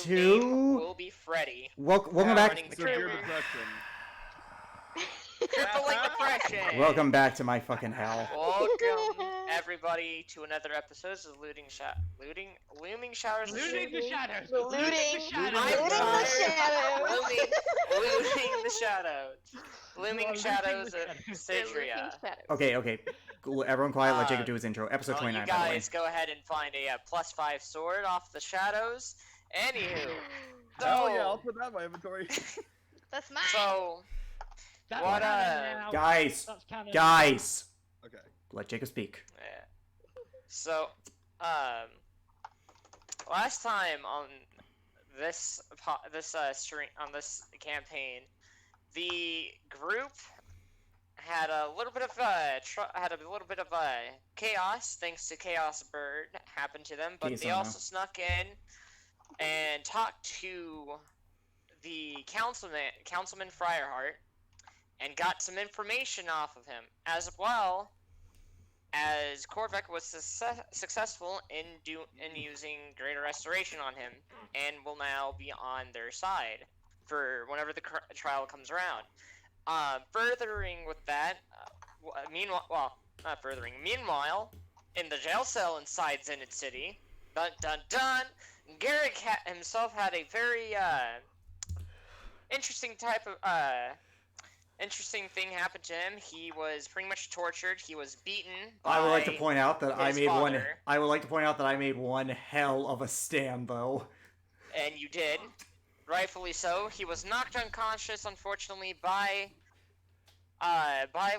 to... will be Freddy. Welcome back. Running the Severe camera. depression. Crippling depression. Welcome back to my fucking hell. Welcome everybody to another episode of Looming Showers. Looting the shadows. Looting Looting the shadows. Looting the shadows. Looming shadows of Cidria. Okay. Everyone quiet, let Jacob do his intro. Episode Well, 29, you by the way. guys go ahead and find a +5 sword off the shadows. Anywho. Oh yeah, I'll put that in my inventory. That's mine. So, what Guys, Okay. let Jacob speak. yeah. So, last time on this stream, on this campaign, the group had a little bit of chaos, thanks to Chaos Bird happened to them, but they also snuck in and talked to the Councilman Friarheart and got some information off of him, as well as Korvek was successful in using Greater Restoration on him, and will now be on their side for whenever the trial comes around. Furthering with that, meanwhile, in the jail cell inside Zenith City, dun dun dun, Garrick himself had a very interesting thing happened to him. He was pretty much tortured. He was beaten by I would like to point out that I made father. one hell of a stand, though. And you did. Rightfully so. He was knocked unconscious, unfortunately, by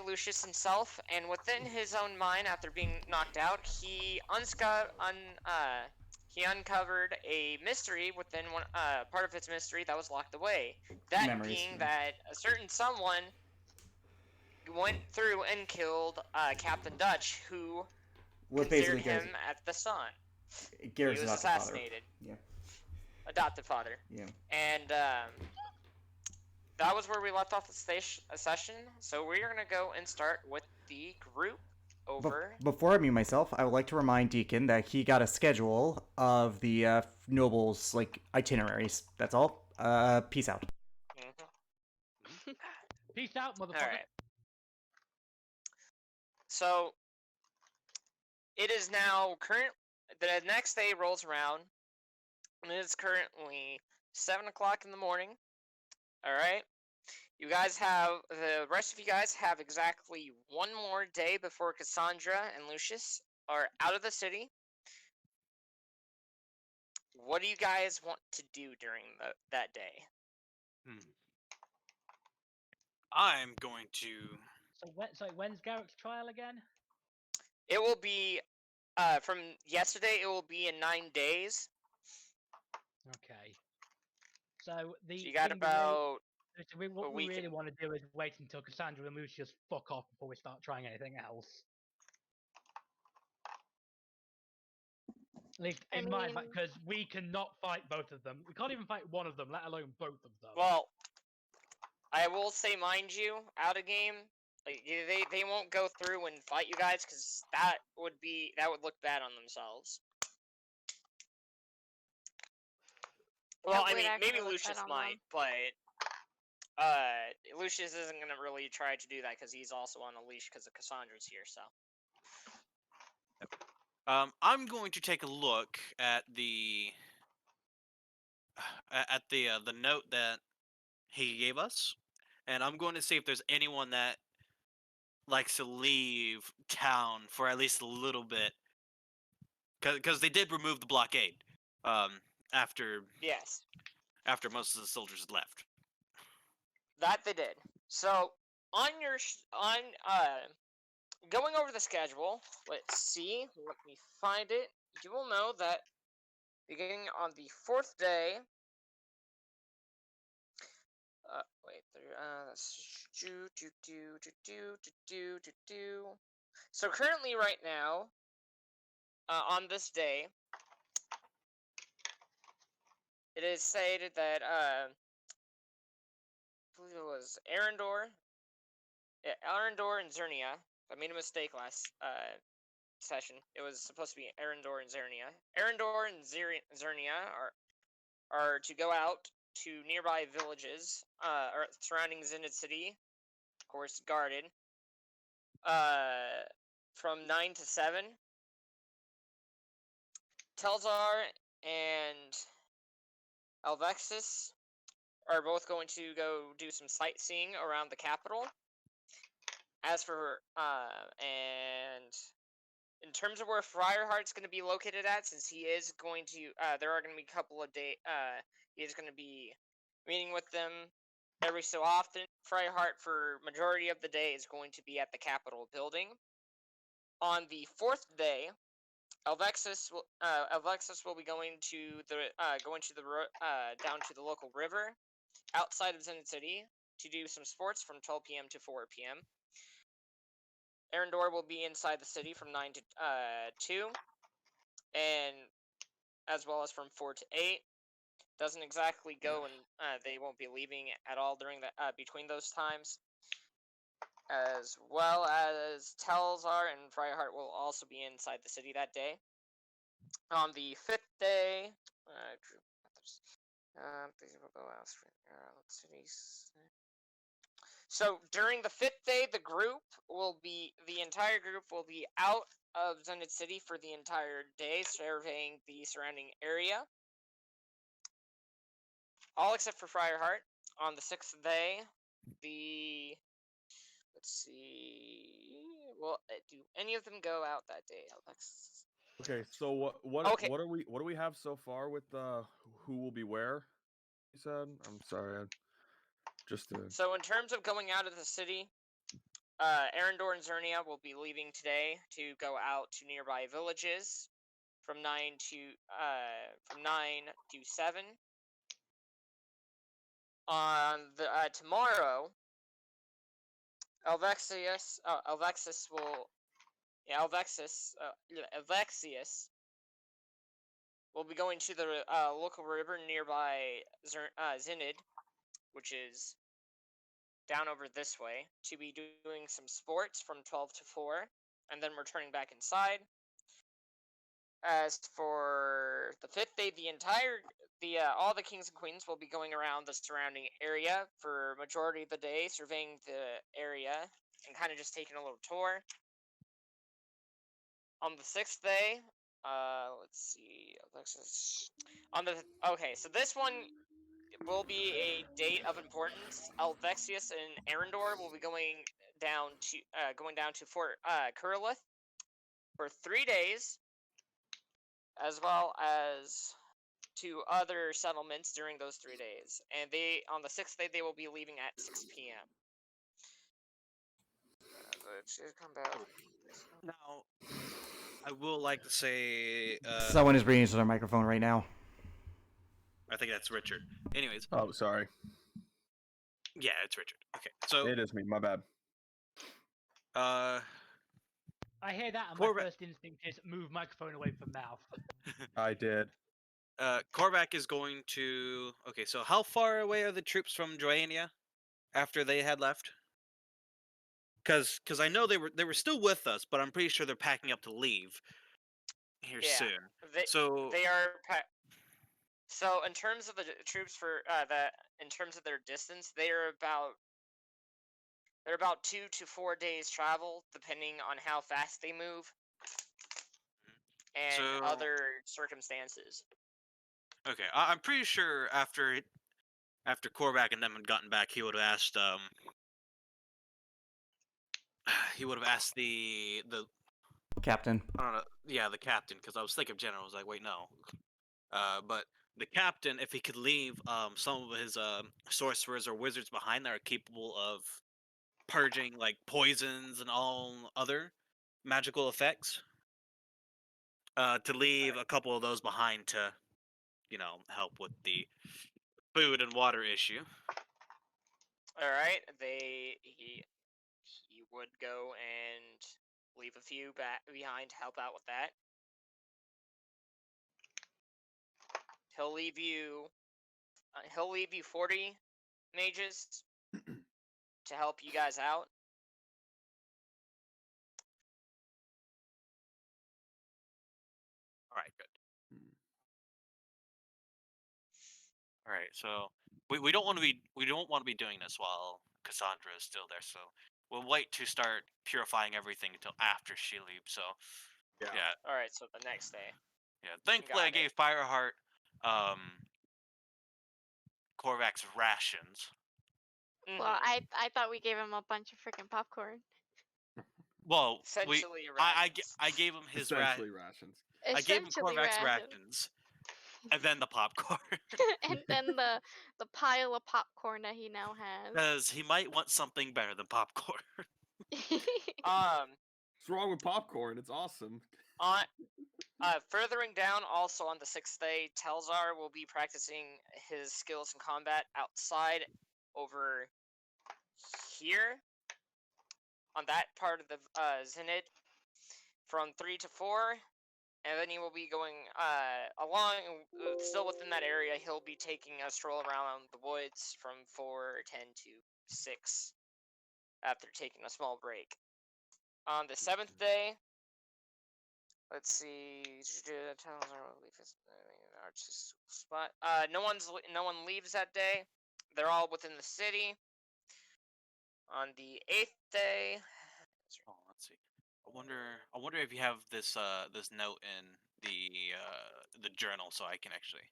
Lucius himself, and within his own mind, after being knocked out, he uncovered a mystery within one part of his mystery that was locked away. That Memories, being yeah. that a certain someone went through and killed Captain Dutch, who What considered basically him at the son. Garrett's He was assassinated. Yeah. Adopted father. Yeah. And that was where we left off the session. So we're gonna go and start with the group over. Before I mute myself, I would like to remind Deacon that he got a schedule of the nobles' itineraries. That's all. Peace out. Peace out, motherfucker. All right. So it is now the next day rolls around, and it is currently 7 o'clock in the morning. All right. The rest of you guys have exactly one more day before Cassandra and Lucius are out of the city. What do you guys want to do during that day? I'm going to... So when's Garrick's trial again? It will be, from yesterday, it will be in 9 days. Okay. So you got about... What we really want to do is wait until Cassandra and Lucius fuck off before we start trying anything else. At least in my mind, because we cannot fight both of them. We can't even fight one of them, let alone both of them. Well, I will say, mind you, out of game, they won't go through and fight you guys, because that would look bad on themselves. Well, I mean, maybe Lucius might, but Lucius isn't gonna really try to do that because he's also on a leash because of Cassandra's here. So, I'm going to take a look at the note that he gave us, and I'm going to see if there's anyone that likes to leave town for at least a little bit, because they did remove the blockade after most of the soldiers had left. That they did. So going over the schedule, let's see. Let me find it. You will know that beginning on the 4th day. So currently, right now, on this day, it is stated that I believe it was Arendor and Zernia. I made a mistake last session. It was supposed to be Arendor and Zernia. Arendor and Zernia are to go out to nearby villages, or surrounding Zenith City, of course, guarded, from 9 to 7. Telzar and Alvexis are both going to go do some sightseeing around the capital. As for, and in terms of where Friarheart's going to be located at, since he is going to, there are going to be a couple of days, he is going to be meeting with them every so often. Friarheart, for majority of the day, is going to be at the Capitol building. On the 4th day, Alvexis will be going to the down to the local river outside of Zenith City to do some sports from 12 p.m. to 4 p.m. Arendor will be inside the city from 9 to 2, and as well as from 4 to 8. Doesn't exactly go, and they won't be leaving at all during the between those times. As well as Telzar and Friarheart will also be inside the city that day. On the 5th day, will go out cities. So during the 5th day, the entire group will be out of Zenith City for the entire day, surveying the surrounding area. All except for Friarheart. On the 6th day, let's see. Well, do any of them go out that day, Alex? Okay, so what Okay. what do we have so far with who will be where? You said. I'm sorry. Just to. So in terms of going out of the city, Arendor and Zernia will be leaving today to go out to nearby villages from 9 to 7. On the tomorrow, Alvexius will be going to the local river nearby Zinid, which is down over this way, to be doing some sports from 12 to 4, and then returning back inside. As for the 5th day, all the kings and queens will be going around the surrounding area for majority of the day, surveying the area and kind of just taking a little tour. On the 6th day, let's see, Alexis. So this one will be a date of importance. Alvexius and Arendor will be going down to Fort Kurlith for 3 days, as well as to other settlements during those 3 days. And on the 6th day, they will be leaving at 6 p.m. Come back. Now, I will like to say. Someone is reading to their microphone right now. I think that's Richard. Anyways. Oh, sorry. Yeah, it's Richard. Okay, so. It is me. My bad. I hear that, and my first instinct is move microphone away from mouth. I did. Korvac is going to. Okay, so how far away are the troops from Joania after they had left? Because I know they were still with us, but I'm pretty sure they're packing up to leave here soon. They are. So in terms of the troops in terms of their distance, they're about 2 to 4 days travel, depending on how fast they move and other circumstances. Okay, I'm pretty sure after Korvac and them had gotten back, he would have asked the captain. I don't know, yeah, the captain, because I was thinking general. I was like, wait, no. But the captain, if he could leave some of his sorcerers or wizards behind that are capable of purging like poisons and all other magical effects, to leave a couple of those behind to, help with the food and water issue. All right, he would go and leave a few behind to help out with that. He'll leave you 40 mages to help you guys out. All right, good. All right, so we don't want to be doing this while Cassandra is still there. So we'll wait to start purifying everything until after she leaves. So yeah, All right, so the next day. yeah. Thankfully, I Got it. gave Fireheart Korvac's rations. Well, Mhm. I thought we gave him a bunch of freaking popcorn. Well, Essentially, I rations. gave him his Essentially rations. I gave him Essentially Korvac's rations. rations, and then the popcorn, And then the pile of popcorn that he now has. because he might want something better than popcorn. What's wrong with popcorn? It's awesome. On furthering down, also on the 6th day, Telzar will be practicing his skills in combat outside over here on that part of the Zenith from 3 to 4, and then he will be going along, still within that area. He'll be taking a stroll around the woods from 4:10 to 6 after taking a small break. On the 7th day, let's see. Spot. No one leaves that day. They're all within the city. On the 8th day, Oh, let's see. I wonder if you have this this note in the journal, so I can actually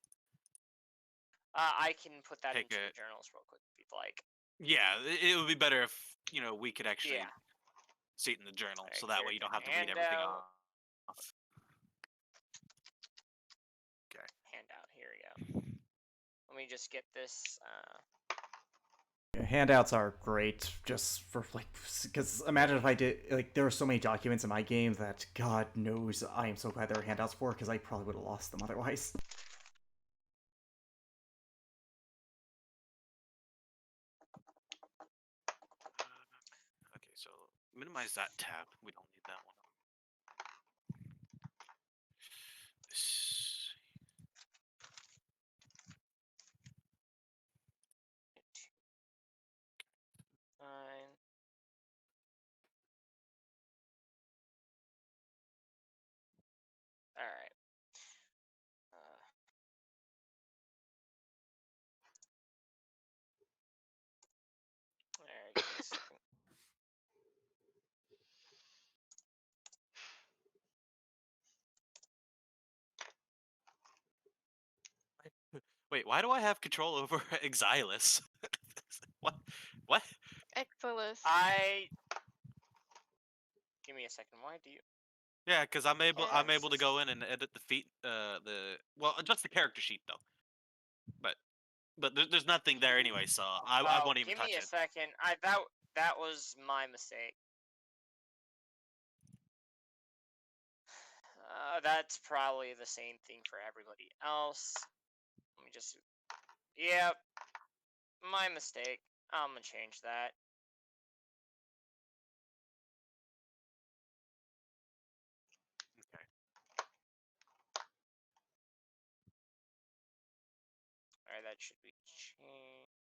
I can put that take into the it. journals real quick if you'd like. Yeah, it would be better if we could actually Yeah. see it in the journal, Alright, so that here, way you don't have to read handout. everything off. Okay. Handout. Here we go. Let me just get this. Handouts are great, just for like, because imagine if I did like there are so many documents in my game that God knows I am so glad there are handouts for, because I probably would have lost them otherwise. Okay, so minimize that tab. We don't need that one. This- 9. All right. All right. Give me a second. Wait, why do I have control over Exilus? What? What? Excellent. Give me a second. Why do you? Yeah, because I'm able Yes. to go in and edit the feat just the character sheet though. But there's nothing there anyway, so I won't even Give touch me a it. second. That was my mistake. That's probably the same thing for everybody else. Let me just. Yep. My mistake. I'm gonna change that. Okay. Alright, that should be changed.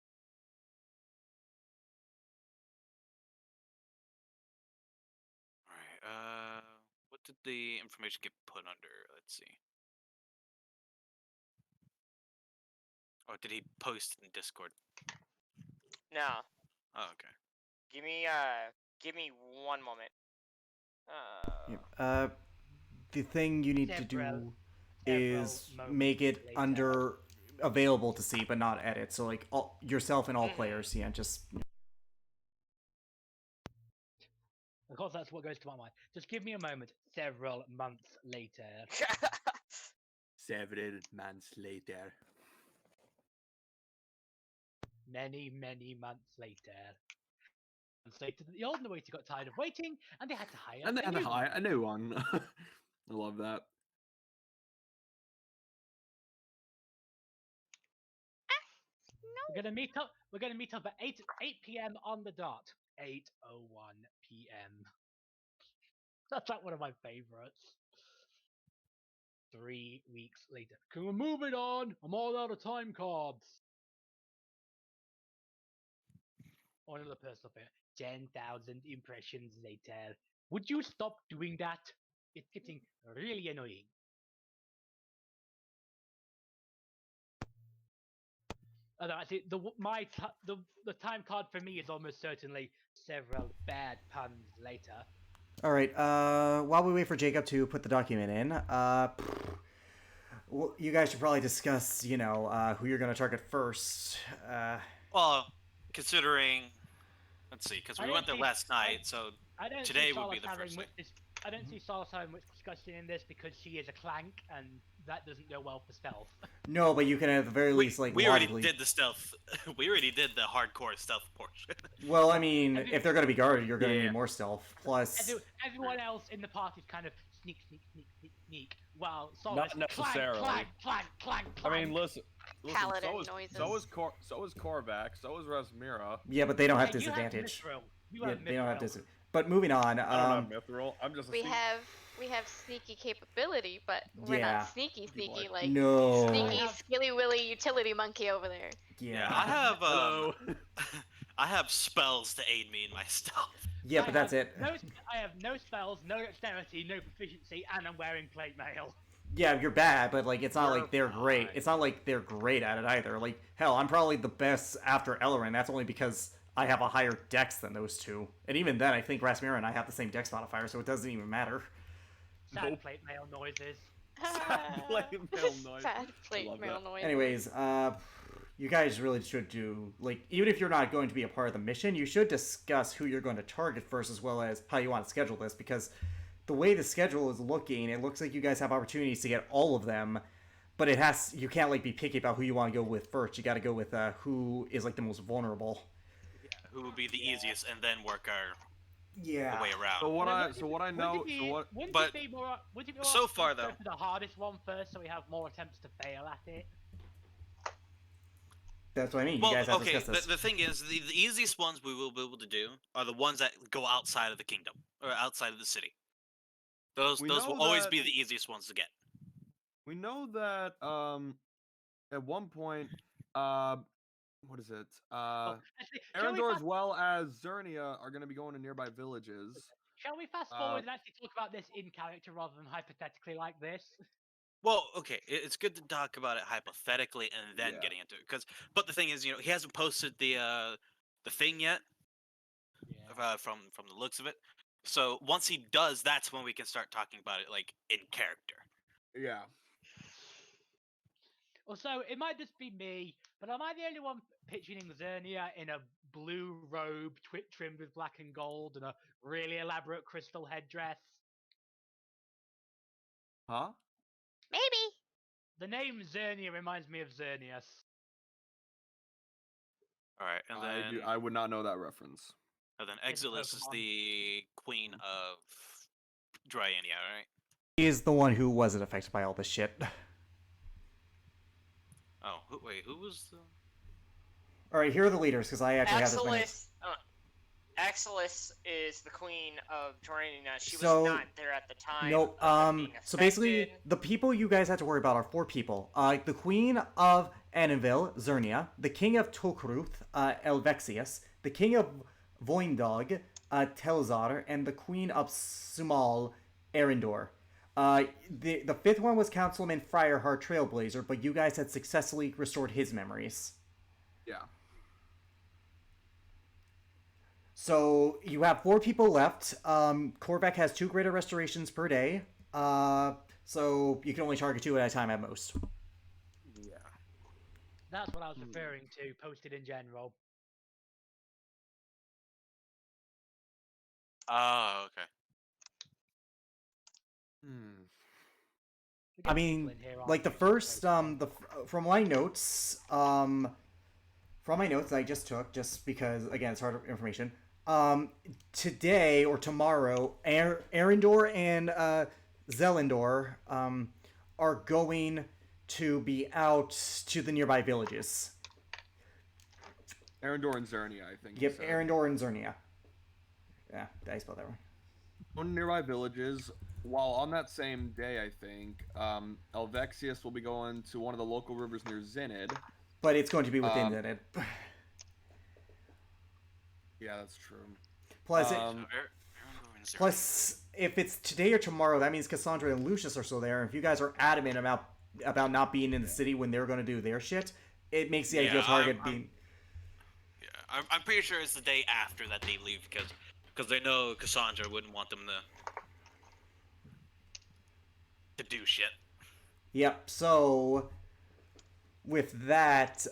All right. What did the information get put under? Let's see. Oh, did he post in Discord? No. Oh, okay. Give me one moment. The thing you need to Several- do several is moments make it later. under available to see, but not edit. So like yourself and all Mhm. players, yeah, just Of course, that's what goes to my mind. Just give me a moment. Several months later. Several months later. Many, many months later. Months later, the old narrator got tired of waiting, and they had to hire And a then new one. a new one. I love that. We're gonna meet up. We're gonna meet up at 8 p.m. on the dot. 8:01 p.m. That's like one of my favorites. 3 weeks later. Can we move it on? I'm all out of time cards. Or another personal favorite. 10,000 impressions later. Would you stop doing that? It's getting really annoying. Oh, no, actually, the time card for me is almost certainly several bad puns later. All right. While we wait for Jacob to put the document in, well, you guys should probably discuss, who you're going to target first. Well, considering, let's see, because I we don't went there see- last night, so I don't today see would Solace be the having first much thing. I don't see Solace having much discussion in this because she is a clank, and that doesn't go well for stealth. No, but you can at the very least, we logically. already did the stealth. We already did the hardcore stealth portion. Well, I mean, if they're going to be guarded, you're going to Yeah. need more stealth. Plus, Everyone else in the party is kind of sneak, while Solace Not necessarily. clank. I mean, listen. Paladin so is noises. so is Korvac. So is Rasmira. yeah, but they don't have Hey, you disadvantage. Mithril. You Yeah, have they don't have Mithril. disadvantage. But moving on. I don't have Mithril. I'm just. We have sneaky capability, but we're Yeah. not sneaky like No. sneaky skilly willy utility monkey over there. Yeah. I have Hello. I have spells to aid me in my stealth. Yeah, but that's it. I have no spells, no dexterity, no proficiency, and I'm wearing plate mail. Yeah, you're bad, but like it's not You're like they're great. fine. It's not like they're great at it either. Like hell, I'm probably the best after Ellerin. That's only because I have a higher dex than those two. And even then, I think Rasmira and I have the same dex modifier, so it doesn't even matter. Sad Nope. plate mail noises. Sad plate mail noise. Sad plate love mail that. noise. Anyways, you guys really should do, like, even if you're not going to be a part of the mission, you should discuss who you're going to target first, as well as how you want to schedule this, because the way the schedule is looking, it looks like you guys have opportunities to get all of them, but you can't, like, be picky about who you want to go with first. You got to go with who is, like, the most vulnerable. Who would be the easiest, and then work our Yeah. way around. So what I know. But Would it be more so optimal far, to go though- for the hardest one first, so we have more attempts to fail at it? That's what I mean. Well, you guys have to okay. discuss this. The thing is, the easiest ones we will be able to do are the ones that go outside of the kingdom or outside of the city. Those We will know always that- be the easiest ones to get. We know that at one point what is it? Actually, shall we Arendor as fast- well as Zernia are going to be going to nearby villages. Shall we fast forward and actually talk about this in character rather than hypothetically like this? Well, okay, it's good to talk about it hypothetically and then Yeah. getting into it. But the thing is, he hasn't posted the thing yet from the looks of it. So once he does, that's when we can start talking about it like in character. Yeah. Also, it might just be me, but am I the only one picturing Zernia in a blue robe trimmed with black and gold and a really elaborate crystal headdress? Huh? Maybe. The name Zernia reminds me of Xerneas. All right, and then I would not know that reference. It's a Exilus is Pokemon. the queen of Dryaenia, right? He is the one who wasn't affected by all this shit. Oh, who was the? All right, here are the leaders, because I actually have this. Axelis, Axelis is the queen of Dryaenia. She So- was not there at the time. Nope. of it being So basically, affected. the people you guys have to worry about are 4 people. The Queen of Annenville, Zernia, the King of Tokruth, Elvexius, the King of Voindog, Telzar, and the Queen of Sumal, Arendor. The 5th one was Councilman Friarheart Trailblazer, but you guys had successfully restored his memories. Yeah. So you have 4 people left. Korvac has 2 greater restorations per day. So you can only target 2 at a time at most. Yeah. That's what I was referring to, posted in general. Oh, okay. Hmm. We get I people mean, in here, aren't like the we? first, from my notes, I just took, just because, again, it's hard information. Today or tomorrow, Arendor and Zelindor are going to be out to the nearby villages. Arendor and Zernia, I think. Yep, Arendor and Zernia. Yeah, did I spell that wrong? One nearby villages. While on that same day, I think, Elvexius will be going to one of the local rivers near Zinid. But it's going to be within it. Yeah, that's true. Plus, Plus, if it's today or tomorrow, that means Cassandra and Lucius are still there. If you guys are adamant about not being in the city when they're going to do their shit, it makes the Yeah, ideal target I'm- being. Yeah, I'm pretty sure it's the day after that they leave because they know Cassandra wouldn't want them to do shit. Yep. So with that,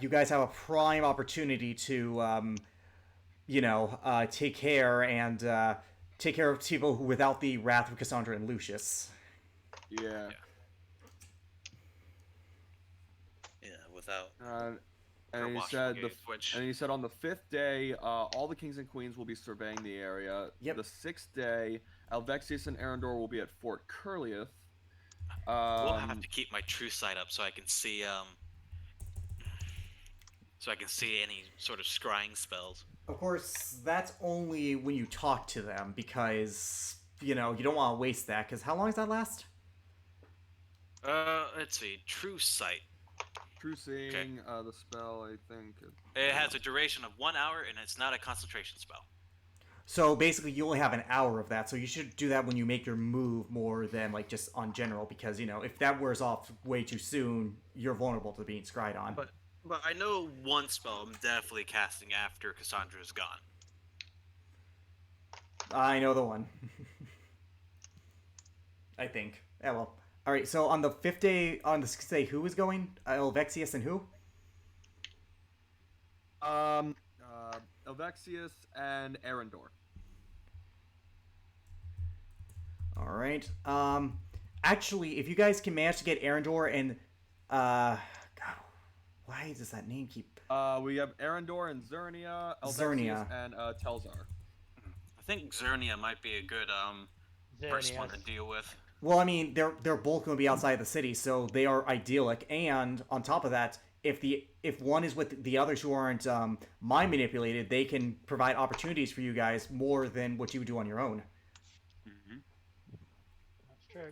you guys have a prime opportunity to, take care of people without the wrath of Cassandra and Lucius. Yeah. Yeah, without And her he watchful said gaze, which and he said on the 5th day, all the kings and queens will be surveying the area. Yep. The 6th day, Alvexius and Arendor will be at Fort Curliath. we'll have to keep my true sight up so I can see any sort of scrying spells. Of course, that's only when you talk to them because you don't want to waste that. Because how long does that last? Let's see, true sight. True seeing, the spell, I think. It has a duration of 1 hour, and it's not a concentration spell. So basically, you only have an hour of that. So you should do that when you make your move more than like just on general, because if that wears off way too soon, you're vulnerable to being scryed on. But I know one spell I'm definitely casting after Cassandra's gone. I know the one. I think. Yeah, well. All right. So on the 5th day, on the 6th day, who is going? Elvexius and who? Alvexius and Arendor. All right. Actually, if you guys can manage to get Arendor and God, why does that name keep? We have Arendor and Zernia, Alvexius Zernia. and Telzar. I think Zernia might be a good first one to Xerneas. deal with. Well, I mean, they're both going to be outside the city, so they are idyllic. And on top of that, if one is with the others who aren't mind manipulated, they can provide opportunities for you guys more than what you would do on your own. That's true.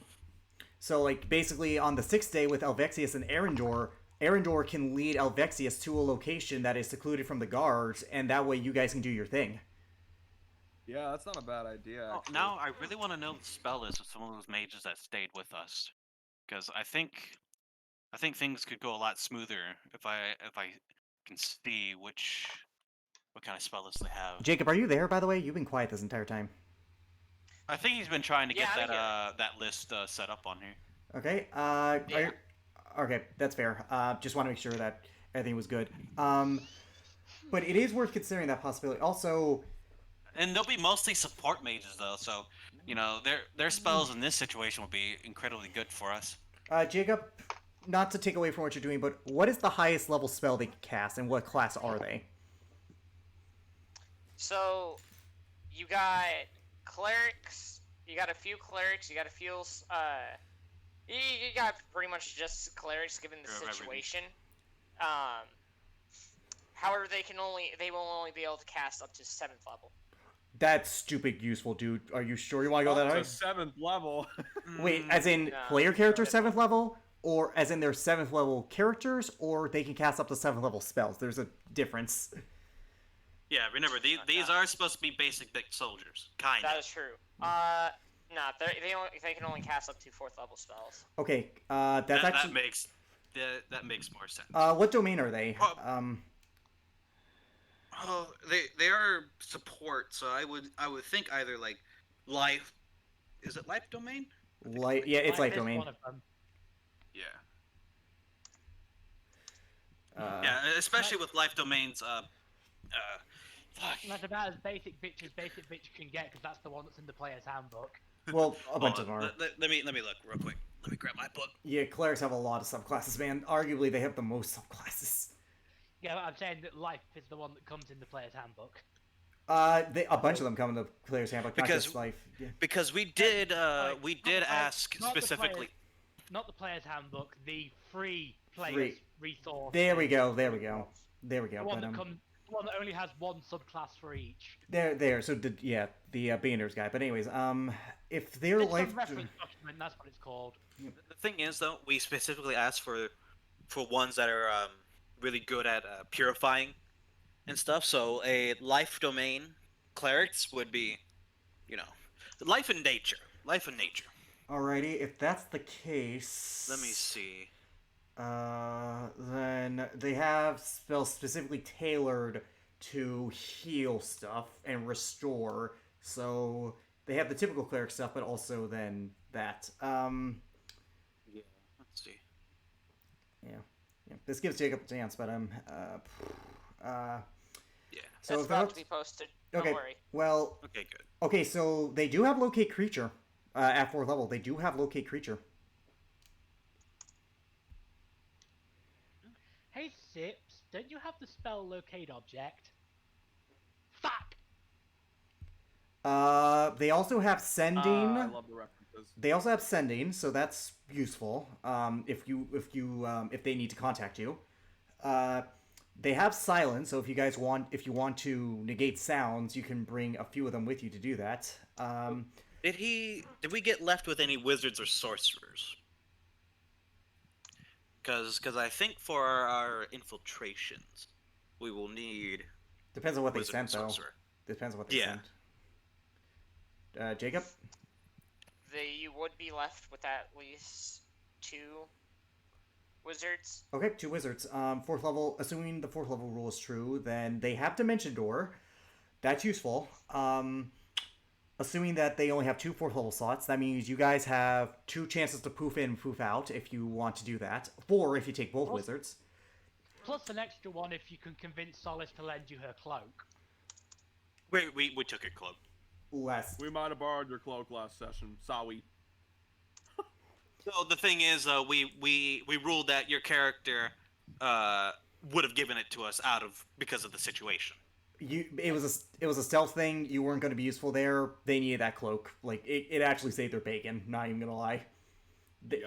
So, like, basically, on the 6th day with Elvexius and Arendor can lead Elvexius to a location that is secluded from the guards, and that way you guys can do your thing. Yeah, that's not a bad idea. Oh, Actually. now I really want to know the spell list of some of those mages that stayed with us, because I think things could go a lot smoother if I can see what kind of spell list they have. Jacob, are you there, by the way? You've been quiet this entire time. I think he's been trying to Yeah, get I'm that list set up on here. Okay. Yeah. Okay, that's fair. Just want to make sure that everything was good. But it is worth considering that possibility. Also, And they'll be mostly support mages though, so their spells in this situation would be incredibly good for us. Jacob, not to take away from what you're doing, but what is the highest level spell they can cast, and what class are they? So, you got clerics. You got a few clerics. You got a few. You got pretty much just clerics given the Sure, everything. situation. However, they will only be able to cast up to 7th level. That's stupid useful, dude. Are you sure you want to go that Up high? to 7th level. Wait, as in No, player character no. 7th level? Or as in their 7th level characters? Or they can cast up to 7th level spells? There's a difference. Yeah, remember these are supposed to be basic soldiers, kind That of. is true. No, they can only cast up to 4th level spells. Okay, that's actually... That makes more sense. what domain are they? Oh. Oh, they are support, so I would think either like life. Is it life domain? Yeah, it's life is domain. one of them. Yeah. Uh, Yeah, especially with life domains. Fuck. That's about as basic bitch can get, because that's the one that's in the player's handbook. Well, a bunch Hold of on, them are. Let me look real quick. Let me grab my book. Yeah, clerics have a lot of subclasses, man. Arguably, they have the most subclasses. Yeah, but I'm saying that life is the one that comes in the player's handbook. A bunch of them come in the player's handbook, not Because- just life. Yeah. Because we did Not ask not the specifically. Not the player's handbook, the free player's Free. resource. There we go. There we go. There we The go. one But, the one that only has one subclass for each. there. So the Banner's guy. But anyways, if their It's life, a reference document, that's what it's called. The thing is, though, we specifically asked for ones that are really good at purifying and stuff. So a life domain clerics would be, life and nature. Life and nature. alrighty, if that's the case, Let me see. Then they have spells specifically tailored to heal stuff and restore. So they have the typical cleric stuff, but also then that. Yeah. Let's see. Yeah, yeah. This gives Jacob a chance, but Yeah. so it's if about that's to be posted. okay, Don't worry. well, Okay, good. okay. So they do have locate creature at 4th level. They do have locate creature. Hey, Sips, don't you have the spell locate object? Fuck! They also have sending. I love the references. They also have sending, so that's useful. If they need to contact you, they have silence. So if you want to negate sounds, you can bring a few of them with you to do that. Did we get left with any wizards or sorcerers? Because I think for our infiltrations, we will need Depends on what they wizard sent, and though. sorcerer. Depends on what they Yeah. sent. Jacob. You would be left with at least 2 wizards. Okay, 2 wizards. 4th level. Assuming the 4th level rule is true, then they have Dimension Door. That's useful. Assuming that they only have 2 4th level slots, that means you guys have 2 chances to poof in, poof out if you want to do that. 4 if you take both wizards. Plus an extra one if you can convince Solace to lend you her cloak. We took a cloak. Less. We might have borrowed your cloak last session. Sorry. So the thing is, we ruled that your character would have given it to us because of the situation. It was a stealth thing. You weren't going to be useful there. They needed that cloak. Like it actually saved their bacon. Not even gonna lie.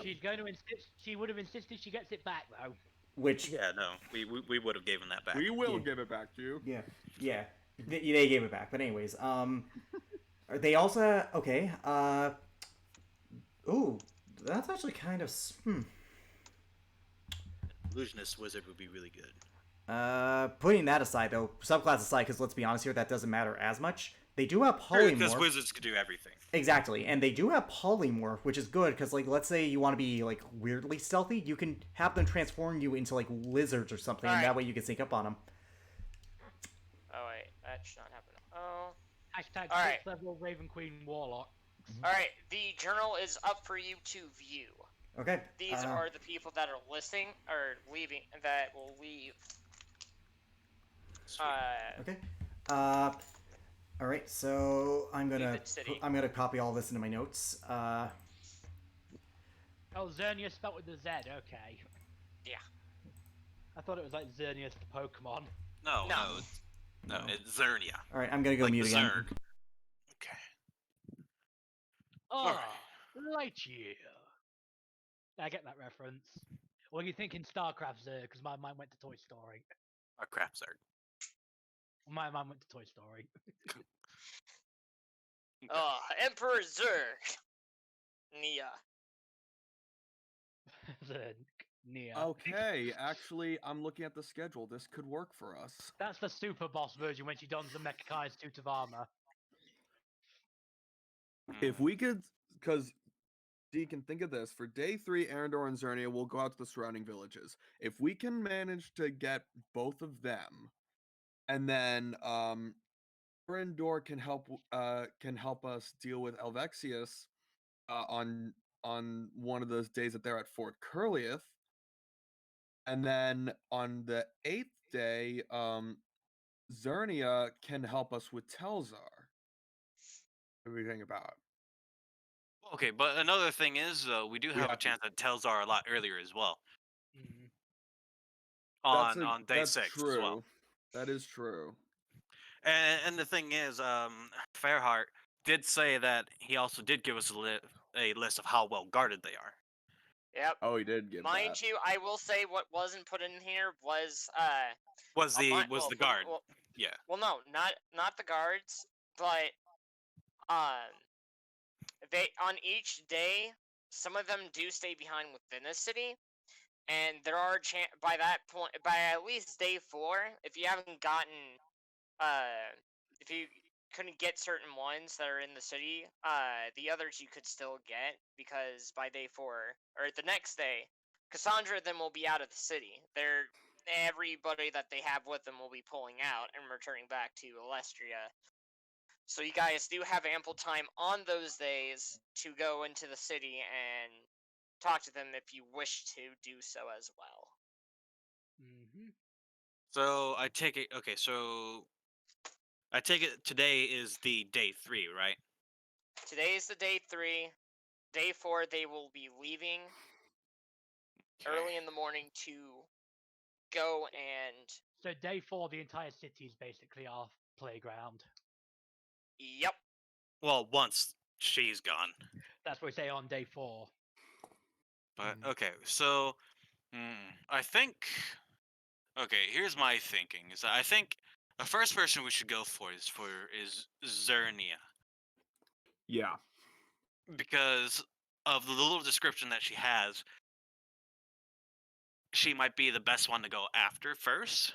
She's going to insist. She would have insisted she gets it back though. Which Yeah, no, we would have given that back. We will Yeah. give it back to you. yeah, they gave it back. But anyways, they also okay. Ooh, that's actually kind of Illusionist wizard would be really good. Putting that aside though, subclass aside, because let's be honest here, that doesn't matter as much. They do have Because polymorph. wizards could do everything. Exactly, and they do have polymorph, which is good because, like, let's say you want to be like weirdly stealthy, you can have them transform you into like lizards or something, and that way you can sneak up on them. Oh wait, that should not happen. Oh. Hashtag Alright. 6th level Raven Queen Warlock. Alright, the journal is up for you to view. Okay. These are the people that are listening, or leaving, that will leave. Okay. All right. So I'm gonna Leave it city. copy all this into my notes. Oh, Xerneas spelled with the Z. Okay. Yeah. I thought it was like Xerneas the Pokemon. No, No. it's Zernia. All right. I'm gonna go Like mute the again. Zerg. Okay. Oh, Alright. Lightyear. I get that reference. Well, you think in StarCraft Zerg, because my mind went to Toy Story. Our crap Zerg. My mind went to Toy Story. Emperor Zerg. Nia. Zerg. Nia. Okay, actually, I'm looking at the schedule. This could work for us. That's the super boss version when she dons the Mechakai's suit of armor. If we could, because Deacon, think of this. For day 3, Arendor and Zernia will go out to the surrounding villages. If we can manage to get both of them, and then Arendor can help us deal with Elvexius on one of those days that they're at Fort Curlieth. And then on the 8th day, Zernia can help us with Telzar. What do you think about? Okay, but another thing is, we do have a have to- chance at Telzar a lot earlier as well. Mhm. On day that's 6 true. as well. That is true. And the thing is, Fairheart did say that he also did give us a list of how well guarded they are. Yep. Oh, he did give Mind that. you, I will say what wasn't put in here was Was the well, guard? Well, Yeah. well, no, not the guards, but they on each day, some of them do stay behind within the city, and there are by that point, by at least day 4, if you haven't gotten, if you couldn't get certain ones that are in the city, the others you could still get, because by day 4 or the next day, Cassandra then will be out of the city. everybody that they have with them will be pulling out and returning back to Alestria. So you guys do have ample time on those days to go into the city and talk to them if you wish to do so as well. Mm-hmm. So I take it. Okay, so I take it today is the day 3, right? Today is the day 3. Day 4, they will be leaving Okay. early in the morning to go and... So day 4, the entire city is basically our playground. Yep. Well, once she's gone. That's what we say on day 4. But okay, so I think. Okay, here's my thinking. Is that I think the first person we should go for is Zernia, Yeah. because of the little description that she has. She might be the best one to go after first.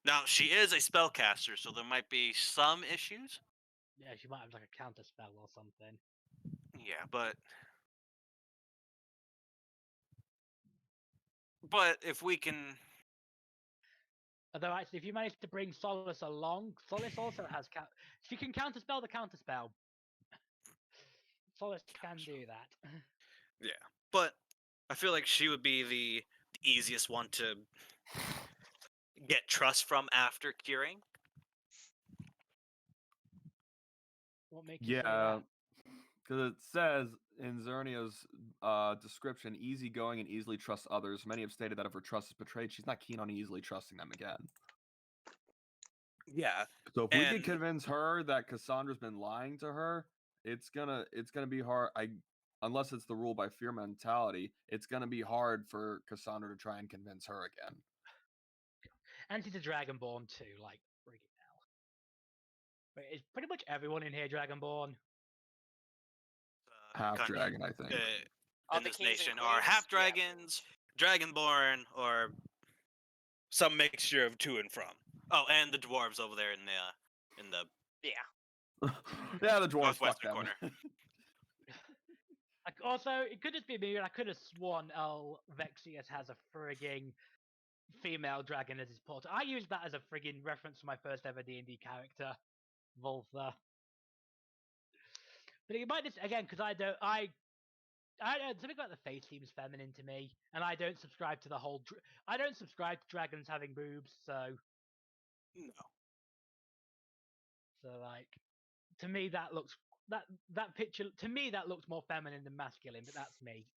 Now she is a spellcaster, so there might be some issues. Yeah, she might have like a counter spell or something. Yeah, but if we can, Although actually, if you manage to bring Solace along, Solace also has she can counterspell the counterspell. Solace can do that. yeah, but I feel like she would be the easiest one to get trust from after curing. What makes you say Yeah, that? because it says in Zernia's description, easygoing and easily trusts others. Many have stated that if her trust is betrayed, she's not keen on easily trusting them again. Yeah, So if we and can convince her that Cassandra's been lying to her, it's gonna be hard. Unless it's the rule by fear mentality, it's gonna be hard for Cassandra to try and convince her again. And she's a Dragonborn too, like friggin' hell. But is pretty much everyone in here Dragonborn? Half country, dragon, I think. All in the this kings and nation are queens? half Yeah, dragons, dragonborn, or some mixture of to and from. Oh, and the dwarves over there in the yeah. Yeah, the dwarves. Fuck northwestern them. corner. Also, it could just be me, but I could have sworn Vexius has a frigging female dragon as his portal. I used that as a frigging reference for my first ever D&D character, Voltha. But it might just again because I don't something about the face seems feminine to me, and I don't subscribe to the whole. I don't subscribe to dragons having boobs, so No. like to me that looks that picture to me that looks more feminine than masculine, but that's me.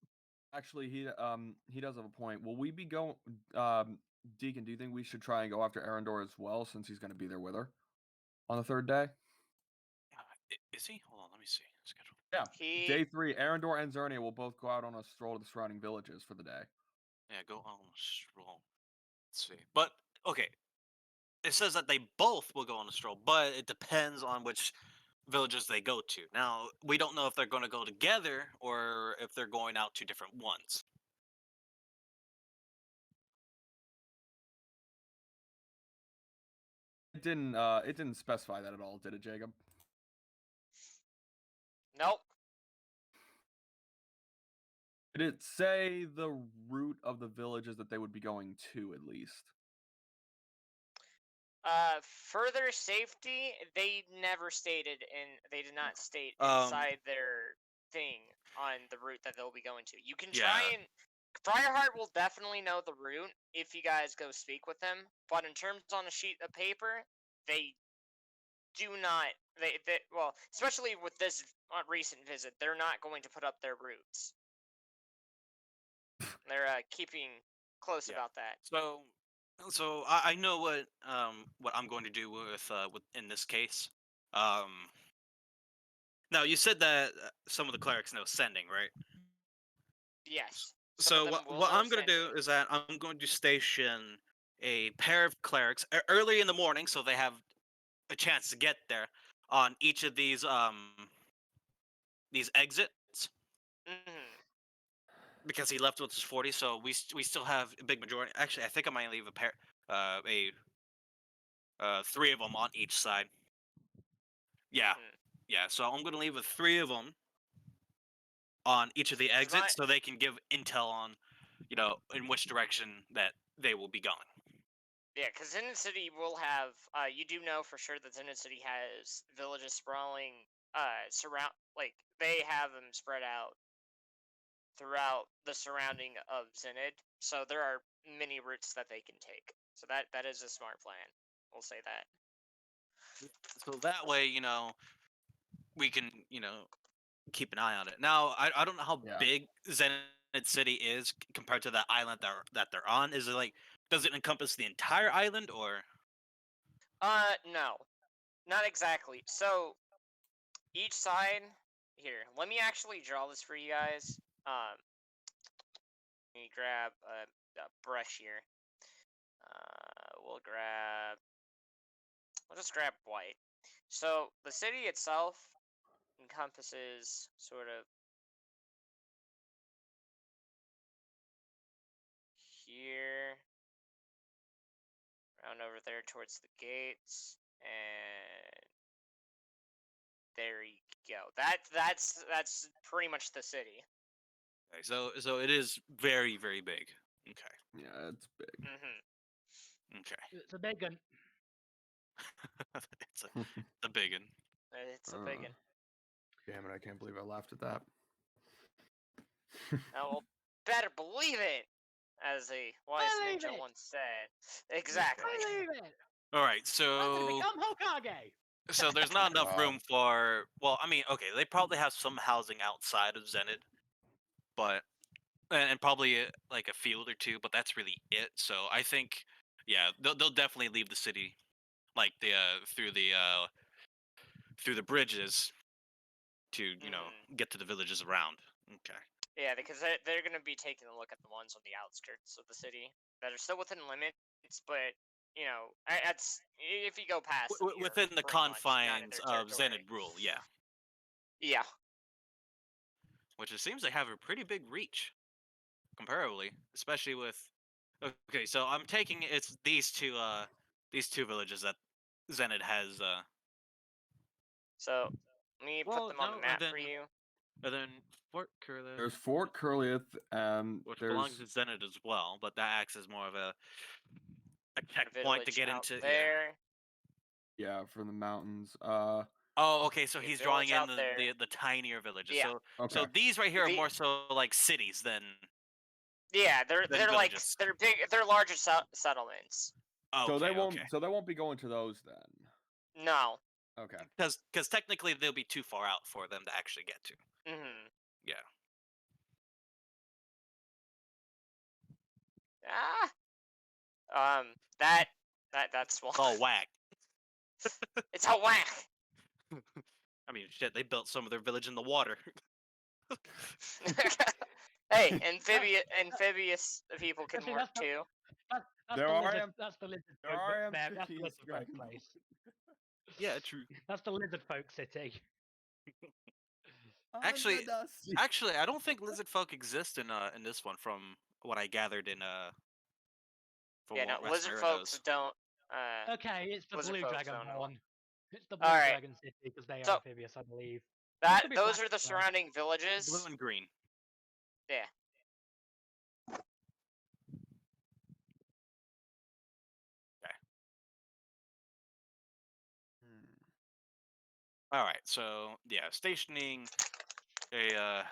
Actually, he does have a point. Will we be going? Deacon, do you think we should try and go after Arendor as well, since he's going to be there with her on the 3rd day? Is he? Hold on, let me see. Schedule. Yeah. Day 3, Arendor and Zernia will both go out on a stroll to the surrounding villages for the day. Yeah, go on a stroll. Let's see. But okay, it says that they both will go on a stroll, but it depends on which villages they go to. Now, we don't know if they're going to go together or if they're going out to different ones. It didn't specify that at all, did it, Jacob? Nope. Did it say the route of the villages that they would be going to, at least? Further safety, they never stated, and they did not state Um, inside their thing on the route that they'll be going to. You can Yeah. try and Briarheart will definitely know the route if you guys go speak with them. But in terms on a sheet of paper, they do not. They well, especially with this recent visit, they're not going to put up their routes. They're keeping close Yeah. about that. So I know what I'm going to do with in this case. Now you said that some of the clerics know sending, right? Yes. So what I'm going to do is that I'm going to station a pair of clerics early in the morning, so they have a chance to get there on each of these exits. Mm-hmm. Because he left with 40, so we still have a big majority. Actually, I think I might leave a pair, 3 of them on each side. Yeah, yeah. So I'm gonna leave with 3 of them on each of the exits, so they can give intel on, in which direction that they will be gone. Yeah, because Zenith City will have. You do know for sure that Zenith City has villages sprawling. They have them spread out throughout the surrounding of Zenith. So there are many routes that they can take. So that is a smart plan. We'll say that. So that way, we can, keep an eye on it. Now, I don't know how Yeah. big Zenith City is compared to the island that they're on. Is it like, does it encompass the entire island, or? No, not exactly. So each side here. Let me actually draw this for you guys. Let me grab a brush here. We'll just grab white. So the city itself encompasses sort of here, around over there towards the gates, and there you go. That's pretty much the city. Okay, so it is very, very big. Okay. Yeah, it's big. Okay. It's a big one. It's a big one. It's a big one. Damn it! I can't believe I laughed at that. Oh, well, better believe it, as a wise Believe ninja it! once said. Exactly. Believe it! All right. I'm gonna So become Hokage! so there's not enough God. room for. Well, I mean, okay, they probably have some housing outside of Zenith, but and probably like a field or two, but that's really it. So I think, yeah, they'll definitely leave the city, like through the bridges to get to the villages around. Okay. Yeah, because they're going to be taking a look at the ones on the outskirts of the city that are still within limits, but that's if you go past them, you're Within the pretty much not in confines their of territory. Zenith rule, yeah. Yeah. Which it seems they have a pretty big reach, comparably, especially with. Okay, so I'm taking it's these two villages that Zenith has. So let me put them on the map for you. And then Fort Curlith, There's Fort Curlieth, and which there's belongs to Zenith as well, but that acts as more of a checkpoint to Village get out into. there. yeah, from the mountains. Oh, okay. So Okay, he's drawing village in out there. the tinier villages. Yeah. Okay. So these right here are The- more so like cities than. Yeah, they're like villages. they're big. They're larger settlements. Oh, So okay, they won't. okay. So they won't be going to those then. No. Okay. Because technically they'll be too far out for them to actually get to. Mm-hmm. Yeah. That's one. Oh, whack. It's a whack. I mean, shit. They built some of their village in the water. Hey, amphibious people can See, work that's the- too. That's There the are lizard. am- That's the lizard. there folk are there, that's the amphibious lizard folk dragons. place. Yeah, true. That's the lizard folk city. Actually- Under the sea. Actually, I don't think lizard folk exist in this one, from what I gathered in from Yeah, no, what lizard Restnera folks knows. don't. Okay, it's the Lizard blue folks dragon don't know. one. It's the blue Alright. dragon city because they So- are amphibious, I believe. Used to be Those black are the as well. surrounding villages. Blue and green. Yeah. All right, so yeah, stationing a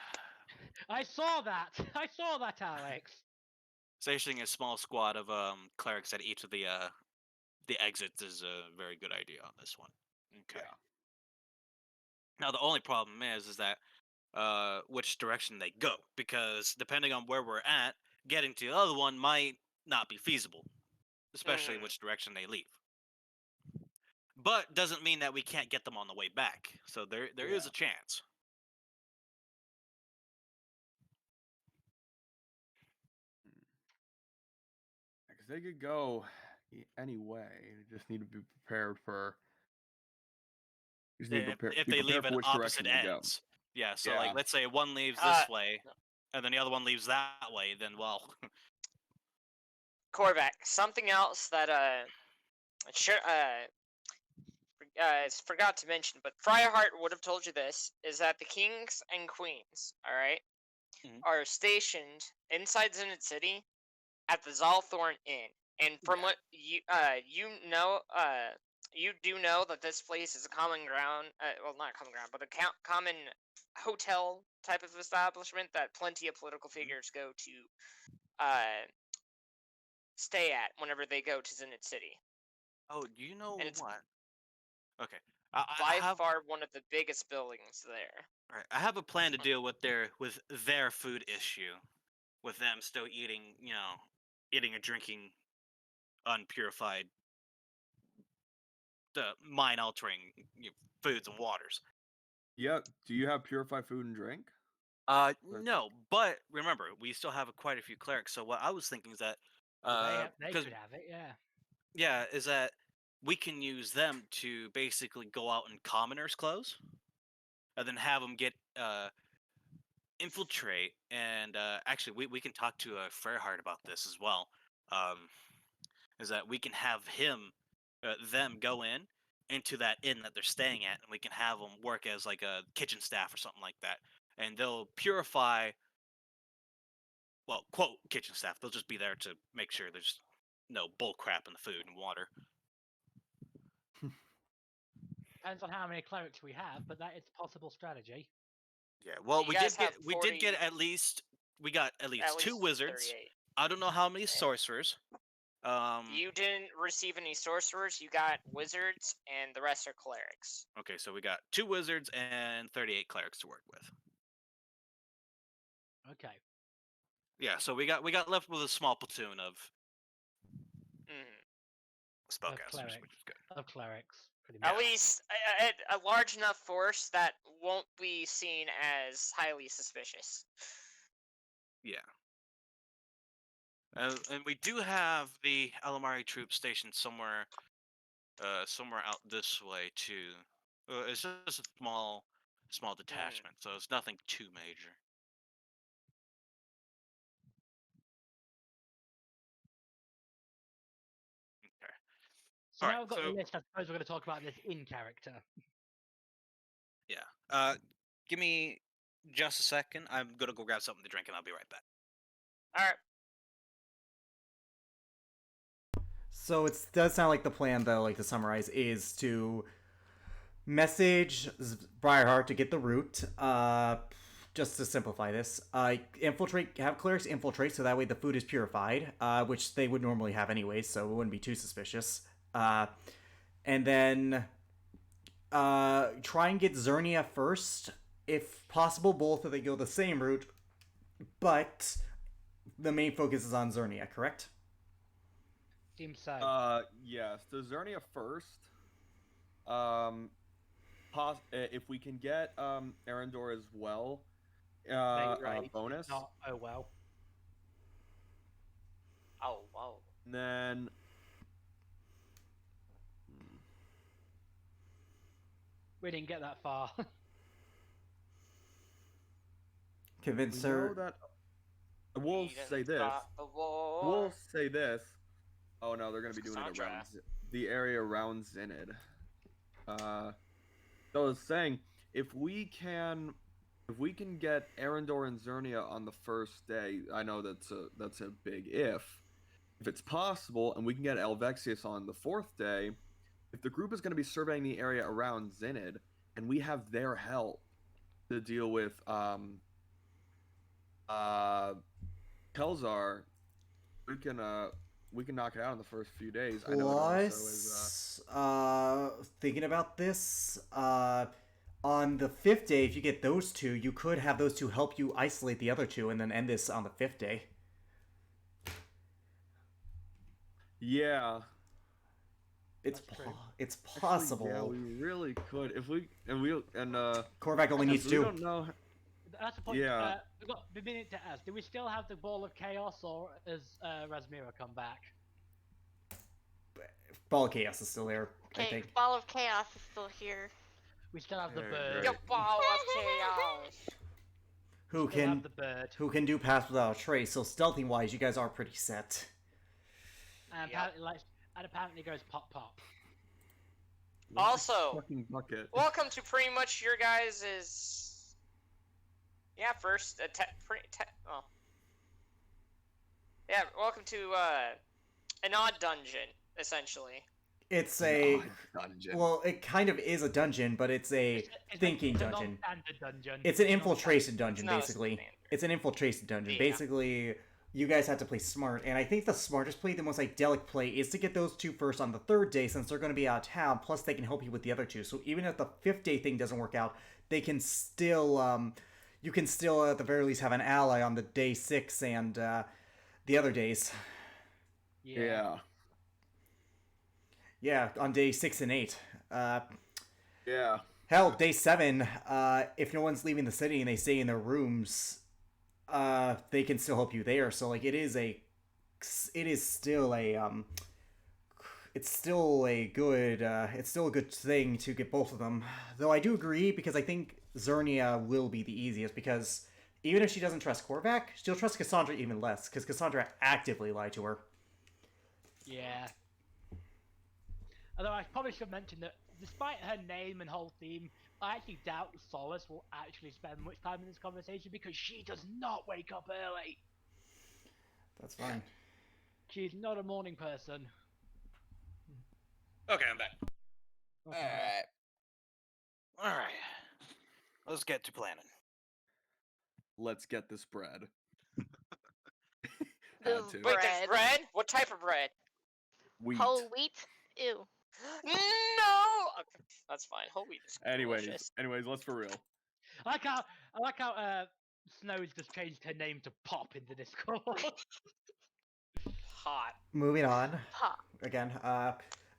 I saw that. I saw that, Alex. stationing a small squad of clerics at each of the exits is a very good idea on this one. Okay. Yeah. Now the only problem is that which direction they go, because depending on where we're at, getting to the other one might not be feasible, especially Mhm. which direction they leave. But doesn't mean that we can't get them on the way back. So there is a chance. Because they could go any way. You just need to be prepared for. You just need to If be they prepared leave for at which opposite direction they go. ends. Yeah, so Yeah. like let's say one leaves this way and then the other one leaves that way, then well Korvac, something else that forgot to mention, but Friarheart would have told you this, is that the kings and queens, all right, Mhm. are stationed inside Zenith City at the Zalthorn Inn. And from what you you do know that this place is a common ground. Well, not common ground, but a common hotel type of establishment that plenty of political figures go to stay at whenever they go to Zenith City. Oh, you know And it's what? Okay. I by have far one of the biggest buildings there. Right. I have a plan to deal with their food issue, with them still eating, eating and drinking unpurified, the mind-altering foods and waters. Yeah. Do you have purified food and drink? But- No, but remember, we still have quite a few clerics. So what I was thinking is that, They because could have it, yeah. yeah, is that we can use them to basically go out in commoners' clothes, and then have them get infiltrate, and actually we can talk to Fairheart about this as well. Um, is that we can have them go into that inn that they're staying at, and we can have them work as like a kitchen staff or something like that, and they'll purify. Well, quote kitchen staff. They'll just be there to make sure there's no bull crap in the food and water. Depends on how many clerics we have, but that is a possible strategy. Yeah. Well, You we guys did get have we did get 40 at least we got at least at two least wizards. 38. I don't know how many sorcerers. You didn't receive any sorcerers. You got wizards, and the rest are clerics. Okay, so we got 2 wizards and 38 clerics to work with. Okay. Yeah, so we got left with a small platoon of Mhm. spellcasters, clerics. which is good. Of clerics, pretty much. At least a large enough force that won't be seen as highly suspicious. Yeah. And we do have the Alamari troops stationed somewhere out this way too. It's just a small detachment, so it's nothing too major. Okay. So Alright, now we've got the so- list, I suppose we're going to talk about this in character. Yeah. Give me just a second. I'm gonna go grab something to drink, and I'll be right back. All right. So it does sound like the plan, though, like to summarize, is to message Briarheart to get the route. Just to simplify this, have clerics infiltrate so that way the food is purified, which they would normally have anyway, so it wouldn't be too suspicious. And then try and get Zernia first, if possible. Both of them go the same route, but the main focus is on Zernia, correct? Seems so. Yes. To Zernia first. If we can get Arendor as well, Right. bonus. Not, oh well. Oh wow. And then We didn't get that far. Convince we know her. that. We'll We didn't say this. stop the war. We'll say this. Oh no, they're gonna be doing it Cassandra. around the area around Zenith. So I was saying, if we can get Arendor and Zernia on the first day, I know that's a big if. If it's possible, and we can get Elvexius on the 4th day, if the group is going to be surveying the area around Zenith, and we have their help to deal with Kelzar, we can knock it out in the first few days. I know it also is, Thinking about this, on the 5th day, if you get those two, you could have those two help you isolate the other two, and then end this on the 5th day. yeah. It's That's true. it's Actually, possible. yeah, we really could if we Korvac only needs we two. don't know. That's the point. Yeah. We've got a minute to ask. Do we still have the Ball of Chaos, or has Razmira come back? Ball of Chaos is still there, I Okay, think. Ball of Chaos is still here. We still have the Very bird. good. Your ball of chaos. Who Still have can the bird. do pass without a trace? So stealthy wise, you guys are pretty set. And Yep. apparently goes pop pop. Also, Fucking bucket. welcome to pretty much your guys' first well, Yeah, welcome to an odd dungeon, essentially. It's An a odd dungeon. well, it kind of is a dungeon, but it's a thinking it's a dungeon. non-standard dungeon. It's an Non-standard. infiltration dungeon, not a basically. standard. It's an infiltration dungeon. Yeah. Basically, you guys have to play smart, and I think the smartest play, the most idyllic play, is to get those two first on the third day, since they're going to be out of town. Plus, they can help you with the other two. So even if the fifth day thing doesn't work out, they can still, you can still at the very least have an ally on the day 6 and the other days. Yeah. Yeah, on day 6 and 8. Yeah. Hell, day 7, if no one's leaving the city and they stay in their rooms, they can still help you there. So like, it is still a it's still a good thing to get both of them. Though I do agree, because I think Zernia will be the easiest, because even if she doesn't trust Korvac, she'll trust Cassandra even less, because Cassandra actively lied to her. Yeah. Although I probably should mention that despite her name and whole theme, I actually doubt Solace will actually spend much time in this conversation because she does not wake up early. That's fine. She's not a morning person. Okay, I'm back. Okay. All right. Let's get to planning. Let's get this bread. The Had to. Wait, bread. there's bread? What type of bread? Wheat. Whole wheat? Ew. No! Okay, that's fine. Whole wheat is delicious. Anyways, let's for real. I like how Snow's just changed her name to Pop in the Discord. Hot. Moving on. Ha. Again,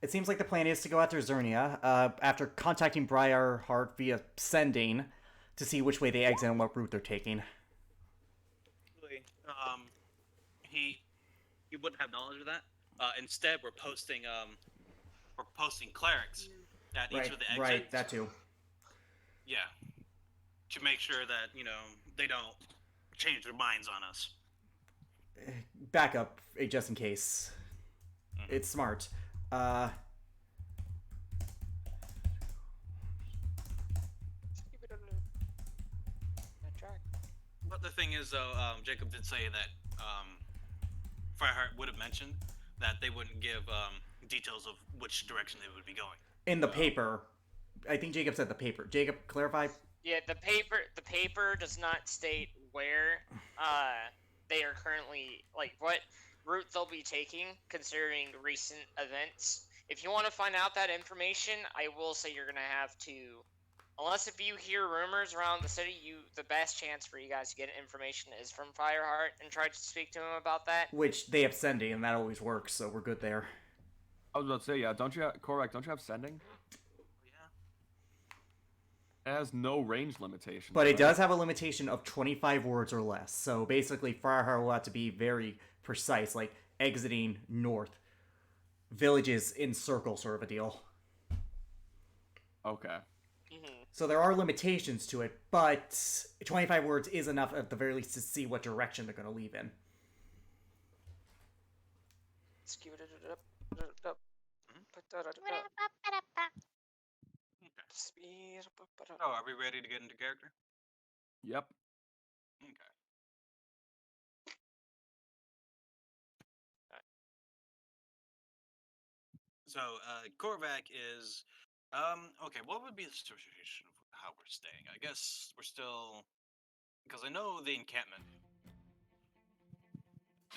it seems like the plan is to go after Zernia, after contacting Briarheart via sending to see which way they exit and what route they're taking. He wouldn't have knowledge of that. Instead, we're posting clerics at each of the exits. Right, that too. Yeah, to make sure that they don't change their minds on us. Backup, just in case. It's smart. But the thing is, though, Jacob did say that Fireheart would have mentioned that they wouldn't give details of which direction they would be going. In the paper, I think Jacob said the paper. Jacob, clarify. Yeah, the paper does not state where they are currently, like, what route they'll be taking considering recent events. If you want to find out that information, I will say you're gonna have to, unless if you hear rumors around the city, the best chance for you guys to get information is from Fireheart, and try to speak to him about that. Which they have sending, and that always works, so we're good there. I was about to say, yeah. Don't you have sending? Yeah. It has no range limitation. But it does have a limitation of 25 words or less. So basically, Fireheart will have to be very precise, like exiting north. Villages in circle sort of a deal. Okay. So there are limitations to it, but 25 words is enough at the very least to see what direction they're going to leave in. Oh, are we ready to get into character? Yep. Okay. So, Korvac is, okay, what would be the situation of how we're staying? I guess we're still, because I know the encampment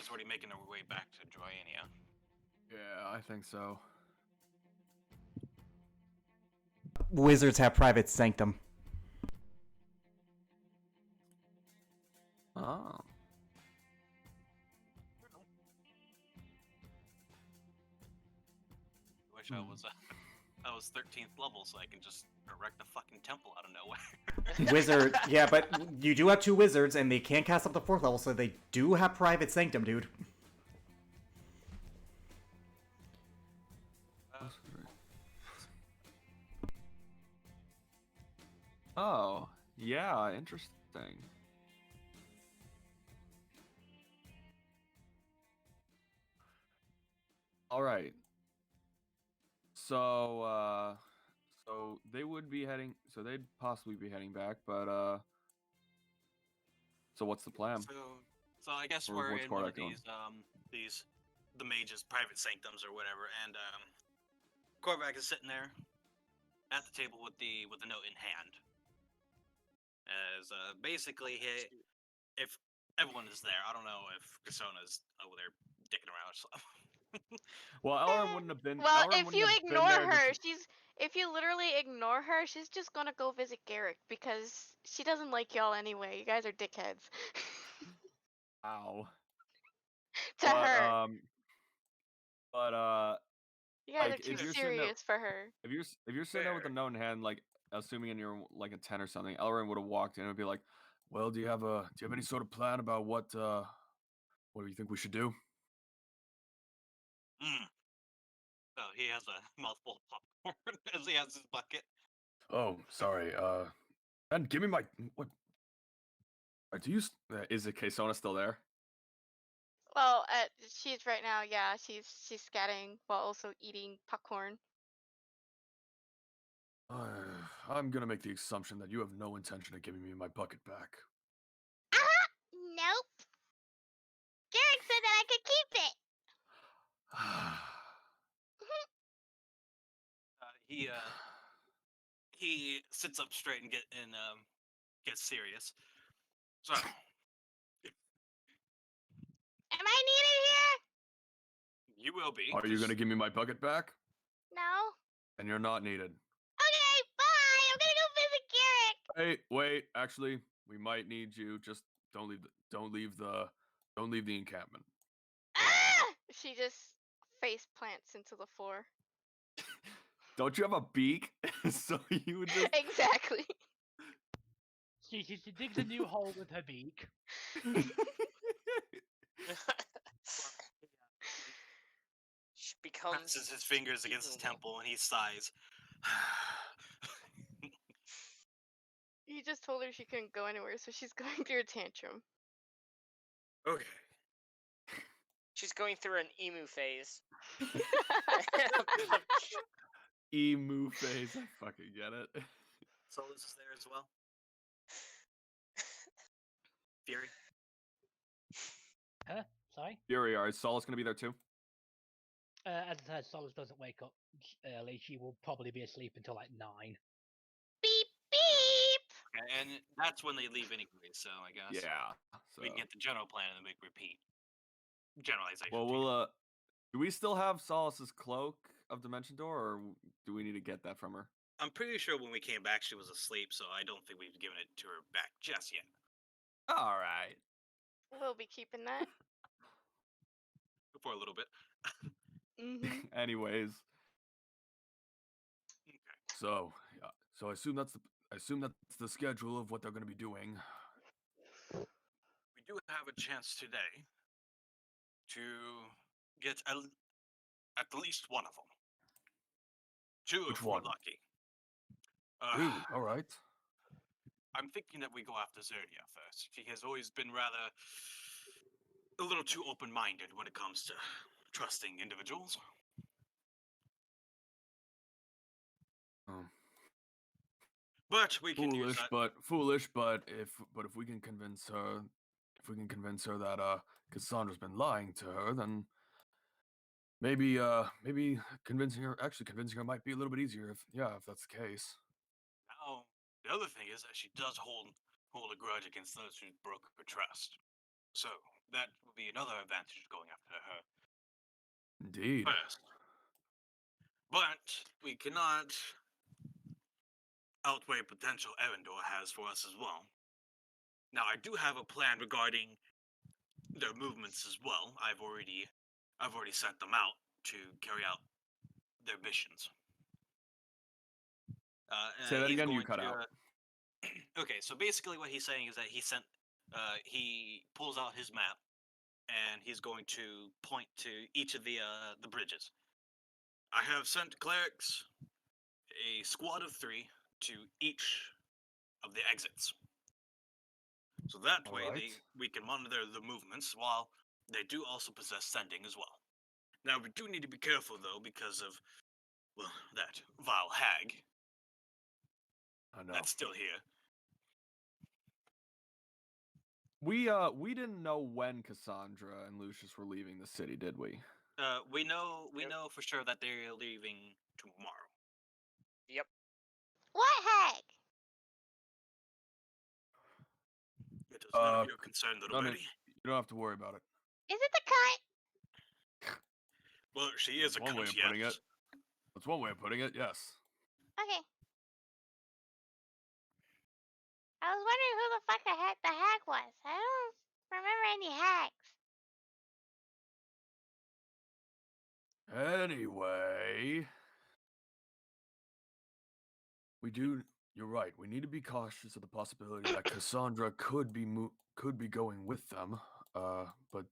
is already making our way back to Droyania. Yeah, I think so. Wizards have private sanctum. Oh. Wish I was 13th level so I can just erect a fucking temple out of nowhere. Wizard, yeah, but you do have two wizards, and they can't cast up to 4th level, so they do have private sanctum, dude. Oh, yeah, interesting. All right. So, so they would be heading. So they'd possibly be heading back, but so what's the plan? So I guess Or we're what's in one of Kordak doing? these the mage's private sanctums or whatever, and Korvac is sitting there at the table with the note in hand. As basically if everyone is there, I don't know if Kasona's over there dicking around or something. Well, Elrond wouldn't have been. Well, Elrond if wouldn't you have been ignore there her, just- if you literally ignore her, she's just gonna go visit Garrick because she doesn't like y'all anyway. You guys are dickheads. Ow. To But her, you guys are like too if you're sitting there, serious for her. if you're sitting there with a Fair. note in hand, like assuming in your like a 10 or something, Elrond would have walked in and be like, "Well, do you have any sort of plan about what do you think we should do?" Mm. Oh, he has a mouthful of popcorn as he has his bucket. Oh, sorry. And give me my what? Do you? Is it Kaysona still there? Well, she's right now. Yeah, she's scatting while also eating popcorn. I'm gonna make the assumption that you have no intention of giving me my bucket back. Nope. Garrick said that I could keep it. He sits up straight and gets serious. So Am I needed here? you will be. Are you gonna give me my bucket back? No. And you're not needed. Okay, bye. I'm gonna go visit Garrick. Wait. Actually, we might need you. Just don't leave the encampment. Ah! She just face plants into the floor. Don't you have a beak? So you would just. Exactly. She digs a new hole with her beak. She becomes. Presses his fingers against his eaten. temple and he sighs. You just told her she couldn't go anywhere, so she's going through a tantrum. Okay. She's going through an emu phase. Emu face. I fucking get it. Solus is there as well. Fury. Huh? Sorry? Fury, is Solus gonna be there too? As I said, Solus doesn't wake up early. She will probably be asleep until like 9. Beep beep. Okay, and that's when they leave anyway, so I guess Yeah. So. we can get the general plan and then we repeat. Generalization. Well, we'll do we still have Solace's cloak of Dimension Door, or do we need to get that from her? I'm pretty sure when we came back she was asleep, so I don't think we've given it to her back just yet. All right. We'll be keeping that. For a little bit. Anyways, Okay. so yeah, so I assume that's the schedule of what they're going to be doing. We do have a chance today to get at least one of them. Two Which if we're one? lucky. Really? All right. I'm thinking that we go after Cidria first. She has always been rather a little too open-minded when it comes to trusting individuals. Oh. But we can use that. Foolish, but if we can convince her, that Cassandra's been lying to her, then maybe convincing her might be a little bit easier if that's the case. Now, the other thing is that she does hold a grudge against those who broke her trust. So that would be another advantage of going after her Indeed. first. But we cannot outweigh potential Erendor has for us as well. Now, I do have a plan regarding their movements as well. I've already sent them out to carry out their missions. Say that he's again. You going cut to, out. Okay, so basically what he's saying is that he pulls out his map and he's going to point to each of the bridges. I have sent clerics, a squad of 3, to each of the exits. So that way we can monitor the movements while they do also possess sending as well. Now we do need to be careful though because of, well, that vile hag. I know. That's still here. We didn't know when Cassandra and Lucius were leaving the city, did we? We know Nope. for sure that they're leaving tomorrow. Yep. What hag? It is none Uh, of your concern, little none of- birdie. You don't have to worry about it. Is it the cunt? Well, she is That's a one way cunt, of putting yes. it. That's one way of putting it. Yes. Okay. I was wondering who the fuck the hag was. I don't remember any hags. Anyway, you're right. We need to be cautious of the possibility that Cassandra could be going with them. But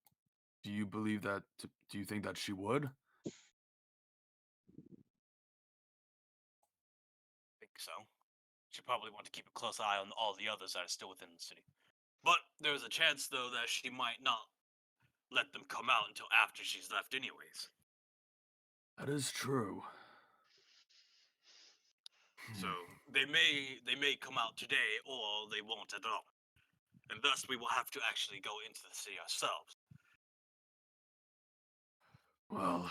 do you believe that? Do you think that she would? I think so. She probably want to keep a close eye on all the others that are still within the city. But there's a chance, though, that she might not let them come out until after she's left anyways. That is true. So they may come out today, or they won't at all. And thus we will have to actually go into the city ourselves. Well,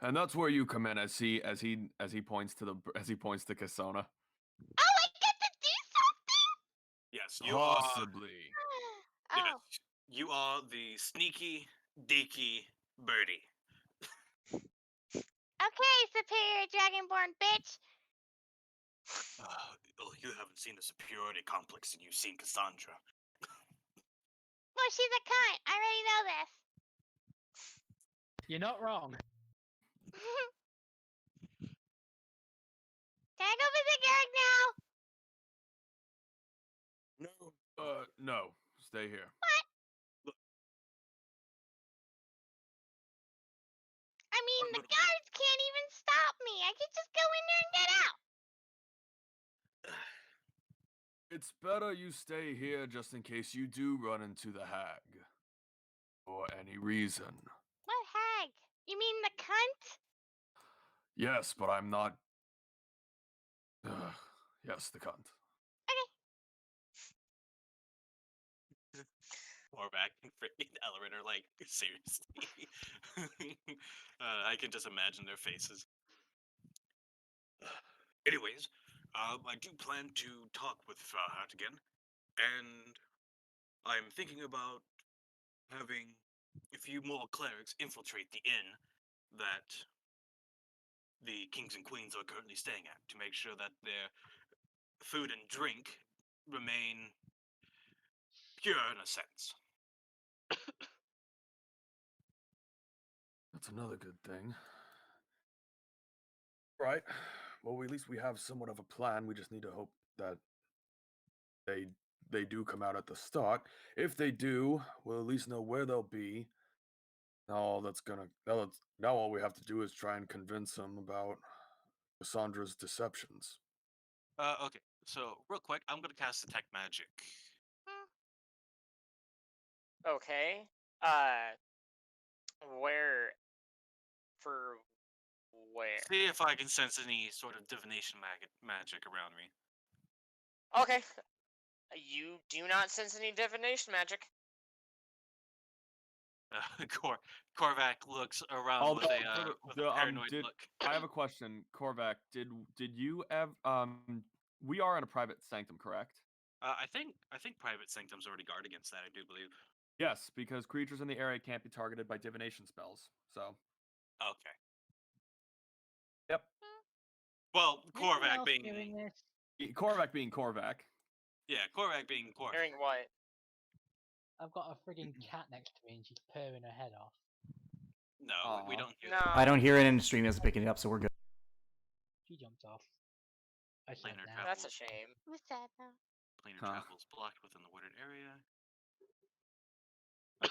and that's where you come in, as he points to Cassona. Oh, I get to do something? Yes, Possibly. Oh. yes, you are the sneaky, deaky birdie. Okay, superior dragonborn bitch. Oh, you haven't seen the superiority complex and you've seen Cassandra. Well, she's a cunt. I already know this. You're not wrong. Can I go visit Garrick now? No. No. Stay here. I mean, I'm the gonna- guards can't even stop me. I could just go in there and get out. It's better you stay here just in case you do run into the hag. For any reason. What hag? You mean the cunt? Yes, but I'm not. Yes, the cunt. Warback and freaking Ellerin are like, seriously. I can just imagine their faces. Anyways, I do plan to talk with Farhat again, and I'm thinking about having a few more clerics infiltrate the inn that the kings and queens are currently staying at to make sure that their food and drink remain pure in a sense. That's another good thing. Right. Well, at least we have somewhat of a plan. We just need to hope that they do come out at the start. If they do, we'll at least know where they'll be. Now all we have to do is try and convince them about Cassandra's deceptions. Okay, so real quick, I'm gonna cast Detect Magic. Okay. Where? For where? See if I can sense any sort of divination magic around me. Okay. You do not sense any divination magic. Korvac looks around with a paranoid look. I have a question, Korvac. Did you ever? We are in a private sanctum, correct? I think Private Sanctum's already guard against that. I do believe. Yes, because creatures in the area can't be targeted by divination spells. So. Okay. Yep. Well, Anyone Korvac else being doing this? Korvac being Korvac. Korvac being Korvac. Hearing what? I've got a frigging cat next to me and she's purring her head off. No, we Aw. don't hear No. that. I don't hear it in the stream as picking it up, so we're good. She jumped off. I said Planar that. That's a shame. I'm sad now. Planar Huh. travel is blocked within the wooded area. Okay.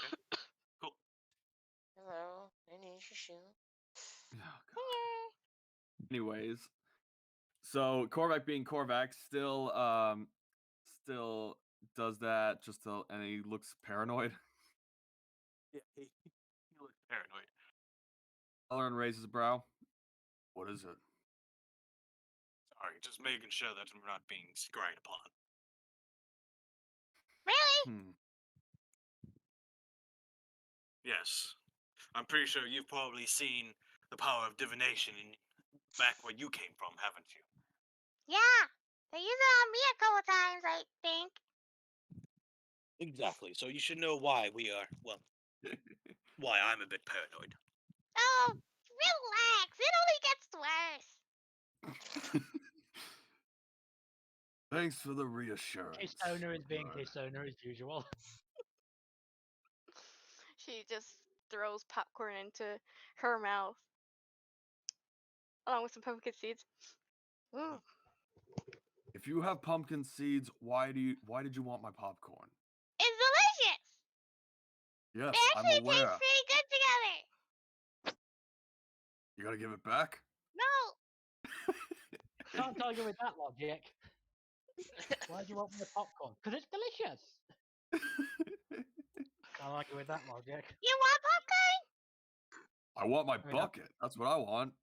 Cool. Hello. I need your shoe. Oh, God. Anyways, so Korvac being Korvac still does that and he looks paranoid. Yeah, he looks paranoid. Ellerin raises a brow. What is it? Sorry, just making sure that we're not being scryed upon. Really? Yes. I'm pretty sure you've probably seen the power of divination back where you came from, haven't you? Yeah, they use it on me a couple times, I think. Exactly. So you should know why we are, well, why I'm a bit paranoid. Oh, relax. It only gets worse. Thanks for the reassurance. K-Stoner is being Good. K-Stoner as usual. She just throws popcorn into her mouth, along with some pumpkin seeds. Ooh. If you have pumpkin seeds, why did you want my popcorn? It's delicious. Yes, They I'm actually aware. taste pretty good together. You gotta give it back? No. Can't argue with that logic. Why do you want more popcorn? Because it's delicious. Can't argue with that logic. You want popcorn? I want my I mean, bucket. That's what I want.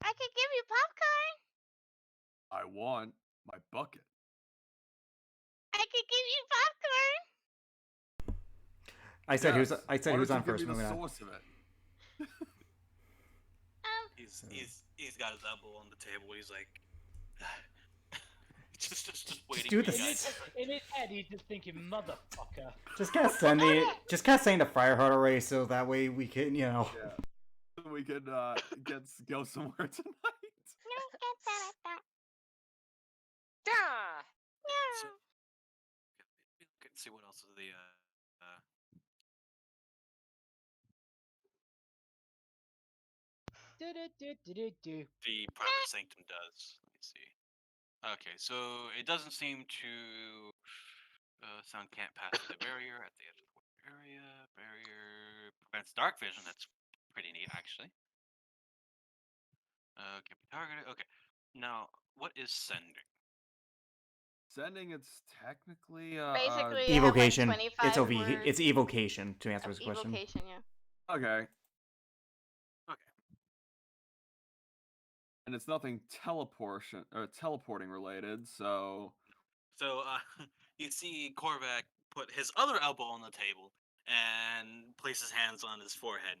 I could give you popcorn. I want my bucket. I could give you popcorn. I said Yes. I said Why who's don't on you give first. me the Moving on. source of it. He's got his elbow on the table. He's like, just waiting do for the you In guys. his head, he's just thinking, motherfucker. Just cast send the just cast saying the fire heart array so that way we can Yeah. So we could go somewhere tonight. Yeah. So, let's see what else is the Do-do-do-do-do-do. the private sanctum does. Let me see. Okay, so it doesn't seem to sound can't pass the barrier at the edge of the area. Barrier prevents dark vision. That's pretty neat, actually. Can be targeted. Okay. Now, what is sending? Sending, it's technically Basically, you have like Evocation. 25 words It's evocation to answer of his question. evocation, yeah. okay. Okay. And it's nothing teleporting related, so So you see Korvac put his other elbow on the table and place his hands on his forehead,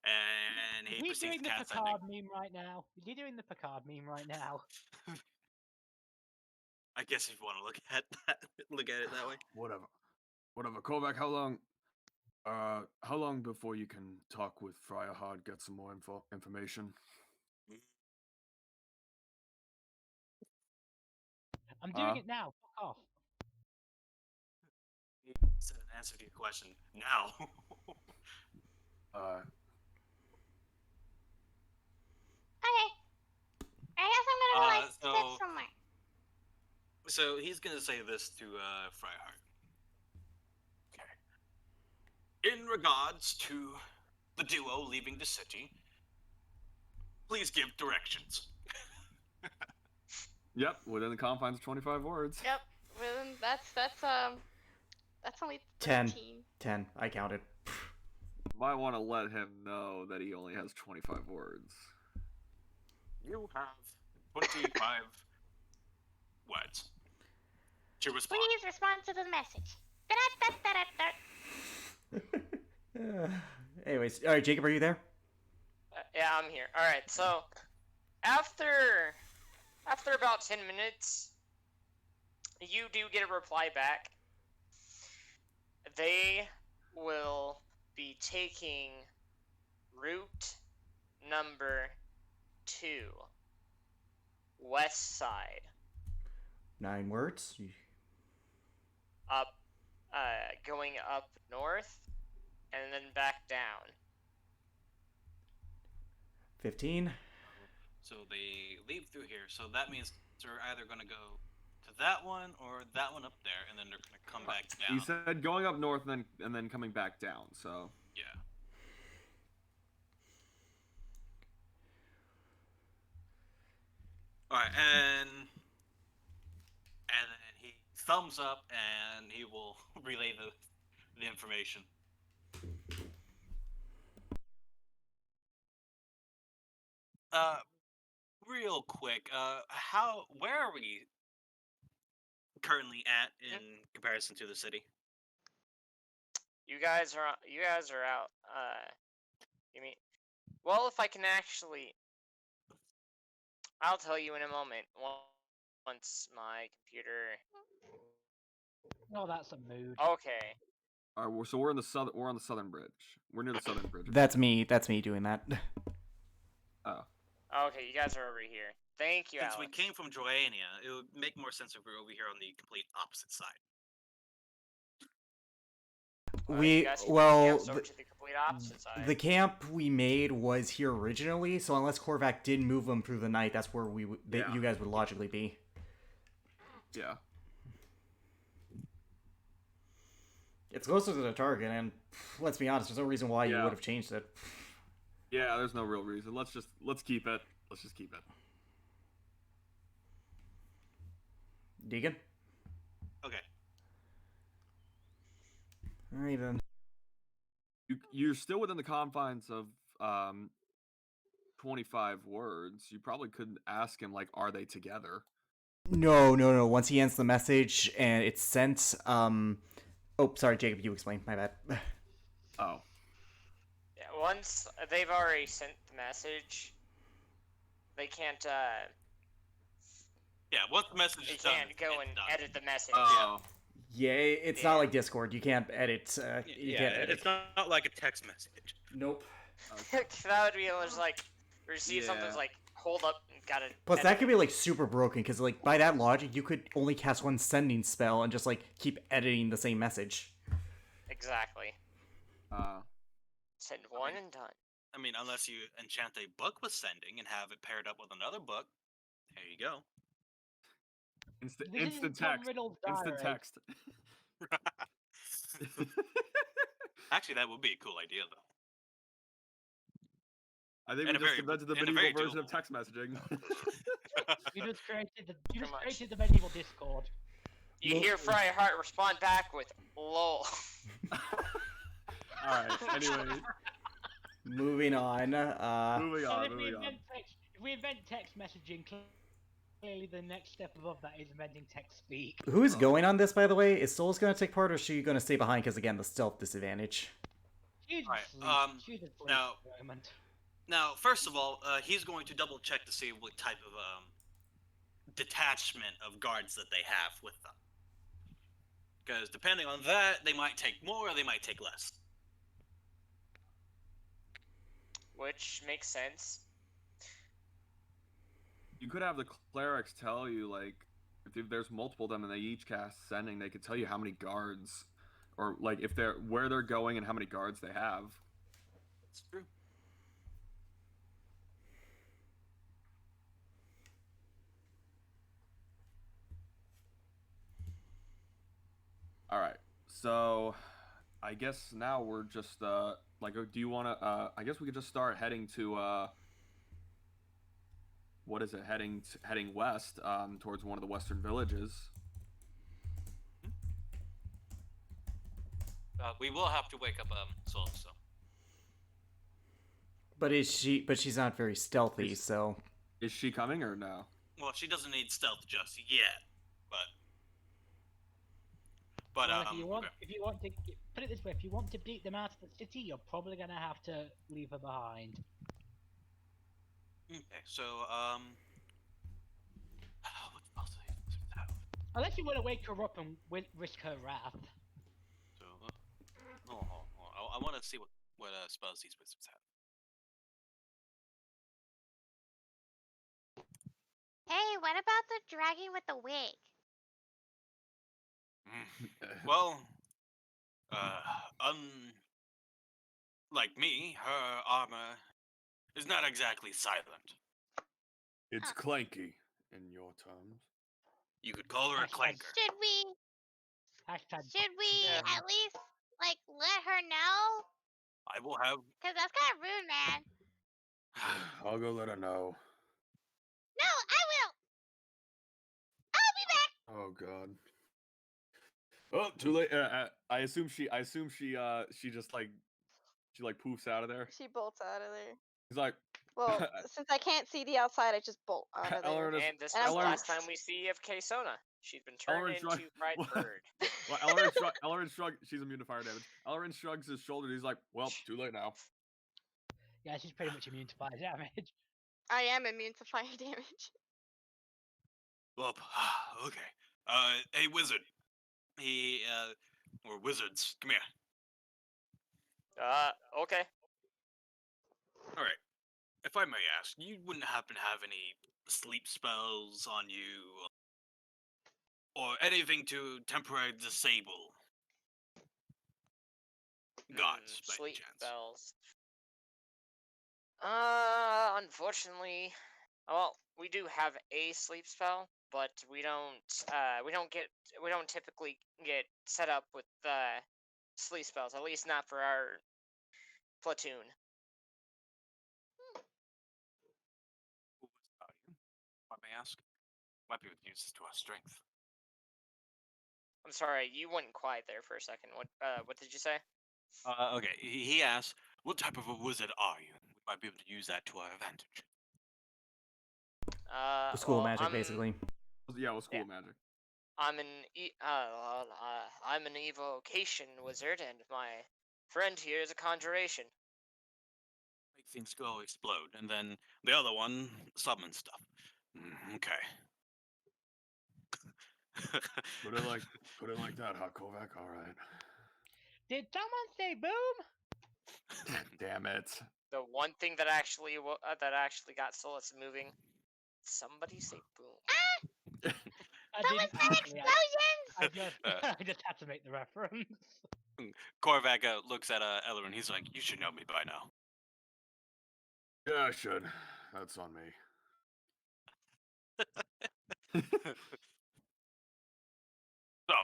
and he Is he proceeds doing to the cast sending. Picard meme right now? Is he doing the Picard meme right now? I guess if you want to look at that, look at it that way. whatever. Kovac, how long before you can talk with Friarhard, get some more information? I'm doing it now. Fuck off. He said an answer to your question now. Okay. I guess I'm gonna go like sit somewhere. So he's gonna say this to Fryhart. Okay. In regards to the duo leaving the city, please give directions. Yep, within the confines of 25 words. Yep. Well, that's only 10. 13. 10. I counted. Might want to let him know that he only has 25 words. You have 25 words to respond. Please respond to the message. Anyways, all right, Jacob, are you there? Yeah, I'm here. All right. So after about 10 minutes, you do get a reply back. They will be taking route number 2, west side, 9 words. up, going up north, and then back down. 15. So they leave through here. So that means they're either going to go to that one or that one up there, and then they're going to come back down. You said going up north and then coming back down. So Yeah. All right, and then he thumbs up, and he will relay the information. Real quick, where are we currently at in comparison to the city? You guys are out. You mean? Well, if I can actually, I'll tell you in a moment. Once my computer. Oh, that's a mood. Okay. All right, so we're on the southern bridge. We're near the southern bridge. That's me. That's me doing that. Oh. Okay, you guys are over here. Thank you, Since Alex. we came from Joania, it would make more sense if we were over here on the complete opposite side. You guys can move camps over to the complete opposite side. The camp we made was here originally, so unless Korvac did move them through the night, that's where you guys would logically be. Yeah. It's closer to the target, and let's be honest, there's no reason why you would have changed it. Yeah, there's no real reason. Let's keep it. Let's just keep it. Deegan? Okay. Alright then. You're still within the confines of 25 words. You probably could ask him, like, are they together? No. Once he ends the message and it's sent, oh, sorry, Jacob, you explain. My bad. Oh. Yeah, once they've already sent the message, they can't, Yeah, once the message they is done, can't go and edit the message. Oh. Yeah, it's not like Discord. You can't edit. You can't edit. it's not like a text message. Nope. That would be almost like receive something's like hold up and gotta. Plus, that could be like super broken because, like, by that logic, you could only cast one sending spell and just like keep editing the same message. Exactly. Send one and done. I mean, unless you enchant a book with sending and have it paired up with another book, there you go. Instant text. Instant text. Actually, that would be a cool idea, though. I think we just invented the medieval version of text messaging. You just created the medieval Discord. You hear Friarheart respond back with "lol." Alright, anyway. Moving on. If we invent text messaging, clearly the next step above that is inventing text speak. Who's going on this, by the way? Is Souls going to take part, or is she going to stay behind? Because again, the stealth disadvantage. Now, first of all, he's going to double check to see what type of detachment of guards that they have with them. Because depending on that, they might take more, or they might take less. Which makes sense. You could have the clerics tell you, like, if there's multiple of them and they each cast sending, they could tell you how many guards, or like if they're where they're going and how many guards they have. That's true. All right, so I guess now we're just like, do you want to? I guess we could just start heading to what is it? Heading west, towards one of the western villages. We will have to wake up Soul, so. But she's not very stealthy, so. Is she coming or no? Well, she doesn't need stealth just yet, but well, if you want to put it this way, if you want to beat them out of the city, you're probably gonna have to leave her behind. Okay, so what else do I have? Unless you want to wake her up and risk her wrath. So, I want to see what spells these wizards have. Hey, what about the dragon with the wig? Well, like me, her armor is not exactly silent. It's clanky in your terms. You could call her a clanker. Should we at least like let her know? I will have. Cause that's kind of rude, man. I'll go let her know. No, I will. I'll be back. Oh God. Oh, too late. I assume she just like poofs out of there. She bolts out of there. He's like, well, since I can't see the outside, I just bolt out of there. And this was the last time we see of K-Sona. She's been turned Ellerin into shrug- fried What? bird. Well, Ellerin shrugs. She's immune to fire damage. Ellerin shrugs his shoulders. He's like, "Well, too late now." Yeah, she's pretty much immune to fire damage. I am immune to fire damage. Well, okay. Hey, wizard. Or wizards, come here. Okay. All right. If I may ask, you wouldn't happen to have any sleep spells on you, or anything to temporarily disable gods by any Sleep chance? spells. Unfortunately, well, we do have a sleep spell, but we don't typically get set up with sleep spells. At least not for our platoon. Who was about you? If I may ask, might be able to use this to our strength. I'm sorry, you went quiet there for a second. What did you say? Okay. He asked, "What type of a wizard are you?" We might be able to use that to our advantage. The school of Well, magic, basically. Yeah, well, school Yeah. of magic. I'm an evocation wizard, and my friend here is a conjuration. Make things go explode, and then the other one summon stuff. Okay. Put it like that, Hot Kovac. All right. Did someone say boom? Damn it. The one thing that actually got Solus moving. Somebody say boom. Someone said explosions! I just had to make the reference. Korvac looks at Ellerin. He's like, "You should know me by now." Yeah, I should. That's on me. So,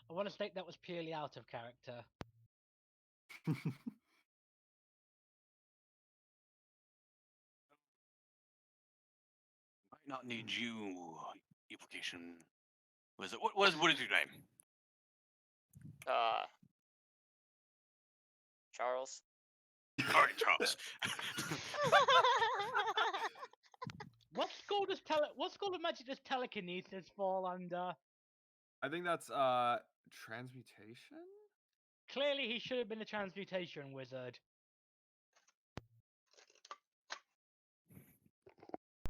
I want to state that was purely out of character. might not need you, evocation. What is your name? Charles. All right, Charles. What school of magic does telekinesis fall under? I think that's transmutation. Clearly, he should have been a transmutation wizard.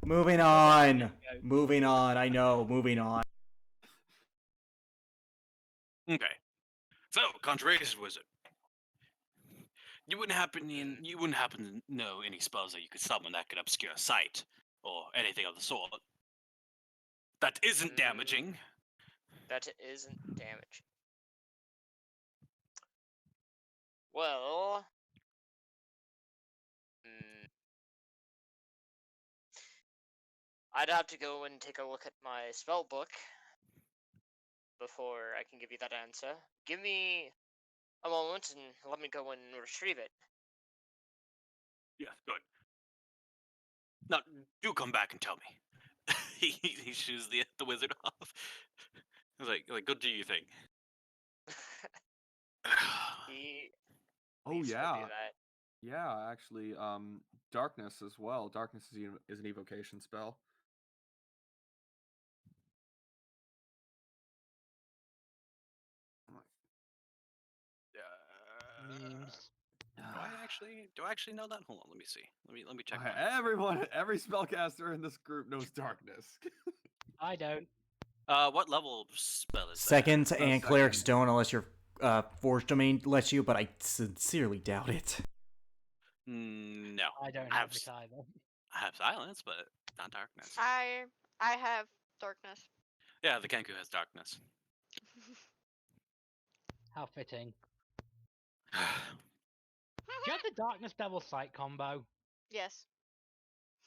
Moving on. Moving on. I know. Moving on. Okay. So, conjuration wizard. You wouldn't happen to know any spells that you could summon that could obscure sight or anything of the sort. That isn't damaging. That isn't damage. Well, I'd have to go and take a look at my spell book before I can give you that answer. Give me a moment and let me go and retrieve it. Yeah, good. Now, do come back and tell me. he shoos the wizard off. He's like, "Go do your thing." He Oh leaves to go yeah, do that. yeah. Actually, darkness as well. Darkness is an evocation spell. Memes. Do I actually know that? Hold on, let me see. Let me check. Every spellcaster in this group knows darkness. I don't. What level spell is that? Second, and clerics second. don't unless your forge domain lets you, but I sincerely doubt it. No. I don't I have have it either. I have silence, but not darkness. I have darkness. Yeah, the Kenku has darkness. How fitting. Do you have the Darkness Devil Sight combo? Yes,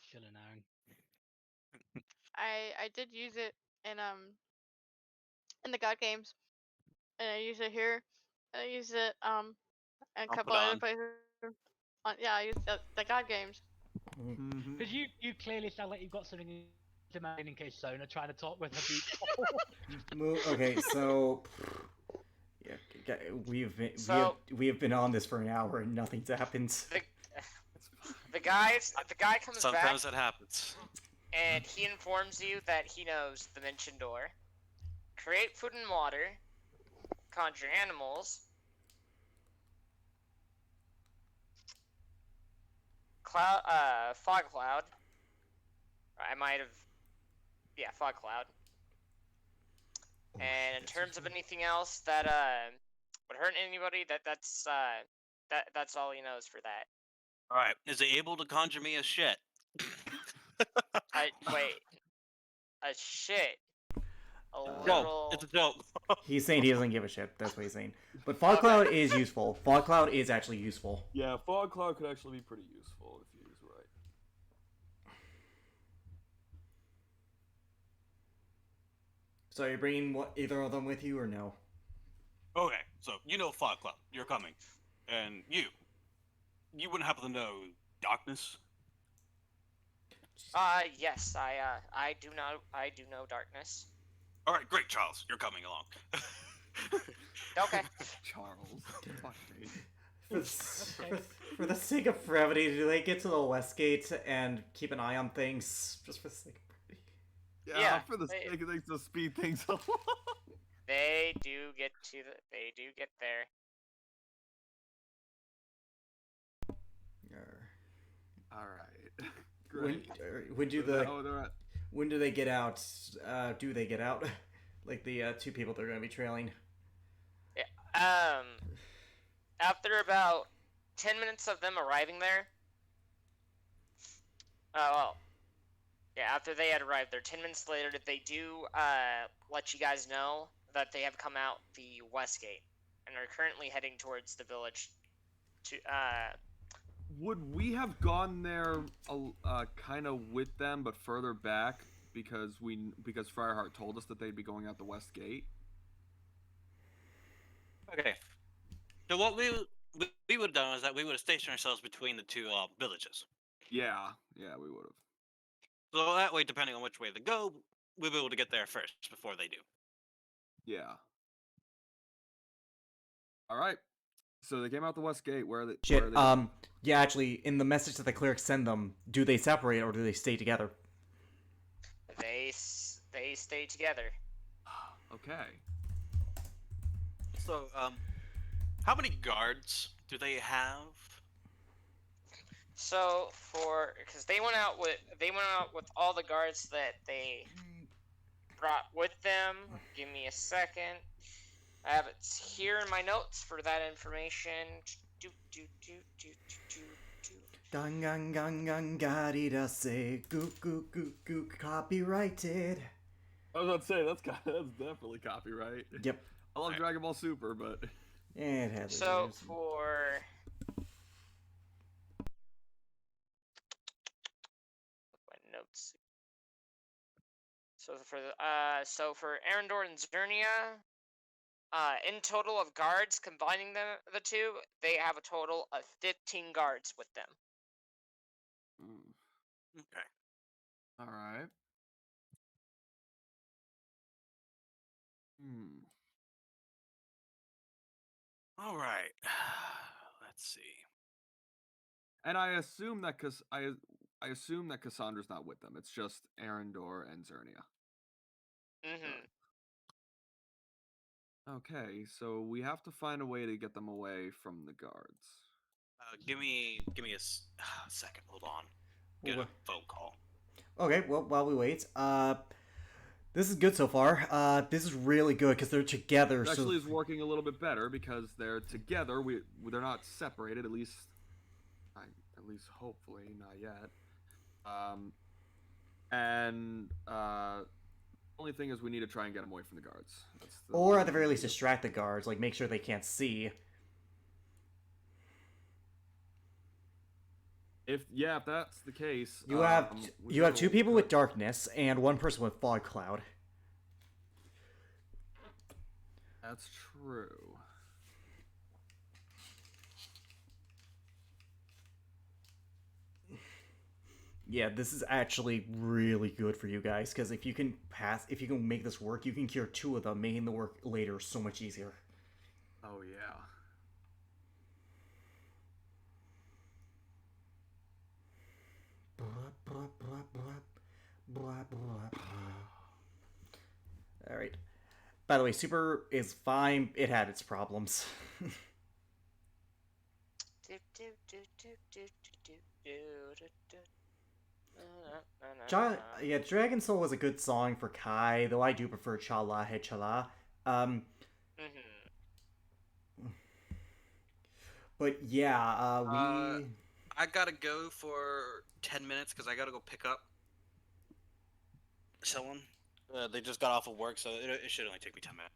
Should have known. I did use it in the God games, and I use it here. I use it in a I'll couple put other on. places. Yeah, I use the God games. Mhm. Because you clearly sound like you've got something to mind in case Sona trying to talk with her beat. Okay, so yeah, we have been on this for an hour and nothing's happened. The guy comes back Sometimes that happens. and he informs you that he knows the mentioned door, create food and water, conjure animals, fog cloud. I might have, yeah, fog cloud. And in terms of anything else that would hurt anybody, that's all he knows for that. All right. Is he able to conjure me a shit? Wait, a shit, a No, literal. it's a joke. He's saying he doesn't give a shit. That's what he's saying. But fog cloud is useful. Fog cloud is actually useful. Yeah, fog cloud could actually be pretty useful if used right. So you're bringing either of them with you or no? Okay, so you know Fog Cloud, you're coming, and you wouldn't happen to know Darkness? Yes, I do know darkness. All right, great, Charles, you're coming along. Okay. Charles. Fuck me. For the sake of brevity, do they get to the West Gate and keep an eye on things just for the sake of brevity? Yeah, for the sake of things to speed things along. They do get there. Alright. Great. When do they get out? Do they get out? Like the two people they're going to be trailing. Yeah. After about 10 minutes of them arriving there. After they had arrived there, 10 minutes later, they do let you guys know that they have come out the west gate and are currently heading towards the village. Would we have gone there kind of with them, but further back because Fireheart told us that they'd be going out the west gate? Okay. So what we would have done is that we would have stationed ourselves between the two villages. Yeah, we would have. So that way, depending on which way they go, we'll be able to get there first before they do. Yeah. All right. So they came out the west gate. Where are they? Shit. Yeah, actually, in the message that the clerics send them, do they separate or do they stay together? They stay together. Okay. So, how many guards do they have? So because they went out with all the guards that they brought with them. Give me a second. I have it here in my notes for that information. Gang gang gang gang garida say gook gook gook gook copyrighted. I was about to say that's definitely copyright. Yep. I love Dragon Ball Super, but It had so for my notes. So for Arendor and Zernia, in total of guards, combining the two, they have a total of 15 guards with them. Okay. all right. All right. Let's see. And I assume that I assume that Cassandra's not with them. It's just Arendor and Zernia. Mm-hmm. Okay, so we have to find a way to get them away from the guards. Give me a second. Hold on. Get a phone call. Okay, well, while we wait, this is good so far. This is really good because they're together. It actually is working a little bit better because they're together. They're not separated, at least hopefully not yet. Only thing is we need to try and get them away from the guards. Or at the very least distract the guards, like make sure they can't see. If that's the case, You have two people with darkness and one person with fog cloud. That's true. Yeah, this is actually really good for you guys because if you can make this work, you can cure two of them, making the work later so much easier. Oh yeah. All right. By the way, Super is fine. It had its problems. Yeah, Dragon Soul was a good song for Kai, though I do prefer Chala He Chala. But yeah, we. I gotta go for 10 minutes because I gotta go pick up someone. They just got off of work, so it should only take me 10 minutes.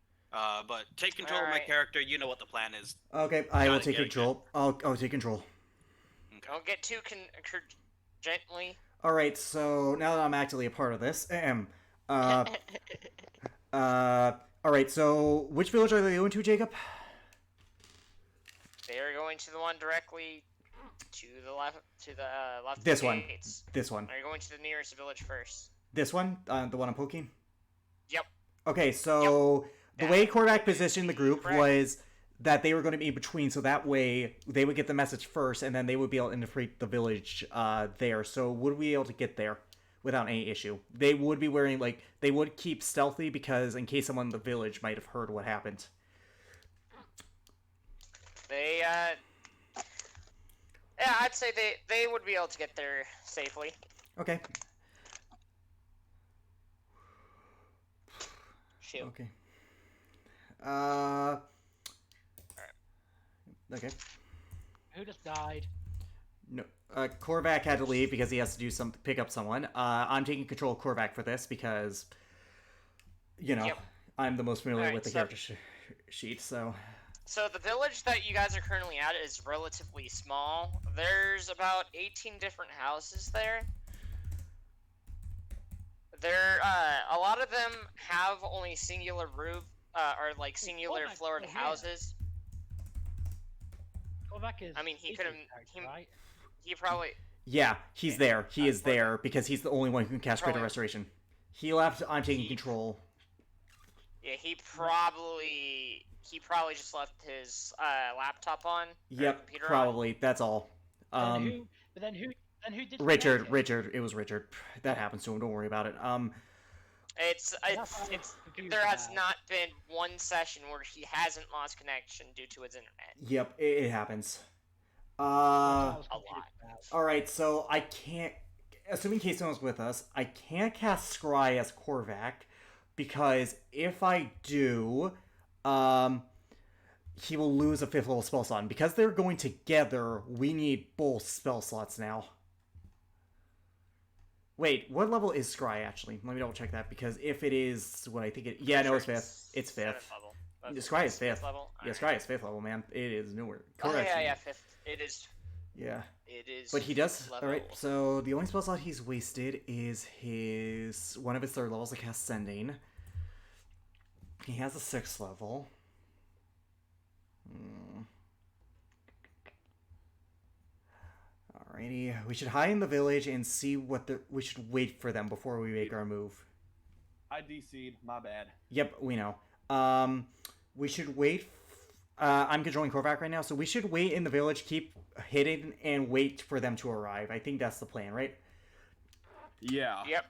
But take control of my character. You know what the plan is. Okay, I will take control. I'll take control. Okay. Don't get too gently. All right, so now that I'm actually a part of this, all right, so which village are they going to, Jacob? They are going to the one directly to the left. Left. This of the one. gates. This one. Are you going to the nearest village first? This one, the one I'm poking. Yep. Okay, so the way Korvac positioned the group Correct. was that they were going to be in between, so that way they would get the message first, and then they would be able to infiltrate the village there. So would we be able to get there without any issue? They would be wearing, like, they would keep stealthy because in case someone in the village might have heard what happened. They, yeah, I'd say they would be able to get there safely. Okay. Shoot. Okay. Okay. Who just died? No, Korvac had to leave because he has to do pick up someone. I'm taking control of Korvac for this because, you know, Yep. I'm the most familiar Alright, with the so- character sheet. So So the village that you guys are currently at is relatively small. There's about 18 different houses there. A lot of them have only singular roof, or like singular Korvac's floored still here. houses. Korvac is. I mean, he Ace's could've- character, he- right? He probably, yeah, he's there. He is there because he's the only one who can cast Greater Probably- Restoration. He left. I'm taking He- control. yeah, he probably just left his laptop on. or Yep, computer on. probably. That's all. Then who? But then who? Then who did? Richard. It was Richard. That happens to him. Don't worry about it. It's confused there has about. not been one session where he hasn't lost connection due to his internet. Yep, it happens. That's what I was a confused lot. about. Alright, so I can't. Assuming Keystone was with us, I can't cast Scry as Korvac because if I do, he will lose a 5th level spell slot. And because they're going together, we need both spell slots now. Wait, what level is Scry actually? Let me double check that because if it is what I think it. Yeah, no, it's 5th. It's 5th. Level. Yeah, Scry is 5th. Level. Yeah, Alright. Scry is 5th level, man. It is nowhere. Oh Correct. yeah, 5th. It is. Yeah. It is. But he does. Level. Alright, so the only spell slot he's wasted is one of his 3rd levels, like cast Sending. He has a 6th level. Alrighty, we should hide in the village and see we should wait for them before we make our move. I DC'd, my bad. Yep, we know. We should wait. I'm controlling Korvac right now, so we should wait in the village, keep hidden, and wait for them to arrive. I think that's the plan, right? Yeah. Yep.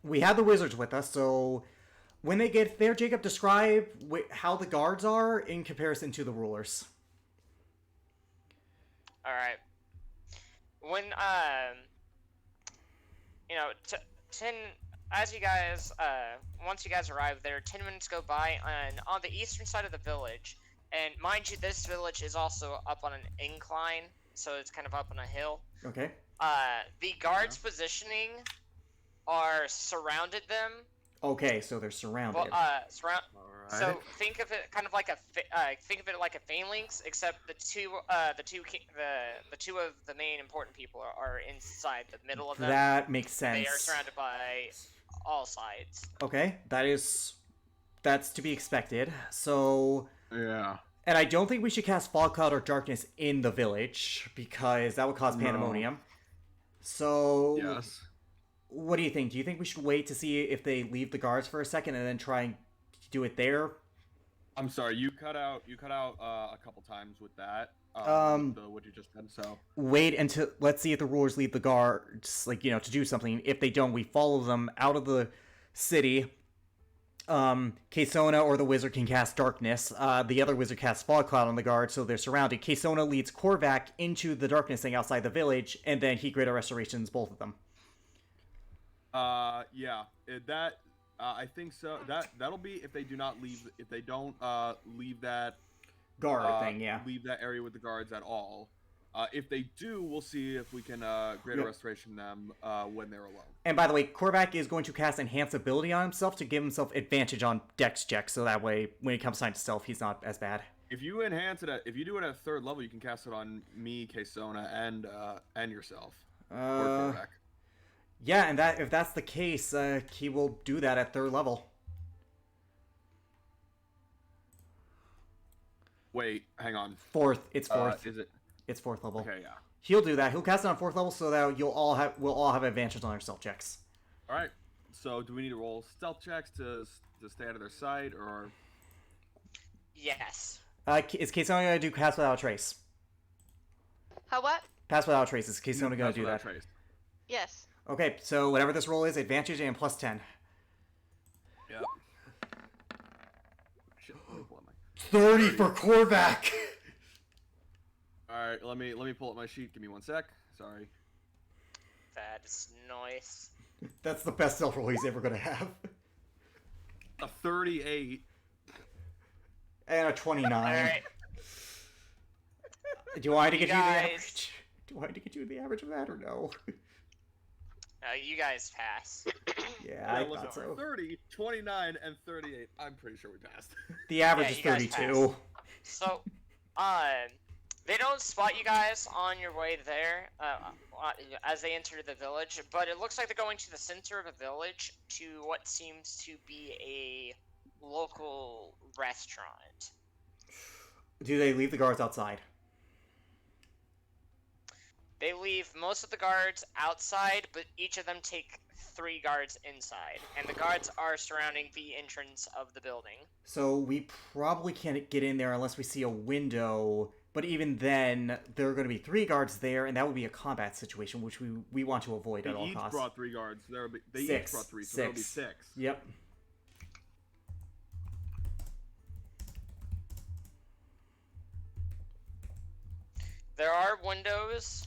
We have the wizards with us, so when they get there, Jacob, describe how the guards are in comparison to the rulers. All right. When as you guys once you guys arrive there, 10 minutes go by, and on the eastern side of the village, and mind you, this village is also up on an incline, so it's kind of up on a hill. Okay. The guards' positioning are surrounded them. Okay, so they're surrounded. Surround. Alright. So think of it kind of like a phalanx, except the two of the main important people are inside the middle of them. That makes sense. They are surrounded by all sides. Okay, that's to be expected. So, Yeah. and I don't think we should cast Fog Cloud or Darkness in the village because that would cause No. pandemonium. So, Yes. what do you think? Do you think we should wait to see if they leave the guards for a second and then try and do it there? I'm sorry, you cut out a couple times with that. What you just said. So Wait until let's see if the rulers leave the guards, like to do something. If they don't, we follow them out of the city. Kaysona or the wizard can cast darkness. The other wizard casts fog cloud on the guard, so they're surrounded. Kaysona leads Korvac into the darkness thing outside the village, and then he greater restorations both of them. yeah, that I think so. That'll be if they do not leave. If they don't leave that Guard thing, yeah. leave that area with the guards at all. If they do, we'll see if we can greater restoration them when they're alone. And by the way, Korvac is going to cast Enhance Ability on himself to give himself advantage on Dex checks, so that way, when it comes time to stealth, he's not as bad. If you enhance it, if you do it at 3rd level, you can cast it on me, Kaysona, and yourself. Or Korvac. Yeah, and if that's the case, he will do that at 3rd level. Wait, hang on. 4th, it's 4th. Is it? It's 4th level. Okay, yeah. He'll do that. He'll cast it on 4th level, so that we'll all have advantage on our stealth checks. All right. So, do we need to roll stealth checks to stay out of their sight, or? Yes. Is Kaysona gonna do Pass Without a Trace? How what? Pass Without a Trace. Is Kaysona gonna do that? Trace. Yes. Okay, so whatever this roll is, advantage and plus 10. Yeah. Shit, let me pull up my... 30 for Korvac! Alright, let me pull up my sheet. Give me 1 sec. Sorry. That is nice. That's the best stealth roll he's ever gonna have. A 38. And a 29. Alright. Do you want to You get you the guys- average? Do I want to get you the average of that or no? You guys pass. Yeah, I listen, thought so. 30, 29, and 38. I'm pretty sure we passed. The average Yeah, is you guys 32. So, they don't spot you guys on your way there as they enter the village, but it looks like they're going to the center of the village to what seems to be a local restaurant. Do they leave the guards outside? They leave most of the guards outside, but each of them take 3 guards inside, and the guards are surrounding the entrance of the building. So we probably can't get in there unless we see a window. But even then, there are going to be 3 guards there, and that would be a combat situation, which we want to avoid at all They each costs. brought 3 guards. They 6. each brought 3, so there'll be 6. Yep. There are windows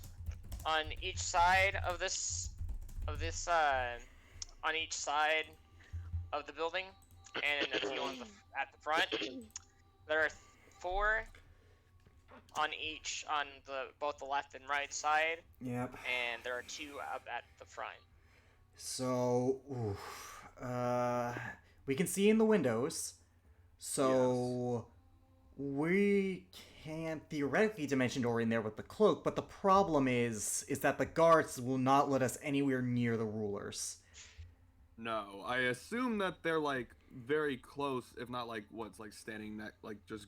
on each side of this on each side of the building, and a few at the front. There are 4 on both the left and right side, Yep. and there are 2 up at the front. So, we can see in the windows. So, we can theoretically dimension door in there with the cloak, but the problem is that the guards will not let us anywhere near the rulers. No, I assume that they're like very close, if not like what's like standing just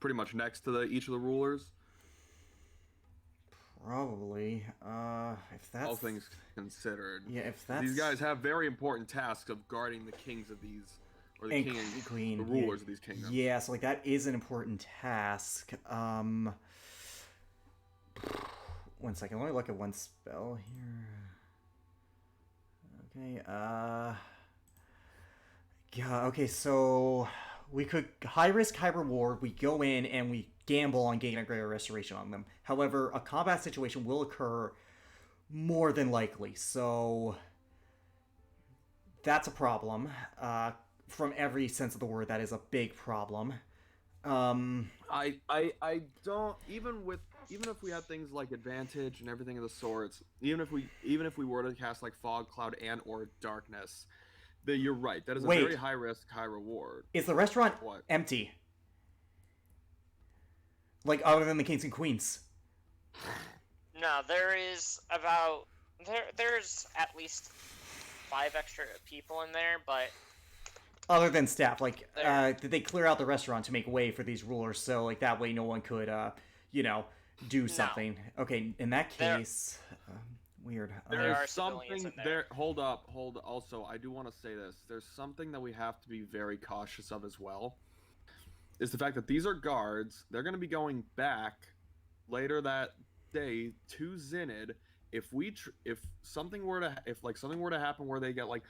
pretty much next to each of the rulers. Probably. If that's All things considered. yeah, if that's These guys have very important tasks of guarding the kings of these, or the and king and queen, the rulers of these kingdoms. Yeah, so like that is an important task. 1 second, let me look at one spell here. Okay, yeah, okay, so we could high risk, high reward. We go in and we gamble on getting a greater restoration on them. However, a combat situation will occur more than likely, so that's a problem. From every sense of the word, that is a big problem. I don't even if we had things like advantage and everything of the sorts, even if we were to cast like fog, cloud, and or darkness, you're right. That is a very high risk, high reward. Is the restaurant What? empty? Like other than the kings and queens? No, there's at least 5 extra people in there, but Other than staff, like, There. did they clear out the restaurant to make way for these rulers so, like, that way no one could, do something? Okay, in that There. case, weird. There are There's civilians something in there. Hold up. Also, I do want to say this. There's something that we have to be very cautious of as well. is the fact that these are guards. They're going to be going back later that day to Zinid. If something were to happen where they get like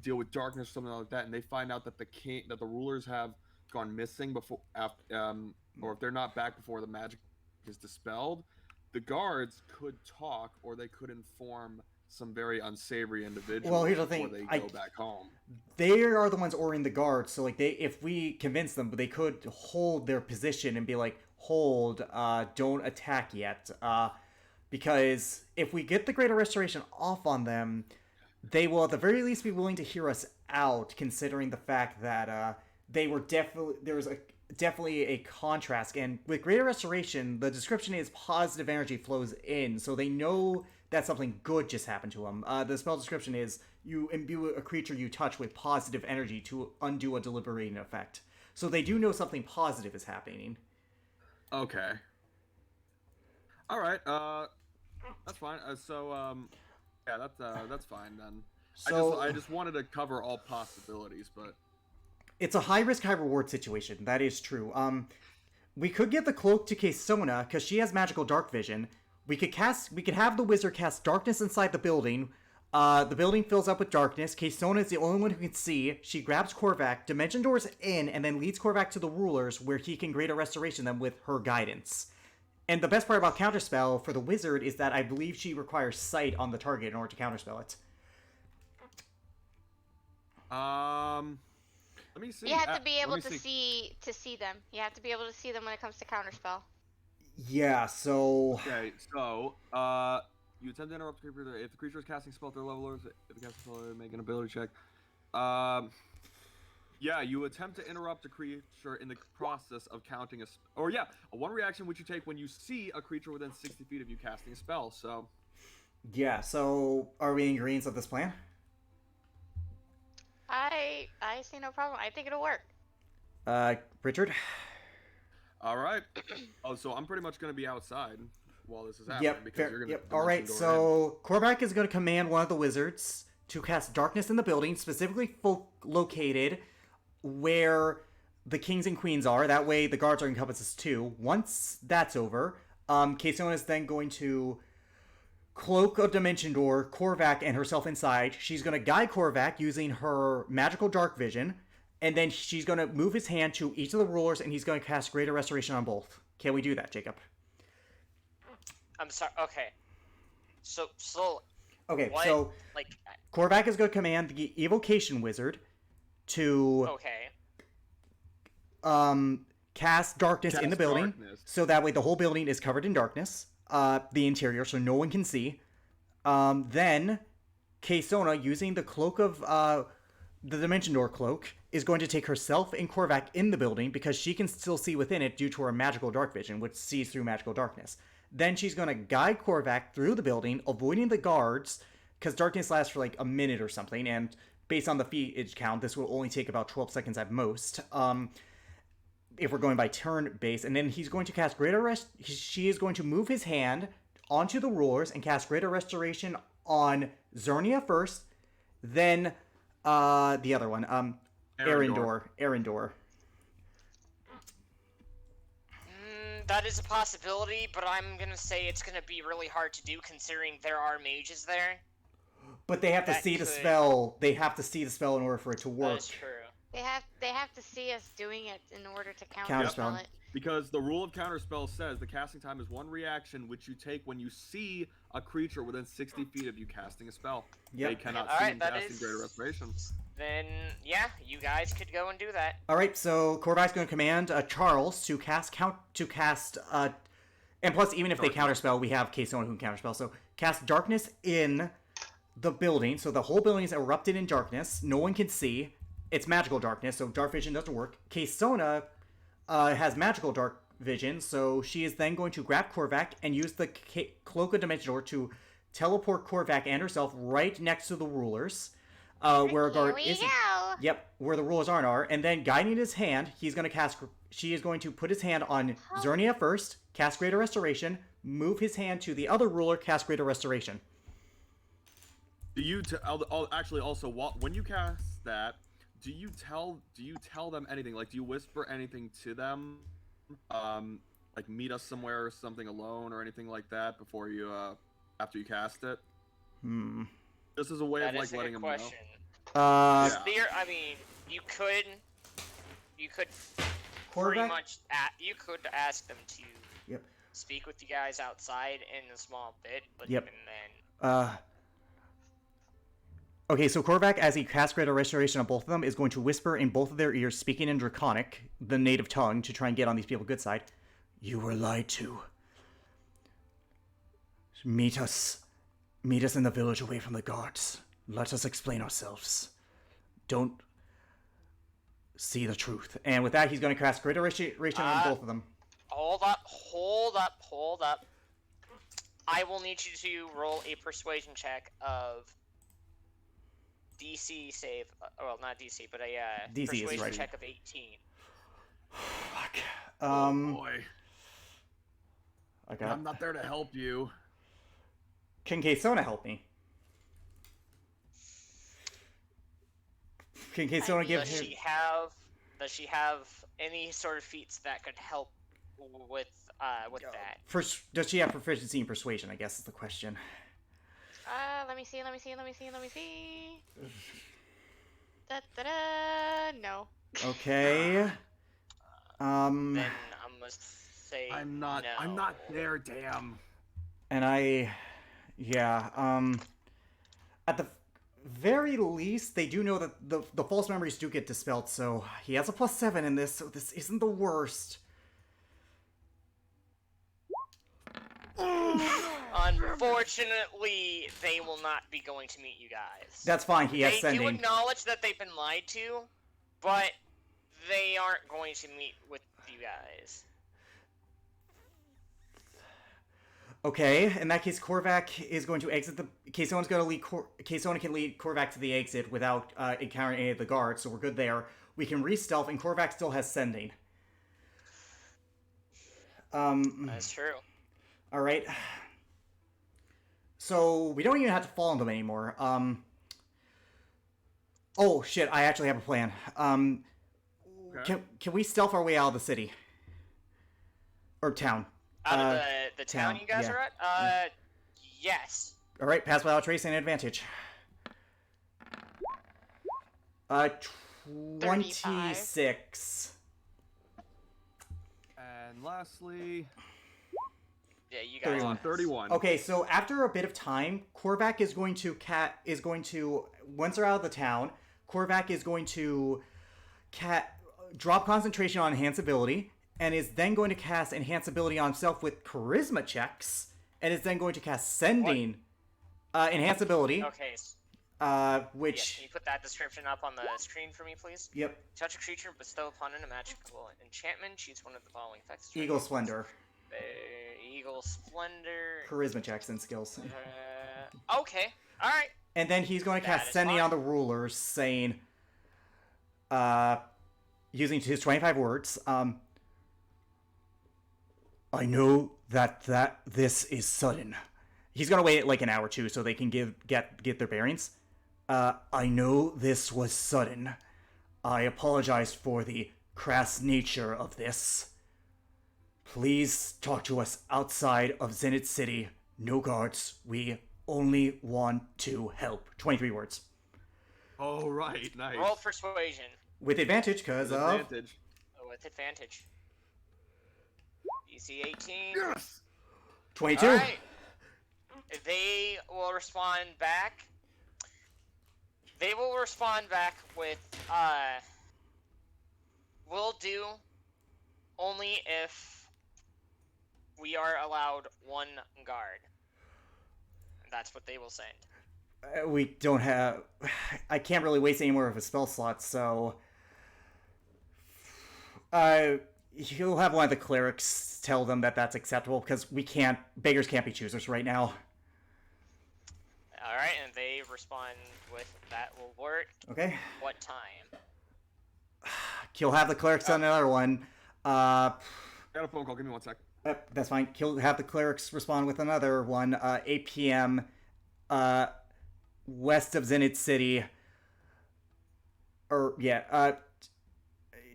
deal with darkness or something like that, and they find out that the rulers have gone missing before or if they're not back before the magic is dispelled, the guards could talk, or they could inform some very unsavory individuals Well, here's the before thing, they go back home. They are the ones ordering the guards, so like if we convince them, they could hold their position and be like, hold, don't attack yet, because if we get the Greater Restoration off on them, they will at the very least be willing to hear us out, considering the fact that there was definitely a contrast. And with Greater Restoration, the description is positive energy flows in, so they know that something good just happened to them. The spell description is you imbue a creature you touch with positive energy to undo a deliberating effect. So they do know something positive is happening. Okay. All right. That's fine. Yeah, that's fine then. So I just wanted to cover all possibilities, but it's a high risk, high reward situation. That is true. We could give the cloak to Kesona because she has magical dark vision. We could have the wizard cast darkness inside the building. The building fills up with darkness. Kesona is the only one who can see. She grabs Korvac, dimension doors in, and then leads Korvac to the rulers where he can Greater Restoration them with her guidance. And the best part about Counterspell for the wizard is that I believe she requires sight on the target in order to counterspell it. Let me see. You have to be able to see them. You have to be able to see them when it comes to counterspell. Yeah, so... Okay, so, you attempt to interrupt the creature if the creature is casting spell at their level, or if the casting spell, make an ability check. Yeah, you attempt to interrupt a creature in the process of counting a one reaction which you take when you see a creature within 60 feet of you casting a spell, so... Yeah, so are we in agreement of this plan? I see no problem. I think it'll work. Richard? Alright. Oh, so I'm pretty much going to be outside while this is happening. Because you're going to... Alright, so Korvac is going to command one of the wizards to cast darkness in the building, specifically located where the kings and queens are. That way the guards are encompasses too. Once that's over, Kesona is then going to cloak a dimension door, Korvac and herself inside. She's going to guide Korvac using her magical dark vision, and then she's going to move his hand to each of the rulers, and he's going to cast Greater Restoration on both. Can we do that, Jacob? I'm sorry. Okay. So slowly. Okay, what? so Korvac is going to command the Evocation Wizard to cast darkness in the building, so that way the whole building is covered in darkness, the interior, so no one can see. Then Kesona, using the cloak of the Dimension Door cloak, is going to take herself and Korvac in the building because she can still see within it due to her magical dark vision, which sees through magical darkness. Then she's going to guide Korvac through the building, avoiding the guards, because darkness lasts for like a minute or something, and based on the feet count, this will only take about 12 seconds at most, if we're going by turn base. And then he's going to cast she is going to move his hand onto the rulers and cast Greater Restoration on Zernia first, then the other one, Arendor. That is a possibility, but I'm gonna say it's gonna be really hard to do considering there are mages there. But they have to see the spell. They have to see the spell in order for it to work. That's true. They have to see us doing it in order to counterspell it. Because the rule of counterspell says the casting time is one reaction which you take when you see a creature within 60 feet of you casting a spell. Yep. They cannot see him casting Greater Restoration. Then, yeah, you guys could go and do that. Alright, so Korvac's going to command Charles to cast, and plus, even if they counterspell, we have Kesona who can counterspell, so cast darkness in the building, so the whole building is erupted in darkness, no one can see. It's magical darkness, so dark vision doesn't work. Kesona has magical dark vision, so she is then going to grab Korvac and use the Cloak of Dimension Door to teleport Korvac and herself right next to the rulers, where a guard is. Yep, where the rulers are, and then guiding his hand, he's going to cast. She is going to put his hand on Zernia first, cast Greater Restoration, move his hand to the other ruler, cast Greater Restoration. Actually also when you cast that, do you tell them anything? Like, do you whisper anything to them? Like meet us somewhere or something alone or anything like that before you after you cast it? Hmm. This is a way That of is like a letting good them know. question. Yeah. I mean, you could pretty Korvac? much you could ask them to Yep. speak with you guys outside in a small bit, but Yep. even then, Okay, so Korvac, as he casts Greater Restoration on both of them, is going to whisper in both of their ears, speaking in Draconic, the native tongue, to try and get on these people good side. You were lied to. Meet us in the village away from the guards. Let us explain ourselves. Don't see the truth. And with that, he's going to cast Greater Restoration on both of them. hold up. I will need you to roll a persuasion check of DC save. Well, not DC, but a DC is persuasion right. check of 18. Fuck. Oh boy. I got. I'm not there to help you. Can Kaysona help me? Can Kaysona give Does him? she have any sort of feats that could help with that? First, does she have proficiency in persuasion? I guess is the question. Let me see. Da-da-da. No. Okay. Then I'm gonna say I'm not there, damn. And at the very least, they do know that the false memories do get dispelled, so he has a +7 in this, so this isn't the worst. Unfortunately, they will not be going to meet you guys. That's fine, he has They sending. do acknowledge that they've been lied to, but they aren't going to meet with you guys. Okay, in that case, Korvac is going to exit the... Kaysona's going to lead... Kaysona can lead Korvac to the exit without encountering any of the guards, so we're good there. We can re-stealth, and Korvac still has sending. That's true. Alright. So, we don't even have to follow them anymore. Oh, shit, I actually have a plan. Okay. Can we stealth our way out of the city? Or town? Out of the town you guys yeah. are at? Yes. Alright, pass without trace and advantage. 26. And lastly, Yeah, you guys. 31. Okay, so after a bit of time, Korvac is going to once they're out of the town, Korvac is going to drop concentration on enhance ability, and is then going to cast enhance ability on himself with charisma checks, and is then going to cast sending enhance ability. Okay. Which Yeah, can you put that description up on the screen for me, please? Yep. Touch a creature, bestow upon it a magical enchantment. Choose one of the following effects. Eagle Splendor, Eagle Splendor. charisma checks and skills. Okay. All right. And then he's going to That cast is sending fine. on the rulers, saying, using his 25 words, I know that this is sudden. He's gonna wait like an hour or two so they can get their bearings. I know this was sudden. I apologize for the crass nature of this. Please talk to us outside of Zenith City. No guards. We only want to help. 23 words. Oh, right, nice. Roll persuasion With advantage, because of... Advantage. with advantage. DC 18. Yes! 22. All right. They will respond back. They will respond back with, will do only if we are allowed one guard. That's what they will send. We don't have... I can't really waste any more of his spell slots, so... He'll have one of the clerics tell them that that's acceptable, because we can't... Beggars can't be choosers right now. Alright, and they respond with, that will work. Okay. What time? He'll have the clerics on another one. Got a phone call, give me 1 sec. That's fine. He'll have the clerics respond with another one. 8 p.m. West of Zenith City. or yeah,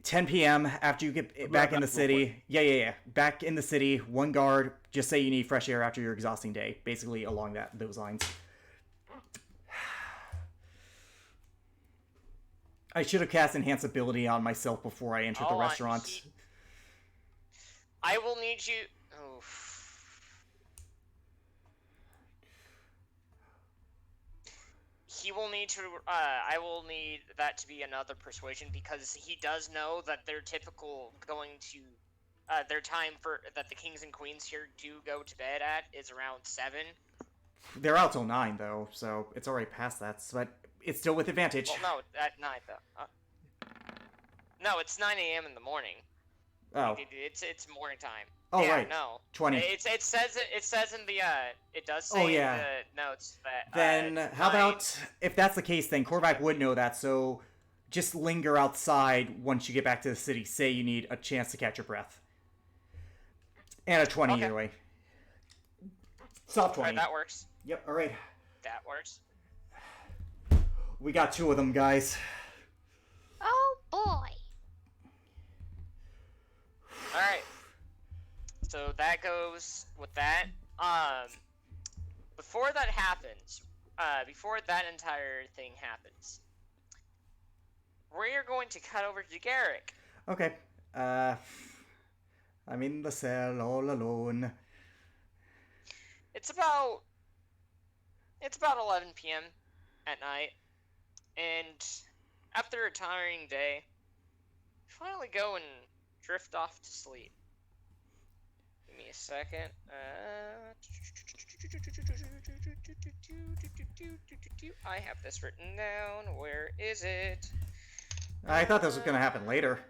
10 p.m. after you get I'll be back right in the back real quick. city. Yeah. Back in the city, one guard. Just say you need fresh air after your exhausting day. Basically, along those lines. I should have cast enhance ability on myself before I entered the Hold on, restaurant. I will need you. Oh. He will need to. I will need that to be another persuasion because he does know that their typical going to, their time for that the kings and queens here do go to bed at is around 7. They're out till 9 though, so it's already past that. But it's still with advantage. Well, no, at night though. No, it's 9 a.m. in the morning. Oh. It's morning time. Oh yeah, right. No. 20. It says in the it does say Oh, yeah. in the notes that. Then how 9. about if that's the case? Then Korvac would know that. So just linger outside once you get back to the city. Say you need a chance to catch your breath. And a 20 Okay. either way. Soft 20. Alright, that works. Yep. All right. That works. We got 2 of them, guys. Oh boy. Alright. So that goes with that. Before that happens, before that entire thing happens, we're going to cut over to Garrick. Okay. I'm in the cell all alone. It's about 11 p.m. at night, and after a tiring day, you finally go and drift off to sleep. Give me a second. I have this written down. Where is it? I thought this was gonna happen later.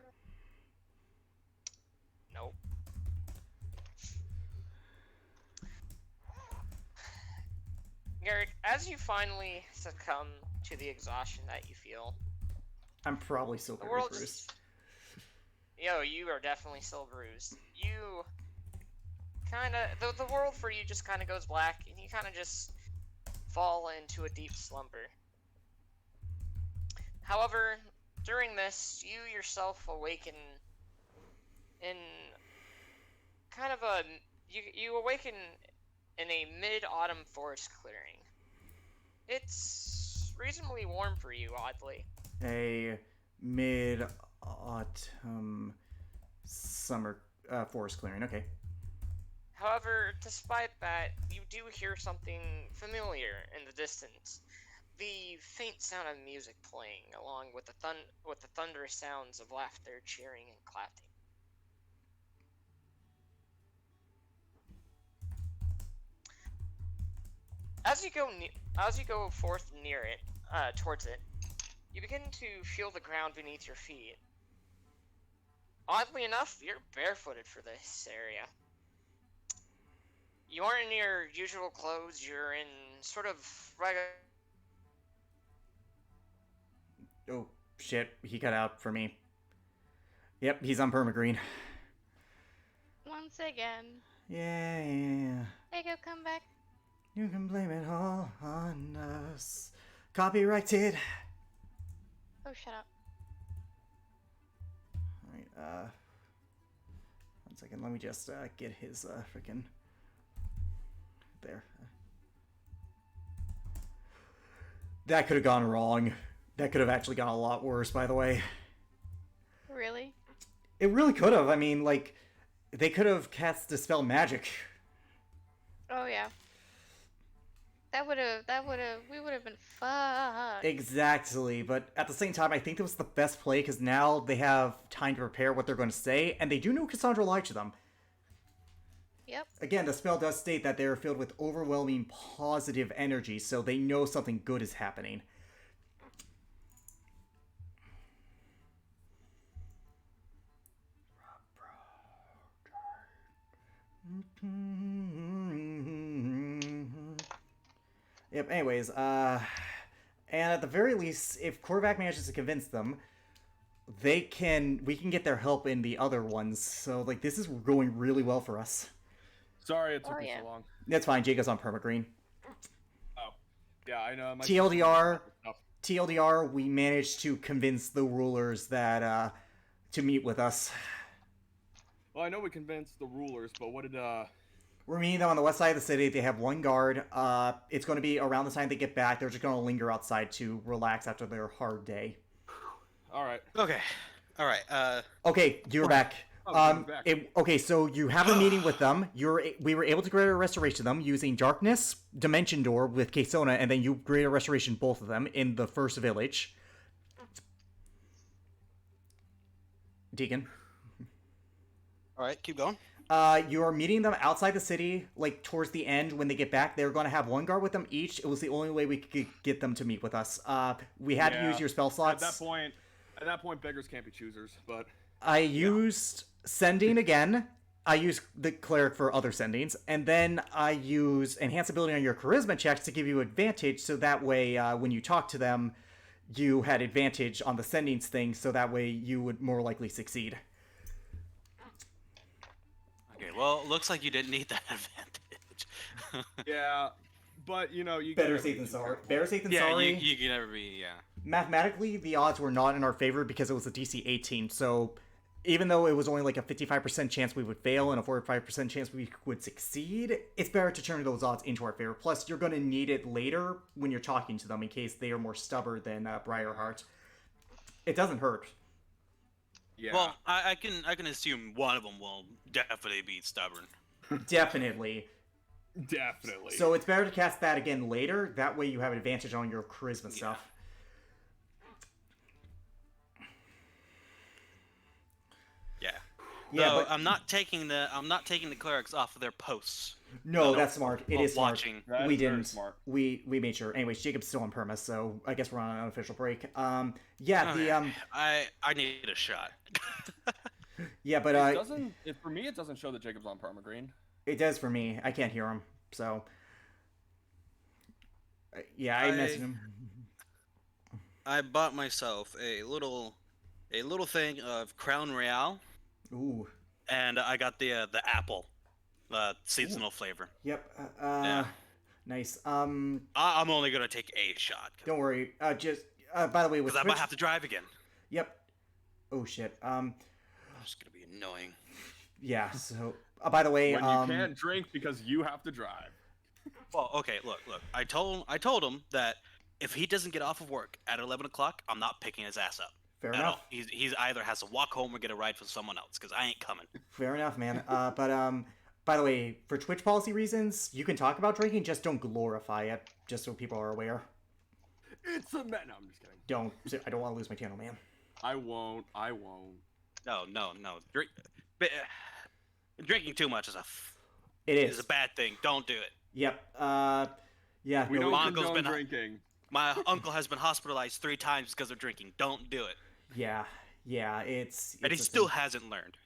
Nope. Garrick, as you finally succumb to the exhaustion that you feel, I'm probably still the very world bruised. just... Yo, you are definitely still bruised. You kinda... The world for you just kinda goes black, and you kinda just fall into a deep slumber. However, during this, you yourself awaken in kind of a... You awaken in a mid-autumn forest clearing. It's reasonably warm for you, oddly. A mid-autumn summer forest clearing. Okay. However, despite that, you do hear something familiar in the distance. The faint sound of music playing, along with the thunderous sounds of laughter, cheering, and clapping. As you go forth near it, towards it, you begin to feel the ground beneath your feet. Oddly enough, you're barefooted for this area. You aren't in your usual clothes. You're in sort of regular. Oh shit! He cut out for me. Yep, he's on permagreen. Once again. Yeah. Echo, come back. You can blame it all on us. Copyrighted. Oh, shut up. Alright, 1 second, let me just get his freaking there. That could have gone wrong. That could have actually gone a lot worse, by the way. Really? It really could have. I mean, like, they could have cast Dispel Magic. Oh, yeah. We would have been fucked. Exactly, but at the same time, I think that was the best play because now they have time to prepare what they're going to say, and they do know Cassandra lied to them. Yep. Again, the spell does state that they are filled with overwhelming positive energy, so they know something good is happening. Yep, anyways, and at the very least, if Korvac manages to convince them, we can get their help in the other ones, so, like, this is going really well for us. Sorry it took Oh, me yeah. so long. That's fine, Jacob's on permagreen. Oh, yeah, I know. My TLDR, TLDR, we managed to convince the rulers that to meet with us. Well, I know we convinced the rulers, but what did We're meeting them on the west side of the city. They have one guard. It's going to be around the time they get back. They're just going to linger outside to relax after their hard day. All right. Okay. All right. Okay, you're back. Oh, you're back. Okay, so you have a meeting with them. We were able to grant a restoration to them using Darkness, Dimension Door with Kesona, and then you grant a restoration both of them in the first village. Deacon. All right. Keep going. You are meeting them outside the city, like towards the end when they get back. They're going to have one guard with them each. It was the only way we could get them to meet with us. We had to use your spell slots. At that point, beggars can't be choosers. But I used sending again. I used the cleric for other sendings, and then I use enhance ability on your charisma checks to give you advantage. So that way, when you talk to them, you had advantage on the sendings thing. So that way, you would more likely succeed. Okay. Well, looks like you didn't need that advantage. yeah, but you know, you Better gotta safe be than sorry. careful. Better safe than yeah, sorry. you can never be. Yeah. Mathematically, the odds were not in our favor because it was a DC 18. So even though it was only like a 55% chance we would fail and a 45% chance we would succeed, it's better to turn those odds into our favor. Plus, you're going to need it later when you're talking to them in case they are more stubborn than Briarheart. It doesn't hurt. Yeah. Well, I can assume one of them will definitely be stubborn. Definitely. Definitely. So it's better to cast that again later. That way you have an advantage on your charisma stuff. Yeah. Yeah, Though but I'm not taking the clerics off of their posts. no, No, that's smart. It is smart. watching. That We is very didn't. smart. We made sure. Anyways, Jacob's still on perma, so I guess we're on an unofficial break. Yeah, Okay. the I need a shot. yeah, but It doesn't. For me, it doesn't show that Jacob's on permagreen. it does for me. I can't hear him, so yeah, I messaged him. I bought myself a little thing of Crown Royale, Ooh, and I got the apple, seasonal flavor. yep. Yeah. Nice. I'm only gonna take a shot. Don't worry. Just by the way, with Because I might Twitch. have to drive again. Yep. Oh shit. It's gonna be annoying. Yeah. So by the way, When you can't drink because you have to drive. Well, okay, look. I told him that if he doesn't get off of work at 11 o'clock, I'm not picking his ass up. fair at enough. all. He's either has to walk home or get a ride from someone else, because I ain't coming. Fair enough, man. But by the way, for Twitch policy reasons, you can talk about drinking, just don't glorify it, just so people are aware. It's a man. No, I'm just kidding. Don't. I don't want to lose my channel, man. I won't. No. Drinking too much is It is is. a bad thing. Don't do it. Yep. Yeah. We no, don't my uncle's condone been- drinking. My uncle has been hospitalized 3 times because of drinking. Don't do it. Yeah. It's And he a still thing. hasn't learned.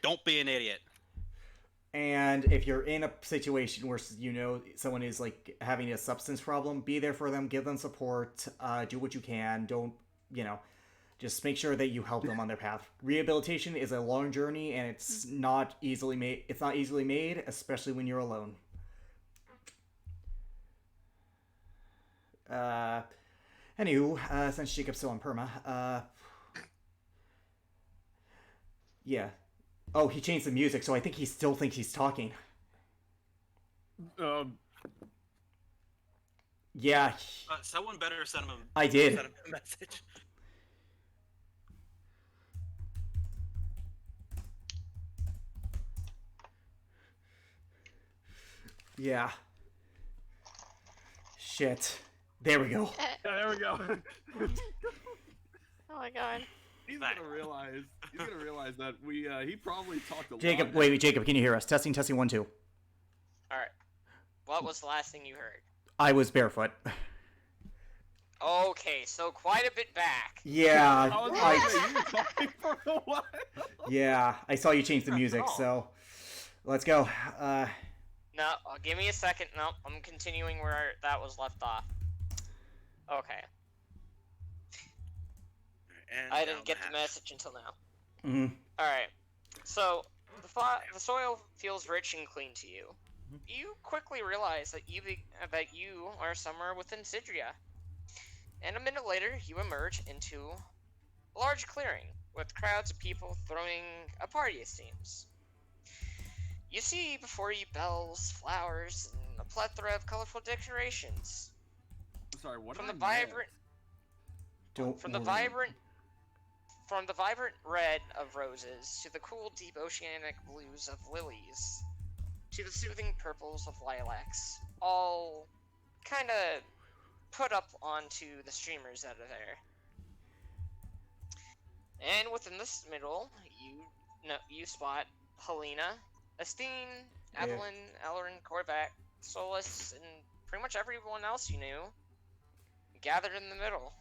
Don't be an idiot. And if you're in a situation where you know someone is like having a substance problem, be there for them, give them support, do what you can. Don't, just make sure that you help them on their path. Rehabilitation is a long journey, and it's not easily made. It's not easily made, especially when you're alone. Anywho, since Jacob's still on perma, yeah. Oh, he changed the music, so I think he still thinks he's talking. Yeah, Someone better send him I did. send him a message. Yeah. Shit. There we go. Yeah, there we go. Oh my god. He's gonna realize that he probably talked a lot. Jacob, wait, Jacob, can you hear us? Testing, 1, 2. Alright. What was the last thing you heard? I was barefoot. Okay, so quite a bit back. Yeah, I was gonna say, you were talking for a while. yeah, I saw you change the music, so let's go. No, give me a second. No, I'm continuing where that was left off. Okay. And I down didn't get the hatch. message until now. Mhm. Alright. So, the soil feels rich and clean to you. You quickly realize that you are somewhere within Cidria. and a minute later, you emerge into a large clearing with crowds of people throwing a party, it seems. You see before you bells, flowers, and a plethora of colorful decorations. Sorry, what From did the I miss? vibrant, Don't from the worry. vibrant red of roses to the cool, deep oceanic blues of lilies, to the soothing purples of lilacs, all kind of put up onto the streamers that are there. And within this middle, you spot Helena, Estine, Yeah. Evelyn, Ellerin, Corvac, Solus, and pretty much everyone else you knew gathered in the middle.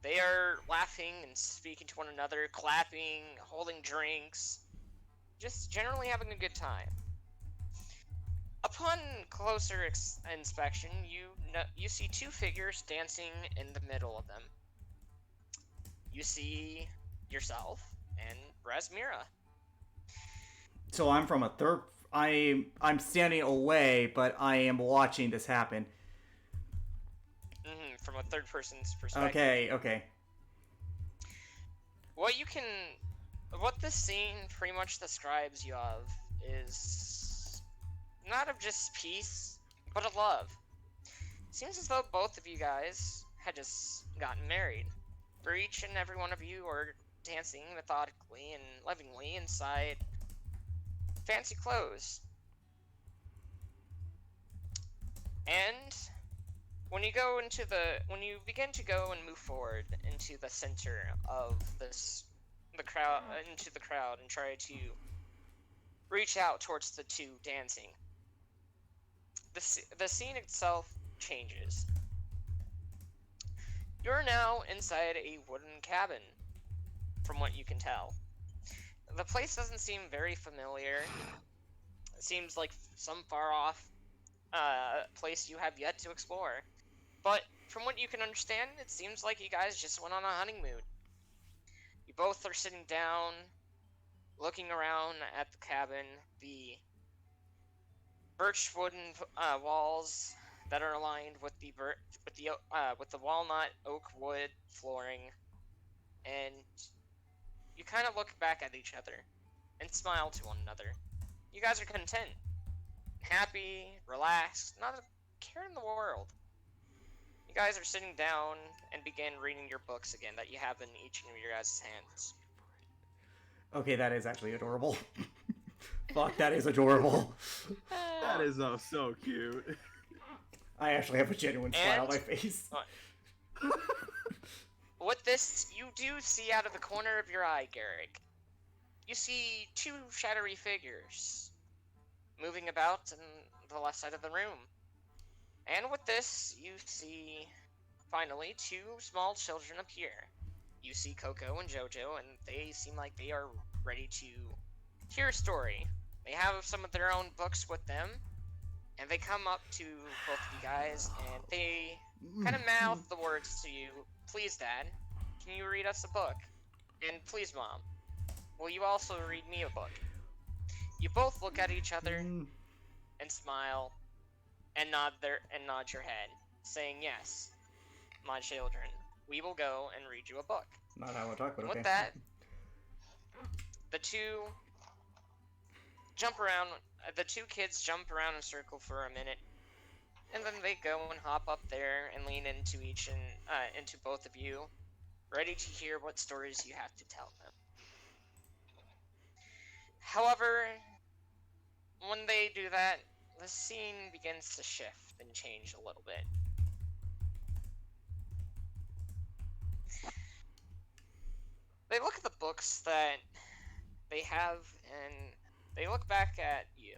They are laughing and speaking to one another, clapping, holding drinks, just generally having a good time. Upon closer inspection, you see two figures dancing in the middle of them. You see yourself and Rasmira. So I'm from a third. I'm standing away, but I am watching this happen. From a third person's perspective. Okay. What this scene pretty much describes you of is not of just peace, but of love. Seems as though both of you guys had just gotten married. For each and every one of you are dancing methodically and lovingly inside fancy clothes. And when you begin to go and move forward into the center of the crowd and try to reach out towards the two dancing, the scene itself changes. You're now inside a wooden cabin, from what you can tell. The place doesn't seem very familiar. It seems like some far off place you have yet to explore. But from what you can understand, it seems like you guys just went on a honeymoon. You both are sitting down, looking around at the cabin, the birch wooden walls that are aligned with the walnut oak wood flooring, and you kind of look back at each other and smile to one another. You guys are content, happy, relaxed, not a care in the world. You guys are sitting down and begin reading your books again that you have in each of your guys' hands. Okay, that is actually adorable. Fuck, that is adorable. That is so cute. I actually have a genuine smile on my face. With this, you do see out of the corner of your eye, Garrick. You see two shadowy figures moving about in the left side of the room. And with this, you see, finally, two small children appear. You see Coco and Jojo, and they seem like they are ready to hear a story. They have some of their own books with them, and they come up to both of you guys, and they kind of mouth the words to you. Please, Dad, can you read us a book? And please, Mom, will you also read me a book? You both look at each other and smile and nod your head, saying, yes, my children, we will go and read you a book. Not how I talk, but And okay. with that, the two kids jump around in a circle for a minute, and then they go and hop up there and lean into into both of you, ready to hear what stories you have to tell them. However, when they do that, the scene begins to shift and change a little bit. They look at the books that they have, and they look back at you.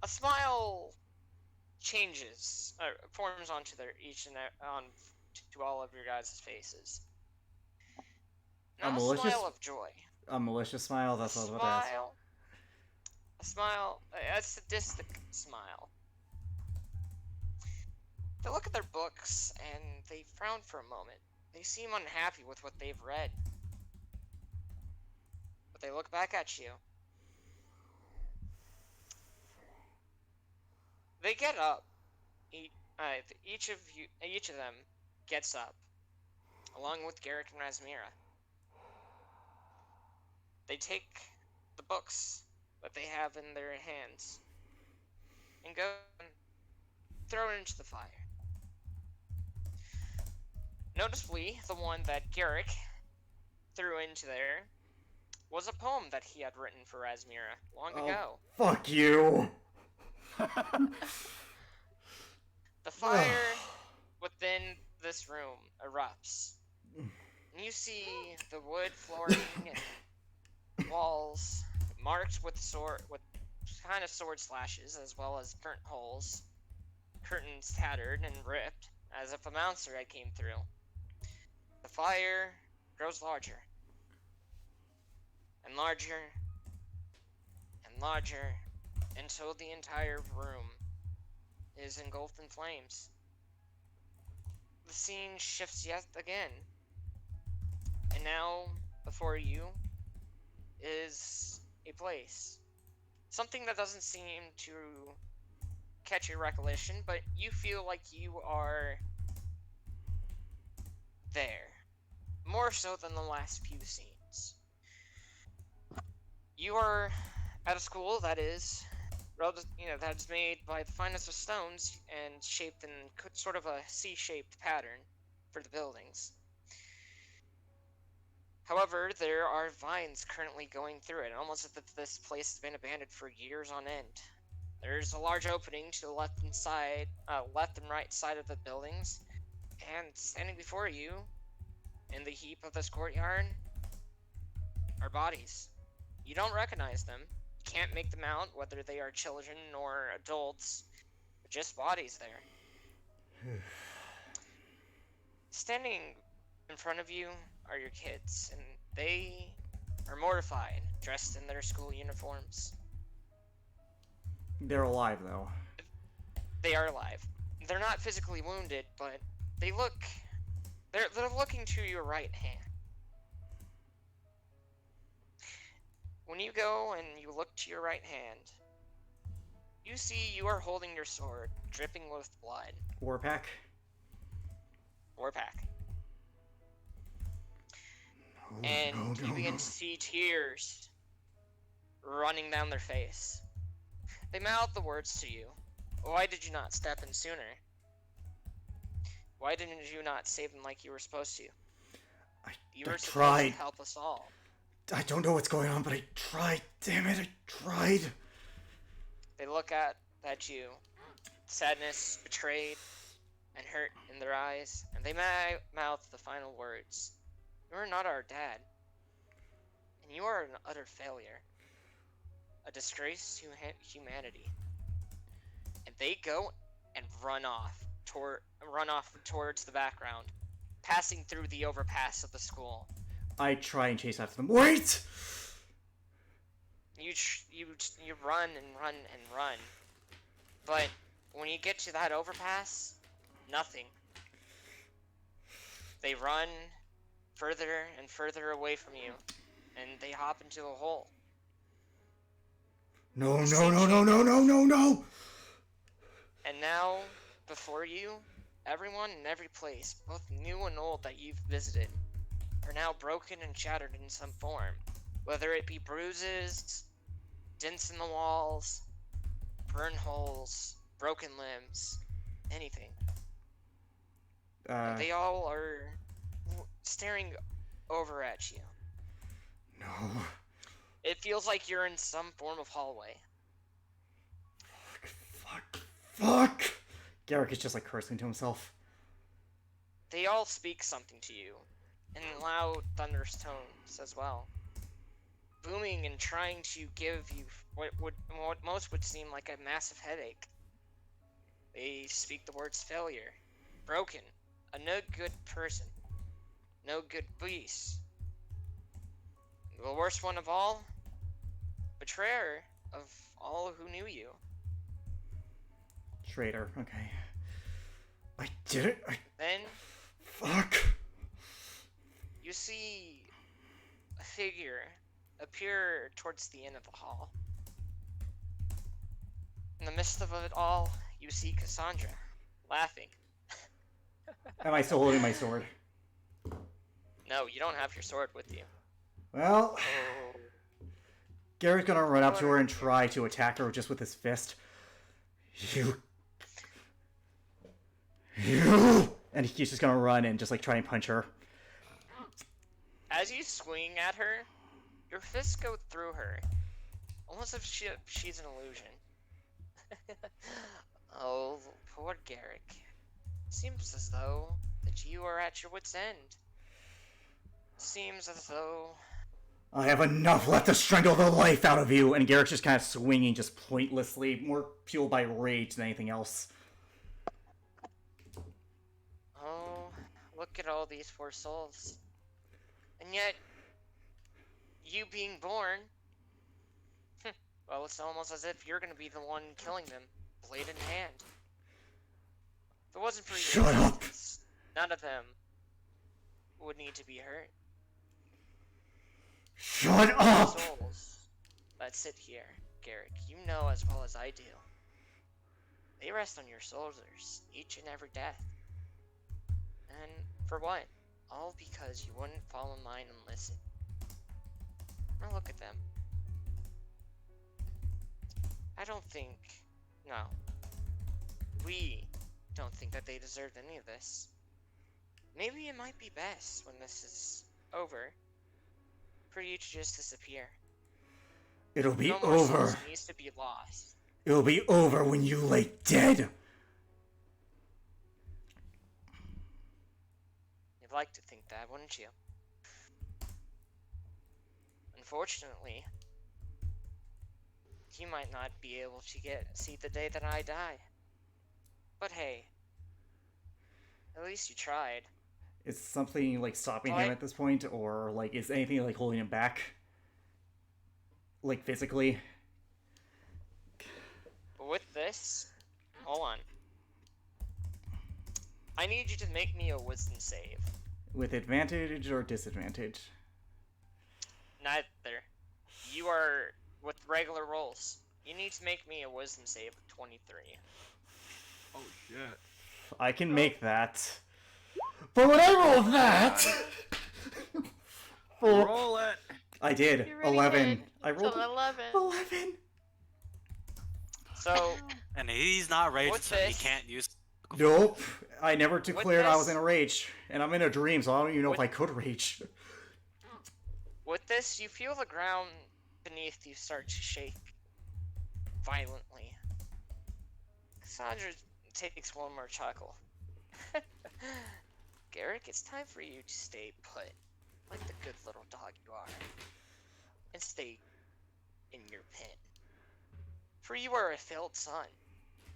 A smile forms onto to all of your guys' faces. Not a smile of joy. A malicious smile? That's what I was about to ask. A smile, a sadistic smile. They look at their books, and they frown for a moment. They seem unhappy with what they've read. But they look back at you. They get up, each of them gets up, along with Garrick and Rasmira. They take the books that they have in their hands and go and throw it into the fire. Noticeably, the one that Garrick threw into there was a poem that he had written for Rasmira long ago. Fuck you. The fire within this room erupts, and you see the wood flooring and walls marked with kind of sword slashes, as well as burnt holes, curtains tattered and ripped, as if a monster had came through. The fire grows larger, and larger, and larger, until the entire room is engulfed in flames. The scene shifts yet again, and now before you is a place. Something that doesn't seem to catch your recollection, but you feel like you are there. More so than the last few scenes. You are at a school that is, that's made by the finest of stones and shaped in sort of a C-shaped pattern for the buildings. However, there are vines currently going through it, almost as if this place has been abandoned for years on end. There's a large opening to the left and right side of the buildings, and standing before you, in the heap of this courtyard, are bodies. You don't recognize them. You can't make them out, whether they are children or adults, but just bodies there. Standing in front of you are your kids, and they are mortified, dressed in their school uniforms. They're alive, though. They are alive. They're not physically wounded, but they're looking to your right hand. When you go and you look to your right hand, you see you are holding your sword, dripping with blood. Warpack. Warpack. And you begin to see tears running down their face. They mouth the words to you. Why did you not step in sooner? Why didn't you not save them like you were supposed to? You were supposed to help us all. I don't know what's going on, but I tried. Damn it, I tried. They look at you, sadness, betrayed, and hurt in their eyes, and they mouth the final words. You are not our dad, and you are an utter failure, a disgrace to humanity. And they go and run off towards the background, passing through the overpass of the school. I try and chase after them. Wait! You run and run and run, but when you get to that overpass, nothing. They run further and further away from you, and they hop into a hole. No. And now, before you, everyone in every place, both new and old that you've visited, are now broken and shattered in some form. Whether it be bruises, dents in the walls, burn holes, broken limbs, anything. They all are staring over at you. No. It feels like you're in some form of hallway. Fuck! Garrick is just like cursing to himself. They all speak something to you, in loud, thunderous tones as well. Booming and trying to give you what most would seem like a massive headache. They speak the words failure, broken, a no good person, no good beast. The worst one of all, betrayer of all who knew you. Traitor, okay. I did it. Then Fuck. you see a figure appear towards the end of the hall. In the midst of it all, you see Cassandra, laughing. Am I still holding my sword? No, you don't have your sword with you. Well, Oh. Garrett's gonna run up to her and try to attack her just with his fist. You. And he's just gonna run and just like try and punch her. As you swing at her, your fists go through her, almost as if she's an illusion. Oh, poor Garrick. Seems as though that you are at your wit's end. Seems as though... I have enough left to strangle the life out of you! And Garrick's just kind of swinging just pointlessly, more fueled by rage than anything else. Oh, look at all these poor souls. And yet, you being born... well, it's almost as if you're gonna be the one killing them, blade in hand. If it wasn't for your Shut up! existence, none of them would need to be hurt. Shut up! Souls that sit here, Garrick, you know as well as I do. They rest on your shoulders, each and every death. And for what? All because you wouldn't follow mine and listen. Now look at them. I don't think... no. We don't think that they deserved any of this. Maybe it might be best when this is over for you to just disappear. It'll be No more over. souls needs to be lost. It'll be over when you lay dead. You'd like to think that, wouldn't you? Unfortunately, you might not be able to see the day that I die. But hey, at least you tried. Is something like stopping What? him at this point, or like is anything like holding him back? Like physically? But with this, hold on. I need you to make me a wisdom save. With advantage or disadvantage? Neither. You are with regular rolls. You need to make me a wisdom save of 23. Oh shit. I can make that. But when I rolled that... for... Roll it. I did. You already 11. did. I It's rolled an 11. 11. So, And he's not raged, What's so he this? can't use. Nope. I never declared I was this- in a rage. And I'm in a dream, so I don't even know if With- I could rage. with this, you feel the ground beneath you start to shake violently. Cassandra takes one more chuckle. Garrick, it's time for you to stay put, like the good little dog you are, and stay in your pen. For you are a failed son,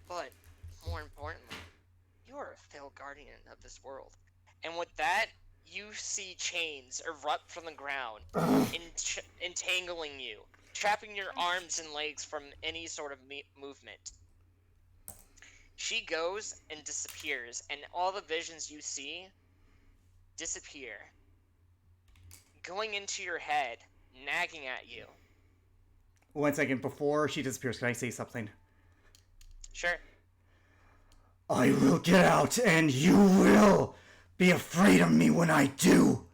but more importantly, you are a failed guardian of this world. And with that, you see chains erupt from the ground, entangling you, trapping your arms and legs from any sort of movement. She goes and disappears, and all the visions you see disappear, going into your head, nagging at you. 1 second, before she disappears, can I say something? Sure. I will get out, and you will be afraid of me when I do.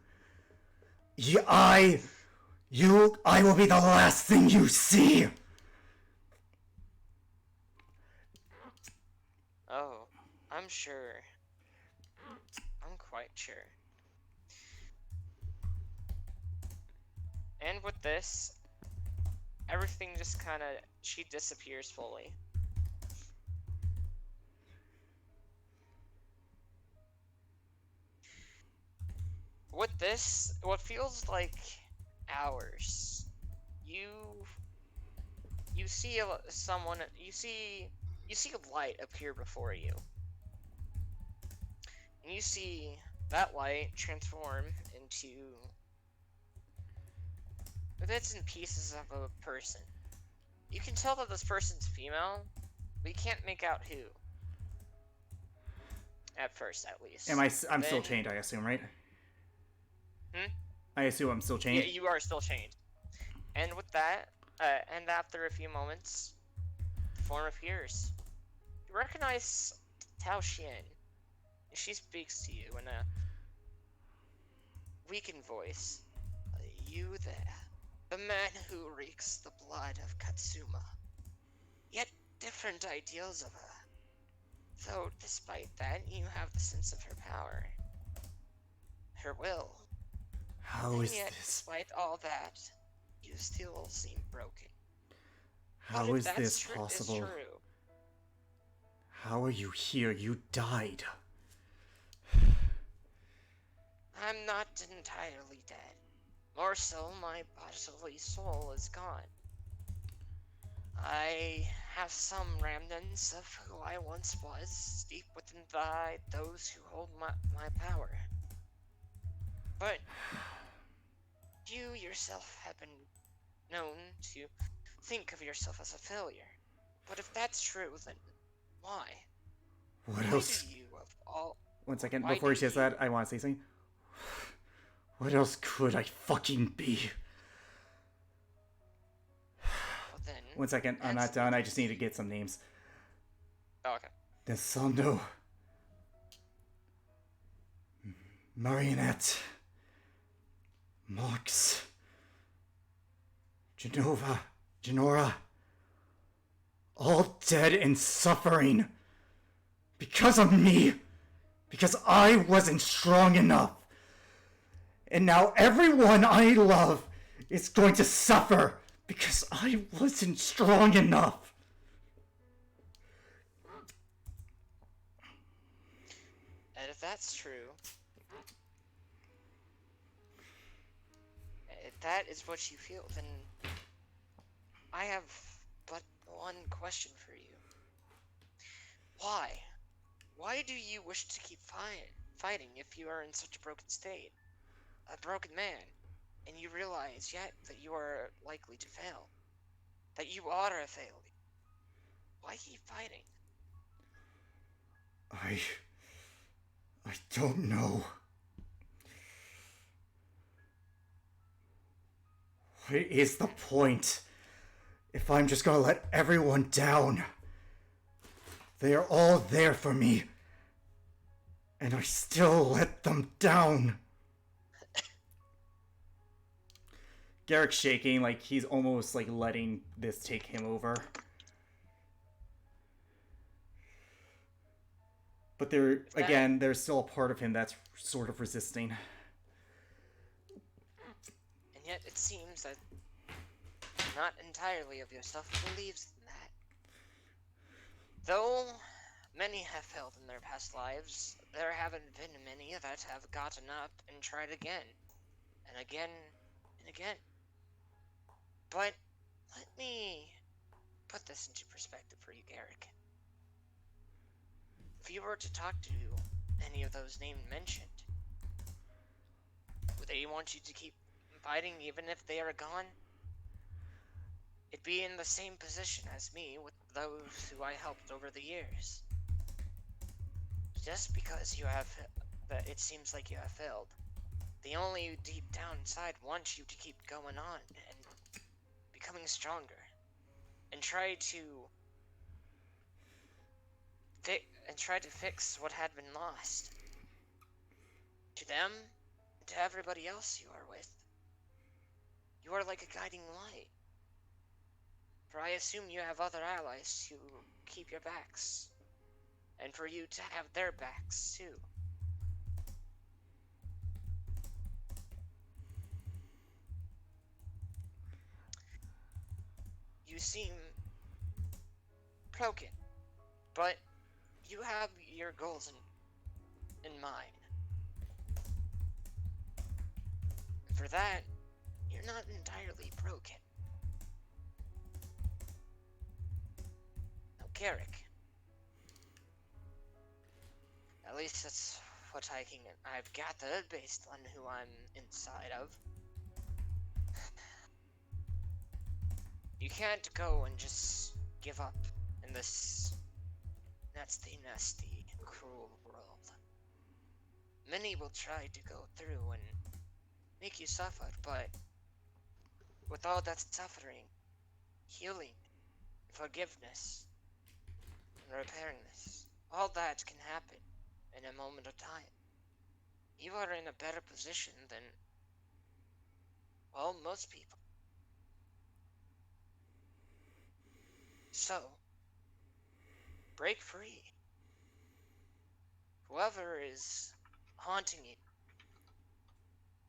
I will be the last thing you see. Oh, I'm sure. I'm quite sure. And with this, everything just kind of, she disappears fully. With this, what feels like hours, you see someone, you see a light appear before you. And you see that light transform into bits and pieces of a person. You can tell that this person's female, but you can't make out who. At first, at least. I'm still Then- chained, I assume, right? Hmm? I assume I'm still Yeah, chained. you are still chained. And with that, and after a few moments, the form appears. You recognize Tao Xian. She speaks to you in a weakened voice. You there, the man who reeks the blood of Katsuma. Yet different ideals of her. Though despite that, you have the sense of her power. Her will. How And is yet, this? despite all that, you still seem broken. How but if is that's this is possible? true, How are you here? You died. I'm not entirely dead. More so, my bodily soul is gone. I have some remnants of who I once was, deep within those who hold my power. But you yourself have been known to think of yourself as a failure. But if that's true, then why? What Why else? do you, of all... One second, why before do she says you- that, I want to say something. What else could I fucking be? Well then... One second, I'm not answer done. I me. just need to get some names. Oh, okay. Desando. Marionette. Mox. Genora. All dead and suffering. Because of me. Because I wasn't strong enough. And now everyone I love is going to suffer because I wasn't strong enough. And if that's true, if that is what you feel, then I have but one question for you. Why? Why do you wish to keep fighting if you are in such a broken state? A broken man, and you realize yet that you are likely to fail. That you are a failure. Why keep fighting? I don't know. What is the point if I'm just gonna let everyone down? They are all there for me, and I still let them down. Garrick's shaking, like he's almost like letting this take him over. But there's still a part of him that's sort of resisting. And yet it seems that not entirely of yourself believes in that. Though many have failed in their past lives, there haven't been many that have gotten up and tried again, and again, and again. But let me put this into perspective for you, Garrick. If you were to talk to any of those names mentioned, would they want you to keep fighting even if they are gone? It'd be in the same position as me with those who I helped over the years. Just because it seems like you have failed, they only deep down inside want you to keep going on and becoming stronger, and try to fix what had been lost. To them, and to everybody else you are with, you are like a guiding light. For I assume you have other allies to keep your backs, and for you to have their backs too. You seem broken, but you have your goals in mind. And for that, you're not entirely broken. Now, Garrick. At least that's what I've gathered based on who I'm inside of. You can't go and just give up in this nasty, cruel world. Many will try to go through and make you suffer, but with all that suffering, healing, forgiveness, and repairing this, all that can happen in a moment of time. You are in a better position than, well, most people. So, break free. Whoever is haunting you,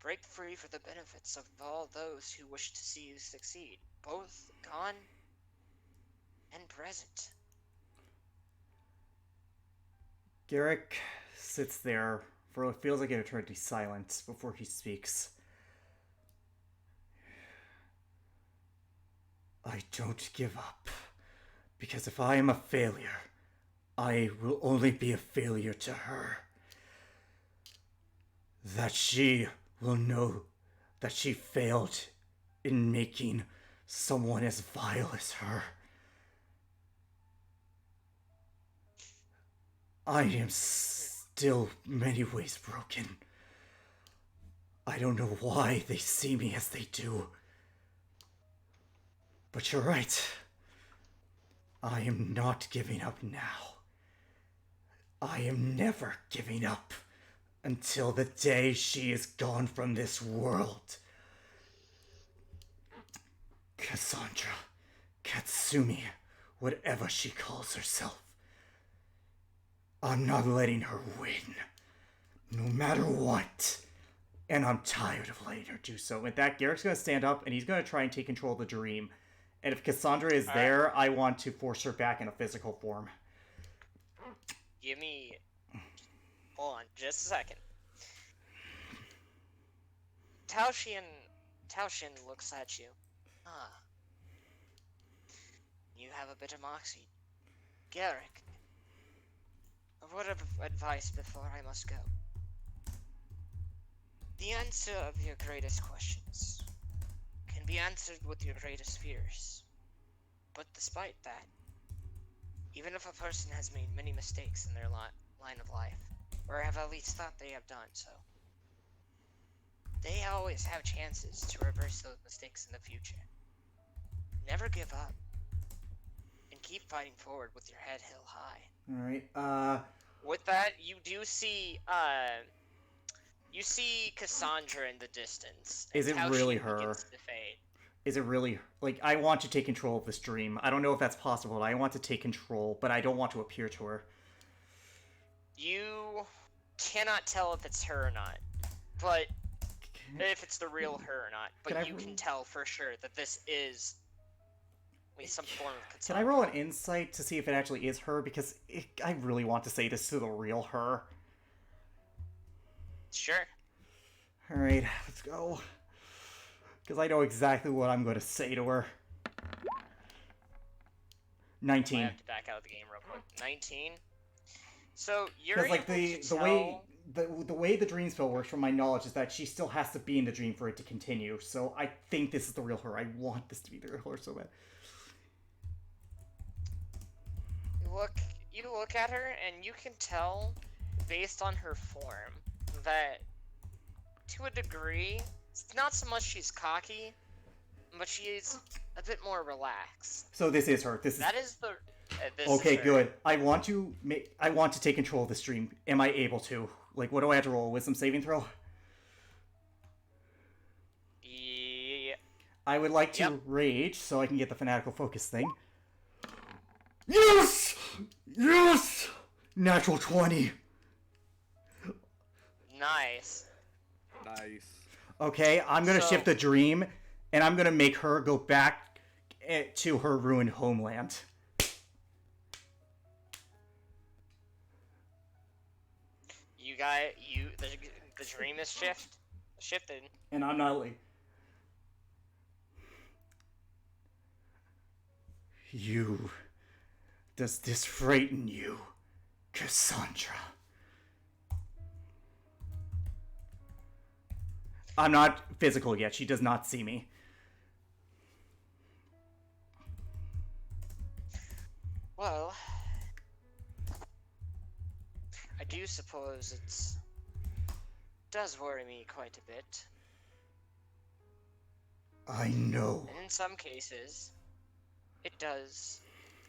break free for the benefits of all those who wish to see you succeed, both gone and present. Garrick sits there for what feels like an eternity silent before he speaks. I don't give up. Because if I am a failure, I will only be a failure to her. That she will know that she failed in making someone as vile as her. I am still many ways broken. I don't know why they see me as they do. But you're right. I am not giving up now. I am never giving up until the day she is gone from this world. Cassandra, Katsumi, whatever she calls herself. I'm not letting her win. No matter what. And I'm tired of letting her do so. With that, Garrick's going to stand up and he's going to try and take control of the dream. And if Cassandra is there, I want to force her back in a physical form. Give me... Hold on, just a second. Taoshin looks at you. Ah. You have a bit of moxie. Garrick, a word of advice before I must go. The answer of your greatest questions can be answered with your greatest fears. But despite that, even if a person has made many mistakes in their line of life, or have at least thought they have done so, they always have chances to reverse those mistakes in the future. Never give up, and keep fighting forward with your head held high. Alright, With that, you do see, you see Cassandra in the distance. Is and it how really she her? begins to fade. is it really... Like, I want to take control of this dream. I don't know if that's possible. I want to take control, but I don't want to appear to her. You cannot tell if it's her or not, but if it's the real her or not. But you can tell for sure that this is at least some form of Can Cassandra. I roll an insight to see if it actually is her? Because I really want to say this to the real her. Sure. Alright, let's go. Because I know exactly what I'm going to say to her. I 19. have to back out of the game real quick. 19. So you're Because able like to the tell... way the way the dream spell works, from my knowledge, is that she still has to be in the dream for it to continue. So I think this is the real her. I want this to be the real her so bad. You look at her and you can tell, based on her form, that to a degree, it's not so much she's cocky, but she's a bit more relaxed. So this is her. This is That is the. This okay. is her. Good. I want to take control of this dream. Am I able to? Like, what do I have to roll? A wisdom saving throw? Yeah. I would like to Yep. rage so I can get the fanatical focus thing. Yes! Yes! Natural 20. Nice. Nice. Okay, I'm gonna So- shift the dream, and I'm gonna make her go back to her ruined homeland. The dream is shifted. And I'm not like... You... Does this frighten you, Cassandra? I'm not physical yet. She does not see me. Well, I do suppose does worry me quite a bit. I know. And in some cases, it does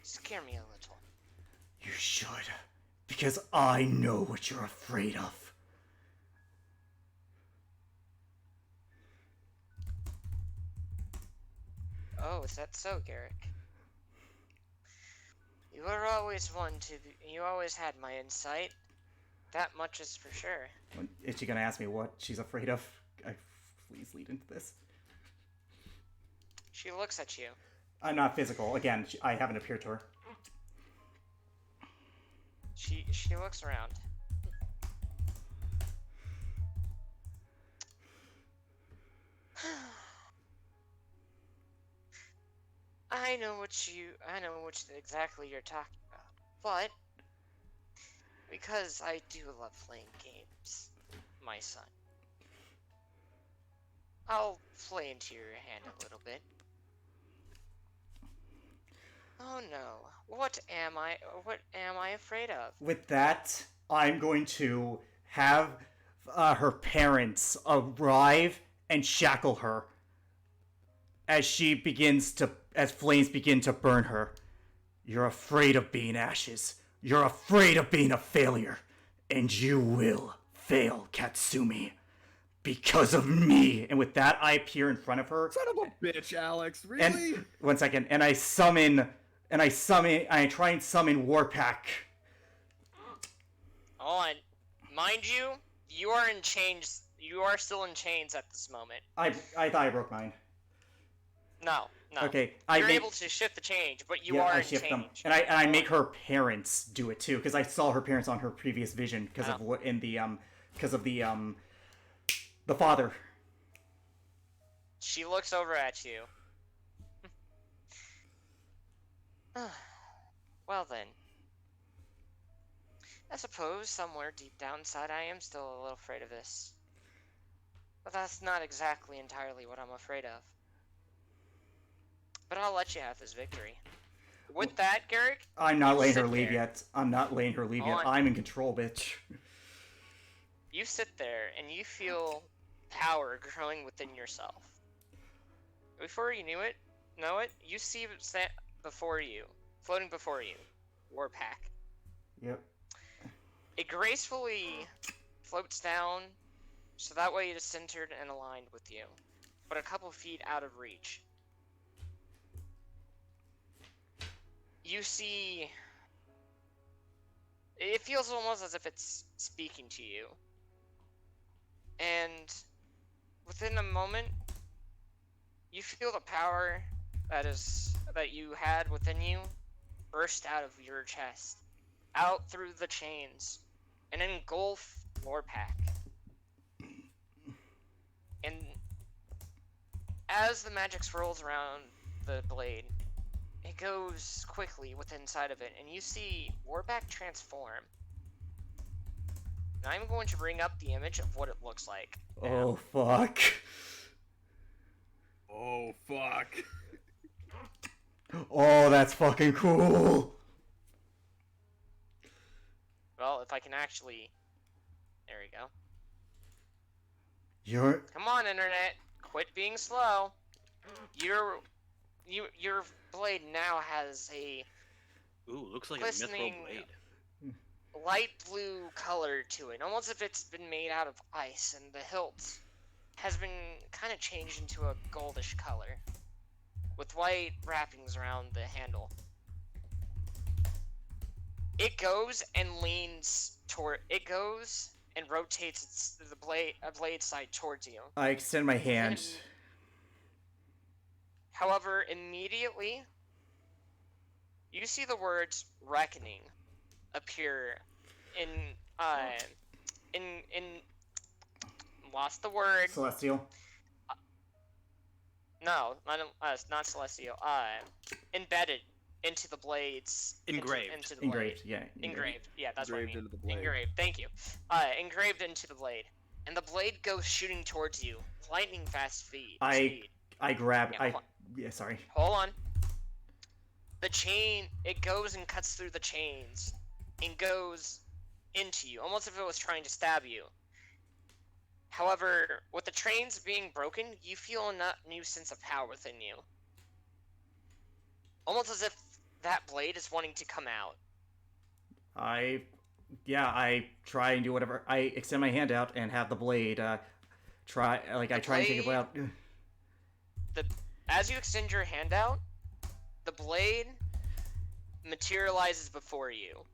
scare me a little. You should. Because I know what you're afraid of. Oh, is that so, Garrick? You were always one to be. You always had my insight. That much is for sure. Is she gonna ask me what she's afraid of? Please lead into this. She looks at you. I'm not physical. Again, I haven't appeared to her. She looks around. I know what exactly you're talking about. But because I do love playing games, my son, I'll play into your hand a little bit. Oh no. What am I afraid of? With that, I'm going to have her parents arrive and shackle her as flames begin to burn her. You're afraid of being ashes. You're afraid of being a failure. And you will fail, Katsumi. Because of me. And with that, I appear in front of her. Son of a bitch, Alex. Really? And 1 second. And I try and summon Warpack. Hold on. Mind you, you are in chains. You are still in chains at this moment. I thought I broke mine. No. Okay, You're able to shift the change, but you are I in shift change. them, and I make her parents do it too, because I saw her parents on her previous vision because of what in the the father. She looks over at you. Well then. I suppose somewhere deep down inside I am still a little afraid of this. But that's not exactly entirely what I'm afraid of. But I'll let you have this victory. With that, Garrick, I'm not you letting her sit leave there. yet. I'm not letting her leave yet. On. I'm in control, bitch. You sit there and you feel power growing within yourself. Before you know it, you see before you, floating before you, Warpack. Yep. It gracefully floats down, so that way it is centered and aligned with you, but a couple feet out of reach. You see, it feels almost as if it's speaking to you. And within a moment, you feel the power that you had within you burst out of your chest, out through the chains, and engulf Lorpack. And as the magic swirls around the blade, it goes quickly within inside of it, and you see Warback transform. Now I'm going to bring up the image of what it looks like. Oh fuck. Oh fuck. Oh, that's fucking cool. Well, if I can actually... There we go. You're... Come on, internet. Quit being slow. Your blade now has a Ooh, looks like glistening a mithril blade. light blue color to it, almost as if it's been made out of ice, and the hilt has been kind of changed into a goldish color, with white wrappings around the handle. It goes and rotates the blade side towards you. I extend my hand. However, immediately, you see the words "reckoning" appear in lost the word. Celestial. No, not celestial. Embedded into the blades. Engraved. Into the Engraved, blade. yeah. Engraved. Yeah, that's Engraved what I mean. into the blade. Engraved. Thank you. Engraved into the blade, and the blade goes shooting towards you, lightning fast speed. I grab... Yeah, sorry. Hold on. The chain, it goes and cuts through the chains and goes into you, almost as if it was trying to stab you. However, with the chains being broken, you feel a new sense of power within you. Almost as if that blade is wanting to come out. I yeah, I try and do whatever. I extend my hand out and have the blade. I try and take it out. As you extend your hand out, the blade materializes before you.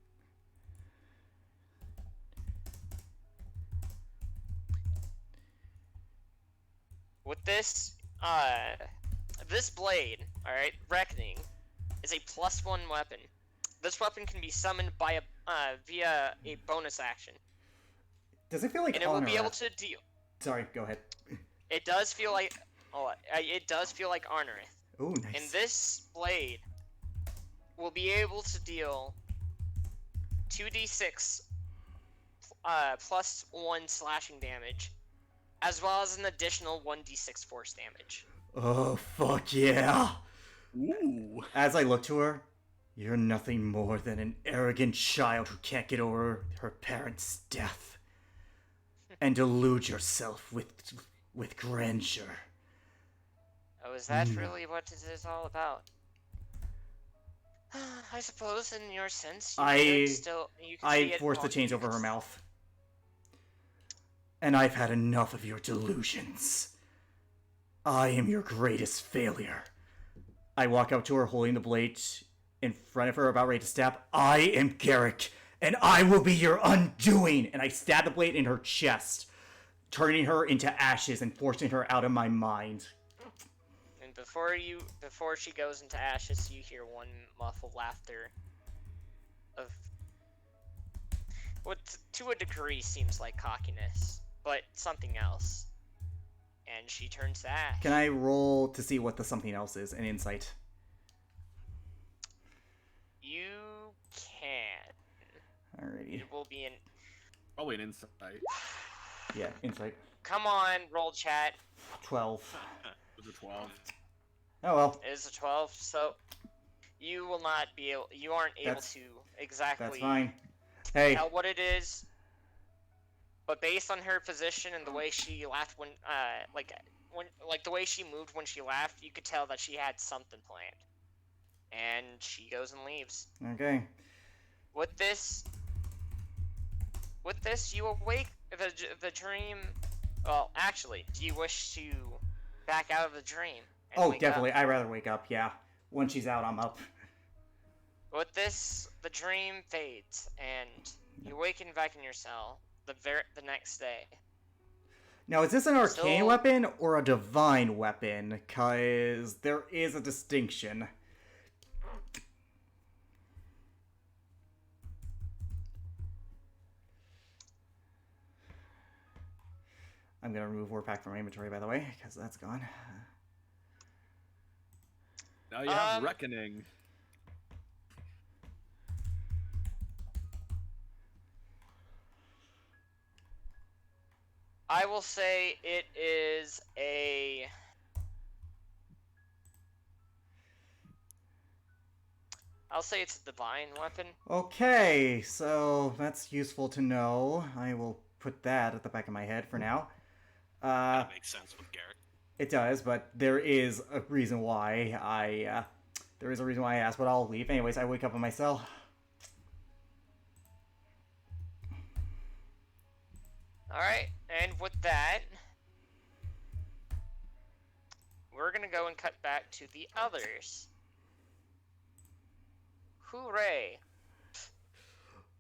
With this blade, all right, Reckoning, is a +1 weapon. This weapon can be summoned by via a bonus action. Does it feel like and it will be able to deal. Sorry, go ahead. It does feel like Arnorith. Oh, nice. And this blade will be able to deal 2d6 +1 slashing damage, as well as an additional 1d6 force damage. Oh, fuck yeah. Ooh. As I look to her, you're nothing more than an arrogant child who can't get over her parents' death. And delude yourself with grandeur. Oh, is that really what it is all about? I suppose, in your sense, you could forced the chains over her mouth. And I've had enough of your delusions. I am your greatest failure. I walk up to her holding the blade in front of her, about ready to stab. I am Garrick, and I will be your undoing! And I stab the blade in her chest, turning her into ashes and forcing her out of my mind. And before she goes into ashes, you hear one muffled laughter of what to a degree seems like cockiness, but something else. And she turns to ash. Can I roll to see what the something else is? An insight. You can. Alrighty. It will be Probably an insight. Yeah, insight. Come on, roll chat. 12. It was a 12. Oh well. It is a 12, so you will not be able. You aren't able to exactly. That's fine. Hey. Tell what it is. But based on her position and the way she laughed when the way she moved when she laughed, you could tell that she had something planned. And she goes and leaves. Okay. With this, you awake the dream. Well, actually, do you wish to back out of the dream? Oh, definitely. I'd rather wake up. Yeah. Once she's out, I'm up. With this, the dream fades, and you awaken back in your cell the next day. Now, is this an arcane weapon or a divine weapon? Because there is a distinction. I'm going to remove Warpack from my inventory, by the way, because that's gone. Now you have Reckoning. I will say it is a... I'll say it's a divine weapon. Okay, so that's useful to know. I will put that at the back of my head for now. That makes sense with Garrick. It does, but there is a reason why I asked, but I'll leave. Anyways, I wake up in my cell. Alright, and with that, we're gonna go and cut back to the others. Hooray!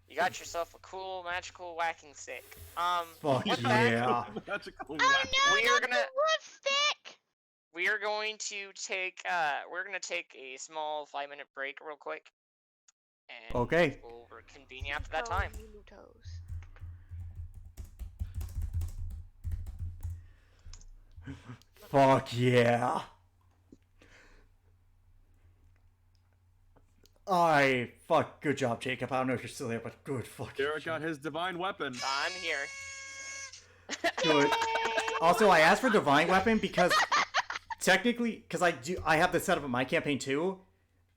You got yourself a cool magical whacking stick. Fuck with yeah. Magical Oh no, We are not gonna- the wood stick! We are going to take a small 5-minute break real quick. And Okay. we'll reconvene after that time. Minutos. Fuck yeah. Fuck, good job, Jacob. I don't know if you're still there, but good fucking Garrick got his divine weapon. I'm here. Good. Also, I asked for divine weapon because technically, because I have this set up in my campaign too.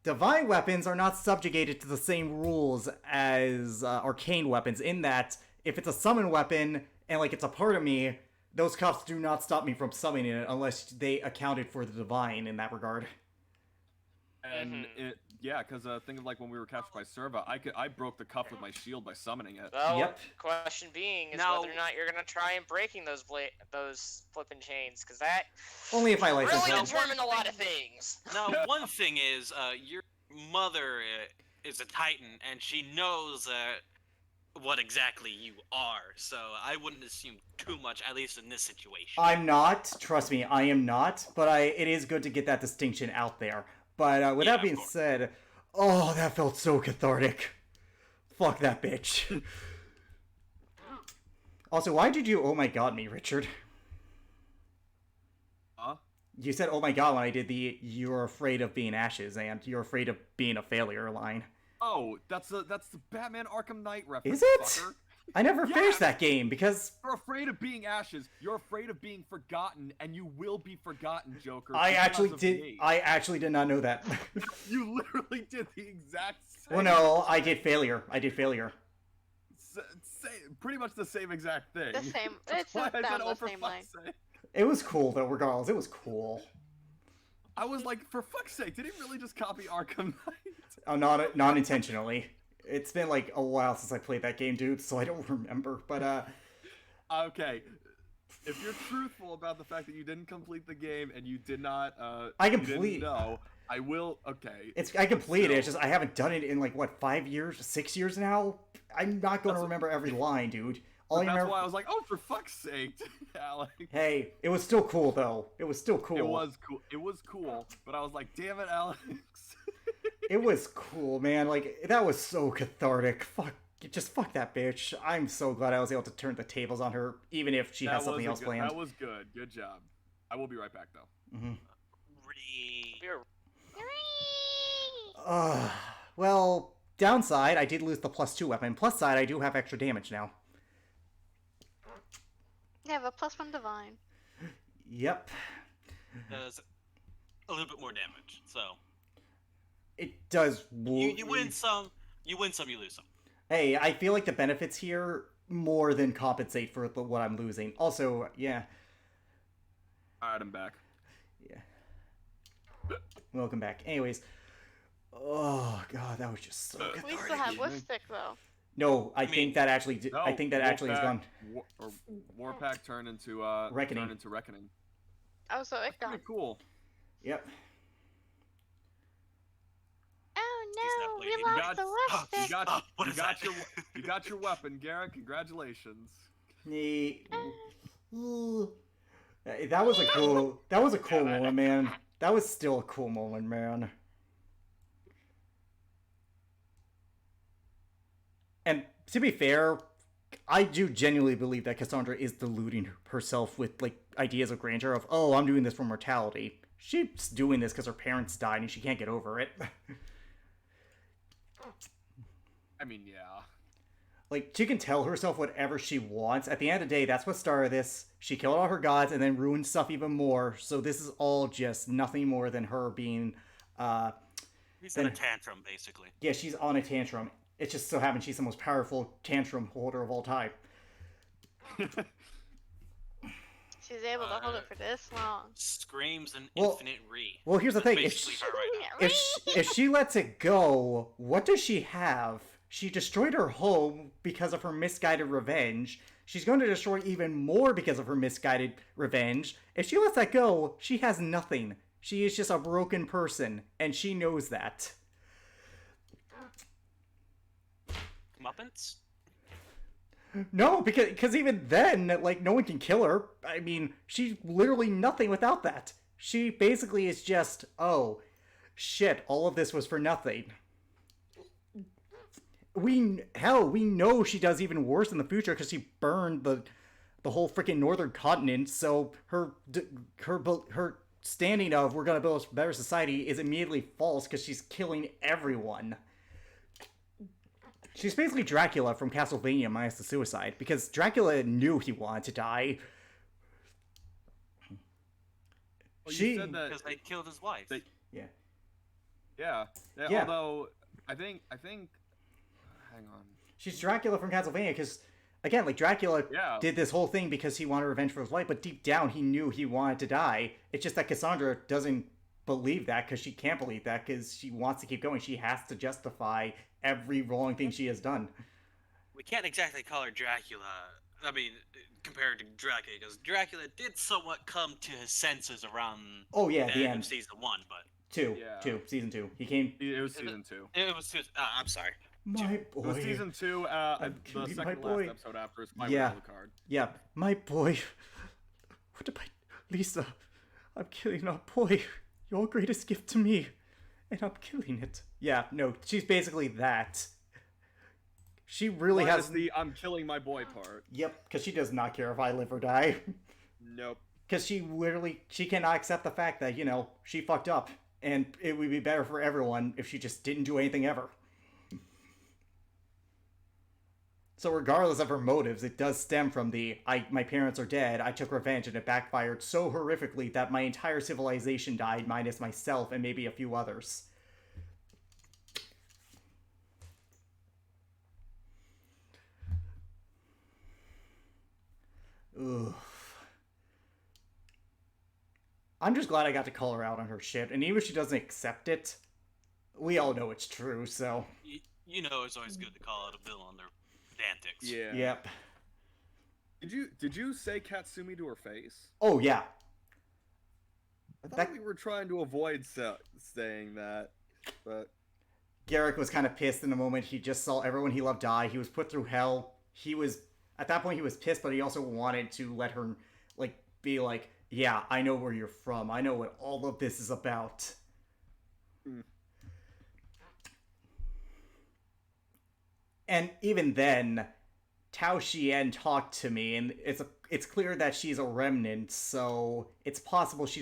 Divine weapons are not subjugated to the same rules as arcane weapons, in that if it's a summon weapon and like it's a part of me, those cuffs do not stop me from summoning it unless they accounted for the divine in that regard. And yeah, because think of like when we were captured by Serva, I broke the cuff with my shield by summoning it. Well, Yep. question being is Now- whether or not you're gonna try and breaking those flipping chains, because that Only if I license really it. determine a lot of things. Now, one thing is, your mother is a Titan, and she knows what exactly you are. So I wouldn't assume too much, at least in this situation. I'm not. Trust me, I am not. But it is good to get that distinction out there. But with Yeah, that of being course. said, oh, that felt so cathartic. Fuck that bitch. Also, why did you oh my god me, Richard? Huh? You said oh my god when I did the you're afraid of being ashes and you're afraid of being a failure line. Oh, that's the Batman Arkham Knight reference. Is it? Fucker. I never Yeah. finished that game because You're afraid of being ashes. You're afraid of being forgotten, and you will be forgotten, Joker. I because actually of did. me. I actually did not know that. You literally did the exact same. Well, no, I did failure. I did failure. Pretty much the same exact thing. The same. That's It's why I down said, the "Oh, for same fuck's line. sake." It was cool though. Regardless, it was cool. I was like, for fuck's sake, did he really just copy Arkham Knight? Oh, not intentionally. It's been like a while since I played that game, dude, so I don't remember. But Okay. If you're truthful about the fact that you didn't complete the game and you did not, I you complete- didn't know, I will. Okay. I completed it. It's So- just I haven't done it in like what 5 years, 6 years now. I'm not going to That's- remember every line, dude. All But I that's remember. why I was like, oh, for fuck's sake, Alex. Hey, it was still cool though. It was still cool. It was cool. It was cool, but I was like, damn it, Alex. It was cool, man. Like that was so cathartic. Fuck that bitch. I'm so glad I was able to turn the tables on her, even if she has something else planned. That was good. Good job. I will be right back though. You're Well, downside, I did lose the +2 weapon. Plus side, I do have extra damage now. You have a +1 divine. Yep. Does a little bit more damage. So It does. you win some, you lose some. Hey, I feel like the benefits here more than compensate for what I'm losing. Also, yeah. All right, I'm back. Welcome back. Anyways. Oh, God, that was just so We still cathartic. have lipstick though. No, I mean- think that actually. No, I think that actually is gone. Warpack turned into Reckoning. Turned into Reckoning. Oh, so it Kinda gone. cool. Yep. Oh no, He's we not lost the You lipstick. got, What you is got that? you got your weapon, Garrett. Congratulations. That was a cool. That was a cool moment, man. That was still a cool moment, man. And to be fair, I do genuinely believe that Cassandra is deluding herself with like ideas of grandeur of, oh, I'm doing this for mortality. She's doing this because her parents died and she can't get over it. I mean, yeah. Like, she can tell herself whatever she wants. At the end of the day, that's what started this. She killed all her gods and then ruined stuff even more. So this is all just nothing more than her being, He's in a tantrum, basically. yeah, she's on a tantrum. It just so happens she's the most powerful tantrum holder of all time. She's able to hold it for this long. Screams an Well- infinite re. Well, here's the thing. Basically her right now. If she lets it go, what does she have? She destroyed her home because of her misguided revenge. She's going to destroy even more because of her misguided revenge. If she lets that go, she has nothing. She is just a broken person, and she knows that. Muppets? No, because even then, like, no one can kill her. I mean, she's literally nothing without that. She basically is just, oh, shit, all of this was for nothing. We know she does even worse in the future because she burned the whole freaking northern continent. So her standing of we're gonna build a better society is immediately false because she's killing everyone. She's basically Dracula from Castlevania minus the suicide because Dracula knew he wanted to die. Well, She- you said that. Because they killed his wife. They- Yeah. Yeah. Yeah. Although I think. Hang on. She's Dracula from Castlevania because, again, like Dracula Yeah. did this whole thing because he wanted revenge for his wife, but deep down he knew he wanted to die. It's just that Cassandra doesn't believe that because she can't believe that because she wants to keep going. She has to justify every wrong thing she has done. We can't exactly call her Dracula. I mean, compared to Dracula, because Dracula did somewhat come to his senses around Oh yeah, the end end. of season 1, but Season 2. He came. It was season 2. it was. I'm sorry. My It was boy. season 2. I'm The killing my second to boy. last episode after is my Yeah. wild card. Yeah, my boy. What about Lisa? I'm killing our boy. Your greatest gift to me, and I'm killing it. Yeah, no, she's basically that. She really Minus has the I'm killing my boy part. Yep, because she does not care if I live or die. Nope. Because she cannot accept the fact that, she fucked up. And it would be better for everyone if she just didn't do anything ever. So regardless of her motives, it does stem from my parents are dead, I took revenge, and it backfired so horrifically that my entire civilization died, minus myself and maybe a few others. Ugh. I'm just glad I got to call her out on her shit, and even if she doesn't accept it, we all know it's true, so... You know it's always good to call out a villain on their antics. Yeah. Yep. Did you say Katsumi to her face? Oh, yeah. I thought That- we were trying to avoid saying that, but Garrick was kind of pissed in the moment. He just saw everyone he loved die. He was put through hell. At that point, he was pissed, but he also wanted to let her, be like, yeah, I know where you're from. I know what all of this is about. Hmm. And even then, Tao Xian talked to me, and it's clear that she's a remnant, so it's possible she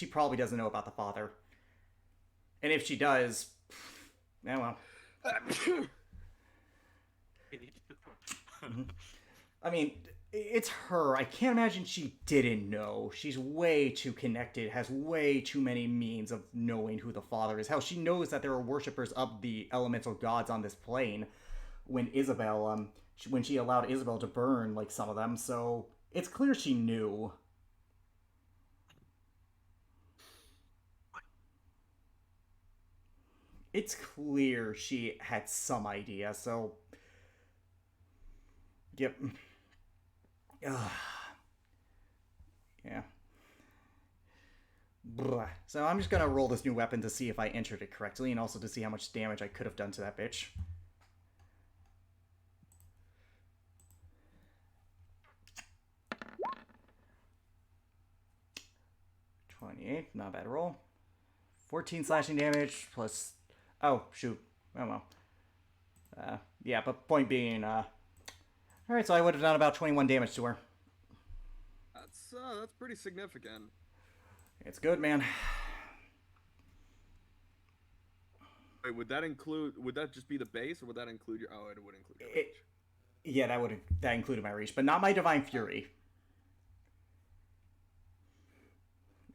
probably doesn't know about the father. And if she does, well. I mean, it's her. I can't imagine she didn't know. She's way too connected, has way too many means of knowing who the father is. Hell, she knows that there are worshippers of the elemental gods on this plane when when she allowed Isabel to burn, some of them, so it's clear she knew. It's clear she had some idea, so... Yep. Ugh. Yeah. Blah. So I'm just gonna roll this new weapon to see if I entered it correctly, and also to see how much damage I could have done to that bitch. $28, not a bad roll. 14 slashing damage plus... Oh, shoot. Oh well. Yeah, but point being, Alright, so I would have done about 21 damage to her. that's pretty significant. It's good, man. Wait, would that just be the base, or would that include your? Oh, it would include your reach. Yeah, that included my reach, but not my Divine Fury.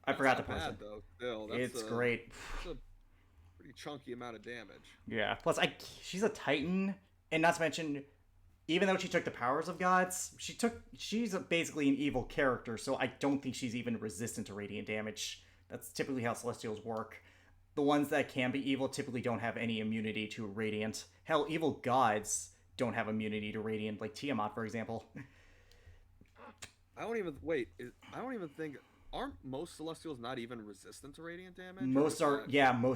I forgot to That's not post bad, it. though. Still, It's great. That's a pretty chunky amount of damage. Yeah, plus she's a Titan, and not to mention, even though she took the powers of gods, she's basically an evil character, so I don't think she's even resistant to radiant damage. That's typically how Celestials work. The ones that can be evil typically don't have any immunity to radiant. Hell, evil gods don't have immunity to radiant, like Tiamat, for example. I don't even think. Aren't most Celestials not even resistant to radiant damage? Most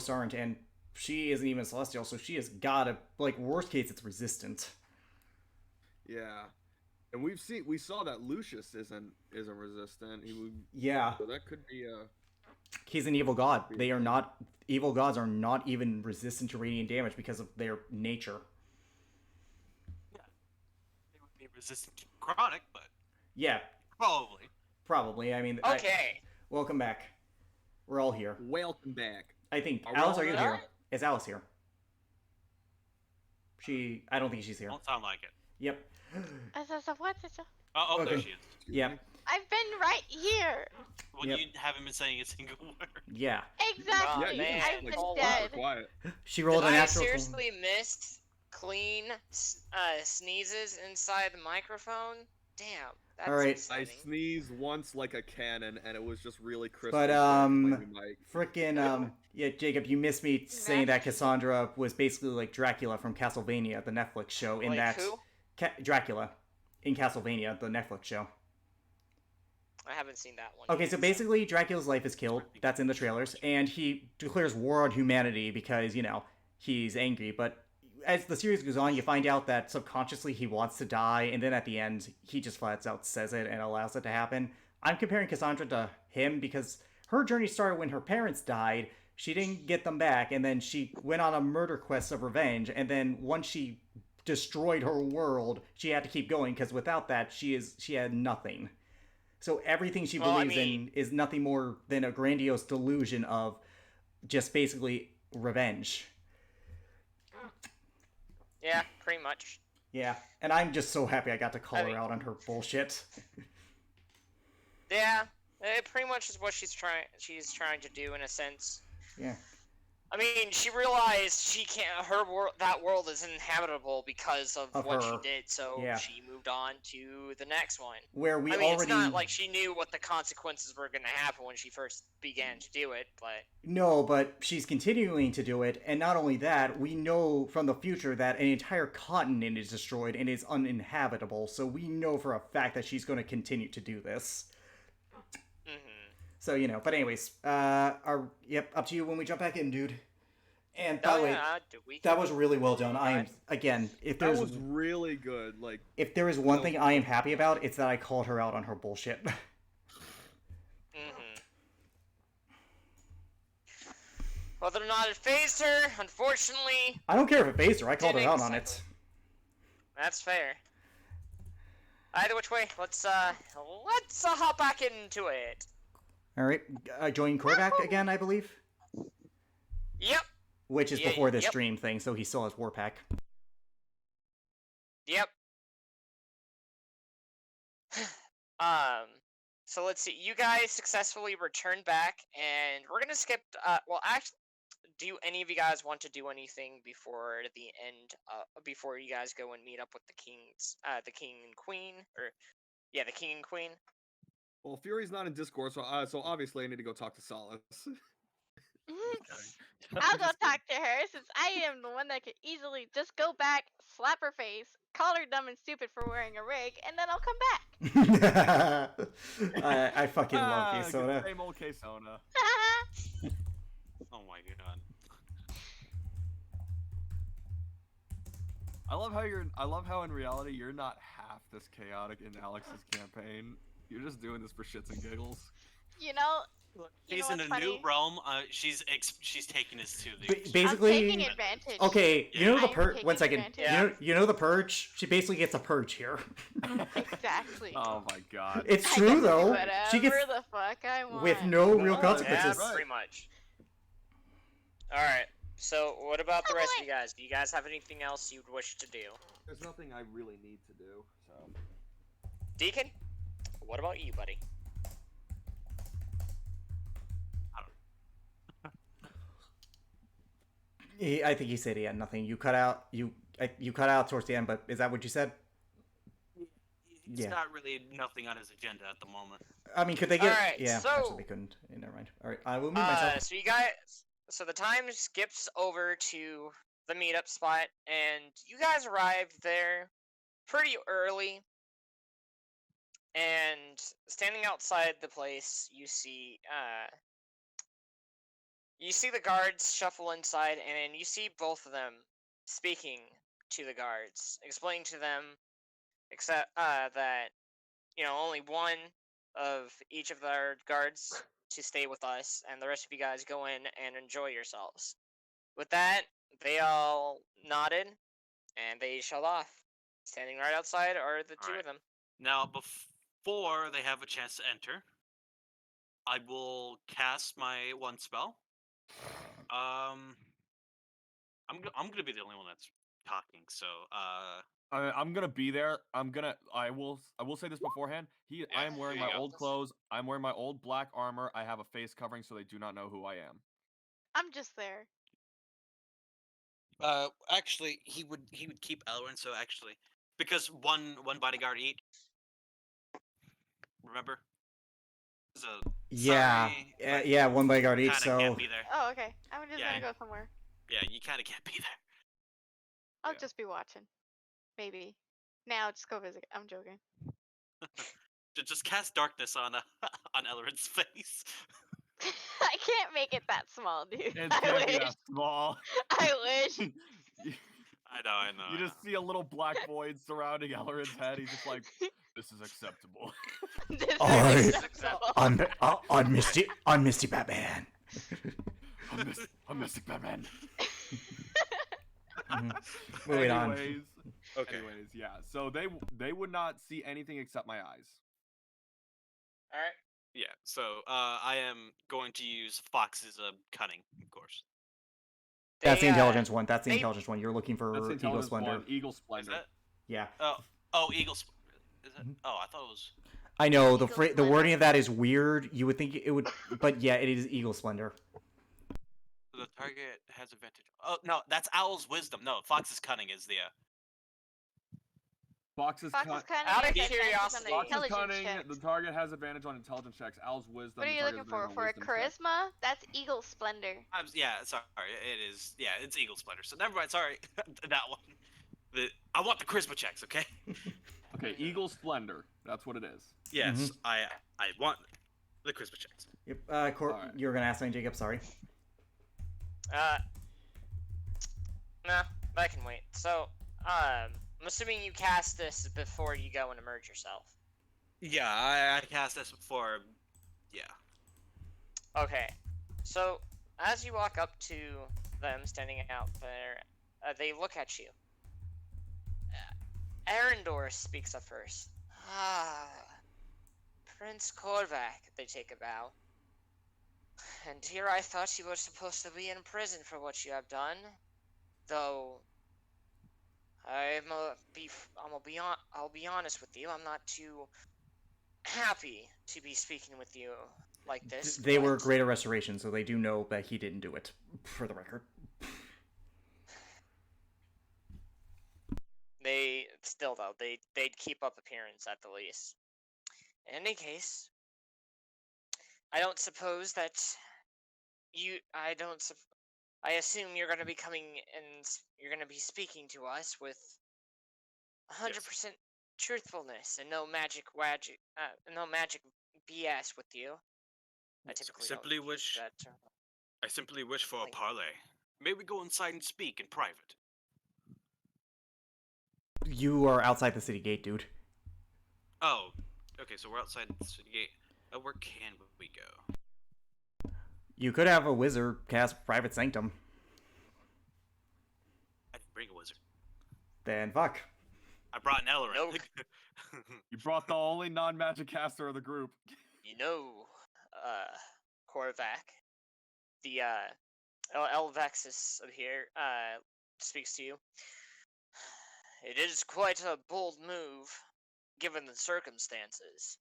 aren't, and she isn't even Celestial, so she has gotta, worst case, it's resistant. Yeah, and we saw that Lucius isn't resistant. Yeah. So that could be He's an evil god. Evil gods are not even resistant to radiant damage because of their nature. Yeah. They would be resistant to chronic, but Yeah, probably. I mean, Okay. welcome back. We're all here. welcome back. I think Are we Alice, all are you back? here? Is Alice here? I don't think she's here. Don't sound like it. Yep. What? Oh, there Okay. she is. Yep. I've been right here. When Yep. you haven't been saying a single word. Yeah. Exactly. Oh, man. I've been Oh, wow. dead. Quiet. She rolled Did an I natural. seriously miss clean sneezes inside the microphone? Damn. That's Alright. I exciting. sneezed once like a cannon, and it was just really crispy. But, so I can play my mic. frickin', yeah, Jacob, you missed me saying that Cassandra was basically like Dracula from Castlevania, the Netflix show, in Like that... who? Dracula in Castlevania, the Netflix show. I haven't seen that one. Okay, yet, so basically, Dracula's life is killed. That's in the trailers. And he declares war on humanity because, you know, he's angry. But as the series goes on, you find out that subconsciously he wants to die. And then at the end, he just flat out says it and allows it to happen. I'm comparing Cassandra to him because her journey started when her parents died. She didn't get them back. And then she went on a murder quest of revenge. And then once she destroyed her world, she had to keep going because without that, she had nothing. So everything she believes in is nothing more than a grandiose delusion of just basically revenge. Yeah, pretty much. Yeah, and I'm just so happy I got to call her out on her bullshit. Yeah, it pretty much is what she's trying to do in a sense. Yeah. I mean, she realized she can't. That world is inhabitable because of what she her. did. So Yeah. she moved on to the next one. Where we I mean, already... it's not like she knew what the consequences were going to happen when she first began to do it, but... No, but she's continuing to do it, and not only that, we know from the future that an entire continent is destroyed and is uninhabitable, so we know for a fact that she's going to continue to do this. Mm-hmm. So, you know, but anyways, yep, up to you when we jump back in, dude. And by the way, that was really well done. I am, again, if That there's... was really good. Like, If there is one thing I am happy about, it's that I called her out on her bullshit. Mm-hmm. Whether or not it phased her, unfortunately... I don't care if it phased her, I called her didn't out on it. exactly. That's fair. Either which way, let's hop back into it. Alright, join Korvac again, I believe? Yep. Which is Yeah, before this yep. stream thing, so he still has Warpack. Yep. So let's see. You guys successfully returned back, and we're gonna skip. Well, actually, do any of you guys want to do anything before the end? Before you guys go and meet up with the kings, the king and queen, or yeah, the king and queen. well, Fury's not in Discord, so obviously I need to go talk to Solace. I'll go talk to her since I am the one that could easily just go back, slap her face, call her dumb and stupid for wearing a rig, and then I'll come back. I fucking love you, Soda. Same old K-Sona. Oh my god. I love how in reality you're not half this chaotic in Alex's campaign. You're just doing this for shits and giggles. You know, She's know in a what's new funny? realm. She's taking us to the. Basically, I'm taking advantage. okay, you know the I'm purge. taking One second. advantage. You know the purge. She basically gets a purge here. Exactly. Oh my god. It's I true get to do though. whatever She gets the fuck I want. with no real Yeah, consequences. Yeah, pretty much. All right. So, what about the rest of you guys? Do you guys have anything else you'd wish to do? There's nothing I really need to do, so. Deacon, what about you, buddy? I think he said he had nothing. You cut out. You cut out towards the end, but is that what you said? He's Yeah. not really nothing on his agenda at the moment. I mean, could they get? Alright, yeah, so- actually, they couldn't. Never mind. All right, I will mute myself. So you guys, so the time skips over to the meetup spot, and you guys arrived there pretty early. And standing outside the place, you see the guards shuffle inside, and you see both of them speaking to the guards, explaining to them, except that only one of each of their guards to stay with us, and the rest of you guys go in and enjoy yourselves. With that, they all nodded, and they shut off. Standing right outside are the two Alright. of them. Now, before they have a chance to enter, I will cast my one spell. I'm gonna be the only one that's talking, so I'm gonna be there. I will say this beforehand. I am wearing here my you go. old clothes. I'm wearing my old black armor. I have a face covering so they do not know who I am. I'm just there. actually he would keep Elrond, so actually because one bodyguard each. Remember? So, Yeah, sorry, yeah, but yeah, one bodyguard each. kinda So can't be there. Oh, okay. I'm just Yeah. gonna go somewhere. Yeah, you kind of can't be there. I'll Yeah. just be watching. Maybe. Now just go visit. I'm joking. Just cast darkness on on Elrin's face. I can't make it that small, dude. It I can't be wish. that small. I wish. you, I know. you just see a little black void surrounding Elrin's head. He's just like, this is acceptable. This is I- acceptable. I'm Misty Batman. I'm Mystic Batman. Moving on. Anyways, Okay. anyways, yeah. So they would not see anything except my eyes. All right. Yeah. So I am going to use Fox's cunning, of course. That's the They, intelligence one. That's the they- intelligence one. You're looking That's the for Eagle intelligence Splendor. one, Eagle Is Splendor. that? Yeah. Oh, Eagle. Is it? Mhm. Oh, I thought it was. I know Eagle the Splendor. wording of that is weird. You would think it would, but yeah, it is Eagle Splendor. The target has advantage. Oh no, that's Owl's wisdom. No, Fox's cunning is the. Fox's Fox's cunning. cunning. Out of is advantage on the curiosity- Fox's intelligence cunning. checks. The target has advantage on intelligence checks. Owl's wisdom. What are the you target looking has for? advantage on For a wisdom checks. charisma? That's Eagle Splendor. Yeah, sorry, it is. Yeah, it's Eagle Splendor. So never mind. Sorry, that one. I want the charisma checks. Okay. Okay, Eagle Splendor. That's what it is. Yes, I want the charisma checks. Yep. Alright. You were gonna ask something, Jacob. Sorry. Nah, that can wait. So, I'm assuming you cast this before you go and emerge yourself. Yeah, I cast this before. Yeah. Okay. So, as you walk up to them standing out there, they look at you. Arendor speaks up first. Ah, Prince Korvac, they take a bow. And here I thought you were supposed to be in prison for what you have done. Though, I'll be honest with you, I'm not too happy to be speaking with you like this. They were but- Greater Restoration, so they do know that he didn't do it. For the record. They still though they'd keep up appearance at the least. In any case, I don't suppose that I assume you're going to be coming and you're going to be speaking to us with 100% truthfulness and no magic BS with you. I typically don't simply use wish- that term. I simply wish for a Like- parley. May we go inside and speak in private? You are outside the city gate, dude. Oh, okay. So we're outside the city gate. Where can we go? You could have a wizard cast Private Sanctum. I didn't bring a wizard. Then fuck. I brought an Elrin. Nope. You brought the only non-magic caster of the group. You know, Korvac, the Elvexis of here, speaks to you. It is quite a bold move, given the circumstances.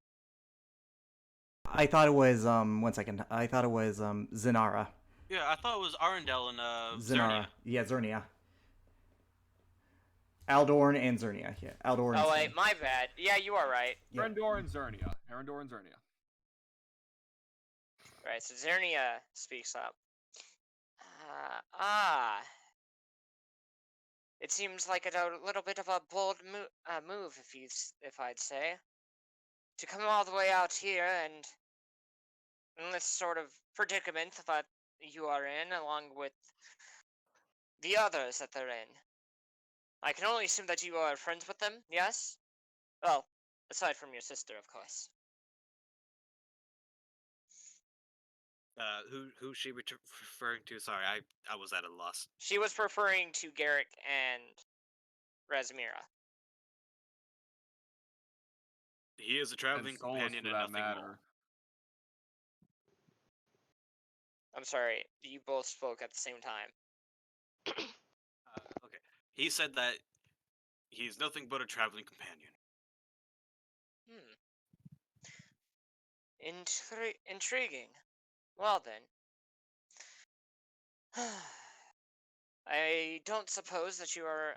I thought it was 1 second. I thought it was Zinara. Yeah, I thought it was Arendelle and Zinara. Zernia. Yeah, Zernia. Aldorn and Zernia. Yeah, Aldorn. and Oh Zernia. wait, my bad. Yeah, you are right. Yeah. Arendor and Zernia. Arendor and Zernia. Right, so Zernia speaks up. It seems like a little bit of a bold move, if I'd say, to come all the way out here and in this sort of predicament that you are in, along with the others that they're in. I can only assume that you are friends with them. Yes? Well, aside from your sister, of course. Who's she referring to? Sorry, I was at a loss. She was referring to Garrick and Razmira. He is a And traveling Solus, companion for and that nothing matter. more. I'm sorry, you both spoke at the same time. Okay. He said that he's nothing but a traveling companion. Intriguing. Well then. I don't suppose that you are.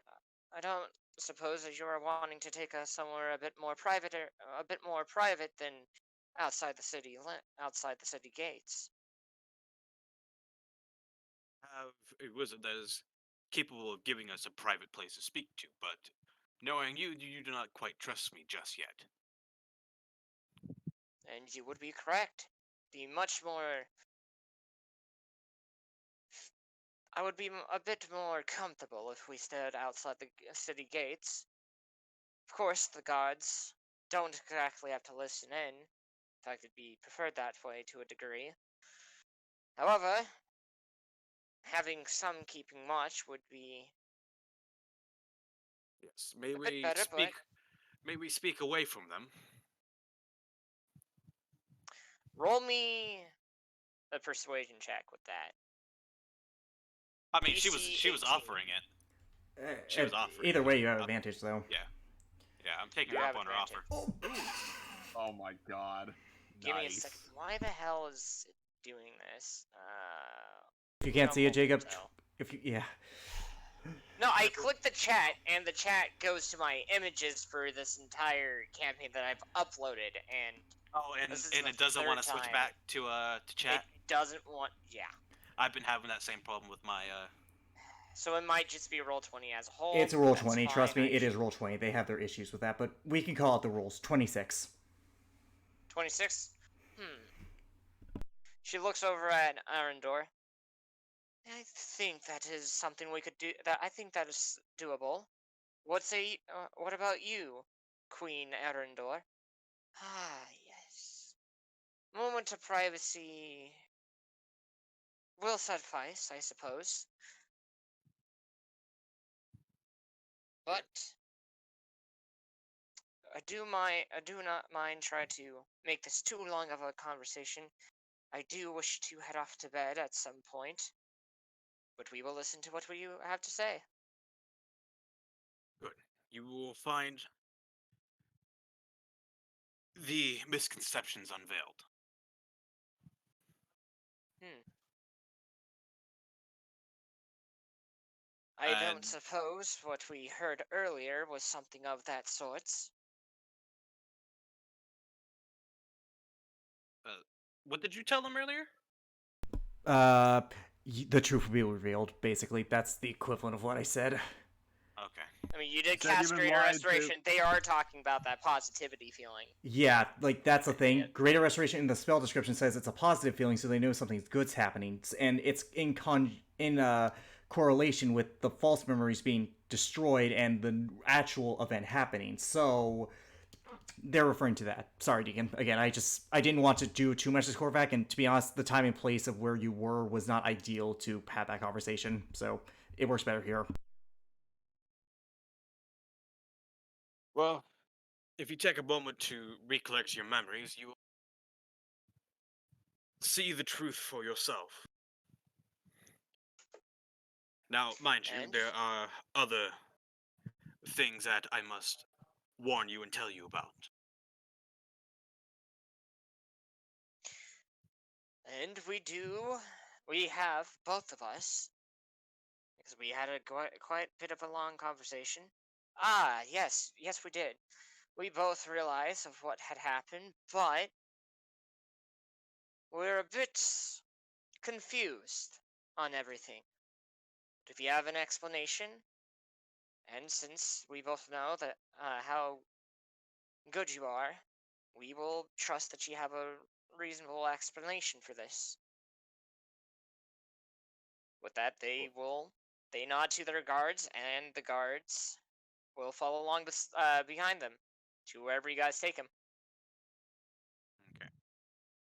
I don't suppose that you are wanting to take us somewhere a bit more private, than outside the outside the city gates. Have a wizard that is capable of giving us a private place to speak to, but knowing you, you do not quite trust me just yet. And you would be correct. Be much more. I would be a bit more comfortable if we stood outside the city gates. Of course, the guards don't exactly have to listen in. In fact, it'd be preferred that way to a degree. However, having some keeping watch would be Yes, may a bit we better, speak? May we speak away from them? roll me a persuasion check with that. I mean, she DC was 18. offering it. She was offering. Either way, you have Uh, advantage, though. Yeah, yeah, I'm taking You her have up on her advantage. offer. Oh my god. Give me a Nice. second. Why the hell is it doing this? If you can't see it, Jacob, tell. if you No, I click the chat, and the chat goes to my images for this entire campaign that I've uploaded, and Oh, and this is and the it doesn't want to third switch time. back to chat. It doesn't want. Yeah. I've been having that same problem with my So it might just be Roll20 as a whole. it's a roll That's 20. fine. Trust me, it is roll 20. They have their issues with that, but we can call out the rules. 26. 26? She looks over at Arendor. I think that is something we could do. I think that is doable. What about you, Queen Arendor? Ah, yes. Moment of privacy will suffice, I suppose. But I do not mind trying to make this too long of a conversation. I do wish to head off to bed at some point, but we will listen to what you have to say. Good. You will find the misconceptions unveiled. I don't And- suppose what we heard earlier was something of that sort. What did you tell them earlier? The truth will be revealed. Basically, that's the equivalent of what I said. Okay. I mean, you did Said cast you've been Greater lied to. Restoration. They are talking about that positivity feeling. Yeah, like that's the thing. Yeah. Greater Restoration in the spell description says it's a positive feeling, so they know something good's happening, and it's in correlation with the false memories being destroyed and the actual event happening. So they're referring to that. Sorry, Deacon. Again, I didn't want to do too much to Korvac, and to be honest, the time and place of where you were was not ideal to have that conversation. So it works better here. Well, if you take a moment to recollect your memories, you will see the truth for yourself. Now, mind you, And? there are other things that I must warn you and tell you about. And we have, both of us, because we had a quite bit of a long conversation. Ah, yes, we did. We both realized of what had happened, but we're a bit confused on everything. But if you have an explanation, and since we both know that how good you are, we will trust that you have a reasonable explanation for this. With that, they nod to their guards, and the guards will follow along behind them to wherever you guys take him. Okay.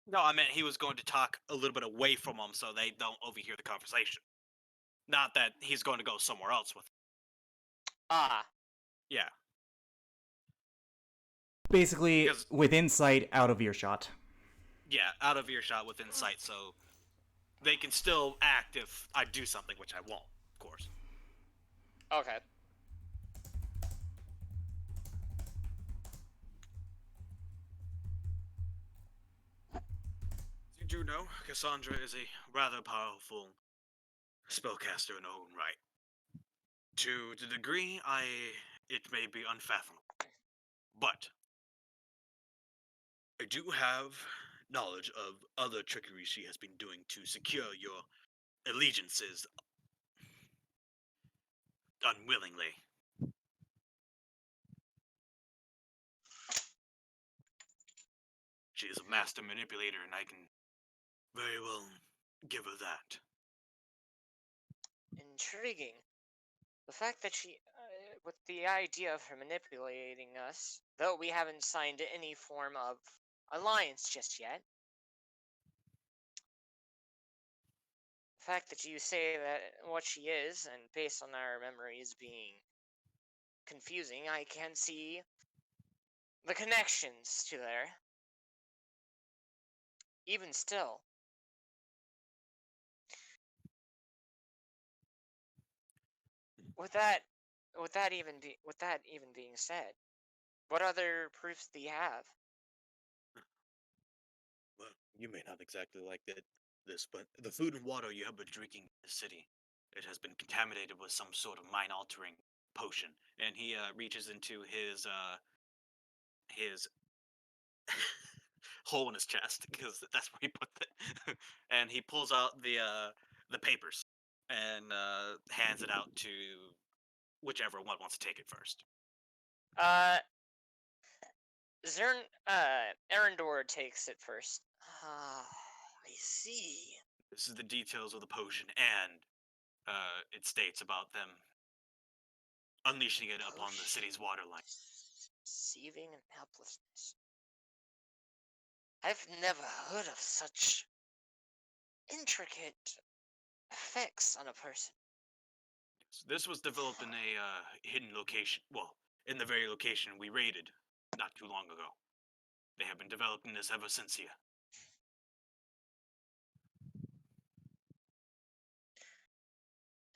No, I meant he was going to talk a little bit away from them so they don't overhear the conversation. Not that he's going to go somewhere else with. Ah, Yeah. Basically, Because- within sight, out of earshot. Yeah, out of earshot within sight, so they can still act if I do something, which I won't, of course. okay. You do know, Cassandra is a rather powerful spellcaster in her own right. To the degree I it may be unfathomable, but I do have knowledge of other trickery she has been doing to secure your allegiances unwillingly. She is a master manipulator, and I can very well give her that. Intriguing. The fact that she, with the idea of her manipulating us, though we haven't signed any form of alliance just yet, the fact that you say that what she is, and based on our memories being confusing, I can see the connections to there. Even still, with that, with that even being said, what other proofs do you have? Well, you may not exactly like this, but the food and water you have been drinking in the city, it has been contaminated with some sort of mind-altering potion. And he reaches into his hole in his chest because that's where he put it, and he pulls out the papers and hands it out to whichever one wants to take it first. Uh, Arendor takes it first. Ah, I see. This is the details of the potion, and it states about them unleashing it upon the city's water line. Deceiving and helplessness. I've never heard of such intricate effects on a person. This was developed in a hidden location. Well, in the very location we raided not too long ago. They have been developing this ever since here.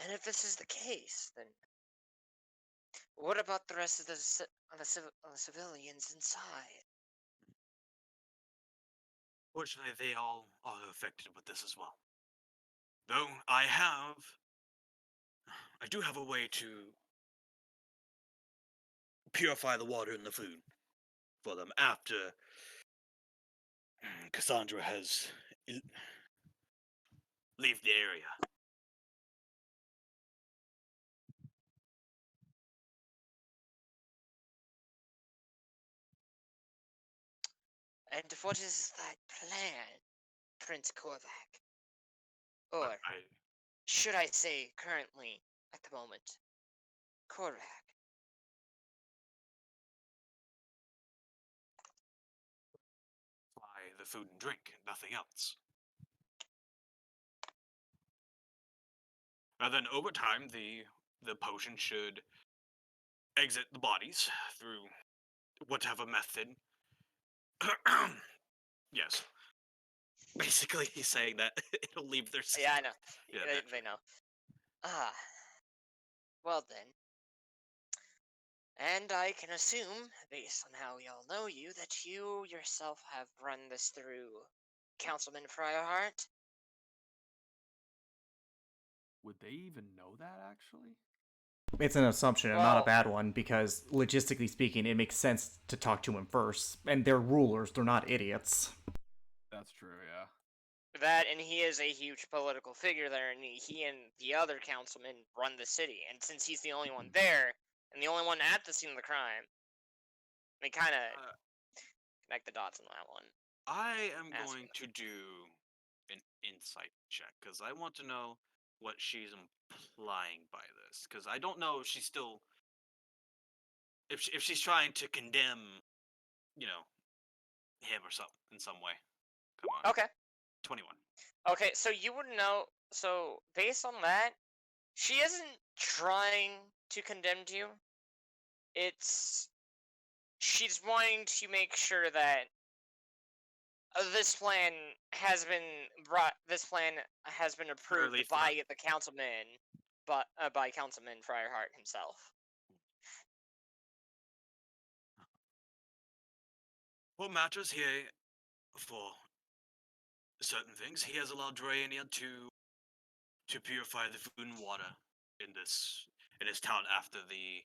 And if this is the case, then what about the rest of the civilians inside? Fortunately, they all are affected with this as well. Though I do have a way to purify the water and the food for them after Cassandra has leave the area. And what is that plan, Prince Korvac? Or should I say currently, at the moment, Korvac? Supply the food and drink, nothing else. And then over time, the potion should exit the bodies through whatever method. Yes. Basically, he's saying that it'll leave their skin. Yeah, I know. Yeah, they know. Ah. Well then. And I can assume, based on how we all know you, that you yourself have run this through Councilman Friarheart. Would they even know that, actually? It's an assumption and not a Well- bad one because, logistically speaking, it makes sense to talk to him first. And they're rulers, they're not idiots. That's true, yeah. That, and he is a huge political figure there, and he and the other councilmen run the city. And since he's the only one there, and the only one at the scene of the crime, they kind of connect the dots on that one. I am Ask going him. to do an insight check because I want to know what she's implying by this. Because I don't know if she's still, if she's trying to condemn, him or something in some way. Come on. Okay. 21. Okay, so you would know. So based on that, she isn't trying to condemn you. She's wanting to make sure that this plan has been brought. This plan has been approved least by the councilman, but by Councilman Friarheart himself. What matters here for certain things, he has allowed Draenia to purify the food and water in his town after the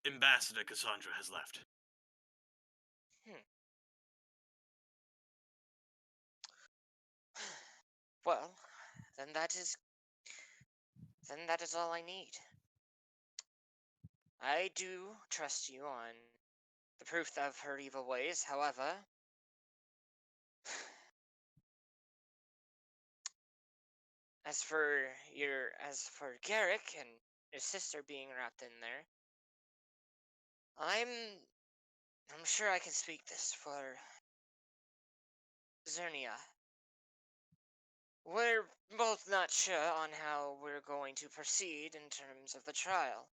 Ambassador Cassandra has left. Well, then that is all I need. I do trust you on the proof of her evil ways. However, as for Garrick and your sister being wrapped in there, I'm sure I can speak this for Zernia. We're both not sure on how we're going to proceed in terms of the trial.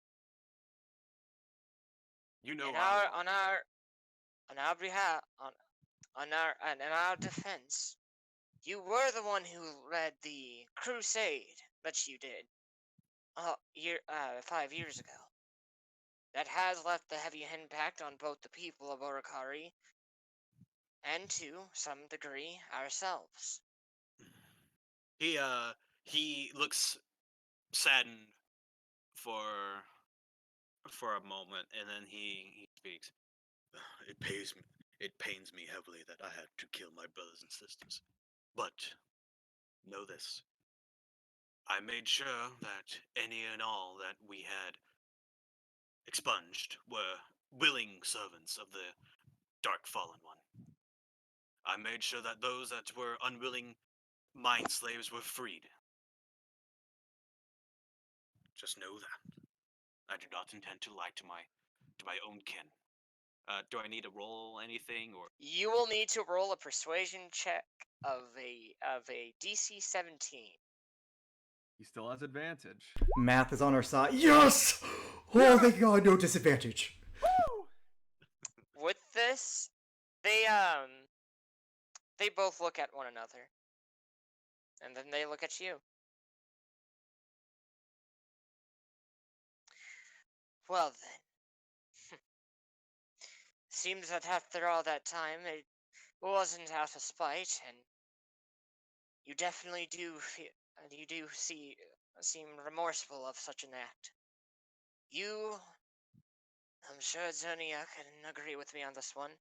You know In how. our behalf, in our defense, you were the one who led the crusade that you did 5 years ago. That has left a heavy impact on both the people of Orikari and, to some degree, ourselves. He looks saddened for a moment, and then he speaks. It pains me heavily that I had to kill my brothers and sisters. But know this. I made sure that any and all that we had expunged were willing servants of the Dark Fallen One. I made sure that those that were unwilling mind slaves were freed. Just know that. I do not intend to lie to my own kin. Do I need to roll anything, or You will need to roll a persuasion check of a DC 17. He still has advantage. Math is on our side. Yes! Oh, thank God, no disadvantage. With this, they both look at one another, and then they look at you. Well then, seems that after all that time, it wasn't out of spite, and you definitely seem remorseful of such an act. You, I'm sure Zonia can agree with me on this one,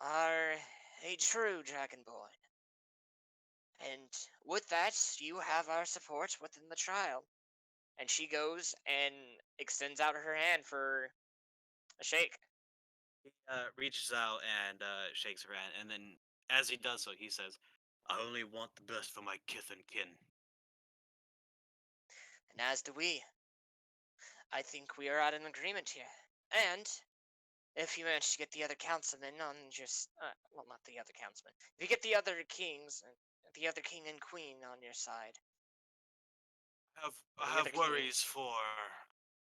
are a true Dragonborn. And with that, you have our support within the trial. And she goes and extends out her hand for a shake. He reaches out and shakes her hand, and then as he does so, he says, "I only want the best for my kith and kin." And as do we. I think we are at an agreement here. And if you manage to get the other councilmen on just, well, not the other councilmen. If you get the other kings, the other king and queen on your side. I The have other king. worries for.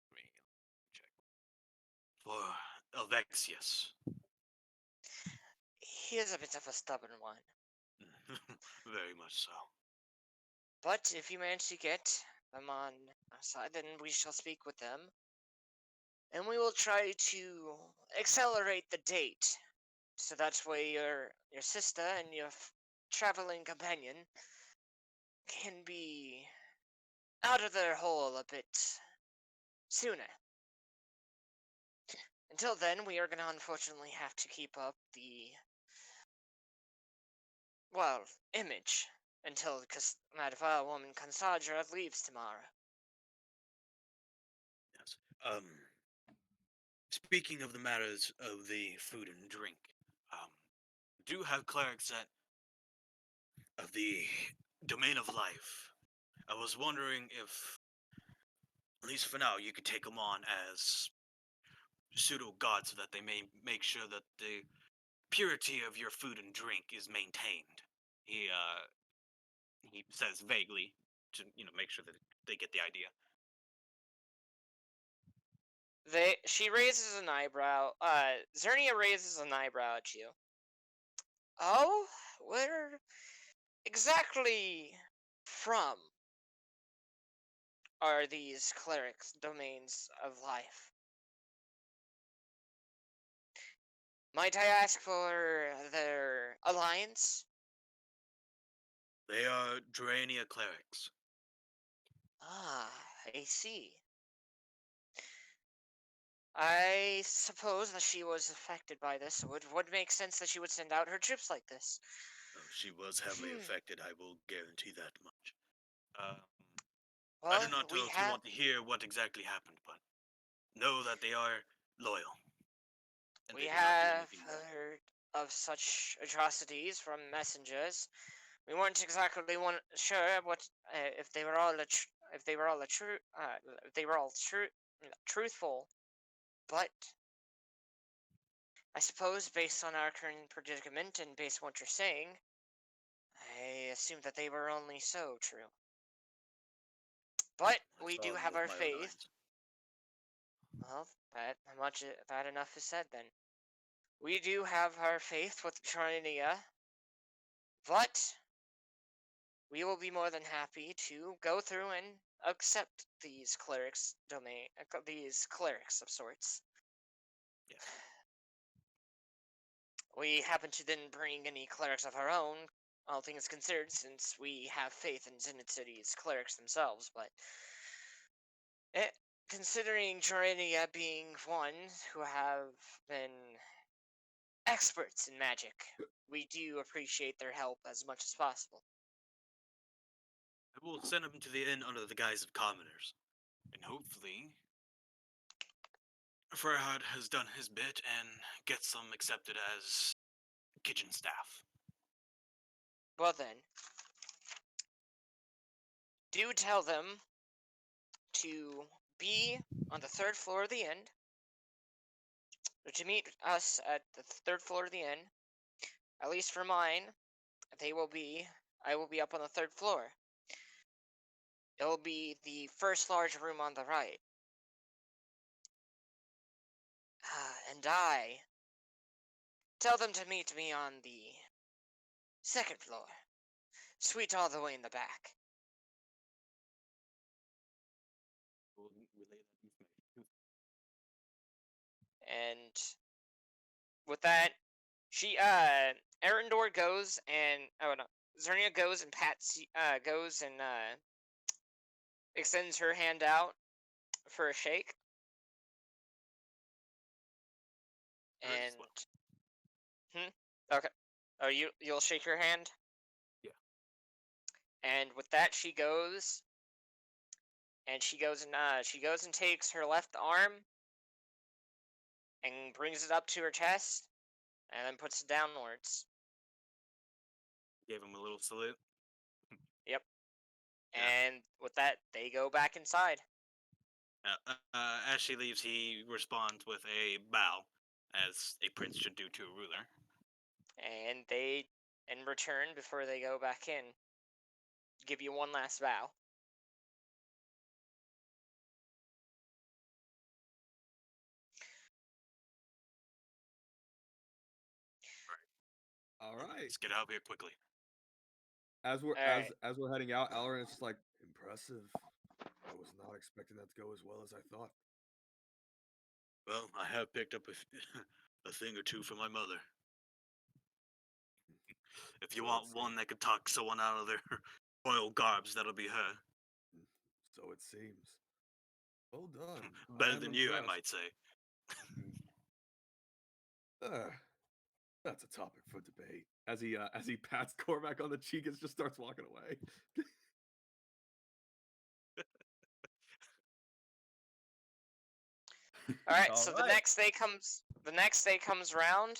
Let me check. For Alvexius. He is a bit of a stubborn one. Very much so. But if you manage to get them on our side, then we shall speak with them. And we will try to accelerate the date. So that way your sister and your traveling companion can be out of their hole a bit sooner. Until then, we are going to unfortunately have to keep up the, well, image until that vile woman Cassandra leaves tomorrow. Yes. Speaking of the matters of the food and drink, do have clerics of the domain of life. I was wondering if, at least for now, you could take them on as pseudo gods so that they may make sure that the purity of your food and drink is maintained. He says vaguely to make sure that they get the idea. She raises an eyebrow. Zernia raises an eyebrow at you. Oh, where exactly from are these clerics' domains of life? Might I ask for their alliance? They are Drania clerics. Ah, I see. I suppose that she was affected by this. It would make sense that she would send out her troops like this. Oh, she was heavily Hmm. affected, I will guarantee that much. I Well, do not know we if you have want to hear what exactly happened, but know that they are loyal. And we they do not do have anything wrong. heard of such atrocities from messengers. We weren't exactly sure what if they were all if they were all truthful, but I suppose based on our current predicament and based on what you're saying, I assume that they were only so true. But I we saw do them have with our my own faith. eyes. Well, that enough is said then. We do have our faith with Trinia, but we will be more than happy to go through and accept these these clerics of sorts. Yes. We happen to then bring any clerics of our own, all things considered, since we have faith in Zenith City's clerics themselves, but considering Jorania being one who have been experts in magic, we do appreciate their help as much as possible. I will send them to the inn under the guise of commoners. And hopefully, Farhad has done his bit and gets them accepted as kitchen staff. Well then, do tell them to be on the third floor of the inn, or to meet us at the third floor of the inn. At least for mine, I will be up on the third floor. It will be the first large room on the right. And I tell them to meet me on the second floor, suite all the way in the back. We'll relay that information. And with that, Arendor goes and Zernia goes and goes and extends her hand out for a shake. Hers as And okay. Oh, you'll shake your hand? Yeah. And with that she goes and she goes and takes her left arm and brings it up to her chest and then puts it downwards. Gave him a little salute. Yep. Yeah. And with that, they go back inside. As she leaves, he responds with a bow, as a prince should do to a ruler. And they, in return, before they go back in, give you one last bow. All right. Let's get out of here quickly. As we're Alright. as we're heading out, Alarin is just like, impressive. I was not expecting that to go as well as I thought. Well, I have picked up a thing or two from my mother. If you So want it one seems. that could talk someone out of their royal garbs, that'll be her. So it seems. Well done. I Better am than you, I impressed. might say. That's a topic for debate. As he pats Cormac on the cheek and just starts walking away. All right, so Alright. the next day comes round.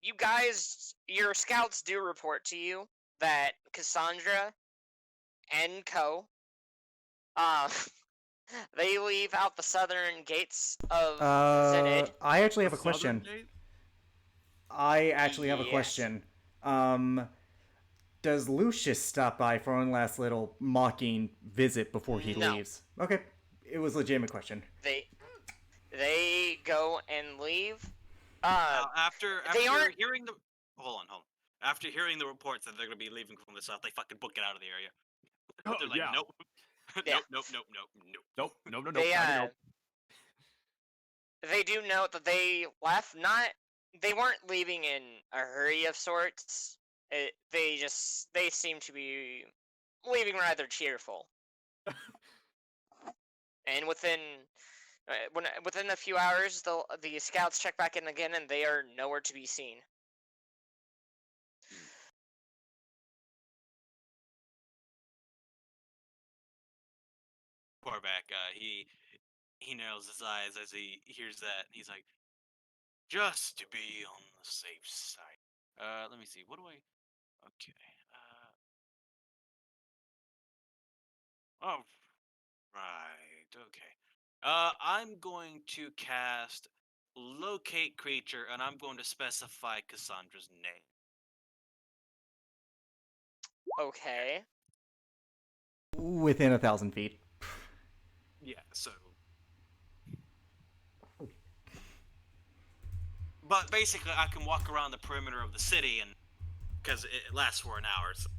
You guys, your scouts do report to you that Cassandra and Co. They leave out the southern gates of Zenith. I actually have The a question. southern gate? I actually have a Yes. question. Does Lucius stop by for one last little mocking visit before he No. leaves? Okay, it was a legitimate question. They go and leave. Now, after they aren't- hearing the hold on. After hearing the reports that they're gonna be leaving from the south, they fucking book it out of the area. Oh, They're like, yeah. nope, Yeah. nope. Nope. No. They Nope. they do note that they left. They weren't leaving in a hurry of sorts. They seem to be leaving rather cheerful. And within Within a few hours, the scouts check back in again, and they are nowhere to be seen. Korvac, he narrows his eyes as he hears that. He's like, just to be on the safe side. Let me see. What do I? Okay. Oh, right. Okay. I'm going to cast locate creature, and I'm going to specify Cassandra's name. Okay. Within 1,000 feet. Yeah. So. But basically, I can walk around the perimeter of the city, and because it lasts for an hour. So,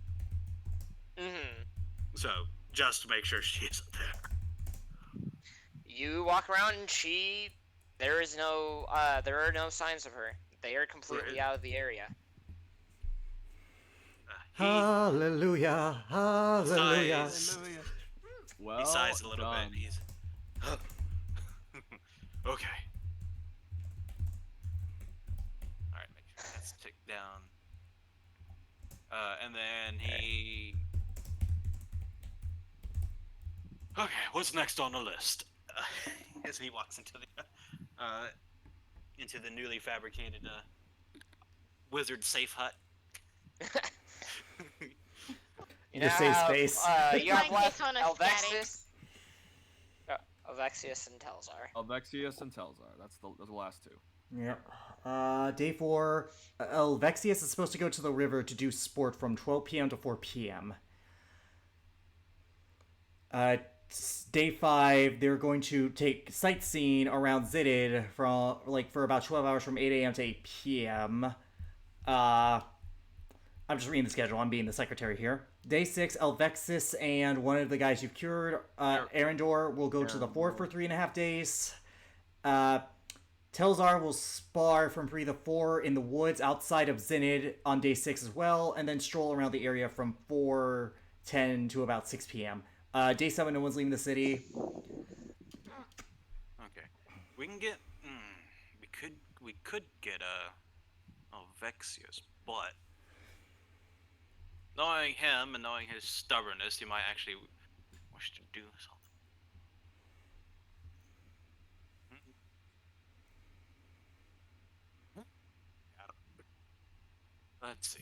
so just to make sure she isn't there. You walk around, and there are no signs of her. They are completely Right. out of the area. Hallelujah, hallelujah. Sighs. Well, He sighs a little done. bit. He's okay. All right, make sure that's ticked down. And then he. Okay, what's next on the list? As he walks into the newly fabricated wizard safe hut. You The now safe have, space. You have Mine left Daytona static. Alvexius and Telzar. Alvexius and Telzar. That's the last two. Yep. Day 4, Elvexius is supposed to go to the river to do sport from 12 p.m. to 4 p.m. Day 5, they're going to take sightseeing around Zidid for about 12 hours from 8 a.m. to 8 p.m. I'm just reading the schedule. I'm being the secretary here. Day 6, Elvexis and one of the guys you've cured, Arendor, will go to the fort for 3.5 days. Telzar will spar from 3 to 4 in the woods outside of Zinid on day 6 as well, and then stroll around the area from 4:10 to about 6 p.m. Day 7, no one's leaving the city. Okay, we can get. We could get Vexius, but knowing him and knowing his stubbornness, he might actually wish to do something. Let's see.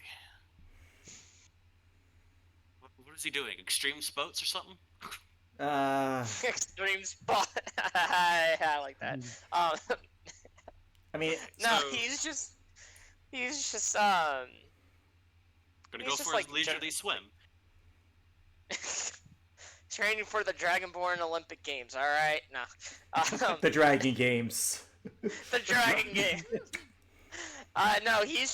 What is he doing? Extreme spots or something? Extreme spot. I like that. I mean, No, So- he's just Gonna He's go just for his like leisurely swim. training for the Dragonborn Olympic Games. All right, no, the Dragon Games. the Dragon Game. No, he's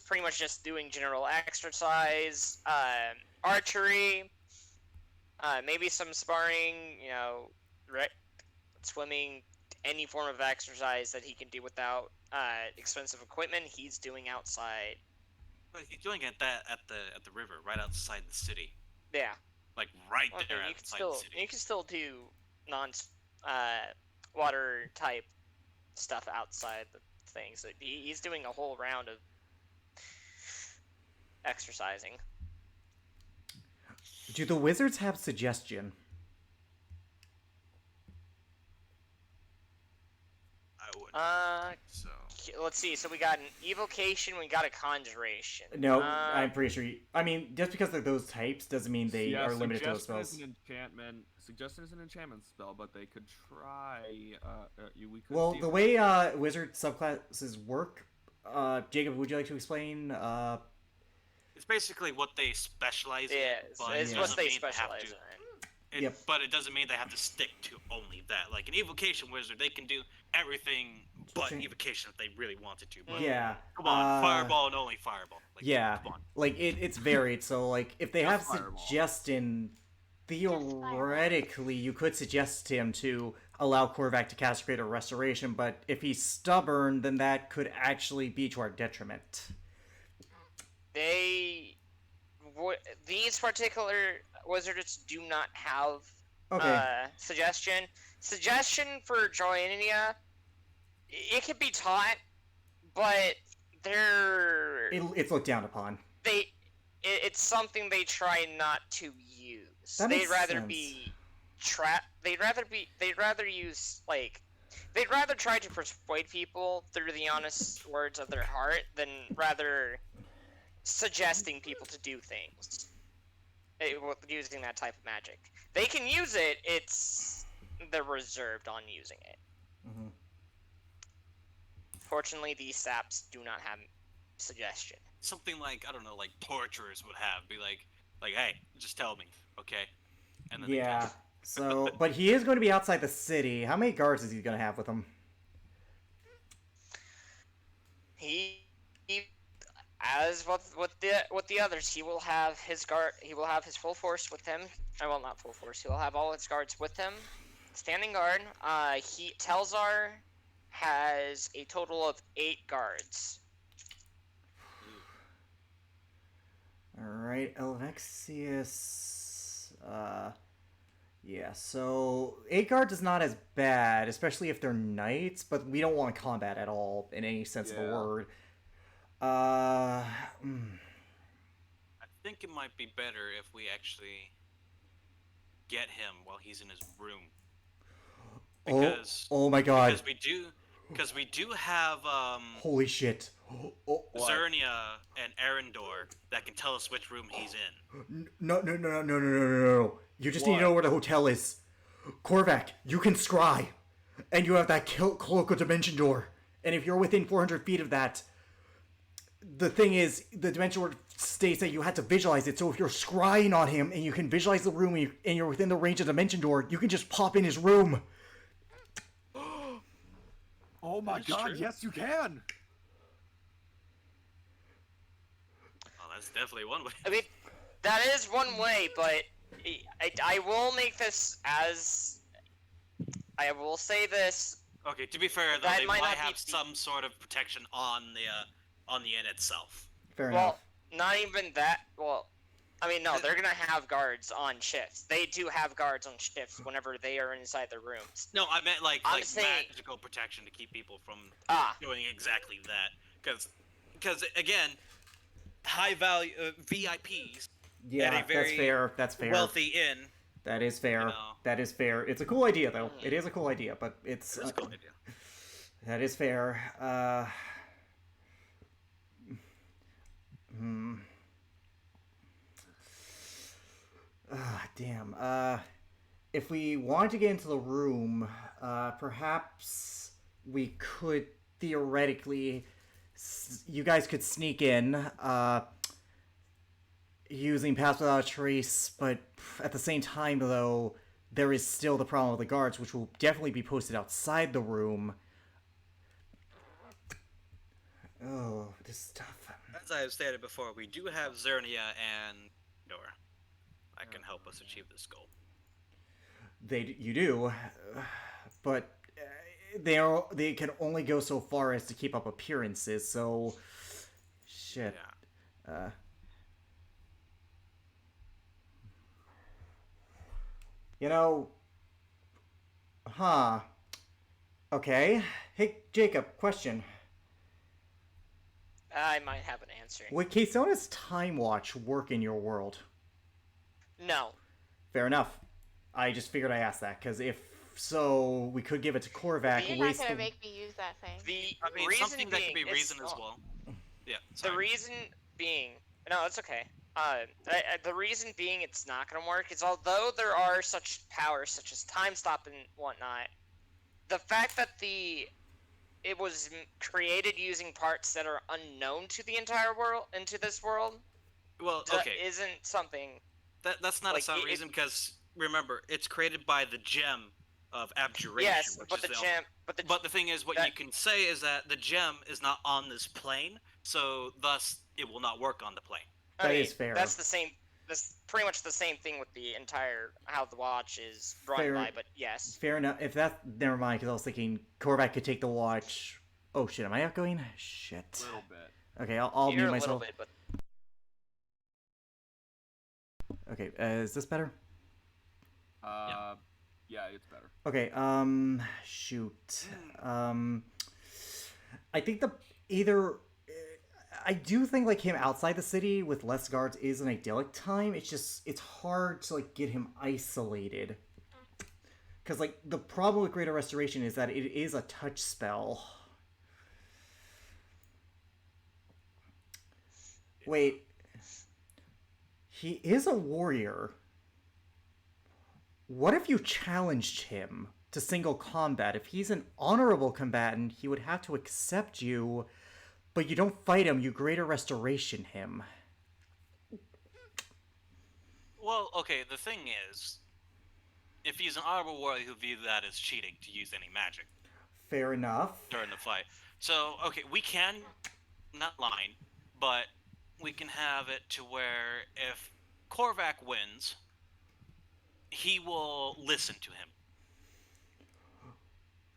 pretty much just doing general exercise, archery, maybe some sparring, swimming, any form of exercise that he can do without expensive equipment. He's doing outside. But he's doing it at the river, right outside the city, Yeah, like right okay, there you can outside still the city. you can still do water type stuff outside the things. He's doing a whole round of exercising. Do the wizards have suggestion? I would. So Let's see. So we got an evocation. We got a conjuration. No, I'm pretty sure. I mean, just because they're those types doesn't mean they are limited to those Suggestion spells. is an enchantment. Suggestion is an enchantment spell, but they could try. We could. Well, see the if- way wizard subclasses work, Jacob, would you like to explain? it's basically what they specialize Yeah, in. But it's it what doesn't they mean have specialize to- in. Yep. But it doesn't mean they have to stick to only that. Like an evocation wizard, they can do everything but Sure. evocation if they really wanted to. But Yeah. come on, fireball and only fireball. Like, Yeah. Come on. Like it's varied. So like if they have Just fireball. suggestion, theoretically you could suggest him to allow Korvac to cast Greater Restoration, but if he's stubborn, then that could actually be to our detriment. These particular wizards do not have Okay. Suggestion for Joania. It can be taught, but It's looked down upon. it's something they try not to use. That makes They'd rather sense. be they'd rather use they'd rather try to persuade people through the honest words of their heart than rather suggesting people to do things using that type of magic. They can use it, they're reserved on using it. Mm-hmm. Fortunately, these saps do not have suggestion. Something like, I don't know, like torturers would have. Be like, hey, just tell me, okay? And then they Yeah. tell. So, but he is going to be outside the city. How many guards is he going to have with him? He as with the others, he will have his guard. He will have his full force with him. Well, not full force. He will have all his guards with him, standing guard. Telzar has a total of 8 guards. All right, Elvexius. Yeah. So 8 guards is not as bad, especially if they're knights. But we don't want combat at all in any sense of the Yeah. word. I think it might be better if we actually get him while he's in his room. Because oh my god. because we do have Holy shit. Oh, What? Zernia and Arendor that can tell us which room he's in. No. You just need to What? know where the hotel is. Korvac, you can scry. And you have that cloak of dimension door. And if you're within 400 feet of that, the thing is, the dimension door states that you had to visualize it. So if you're scrying on him and you can visualize the room and you're within the range of the dimension door, you can just pop in his room. Oh my That's god, true. yes you can! Oh, that's definitely one way. I mean, that is one way, but I will make this as. I will say this. Okay, to be fair though, That they might might not be have the- some sort of protection on the inn itself. Fair Well, enough. not even that. Well, I mean, no, they're gonna have guards on shifts. They do have guards on shifts whenever they are inside their rooms. No, I meant like I'm saying- magical protection to keep people from Ah, doing exactly that. Because again, high value VIPs Yeah, at a very that's fair. That's fair. wealthy inn. That is fair. know. That is fair. It's a cool idea, though. It is a cool idea, but it's... It's a cool idea. That is fair. Damn. If we wanted to get into the room, perhaps we could theoretically... You guys could sneak in, using Pass Without a Trace, but at the same time, though, there is still the problem with the guards, which will definitely be posted outside the room. Oh, this is tough. As I have stated before, we do have Zernia and Dor that can help us achieve this goal. You do, but they can only go so far as to keep up appearances. So, shit. Yeah. You know, huh? Okay. Hey, Jacob. Question: I might have an answer. would Kaysona's time watch work in your world? No. Fair enough. I just figured I asked that because if so, we could give it to Korvac. You're not gonna make me use that thing. The I mean, reason something that being can be is- reason as oh, well. Yeah. The Sorry. reason being, no, it's okay. The reason being it's not gonna work is although there are such powers such as time stop and whatnot, the fact that it was created using parts that are unknown to the entire world, into this world, Well, that okay. isn't something. That's not like, a sound reason because remember, it's created by the gem of abjuration. Yes, which but is the gem, But the thing is, what that- you can say is that the gem is not on this plane, so thus it will not work on the plane. I That mean, is fair. That's the same. That's pretty much the same thing with the entire how the watch is run Fair- by. But yes, Fair enough. If that, never mind. Because I was thinking Korvac could take the watch. Oh shit! Am I outgoing? Shit. A little bit. Okay, I'll you're mute a little myself. bit, but Okay, is this better? Yeah, it's better. Okay, shoot. I think either I do think like him outside the city with less guards is an idyllic time. It's hard to like get him isolated. Cuz like the problem with Greater Restoration is that it is a touch spell. Wait. He is a warrior. What if you challenged him to single combat? If he's an honorable combatant, he would have to accept you, but you don't fight him, you Greater Restoration him. Well, okay, the thing is, if he's an honorable warrior, he'll view that as cheating to use any magic Fair enough. during the fight. So, okay, we can, not line, but we can have it to where if Korvac wins, he will listen to him.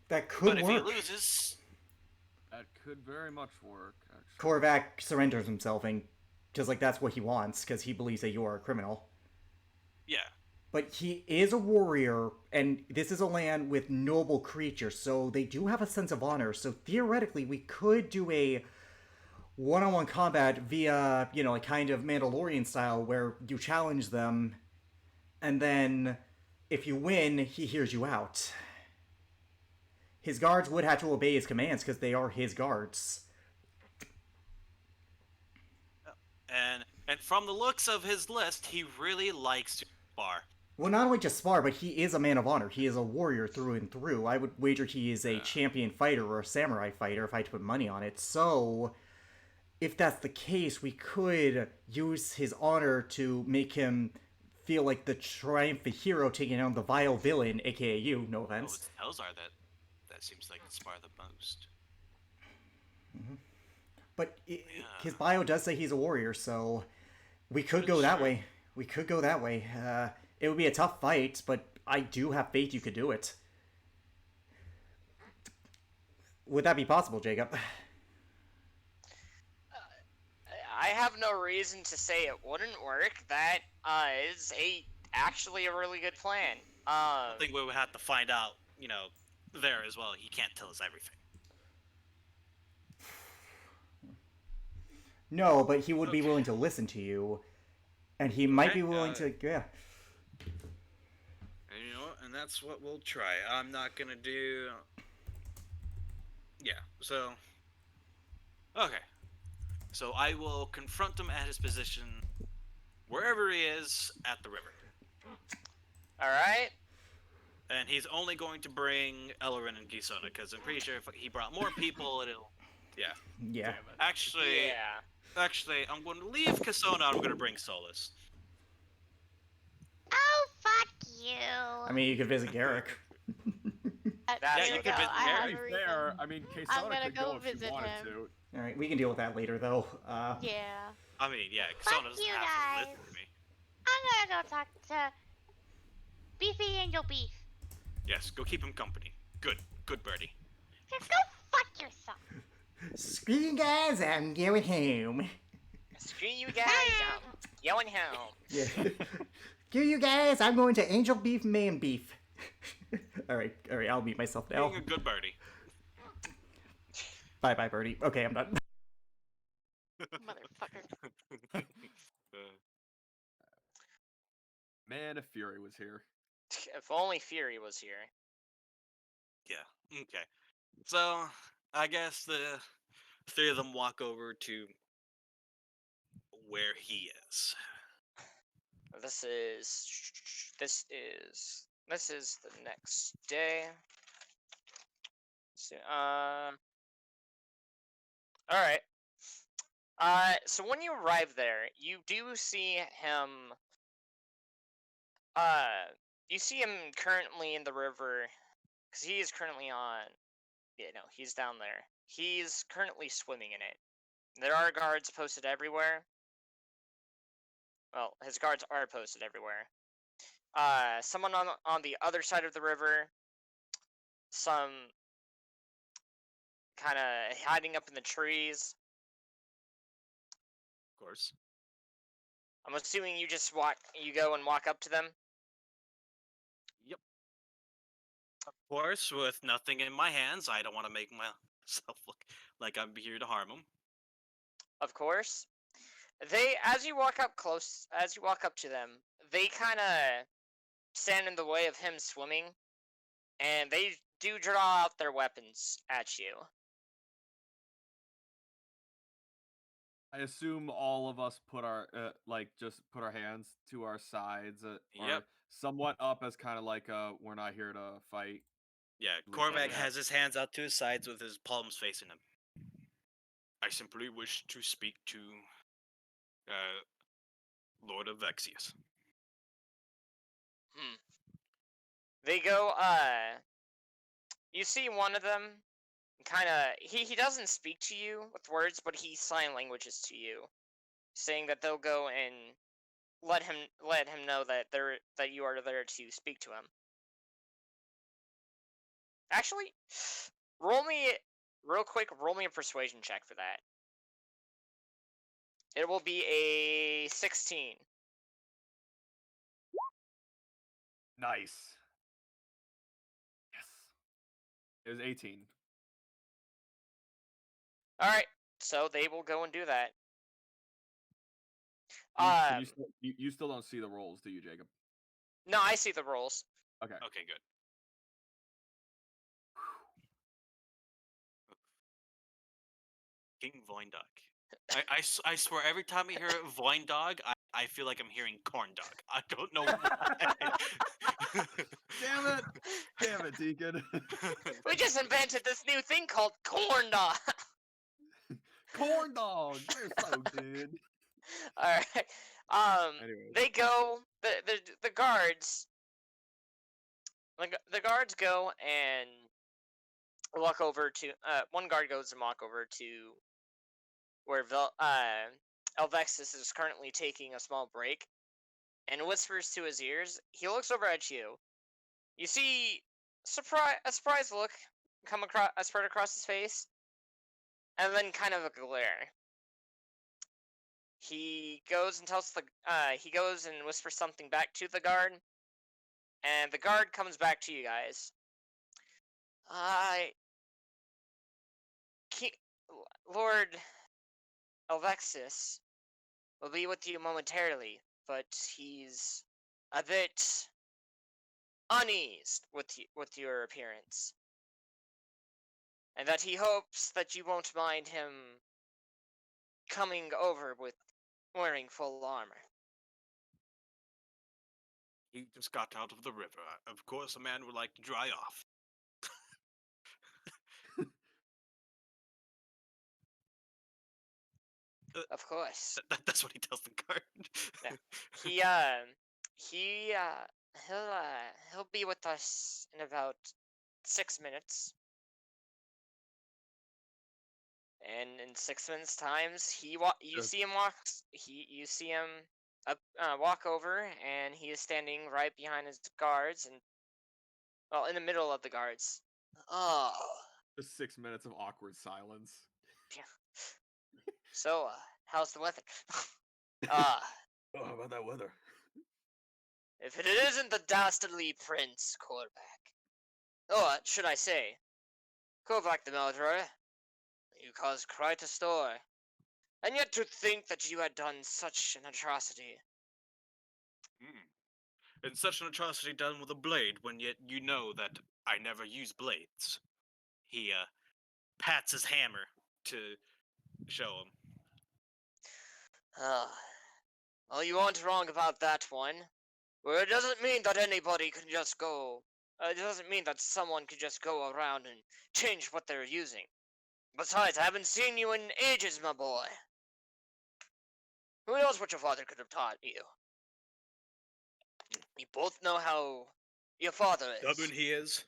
That could But if work. he loses, That could very much work, actually. Korvac surrenders himself, and because like that's what he wants, because he believes that you are a criminal. yeah. But he is a warrior, and this is a land with noble creatures, so they do have a sense of honor. So theoretically, we could do a one-on-one combat via, you know, a kind of Mandalorian style where you challenge them, and then if you win, he hears you out. His guards would have to obey his commands because they are his guards. And from the looks of his list, he really likes to spar. Well, not only just spar, but he is a man of honor. He is a warrior through and through. I would wager he is a champion fighter or a samurai fighter if I had to put money on it. So, if that's the case, we could use his honor to make him feel like the triumphant hero taking down the vile villain, aka you, no Oh, offense. it's Elzar that seems like it's spar the most. But his bio does say he's a warrior, so we could go that way. We could go that way. It would be a tough fight, but I do have faith you could do it. Would that be possible, Jacob? I have no reason to say it wouldn't work. That is actually a really good plan. I think we would have to find out, you know, there as well. He can't tell us everything. No, but he would be willing to listen to you, and he might be willing to. Yeah. And you know what? And that's what we'll try. I'm not gonna do. Yeah. So. Okay. So I will confront him at his position, wherever he is, at the river. All right. And he's only going to bring Ellerin and Gisona, because I'm pretty sure if he brought more people, it'll... Yeah. Yeah. Actually, I'm going to leave Kisona, I'm going to bring Solus. Oh, fuck you. I mean, you could visit Garrick. That's Yeah, okay. you could visit I have Gary. a To be reason. fair, I mean, I'm Kesana gonna could go go if she visit wanted him. to. All right, we can deal with that later, though. Yeah. I mean, yeah, Fuck Kisona doesn't you have to guys. listen to me. I'm gonna go talk to Beefy Angel Beef. Yes, go keep him company. Good birdie. Just go fuck yourself. Screw you guys, I'm going home. Screw you guys. Yelling home. Yeah. Screw you guys, I'm going to Angel Beef Man Beef. all right, I'll mute myself now. Being a good birdie. Bye, Birdie. Okay, I'm done. Motherfucker. Man, if Fury was here. If only Fury was here. Yeah, okay. So, I guess the three of them walk over to where he is. This is the next day. So, all right. So when you arrive there, you do see him. You see him currently in the river, because he is currently on. Yeah, no, he's down there. He's currently swimming in it. There are guards posted everywhere. Well, his guards are posted everywhere. Someone on the other side of the river. Some kind of hiding up in the trees. Of course. I'm assuming you just you go and walk up to them. Of course, with nothing in my hands, I don't want to make myself look like I'm here to harm him. Of course. As you walk up to them, they kind of stand in the way of him swimming, and they do draw out their weapons at you. I assume all of us put our just put our hands to our sides, Yep. or somewhat up as kind of like we're not here to fight. Yeah, Like, Korvac yeah. has his hands out to his sides with his palms facing him. I simply wish to speak to Lord of Vexius. They go, you see one of them, he doesn't speak to you with words, but he sign languages to you, saying that they'll go and let him know that you are there to speak to him. Actually, roll me a persuasion check for that. It will be a 16. Nice. Yes. It was 18. Alright, so they will go and do that. You still don't see the rolls, do you, Jacob? No, I see the rolls. Okay. Okay, good. King Voindog. I swear, every time I hear Voindog, I feel like I'm hearing corn dog. I don't know why. Damn it, Deacon. We just invented this new thing called corn dog. Corn dog. They're so good. Alright. Anyways. They go. The guards. The guards go and walk over to. One guard goes and walk over to where Elvexis is currently taking a small break, and whispers to his ears. He looks over at you. You see a surprised look spread across his face, and then kind of a glare. He goes and whispers something back to the guard, and the guard comes back to you guys. Lord Elvexis will be with you momentarily, but he's a bit uneased with your appearance, and that he hopes that you won't mind him coming over with wearing full armor. He just got out of the river. Of course, a man would like to dry off. Of course. That's what he tells the guard. Yeah. He'll be with us in about 6 minutes. And in 6 minutes times, you see him walk over, and he is standing right behind his guards, and well, in the middle of the guards. Oh. Just 6 minutes of awkward silence. So, how's the weather? Oh, how about that weather? If it isn't the dastardly Prince Korvac. Or, should I say, Korvac the murderer, you caused quite a stir. And yet to think that you had done such an atrocity. And such an atrocity done with a blade, when yet you know that I never use blades. He, pats his hammer to show him. Well, you aren't wrong about that one. Well, it doesn't mean that anybody can just go... it doesn't mean that someone can just go around and change what they're using. Besides, I haven't seen you in ages, my boy. Who knows what your father could have taught you? You both know how your father is. Stubborn he is.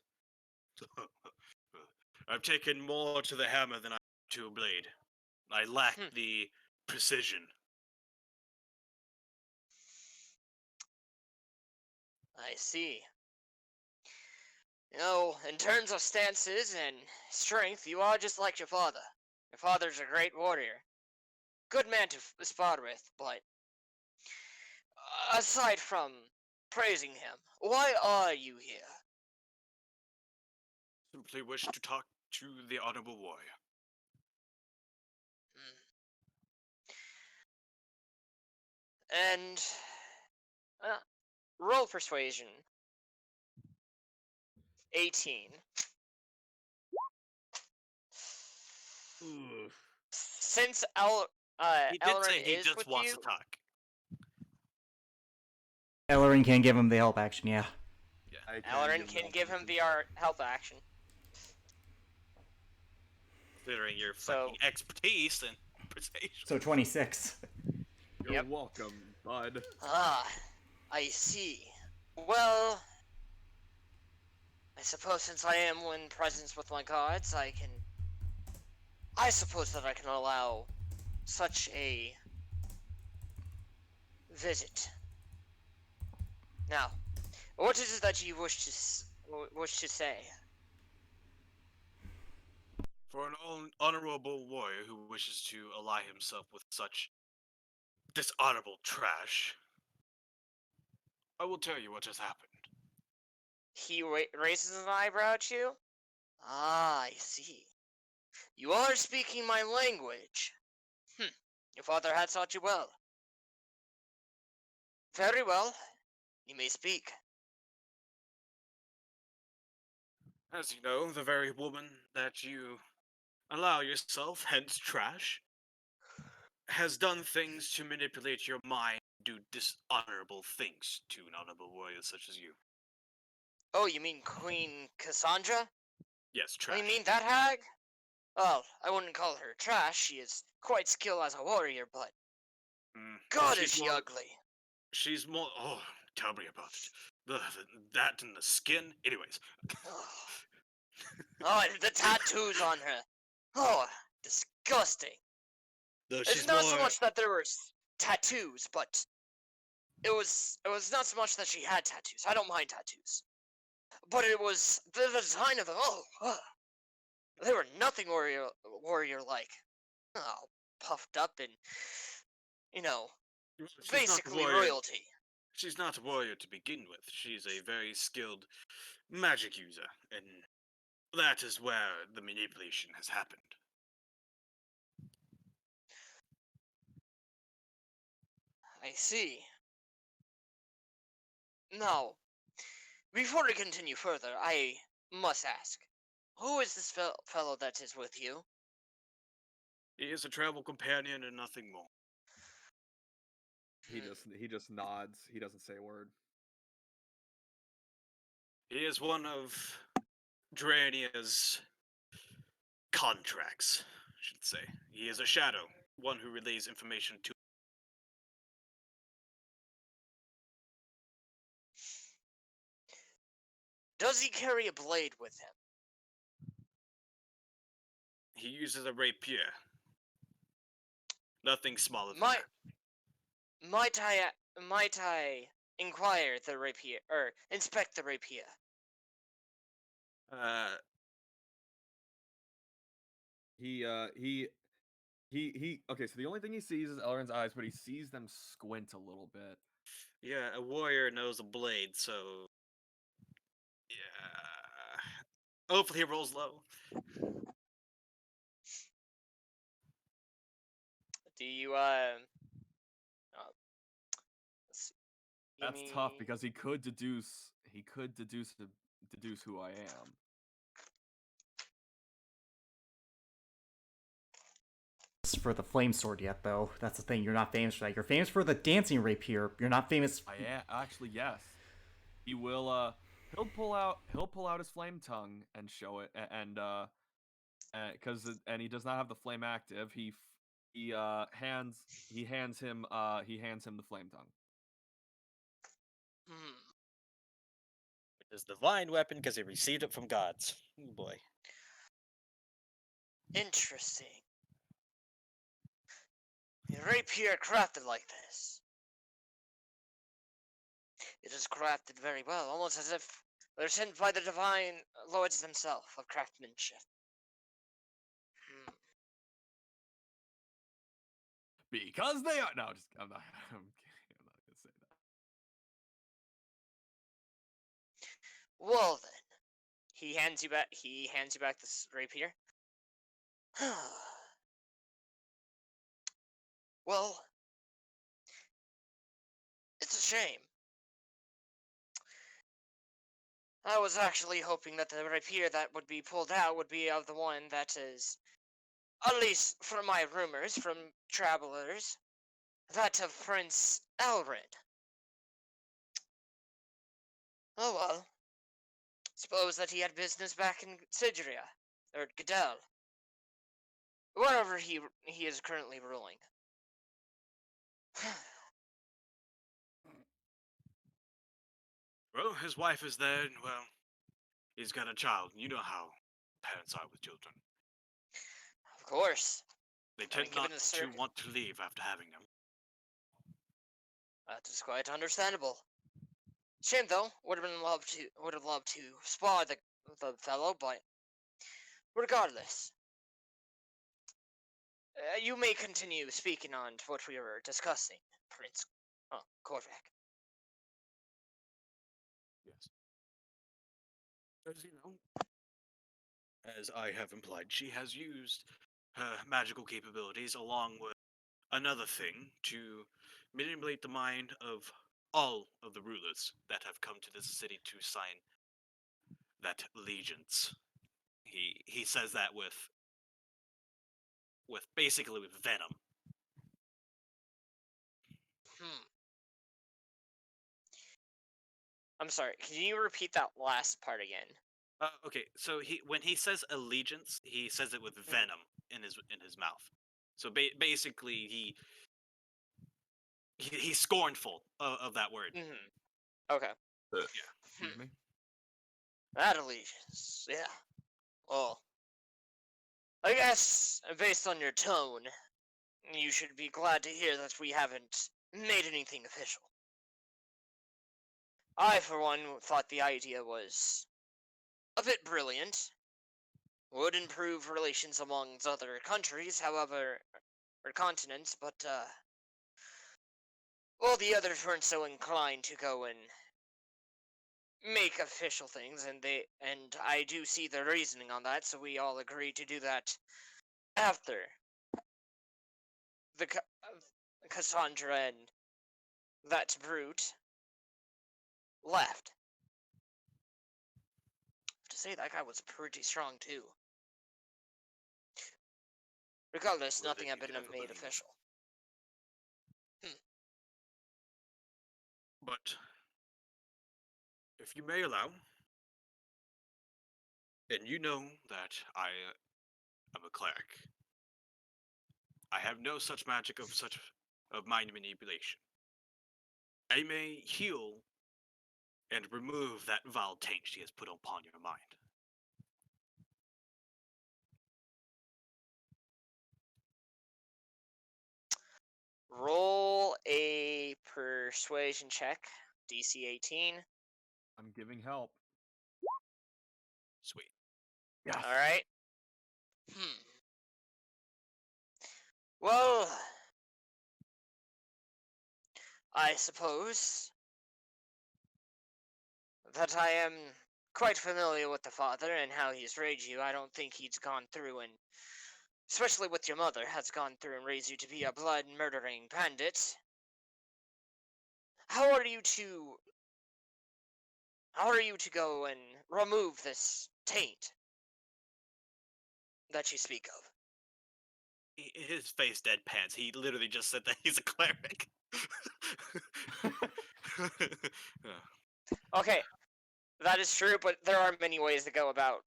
I've taken more to the hammer than I to a blade. I lack the precision. I see. You know, in terms of stances and strength, you are just like your father. Your father's a great warrior. Good man to spar with, but... aside from praising him, why are you here? simply wish to talk to the honorable warrior. And roll persuasion. 18. Oof. Since He did say Elrin he is just with wants you, to talk. Ellerin can give him the help action, yeah. Yeah. I Elrin can give him the art help action. Considering your So- fucking expertise and persuasion. So 26. You're Yep. welcome, bud. Ah, I see. Well, I suppose since I am in presence with my gods, I suppose that I can allow such a visit. Now, what is it that you wish to say? For an honorable warrior who wishes to ally himself with such dishonorable trash, I will tell you what has happened. He raises an eyebrow at you. Ah, I see. You are speaking my language. Your father had taught you well. Very well. You may speak. As you know, the very woman that you allow yourself, hence trash, has done things to manipulate your mind, do dishonorable things to an honorable warrior such as you. Oh, you mean Queen Cassandra? Yes, Oh, trash. you mean that hag? Well, I wouldn't call her trash. She is quite skilled as a warrior, but God, She's is she more- ugly. She's more. Oh, tell me about it. That and the skin. Anyways. Oh, and the tattoos on her. Oh, disgusting. Though It's she's not more. so much that there were tattoos, but it was not so much that she had tattoos. I don't mind tattoos, but it was the design of them. Oh, they were nothing warrior like. Oh, puffed up and She's not a basically warrior. royalty. She's not a warrior to begin with. She's a very skilled magic user, and that is where the manipulation has happened. I see. Now, before we continue further, I must ask, who is this fellow that is with you? He is a travel companion and nothing more. He just nods. He doesn't say a word. He is one of Drania's contracts, I should say. He is a shadow, one who relays information to. Does he carry a blade with him? He uses a rapier. Nothing smaller than Might that. might I inquire the rapier or inspect the rapier? He okay, so the only thing he sees is Elrin's eyes, but he sees them squint a little bit. Yeah, a warrior knows a blade, so yeah. Hopefully he rolls low. Do you let's see. Give That's tough me- because he could deduce who I am. For the flame sword yet, though. That's the thing. You're not famous for that. You're famous for the dancing rapier. You're not famous. I am actually, yes. He will he'll pull out his flame tongue and show it and he does not have the flame active. He hands him the flame tongue. His divine weapon because he received it from gods. Oh boy. Interesting. A rapier crafted like this. It is crafted very well, almost as if they're sent by the divine lords themselves of craftsmanship. Because they are no, just I'm not kidding. I'm not gonna say that. Well then, He hands you back. He hands you back this rapier. Well, it's a shame. I was actually hoping that the rapier that would be pulled out would be of the one that is, at least from my rumors from travelers, that of Prince Elred. Oh well. Suppose that he had business back in Cidria, or Gadel, wherever he is currently ruling. Well, his wife is there, and well, he's got a child. You know how parents are with children. Of course. They I mean, tend given not the to want to leave after having them. That is quite understandable. Shame though. Would have loved to spar the fellow, but regardless, you may continue speaking on to what we were discussing, Prince. Oh, Korvac. Yes. As you know, as I have implied, she has used her magical capabilities along with another thing to manipulate the mind of all of the rulers that have come to this city to sign that allegiance. He says that with basically with venom. I'm sorry. Can you repeat that last part again? Okay, so when he says allegiance, he says it with venom in his mouth. So basically, he's scornful of that word. Okay. Excuse me. That allegiance, yeah. Well, I guess based on your tone, you should be glad to hear that we haven't made anything official. I, for one, thought the idea was a bit brilliant. Would improve relations amongst other countries, however, or continents, but, well, the others weren't so inclined to go and make official things, and I do see the reasoning on that, so we all agreed to do that after the Cassandra and that brute left. To say that guy was pretty strong too. Regardless, Well, nothing then had you been can never made believe. official. But if you may allow, and you know that I am a cleric, I have no such magic of mind manipulation. I may heal and remove that vile taint she has put upon your mind. Roll a persuasion check, DC 18. I'm giving help. Sweet. Yes. All right. Well, I suppose that I am quite familiar with the father and how he's raised you. I don't think he's gone through and, especially with your mother, has gone through and raised you to be a blood-murdering bandit. How are you to go and remove this taint that you speak of? His face deadpans. He literally just said that he's a cleric. Okay, that is true, but there are many ways to go about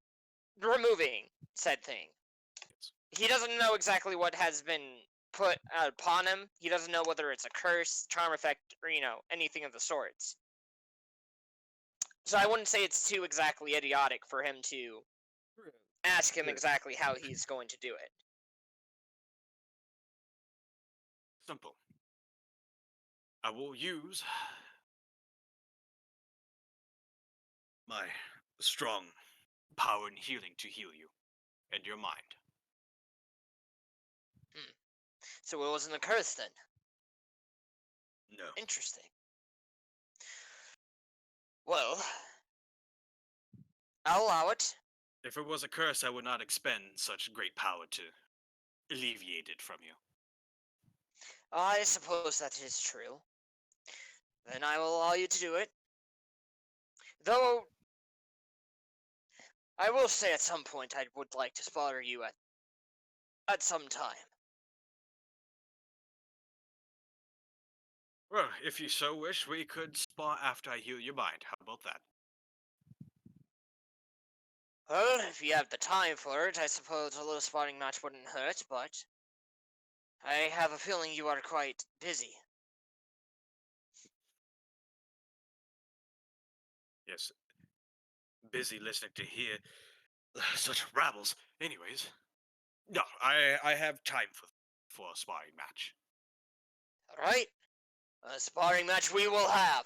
removing said thing. He doesn't know exactly what has been put upon him. He doesn't know whether it's a curse, charm effect, or, anything of the sorts. So I wouldn't say it's too exactly idiotic for him to ask him exactly how he's going to do it. Simple. I will use my strong power and healing to heal you and your mind. So it wasn't a curse then? No. Interesting. Well, I'll allow it. If it was a curse, I would not expend such great power to alleviate it from you. I suppose that is true. Then I will allow you to do it. Though, I will say at some point I would like to spar you at some time. Well, if you so wish, we could spar after I heal your mind. How about that? Well, if you have the time for it, I suppose a little sparring match wouldn't hurt, but I have a feeling you are quite busy. Yes. Busy listening to hear such rabbles. Anyways, no, I have time for a sparring match. Alright? A sparring match we will have.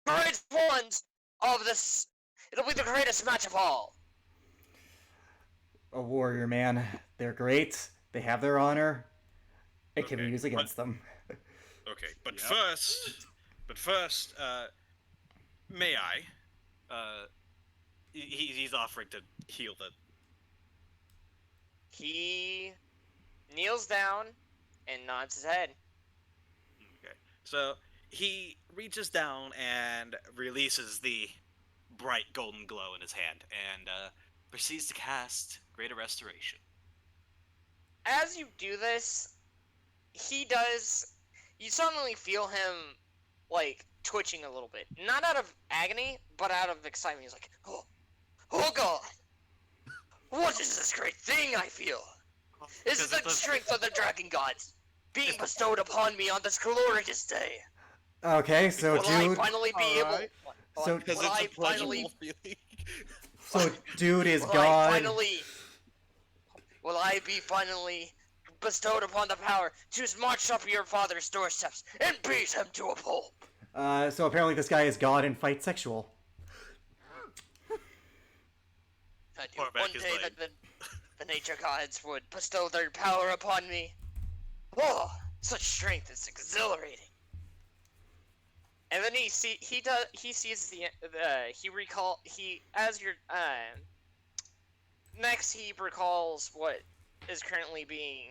Great ones of this. It'll be the greatest match of all. A warrior, man. They're great. They have their honor. It can be Okay, used against them. Okay, but Yep. first, may I? He's offering to heal the. He kneels down and nods his head. Okay, so he reaches down and releases the bright golden glow in his hand, and proceeds to cast Greater Restoration. As you do this, he does. You suddenly feel him, like, twitching a little bit. Not out of agony, but out of excitement. He's like, oh god! What is this great thing I feel? This is Because the strength of the dragon gods being bestowed upon me on this glorious day. Okay, so Will I dude, finally be able? Alright. So- Will it's I a pleasurable finally? feeling. so dude is Will I God. finally? Will I be finally bestowed upon the power to march up your father's doorsteps and beat him to a pulp? So apparently this guy is God and fight sexual. I knew Far back one his day leg. that the nature gods would bestow their power upon me. Oh, such strength is exhilarating. And then he sees as you're next he recalls what is currently being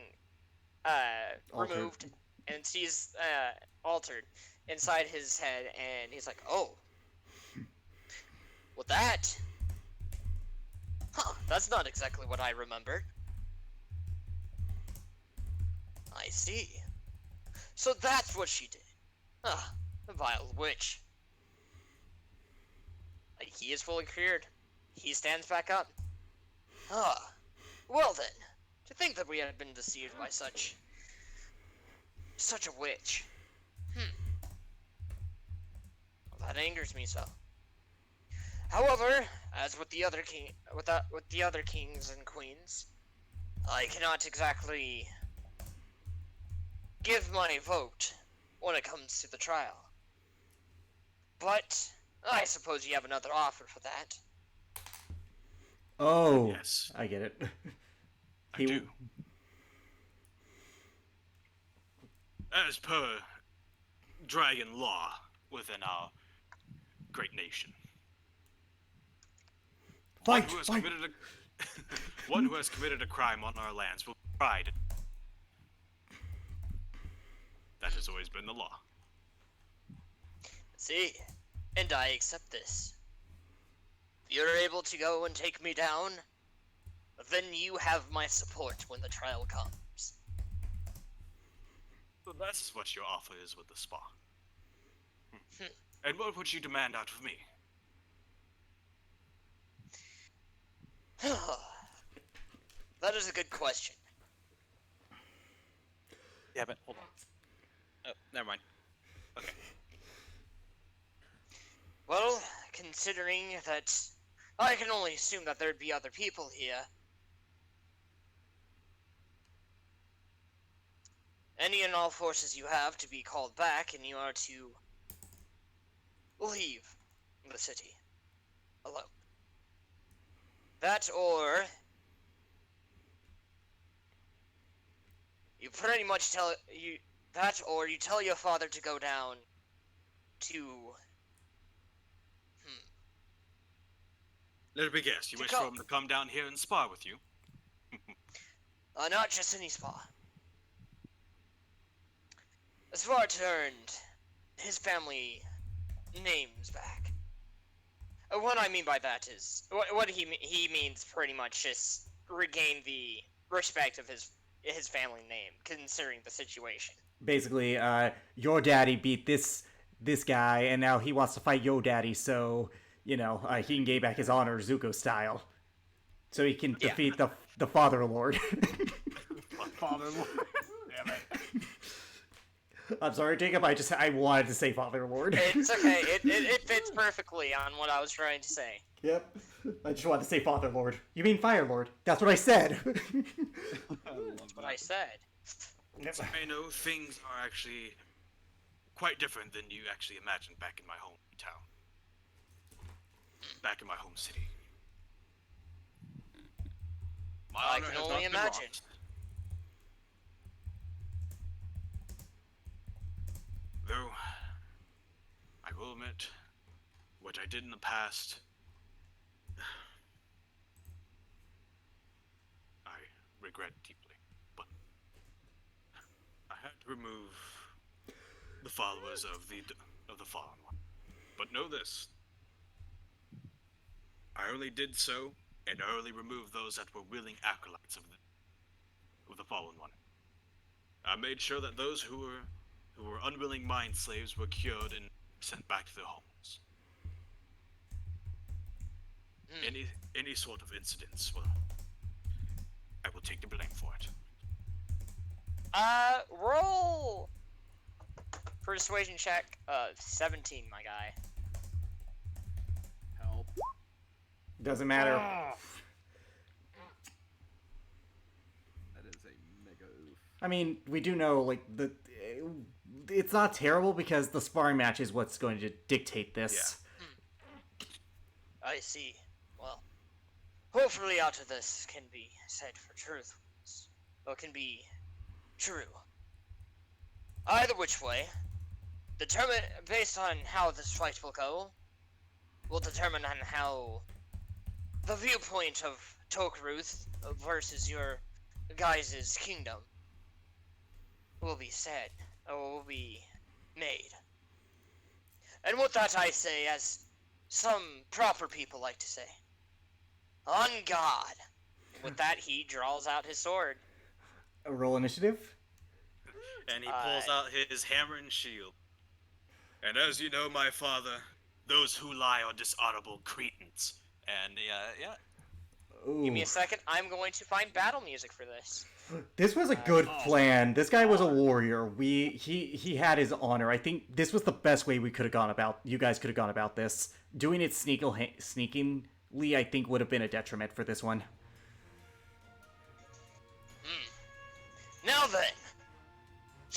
Altered. removed and sees altered inside his head, and he's like, oh, well that's not exactly what I remembered. I see. So that's what she did. Ah, the vile witch. He is fully cured. He stands back up. Ah, well then. To think that we had been deceived by such a witch. Well, that angers me so. However, as with the other kings and queens, I cannot exactly give my vote when it comes to the trial. But I suppose you have another offer for that. Oh, Yes. I get it. I do. As per dragon law within our great nation, Fight, one who has fight. committed one who has committed a crime on our lands will be tried. That has always been the law. See, and I accept this. If you're able to go and take me down, then you have my support when the trial comes. So that's what your offer is with the spa. And what would you demand out of me? That is a good question. Yeah, but hold on. Oh, never mind. Okay. Well, considering that I can only assume that there'd be other people here, any and all forces you have to be called back, and you are to leave the city alone. That or you pretty much tell your father to go down to Let me guess, you To wish go- for him to come down here and spar with you? Not just any spa. Spa turned his family names back. What I mean by that is, what he means pretty much just regain the respect of his family name, considering the situation. Basically, your daddy beat this guy, and now he wants to fight your daddy, so he can gain back his honor Zuko style, so he can Yeah. defeat the Father Lord. Father Lord. Damn it. I'm sorry, Jacob. I wanted to say Father Lord. It's okay. It fits perfectly on what I was trying to say. Yep. I just wanted to say Father Lord. You mean Fire Lord? That's what I said. That's what I said. I know things are actually quite different than you actually imagined back in my hometown. Back in my home city. My I honor can has only not been imagine. lost. Though, I will admit, what I did in the past, I regret deeply. But I had to remove the followers of the fallen one. But know this: I only did so, and I only removed those that were willing acolytes of the fallen one. I made sure that those who were unwilling mind slaves were cured and sent back to their homes. Any sort of incidents, well, I will take the blame for it. Roll persuasion check. 17, my guy. Help. Doesn't matter. Ah, That is a mega oof. I mean, we do know it's not terrible because the sparring match is what's going to dictate this. I see. Well, hopefully out of this can be said for truth, or can be true. Either which way, based on how this fight will go, will determine on how the viewpoint of Tokaruth versus your guys' kingdom will be said, or will be made. And with that I say, as some proper people like to say, on God. With that, he draws out his sword. A roll initiative. And he pulls out his hammer and shield. And as you know, my father, those who lie are dishonorable cretins. And yeah. Ooh. Give me a second. I'm going to find battle music for this. This was a good plan. This guy was a warrior. He had his honor. I think this was the best way we could have gone about. You guys could have gone about this. Doing it sneakingly, I think, would have been a detriment for this one. Now then,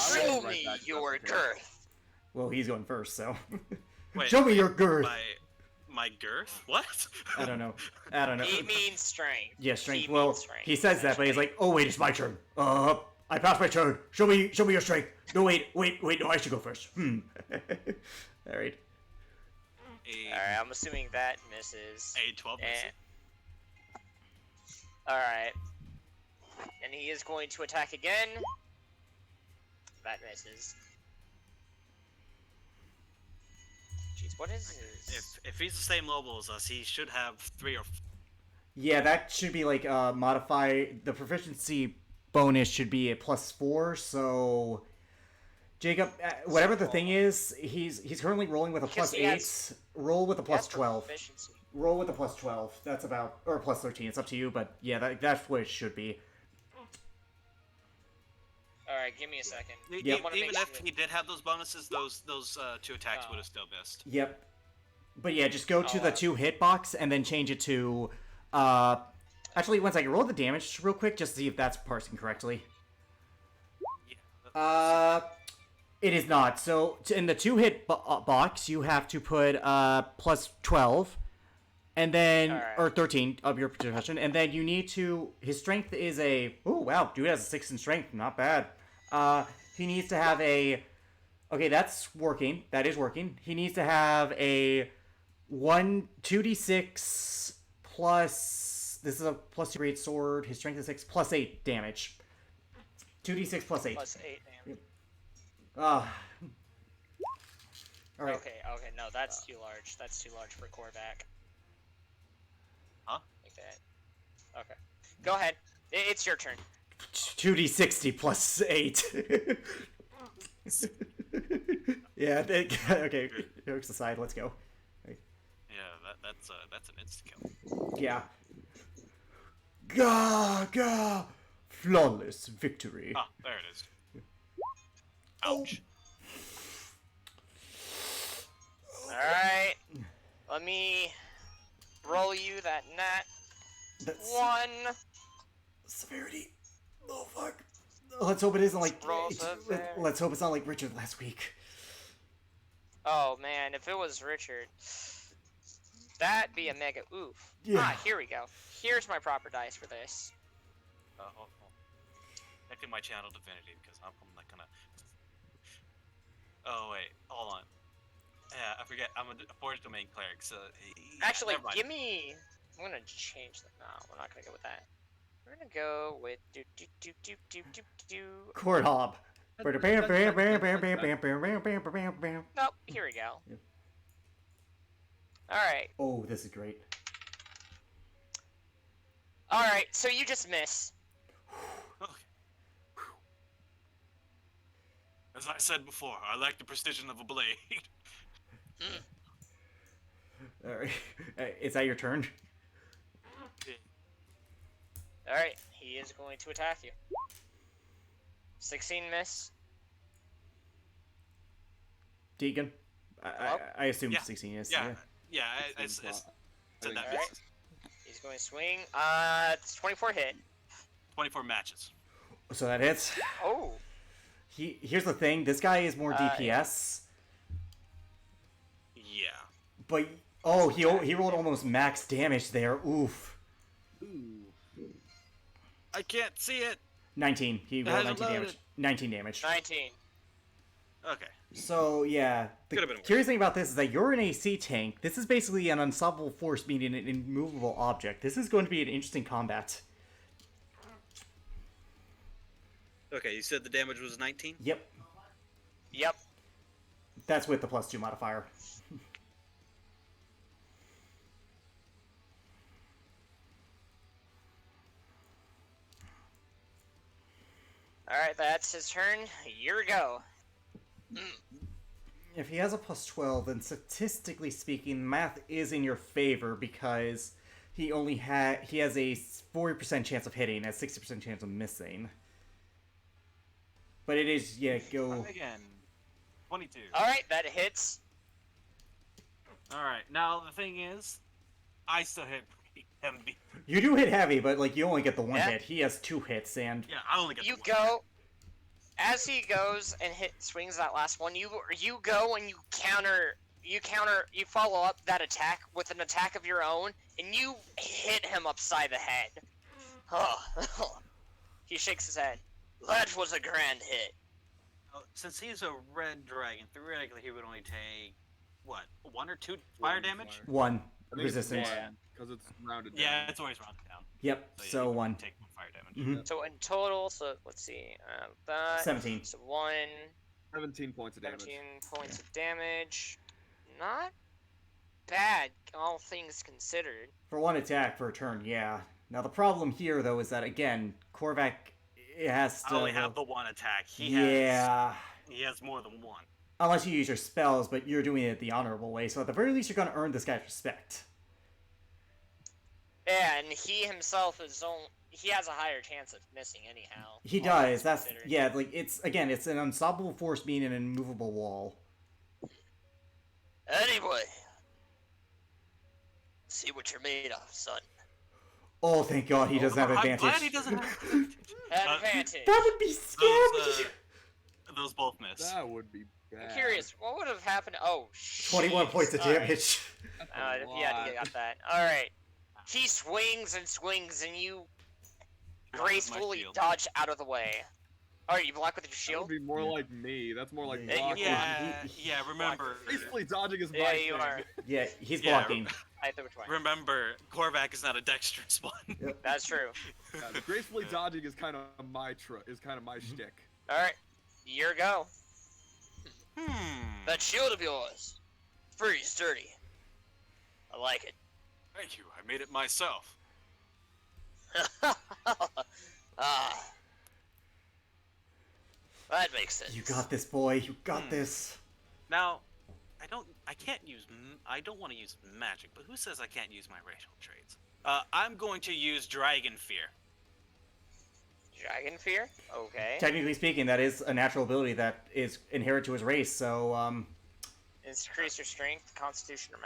I show will write me that your just in case. girth. Well, he's going first, so Wait, show me your girth. my girth? What? I don't know. He means strength. Yeah, strength. He Well, means strength. he says that, but he's like, "Oh wait, it's my turn. I passed my turn. Show me your strength. No, wait. No, I should go first. All right. Alright, I'm assuming that misses. A 12 misses. Alright. And he is going to attack again. That misses. Jeez, what is his... If he's the same level as us, he should have 3 or 4. Yeah, that should be like modify the proficiency bonus should be a +4. So, Jacob, whatever the thing is, he's currently rolling with a Because he +8. has- Roll with a That's +12. proficiency. Roll with a +12. That's about or +13. It's up to you, but yeah, that's what it should be. Alright, give me a second. Yep. I wanna Even make if sure- he did have those bonuses, those 2 attacks Oh. would have still missed. Yep. But yeah, just go to Oh, the 2 hit box and then change it to. Actually, one second. Roll the damage real quick just to see if that's parsing correctly. Yeah. It is not. So in the 2 hit box, you have to put +12, and then Alright. or 13 of your profession, and then you need to. His strength is a. Oh wow, dude has a 6 in strength. Not bad. He needs to have a. Okay, that's working. That is working. He needs to have a 2d6 plus. This is a plus 2 great sword. His strength is 6, plus 8 damage. 2d6 plus 8. Plus 8 damage. Ah. All right. Okay, no, that's too large. That's too large for Korvac. Huh? Like that. Okay. Go ahead. It's your turn. 2d60 plus 8. Yeah. Okay. Jokes aside, let's go. Yeah, that's an insta kill. Yeah. Ga! Flawless victory. Ah, there it is. Ouch. Alright. Let me roll you that nat That's 1. severity. Oh fuck. Let's hope it isn't like. Roll severity. Let's hope it's not like Richard last week. Oh man, if it was Richard, that'd be a mega oof. Yeah. Ah, here we go. Here's my proper dice for this. Hold on. Connecting my channel divinity because I'm not gonna. Oh wait, hold on. Yeah, I forget. I'm a forged domain cleric, so. Yeah, Actually, never mind. give me. I'm gonna change that. No, we're not gonna go with that. We're gonna go with do. Court Hob. Nope, here we go. Yeah. Alright. Oh, this is great. Alright, so you just miss. Okay. As I said before, I like the precision of a blade. All right. Is that your turn? Alright, he is going to attack you. 16 miss. Deegan? I assume Yeah. 16 is. Yeah, it's I said think that. Alright. misses. He's going to swing. It's 24 hit. 24 matches. So that hits. Oh. Here's the thing. This guy is more DPS, Yeah. but he rolled almost max damage there. Oof. Ooh. I can't see it. 19. He rolled hasn't 19 damage. loaded. 19 damage. 19. Okay. So yeah, the Could've been worse. curious thing about this is that you're an AC tank. This is basically an unstoppable force meeting an immovable object. This is going to be an interesting combat. Okay, you said the damage was 19? Yep, Yep. that's with the +2 modifier. Alright, that's his turn. Here we go. If he has a +12, then statistically speaking, math is in your favor because he has a 40% chance of hitting, and a 60% chance of missing. But it is go. Again. 22. Alright, that hits. Alright, now the thing is, I still hit pretty heavy. You do hit heavy, but like you only get the one Yeah. hit. He has 2 hits, and Yeah, I only get You the one. go. As he goes and swings that last one, you go and you follow up that attack with an attack of your own, and you hit him upside the head. Oh. He shakes his head. That was a grand hit. Since he's a red dragon, theoretically he would only take, what, 1 or 2 fire damage? 1 I think resistance. because it's rounded Yeah, down. it's always rounded down. Yep. So you 1. take 1 fire damage. Mhm. So in total, so let's see, that 17. So 1, 17 points of damage. 17 points of damage. Not bad, all things considered. For 1 attack per turn, yeah. Now the problem here, though, is that again, Korvac has to. I only have the 1 attack. He has more than 1. Unless you use your spells, but you're doing it the honorable way, so at the very least, you're going to earn this guy's respect. Yeah, and he himself he has a higher chance of missing anyhow. He all does. things That's considered. yeah. Like it's an unstoppable force being an immovable wall. Anyway, see what you're made of, son. Oh, thank God he doesn't have I'm advantage. glad he doesn't have advantage. Advantage. That would be scary. Those both miss. That would be bad. I'm curious, what would have happened? Oh, shit. 21 points of Alright. damage. That's a Yeah, lot. you got that. Alright. He swings, and you gracefully shield. dodge out of the way. Alright, you block with your That shield? would be more like me. That's more like Yeah, blocking. Yeah, remember. Basically, dodging is my Yeah, thing. you are. Yeah, he's Yeah, blocking. Either which way. Remember, Korvac is not a dexterous one. That's true. The gracefully dodging is kind of my shtick. All right, your go. Hmm. That shield of yours, it's pretty sturdy. I like it. Thank you. I made it myself. Ah, that makes sense. You got this, boy. You got this. Now, I don't want to use magic, but who says I can't use my racial traits? I'm going to use Dragon Fear. Dragon fear. Okay. Technically speaking, that is a natural ability that is inherent to his race. So, Increase your strength, constitution, or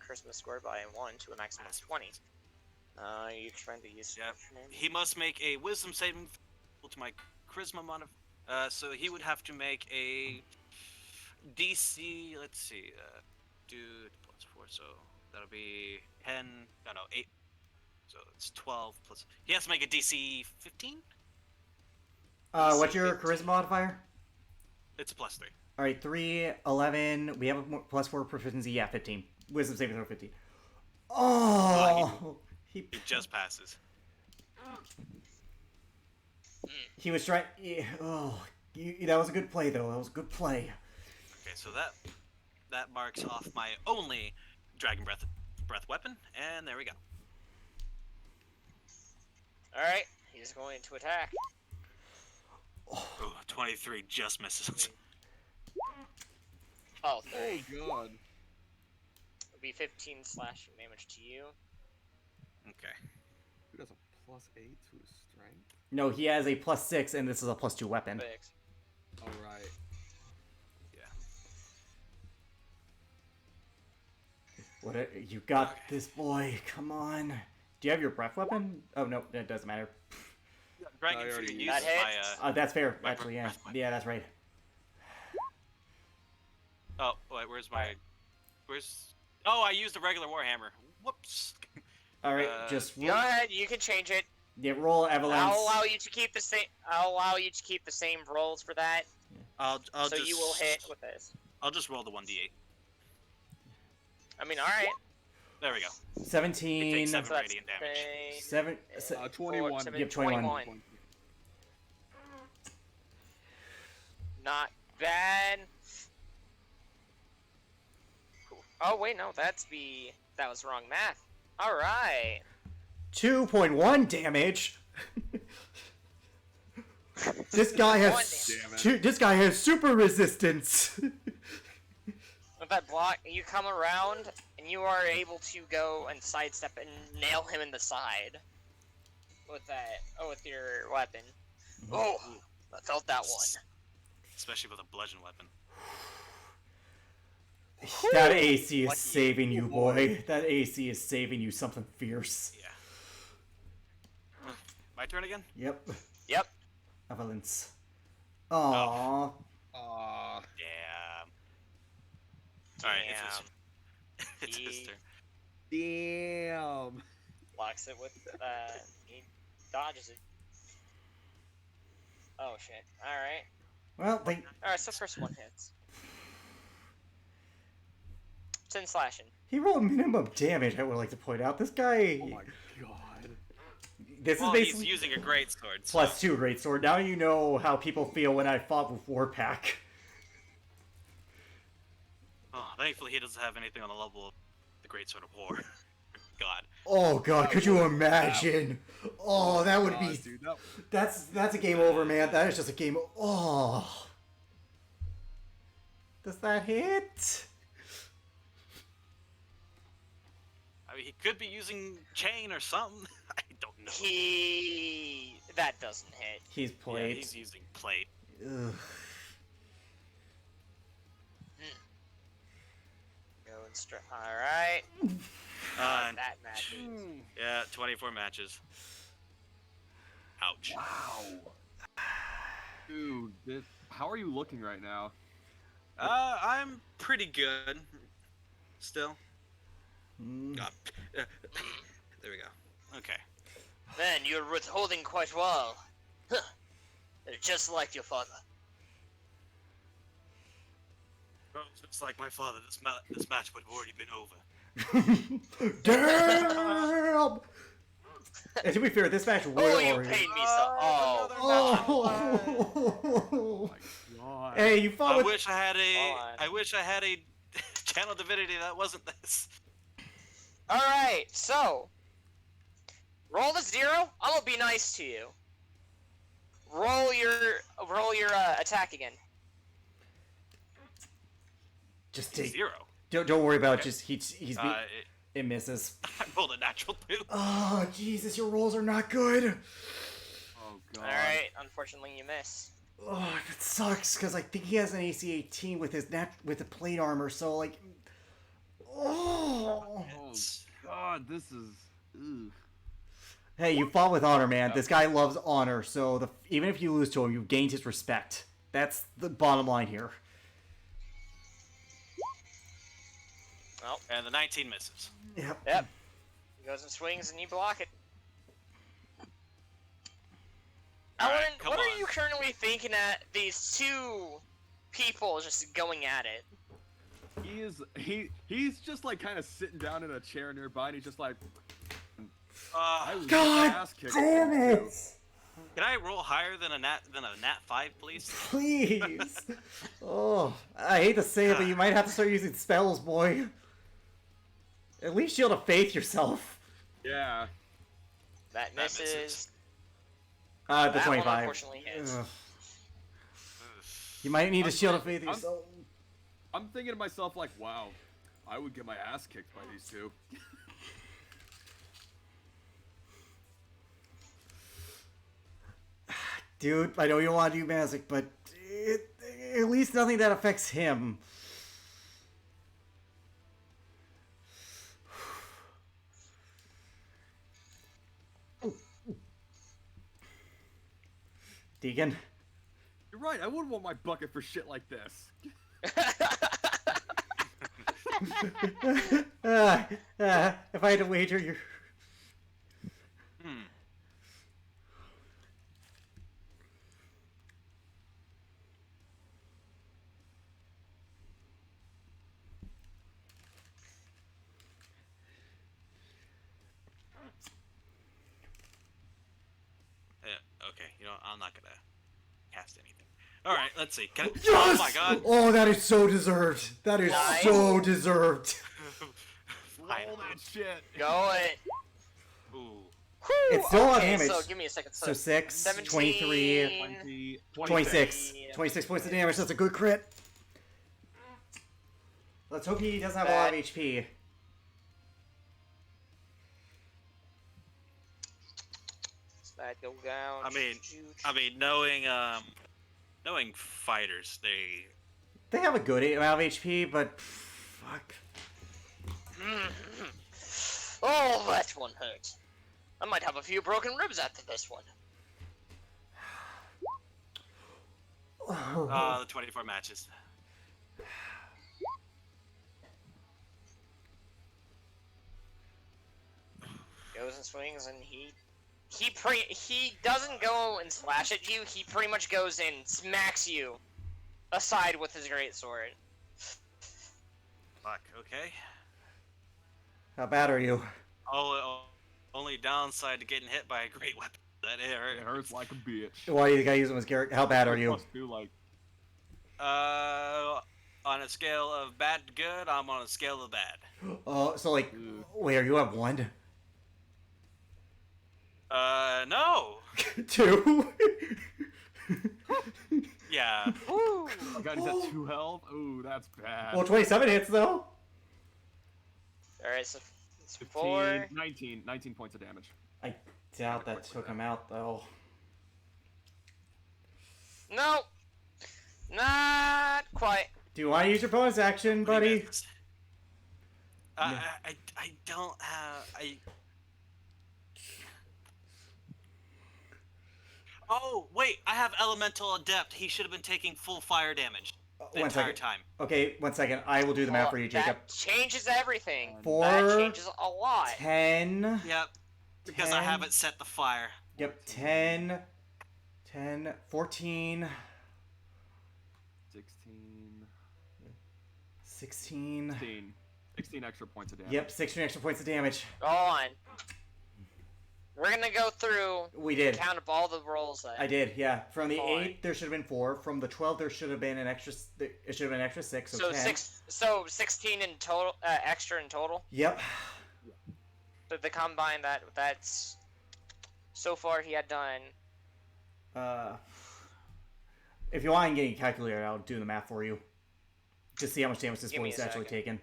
charisma score by 1 to a maximum of 20. You trying to use. Yep. He must make a Wisdom saving throw to my charisma so he would have to make a DC. Let's see. Dude plus 4, so that'll be 10. No, 8. So it's 12 plus. He has to make a DC 15. what's your charisma modifier? It's a plus 3. All right, 3, 11. We have a +4 proficiency. Yeah, 15. Wisdom saving throw 15. Oh, It just passes. he was trying. That was a good play, though. That was a good play. Okay, so that marks off my only Dragon Breath weapon, and there we go. All right, he's going to attack. Ooh, 23 just misses. Oh, Oh 30. god. It'll be 15 slashing damage to you. Okay. Who does a +8 to his strength? No, he has a +6, and this is a +2 weapon. 6. All right. You got this, boy. Come on. Do you have your breath weapon? Oh no, that doesn't matter. Dragon I Fear already uses used it. my That's fair, My actually. Yeah, breath weapon. yeah, that's right. Oh, wait, where's my... Oh, I used a regular Warhammer. Whoops. All right, just Go ahead, you can change it. yeah, roll avalanche. I'll allow you to keep the same. I'll allow you to keep the same rolls for that. I'll So just... you will hit with this. I'll just roll the 1d8. I mean, all right. There we go. 17. It takes 7 So that's radiant damage. 21. 21. Not bad. Cool. Oh wait, no, that was wrong math. All right. 2.1 damage. This guy has Damn it. this guy has super resistance. With that block, you come around and you are able to go and sidestep and nail him in the side with that. Oh, with your weapon. Oh, I felt that one. Especially with a bludgeon weapon. That AC is Lucky. saving you, boy. That AC is saving you something fierce. Yeah. My turn again? Yep. Yep. Avalanche. Aww. Yeah. Alright, it's his He turn. Damn. blocks it with. He dodges it. Oh shit! All right. Well, they All right. So first one hits. 10 slashing. he rolled minimum damage. I would like to point out this guy. Oh my god. This Well, is he's basically using a great sword. So. +2 greatsword. Now you know how people feel when I fought with Warpack. Oh, thankfully he doesn't have anything on the level of the Great Sword of War. God. Oh god, could you imagine? Oh, that would be. Dude, That's a game over, man. That is just a game. Oh. Does that hit? I mean, he could be using chain or something. I don't know. That doesn't hit. He's Yeah, played. he's using plate. Ugh. Go and strike. All right. And That matches. yeah, 24 matches. Ouch. Wow. Dude, how are you looking right now? I'm pretty good. Still. Mm. There we go. Okay. Then you're withholding quite well. Huh. They're just like your father. Well, just like my father, this match would have already been over. Damn! And to be fair, this match will. Oh, you paid me so. Oh, Oh. God. Hey, you fought I with. wish I had Hold on. a. I wish I had a channel divinity that wasn't this. All right, so roll the 0. I'm gonna be nice to you. Roll your attack again. Just take. 0. Don't worry about it. Okay. Just he's it It, misses. I rolled a natural 2. Oh Jesus, your rolls are not good. Oh God. All right, unfortunately you miss. Oh, it sucks because I think he has an AC 18 with his with the plate armor. So like, oh. Oh God, this is. Ugh. Hey, you fought with honor, man. This guy loves honor. So even if you lose to him, you've gained his respect. That's the bottom line here. Well, And the 19 misses. Yep. yep. He goes and swings, and you block it. All right, Alan, come what on. are you currently thinking at these two people just going at it? He's just like kind of sitting down in a chair nearby, and he's just like, I was God ass kicked damn too. it! Can I roll higher than a nat 5, please? Please. Oh, I hate to say it, but you might have to start using spells, boy. At least Shield of Faith yourself. Yeah. That That misses. misses. The That one 25. unfortunately hits. Ugh. You might need a Shield of Faith I'm- yourself. I'm thinking to myself like, wow, I would get my ass kicked by these two. Dude, I know you want to do magic, but at least nothing that affects him. Deacon? You're right. I wouldn't want my bucket for shit like this. If I had to wager, you're... Hmm. Yeah, okay, you know, I'm not gonna cast anything. Alright, let's see. Can I... Yes! Oh my god! Oh, that is so deserved. That is Nice. so deserved. Roll Finally. that shit. Go it. Ooh. It's still on Okay, damage. so give me a second. So 6, 17, 23, 20, 26. 26 points of damage. That's a good crit. Let's hope he doesn't have a lot of HP. That go down. I mean, knowing fighters, They have a good amount of HP, but fuck. Oh, that one hurt. I might have a few broken ribs after this one. the 24 matches. Goes and swings, and he doesn't go and slash at you. He pretty much goes and smacks you aside with his greatsword. Fuck, okay. How bad are you? Only downside to getting hit by a great weapon. That It hurts like a bitch. Why do you gotta use him as character? How bad are you? Must do like on a scale of bad to good, I'm on a scale of bad. Oh, so like, Ugh. wait, are you at 1? No. 2? Yeah. Oh god, he's at 2 health? Ooh, that's bad. Well, 27 hits though. Alright, so it's 15, 4. 19 points of damage. I doubt that took him out though. No! Not quite. Do you want to use your bonus action, buddy? I don't have Oh wait, I have Elemental Adept. He should have been taking full fire damage the One entire second. time. Okay, 1 second. I will do the math for you, Jacob. That changes everything. 4, That changes a lot. 10. Yep. Because I 10. haven't set the fire. Yep, 10, 14, 16, 16, 16. 16 extra points of damage. Yep, 16 extra points of damage. Go on. We're gonna go through. We did. Count up all the rolls. I did, yeah. From the Fine. 8, there should have been 4. From the 12, there should have been an extra. It should have been an extra 6. So 10. So 16 in total, extra in total. Yep. So the combine that's. So far, he had done. If you want, I can get a calculator. I'll do the math for you. To see how much damage this Give me boy's a actually second. taken.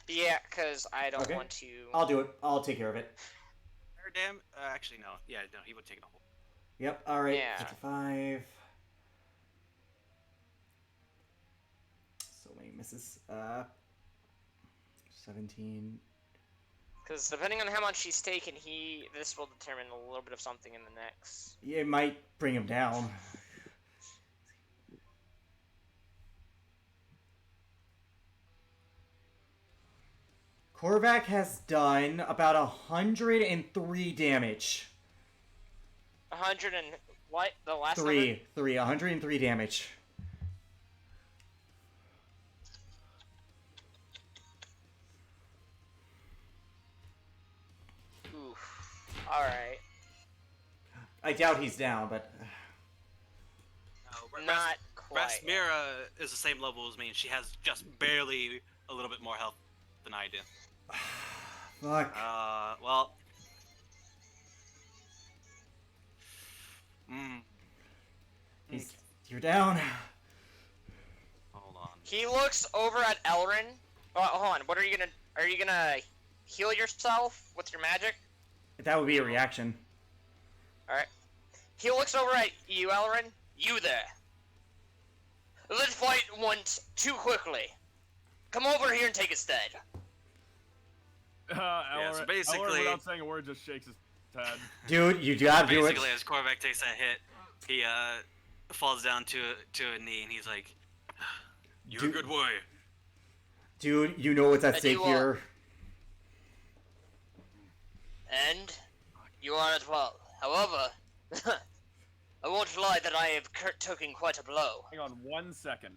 Yeah, because I don't Okay. want to. I'll do it. I'll take care of it. Damn. Actually, no. Yeah, no. He would take a whole. Yep. All right. Yeah. 55. So many misses. 17. Because depending on how much he's taken, this will determine a little bit of something in the next. Yeah, it might bring him down. Korvac has done about 103 damage. 100 and what? The last number? 103 damage. Oof. All right. I doubt he's down, but Not quite. Rasmira is the same level as me, and she has just barely a little bit more health than I do. fuck. Well. You're down. Hold on. He looks over at Elrin. Oh, hold on. What are you gonna? Are you gonna heal yourself with your magic? That would be a reaction. All right. He looks over at you, Elrin. You there. Let's fight once too quickly. Come over here and take a stead. Yeah, so basically- without saying a word, just shakes his head. Dude, you gotta do it. Basically, as Korvac takes that hit, he falls down to a knee, and he's like, "You're Dude. a good warrior." Dude, you know what's at And stake you are. here. And you are as well. However, I won't lie that I have taken quite a blow. Hang on 1 second.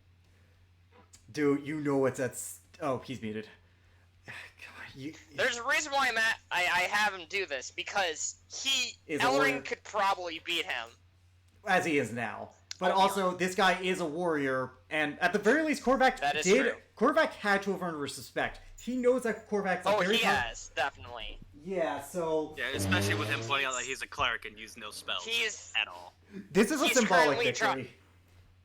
Dude, you know what's at. Oh, he's muted. God, There's a reason why I have him do this, because Is a warrior. Elrin could probably beat him. as he is now. But Oh, also, this guy is a warrior, and at the very least, Korvac That is did. true. Korvac had to have earned respect. He knows that Korvac's a Oh, very he has, definitely. Yeah, so Yeah, especially with him pointing out that he's a cleric and used no spells He's, at all. this is a He's symbolic currently try- victory.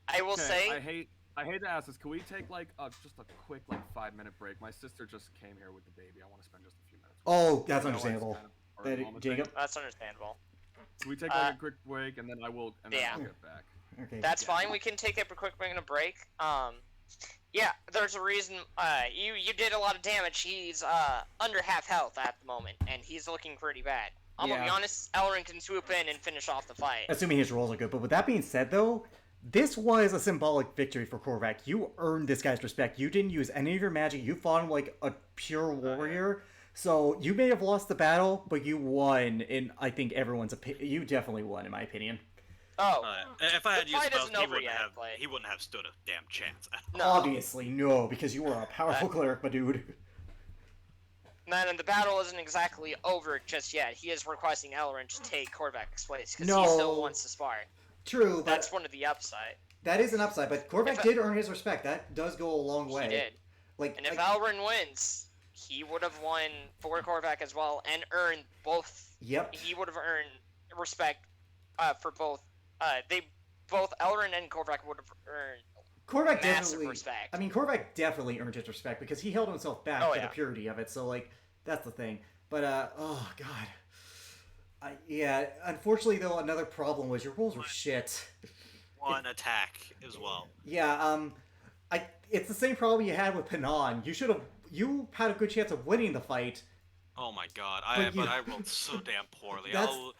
I will say, I hate to ask this. Can we take like just a quick 5-minute break? My sister just came here with the baby. I want to spend just a few minutes. with her. Oh, that's I know it's understandable. kind of a moment Jacob? thing. that's understandable. Can we take like a quick break and then I will and then Yeah. I'll get back. Okay. That's fine. We can take a quick break. Yeah, there's a reason. You did a lot of damage. He's under half health at the moment, and he's looking pretty bad. I'm gonna be Yeah. honest. Elrin can swoop in and finish off the fight. Assuming his rolls are good. But with that being said, though, this was a symbolic victory for Korvac. You earned this guy's respect. You didn't use any of your magic. You fought him like a pure warrior. So you may have lost the battle, but you won. In I think everyone's opinion, you definitely won, in my opinion. Oh, If I had The used fight spells, isn't over yet, but- he wouldn't have stood a damn chance. no. Obviously, no, because you are a powerful cleric, my dude. Man, and the battle isn't exactly over just yet. He is requesting Elrin to take Korvac's place because he No. still wants to spar. True, but That's one of the upside. that is an upside. But Korvac If I- did earn his respect. That does go a long way. He did. Like, And if like- Elrin wins, he would have won for Korvac as well and earned both. yep. He would have earned respect for both. Both Elrin and Korvac would have earned Korvac massive definitely. respect. I mean, Korvac definitely earned his respect because he held himself back Oh, for yeah. the purity of it. So, like, that's the thing. But, oh god. Yeah. Unfortunately, though, another problem was your rolls were shit. One attack as well. Yeah. It's the same problem you had with Panon. You had a good chance of winning the fight. Oh my god, But I you- rolled so damn poorly. That's-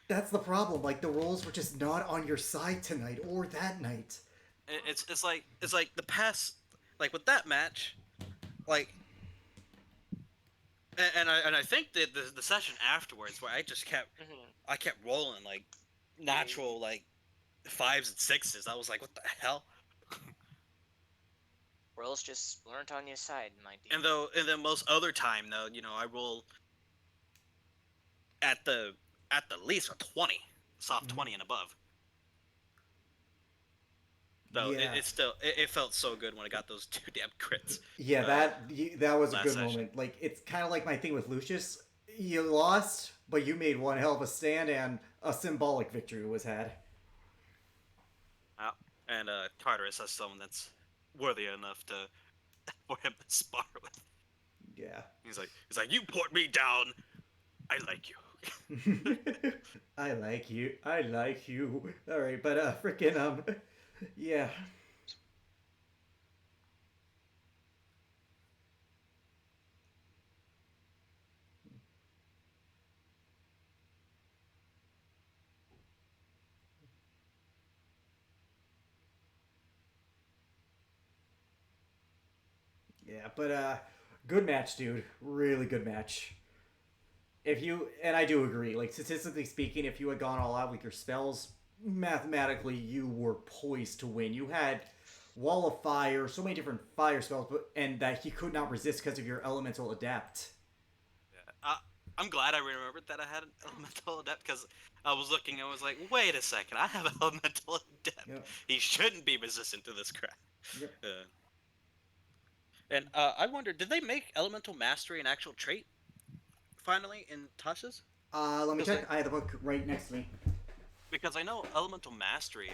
That's the problem. Like, the rolls were just not on your side tonight or that night. It's like the past, like with that match, like, and I think that the session afterwards where I just kept rolling like natural like 5s and 6s. I was like, what the hell? World's just learned on your side, my D. And then most other time though, I roll at the least a 20, soft 20 and above. So Yeah. it felt so good when I got those 2 damn crits. Yeah, that was a last good session. moment. Like, it's kind of like my thing with Lucius. You lost, but you made one hell of a stand, and a symbolic victory was had. And Tartarus has someone that's worthy enough for him to spar with. Yeah. He's like, you put me down. I like you. I like you. I like you. All right, but freaking yeah. Yeah, but good match, dude. Really good match. If you and I do agree, like statistically speaking, if you had gone all out with your spells, mathematically you were poised to win. You had Wall of Fire, so many different fire spells, and that he could not resist because of your Elemental Adept. Yeah. I'm glad I remembered that I had an elemental adept because I was looking and was like, wait a second, I have an elemental adept. Yep. He shouldn't be resistant to this crap. Yep. And I wonder, did they make elemental mastery an actual trait finally in Tasha's? Let me Because check. I have the book right next to me. Because I know elemental mastery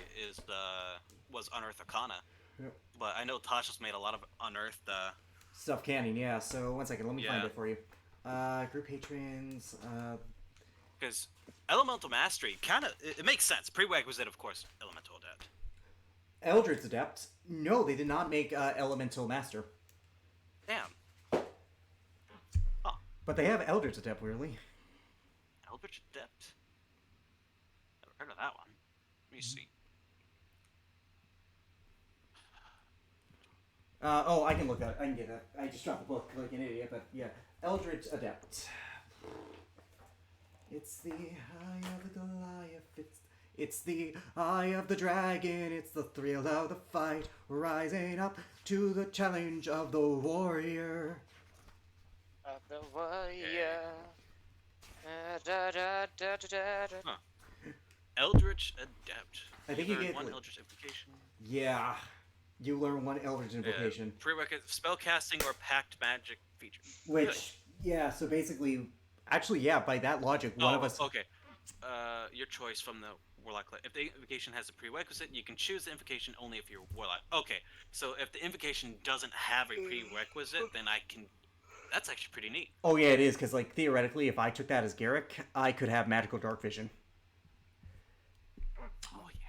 was Unearthed Arcana, Yep. but I know Tasha's made a lot of unearthed. Stuff canning, yeah. So one second, let me find Yeah. it for you. Group patrons. Because elemental mastery it makes sense. Prerequisite, of course, elemental adept. Eldritch Adept. No, they did not make Elemental Master. Damn. But they have Eldritch Adept, weirdly. Eldritch adept. Never heard of that one. Let me see. Oh, I can look that. I can get that. I just dropped the book like an idiot, but yeah. Eldritch Adept. It's the eye of the Goliath. It's the eye of the dragon. It's the thrill of the fight. Rising up to the challenge of the warrior. Of the warrior. Da, da, da, da, da, da. Huh. Eldritch adept. I think you learn get, one like- Eldritch invocation. Yeah. You learn one Eldritch Invocation. Prerequisite spellcasting or packed magic feature. Which, yeah, so basically, actually, yeah, by that logic, one of us. Okay. Your choice from the Warlock. If the invocation has a prerequisite, you can choose the invocation only if you're Warlock. Okay, so if the invocation doesn't have a prerequisite, then I can. That's actually pretty neat. Oh, yeah, it is, because, like, theoretically, if I took that as Garrick, I could have Magical Dark Vision. Oh yeah,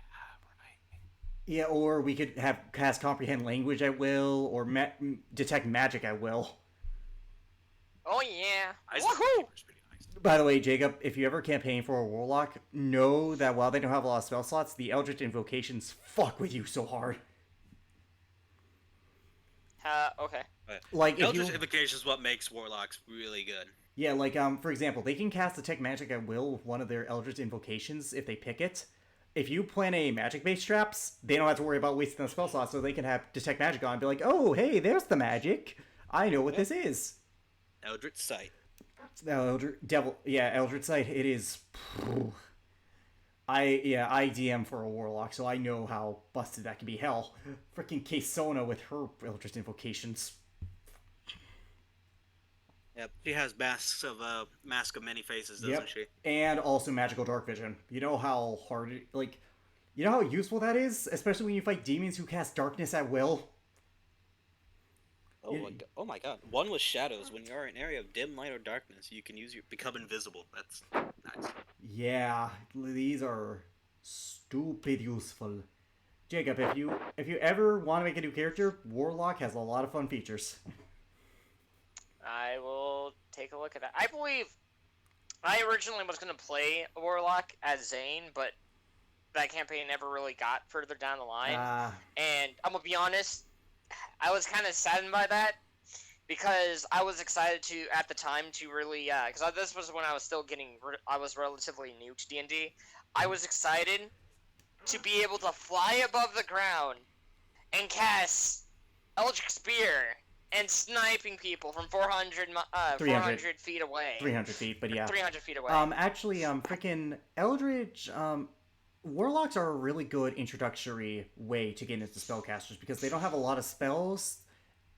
right. Yeah, or we could have cast Comprehend Language at will, or Detect Magic at will. Oh yeah. Eyes Woohoo! is pretty nice. By the way, Jacob, if you ever campaign for a Warlock, know that while they don't have a lot of spell slots, the Eldritch Invocations fuck with you so hard. Okay. Like, if Eldritch you... invocation is what makes Warlocks really good. Yeah, like, for example, they can cast Detect Magic at will with one of their Eldritch Invocations if they pick it. If you plan a magic-based traps, they don't have to worry about wasting the spell slot, so they can have Detect Magic on and be like, oh, hey, there's the magic. I know what this is. Eldritch Sight. No, Eldritch Sight, it is... I DM for a Warlock, so I know how busted that can be. Hell, freaking Kesona with her Eldritch Invocations. Yep, she has Mask of Many Faces, doesn't Yep. she? And also Magical Dark Vision. You know how hard it, like, you know how useful that is? Especially when you fight demons who cast darkness at will. Oh, oh my god. One with shadows. When you're in an area of dim light or darkness, you can become invisible. That's nice. Yeah, these are stupid useful. Jacob, if you ever want to make a new character, Warlock has a lot of fun features. I will take a look at that. I believe I originally was going to play a Warlock as Zane, but that campaign never really got further down the line. And I'm going to be honest, I was kind of saddened by that because I was excited to, at the time, to really, because this was when I was still I was relatively new to D&D. I was excited to be able to fly above the ground and cast Eldritch Spear and sniping people from 400 300. feet away. 300 feet, but yeah. 300 feet away. Actually, freaking Eldritch, Warlocks are a really good introductory way to get into spellcasters because they don't have a lot of spells.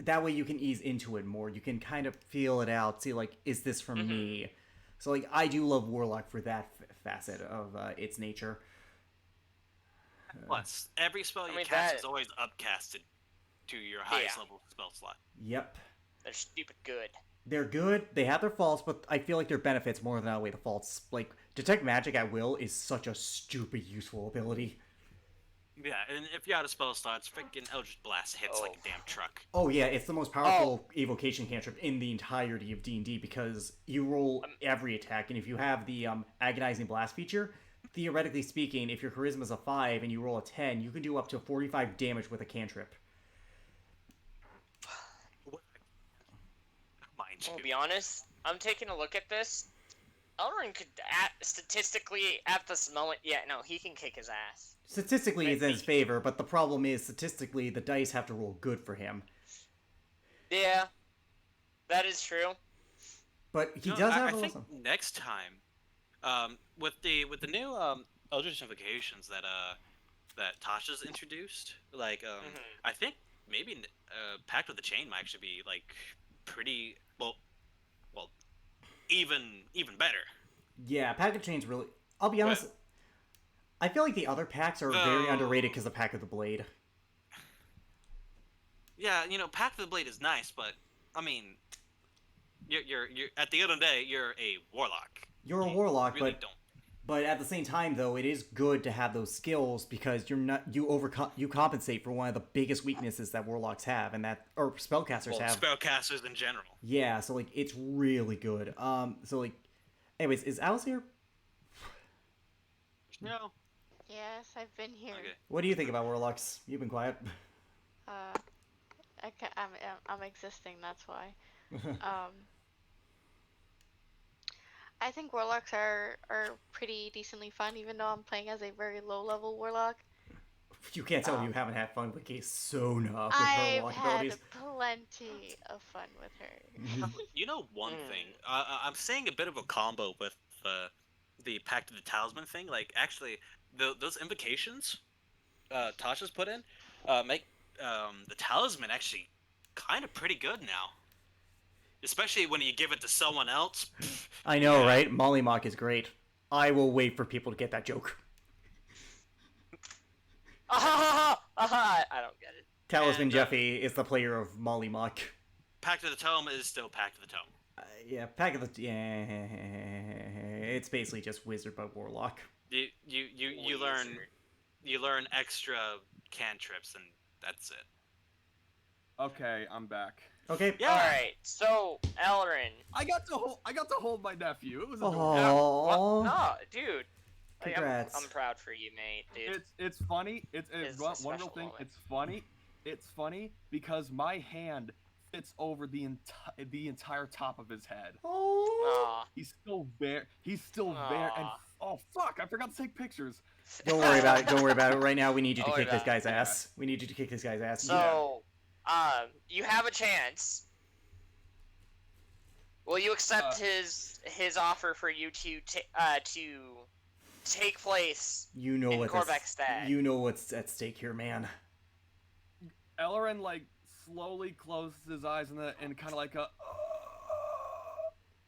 That way you can ease into it more. You can kind of feel it out, see, like, is this from me? So, like, I do love Warlock for that facet of its nature. Plus, every spell you mean, cast that- is always upcasted to your highest level spell slot. Yep. They're stupid good. They're good, they have their faults, but I feel like their benefits more than outweigh the faults. Like, Detect Magic at will is such a stupid useful ability. Yeah, and if you're out of spell slots, freaking Eldritch Blast hits like a damn truck. Oh yeah, it's the most powerful evocation cantrip in the entirety of D&D because you roll every attack, and if you have the Agonizing Blast feature, theoretically speaking, if your charisma is a 5 and you roll a 10, you can do up to 45 damage with a cantrip. Mind I'll you. be honest, I'm taking a look at this. Elrond could, statistically, at this moment, he can kick his ass. Statistically, it's in his favor, but the problem is, statistically, the dice have to roll good for him. Yeah, that is true. But he No, does I have a think little... next time, with the new Eldritch Invocations that Tasha's introduced, like I think maybe Pact of the Chain might actually be like pretty well, even better. Yeah, Pack of Chains really... I'll be honest, I feel like the other packs are very underrated because of Pack of the Blade. Yeah, Pact of the Blade is nice, but I mean, you're at the end of the day, you're a warlock. You're a warlock, really don't. But at the same time, though, it is good to have those skills because you compensate for one of the biggest weaknesses that warlocks have, and that or spellcasters have. Spellcasters in general. Yeah, so like it's really good. So like, anyways, is Alice here? No. Yes, I've been here. Okay. What do you think about warlocks? You've been quiet. I'm existing. That's why. I think warlocks are pretty decently fun, even though I'm playing as a very low level warlock. You can't tell you haven't had fun with Sona with her I've warlock had abilities. plenty of fun with her. You know one thing, I'm seeing a bit of a combo with the Pact of the Talisman thing. Like, actually, those invocations Tasha's put in make the Talisman actually kind of pretty good now. Especially when you give it to someone else. I know, right? Molly Mock is great. I will wait for people to get that joke. I don't get it. Talisman And, Jeffy is the player of Molly Mock. Pact of the Tome is still Pact of the Tome. Yeah, Pack of the... Yeah, it's basically just Wizard but Warlock. You learn extra cantrips and that's it. Okay, I'm back. Okay. Yeah. All right, so Elrond. I got to hold my nephew. It was adorable. Aww. Oh, dude. Like, Congrats. I'm proud for you, mate, dude. It's funny. It's It's a one special real thing. moment. It's funny. It's funny because my hand fits over the entire top of his head. Oh. Aw. He's still there. He's still there. And Aw. oh fuck! I forgot to take pictures. Don't worry about it. Don't worry about it. Right now, we need you to Don't worry kick this about guy's ass. We need you to kick this guy's ass. So, you have a chance. Will you accept his offer for you to take place You know in what's Korvax's stead? You know what's at stake here, man. Elrond like slowly closes his eyes and kind of like a.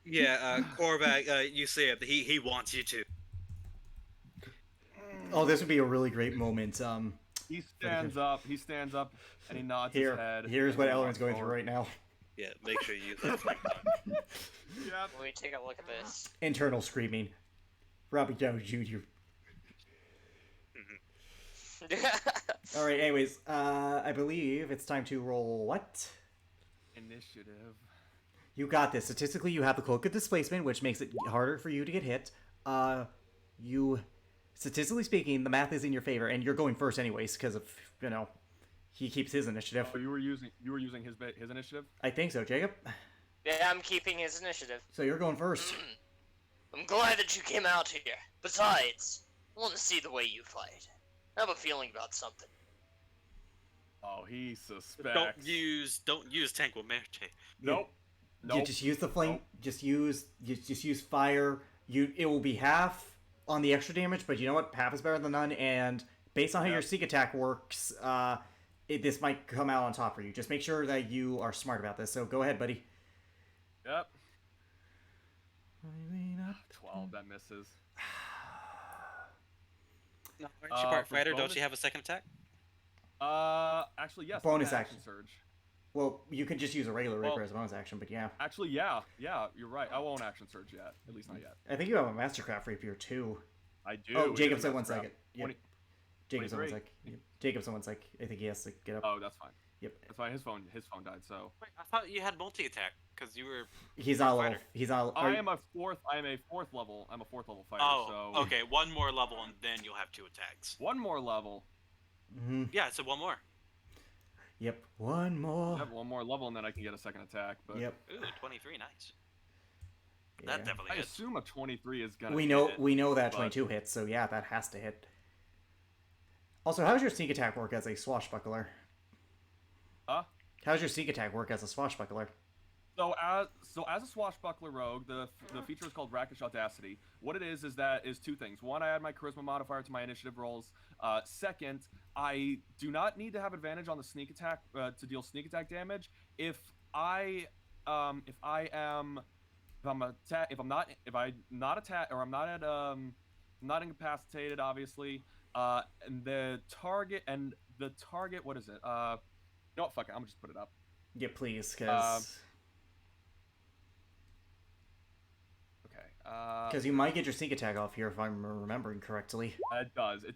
Yeah, Korvax, you say it. He wants you to. Oh, this would be a really great moment. He stands up. He stands up and he nods his head. Here's what and he Elrond's walks going through forward. right now. Yeah, make sure you let Frank know. Yep. Let me take a look at this. Internal screaming. Robert Downey Jr. All right. Anyways, I believe it's time to roll what? Initiative. You got this. Statistically, you have the cloak of displacement, which makes it harder for you to get hit. Statistically speaking, the math is in your favor, and you're going first anyways, because of, he keeps his initiative. Oh, you were using his initiative. I think so, Jacob. Yeah, I'm keeping his initiative. So you're going first. I'm glad that you came out here. Besides, I want to see the way you fight. I have a feeling about something. Oh, he suspects. Don't use Tango Merte. Nope. You just use the flame. Nope. Just use fire. It will be half on the extra damage, but you know what? Half is better than none. And based on how your sneak attack works, this might come out on top for you. Just make sure that you are smart about this. So go ahead, buddy. Yep. 12. That misses. No, aren't you part for fighter? Don't bonus- you have a second attack? Actually, yes. Bonus I have action. surge. Well, you could just use a regular rapier Well- as a bonus action, but yeah. Actually, yeah, you're right. I won't action surge yet. At least not yet. I think you have a Mastercraft rapier too. I do. Oh, it Jacob is said 1 Master second. Craft. Yep. 20 Jacob said 1 23. sec. Yep. Jacob said 1 sec. I think he has to get up. Oh, that's fine. Yep. That's fine. His phone died. So Wait, I thought you had multi attack because you were. He's on level. Fighter. He's on. I am a fourth level. I'm a fourth level fighter. Oh, so okay. One more level and then you'll have 2 attacks. one more level. Mm-hmm. Yeah, so one more. Yep. One more. I have one more level and then I can get a second attack. But Yep. Ooh, 23, nice. Yeah. That definitely I hits. assume a 23 is gonna. We hit, know that but- 22 hits, so yeah, that has to hit. Also, how does your sneak attack work as a swashbuckler? Huh? How does your sneak attack work as a swashbuckler? So as a swashbuckler rogue, the feature is called Rakish Audacity. What it is that is 2 things. One, I add my charisma modifier to my initiative rolls. Second, I do not need to have advantage on the sneak attack to deal sneak attack damage. If I'm not incapacitated, obviously. And the target, what is it? You know what? Fuck it. I'm gonna just put it up. Yeah, please, because Okay. you might get your sneak attack off here if I'm remembering correctly. It does. And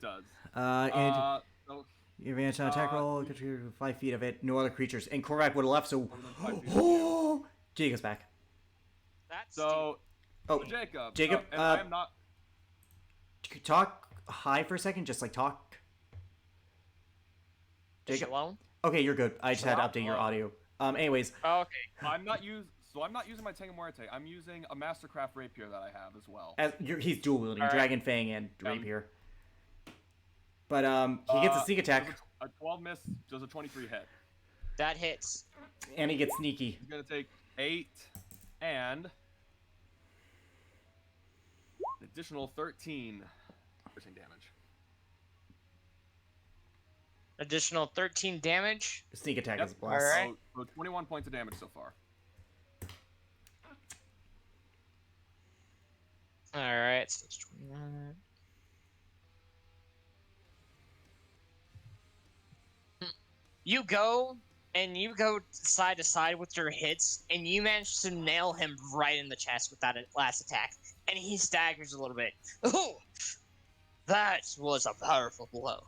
So your advantage on attack roll, get you 5 feet of it. No other creatures. And Korak would have left, so 5 feet, oh, Jacob's back. That's So, Oh, Jacob. Jacob, and I am not. talk high for a second. Just like talk. Is she Jacob. alone? Okay, you're good. I just had to Stop. update your audio. Anyways, Oh, okay. I'm not using my Tenga Muerte. I'm using a Mastercraft rapier that I have as well. he's dual wielding Alright. Dragon Fang and Rapier. But he gets a sneak attack A 12 miss does a 23 hit. That hits. and he gets sneaky. He's gonna take 8 and an additional 13 damage. Additional 13 damage. Sneak attack Yep. is a plus. Alright. So 21 points of damage so far. Alright, so it's 29. You go side to side with your hits, and you manage to nail him right in the chest with that last attack, and he staggers a little bit. Oh, that was a powerful blow.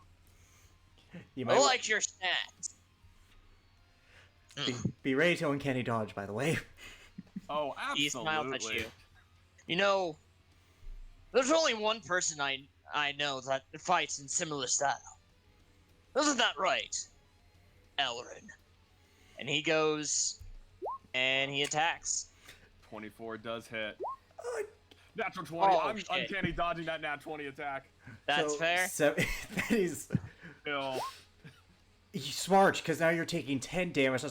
You I might like your stats. be ready to uncanny dodge, by the way. Oh, absolutely. He smiled at you. You know, there's only one person I know that fights in similar style. Isn't that right, Elrin? And he goes, and he attacks. 24 does hit. Natural 20. Oh, I'm shit. uncanny dodging that nat 20 attack. That's So, fair. That is Still. smart, because now you're taking 10 damage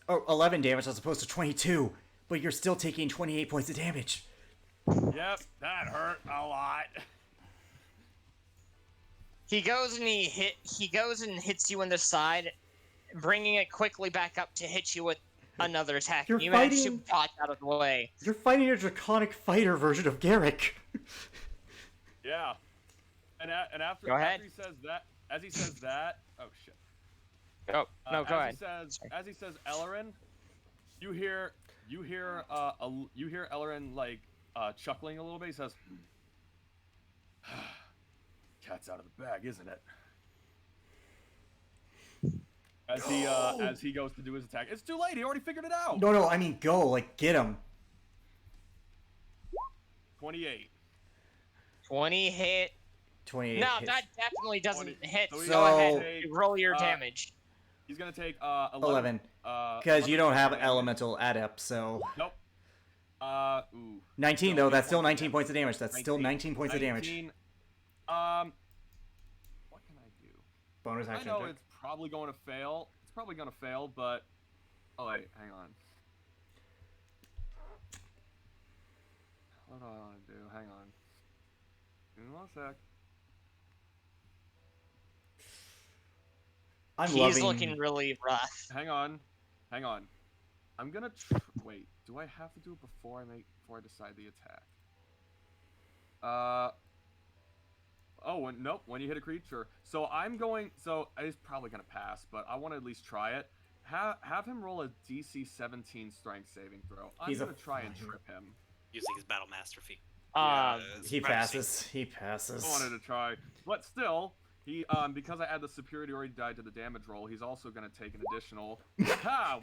11 damage as opposed to 22, but you're still taking 28 points of damage. Yep, that hurt a lot. He goes and hits you in the side, bringing it quickly back up to hit you with another attack. You're You manage to fighting- dodge out of the way. You're fighting a draconic fighter version of Garrick. Yeah. And after, Go ahead. as he says that, oh shit. Oh no, go ahead. As he says Ellerin, you hear Ellerin like chuckling a little bit. He says, "Cat's out of the bag, isn't it?" As he goes to do his attack. It's too late. He already figured it out. No, I mean go, like get him. 28. 20 hit. 28 No, hits. that definitely doesn't 20. hit. So he's Go gonna ahead. take, Roll your uh, damage. He's gonna take 11. 11. Because you don't have damage. elemental adept, so Nope. Ooh. 19 No, though. he That's still won't 19 points of damage. That's still 19 points of damage. 19. What can I do? Bonus I action know check. it's probably going to fail. It's probably going to fail, but oh wait, hang on. What do I want to do? Hang on. Give me 1 sec. I'm He's loving. looking really rough. Hang on. I'm gonna wait. Do I have to do it before I decide the attack? Nope. When you hit a creature, so I'm going. So he's probably gonna pass, but I want to at least try it. Have him roll a DC 17 Strength saving throw. I'm He's a gonna try and fine. trip him. Using his Battle Master feat. Yeah, He practicing. passes. He passes. I wanted to try, but still, he because I add the superiority die to the damage roll, he's also gonna take an additional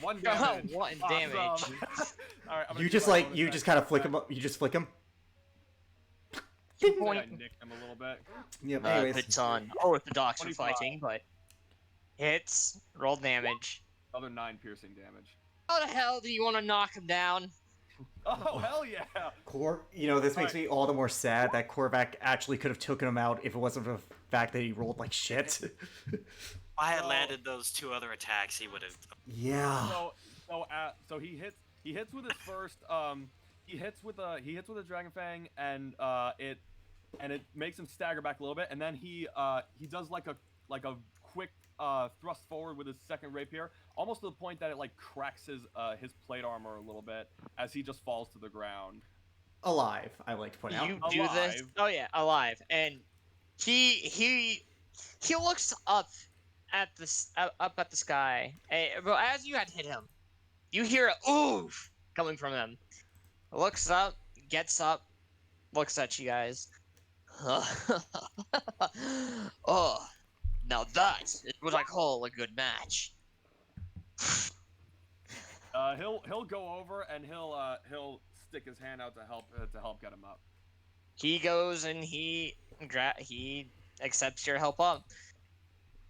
1 damage. One Awesome. damage. All right, I'm gonna You do just my like bonus you just action kind of flick attack. him up. You just flick him. Say Point. I nicked him a little bit. Yep. Anyways, It's on Orthodox for 25. fighting, but hits, roll damage. Another 9 piercing damage. How the hell do you want to knock him down? Oh hell yeah! this makes me all the more sad that Korvac actually could have taken him out if it wasn't for the fact that he rolled like shit. If I had So- landed those 2 other attacks, he would have. Yeah. So he hits with his first he hits with a Dragon Fang and it makes him stagger back a little bit, and then he does like a quick thrust forward with his second rapier, almost to the point that it like cracks his plate armor a little bit as he just falls to the ground. Alive, I like to point out. You do this? Alive. Oh yeah, alive. And he looks up at the sky. But as you had hit him, you hear a oof coming from him. Looks up, gets up, looks at you guys. Oh, now that is what I call a good match. He'll go over and he'll stick his hand out to help get him up. He goes and he accepts your help up.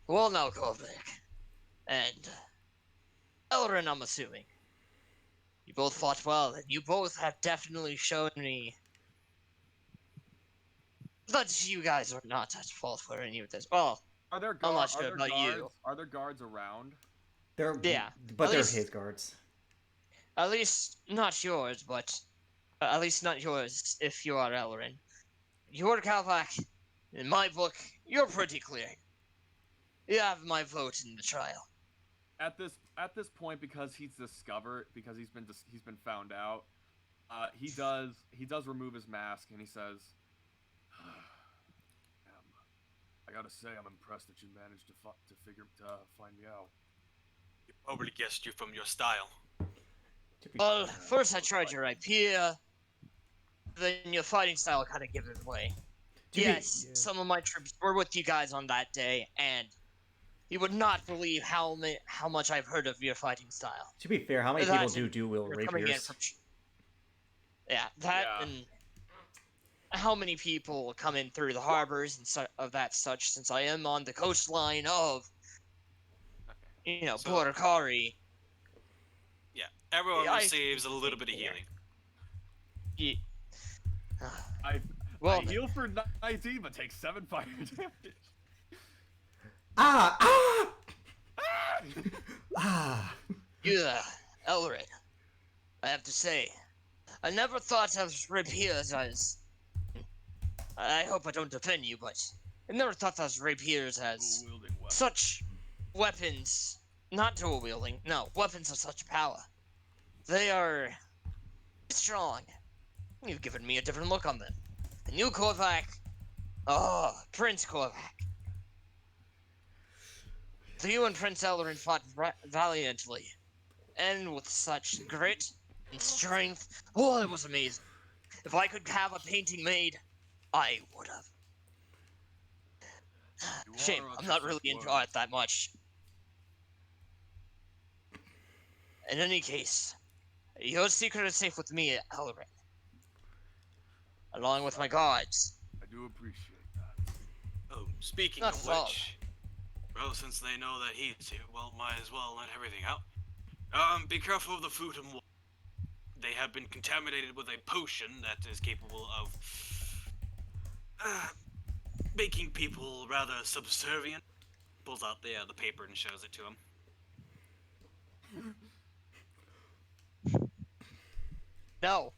Well, now, Kovac, and Elrin, I'm assuming. You both fought well, and you both have definitely shown me that you guys are not at fault for any of this. Well, Are there I'm not guards? sure about you. Are there guards around? Yeah, but at they're least- his guards. at least not yours, but at least not yours if you are Elrin. You're Kovac. In my book, you're pretty clear. You have my vote in the trial. At this point, because he's been found out, he does remove his mask and he says, I gotta say, I'm impressed that you managed to find me out. He probably guessed you from your style. Well, first I tried your rapier, then your fighting style kind of gave it away. Yes, some of my troops were with you guys on that day, and you would not believe how much I've heard of your fighting style. To be fair, how many That people and do dual You're coming in rapiers? from... Yeah, that Yeah. and how many people come in through the harbors and of that such, since I am on the coastline of, So- Boracari. Yeah, everyone Yeah, receives a little bit of yeah. healing. Yeah. I Well, heal for 19, but take 7 fire damage. Ah! Ah! Elrin, I have to say, I never thought of rapiers as... I hope I don't offend you, but I never thought of rapiers as Dual-wielding weapon. such weapons. Not dual wielding, no, weapons of such power. They are strong. You've given me a different look on them. And you, Korvac, Prince Korvac. You and Prince Elrin fought valiantly, and with such grit and strength. Oh, it was amazing. If I could have a painting made, I would have. You Shame, are a I'm not piece of really into work. art that much. In any case, your secret is safe with me, Elrin. Along with my guards. I do appreciate that. Oh, speaking Not of at all. which, well, since they know that he's here, well, might as well let everything out. Be careful of the food and water. They have been contaminated with a potion that is capable of making people rather subservient. pulls out the paper and shows it to him. No.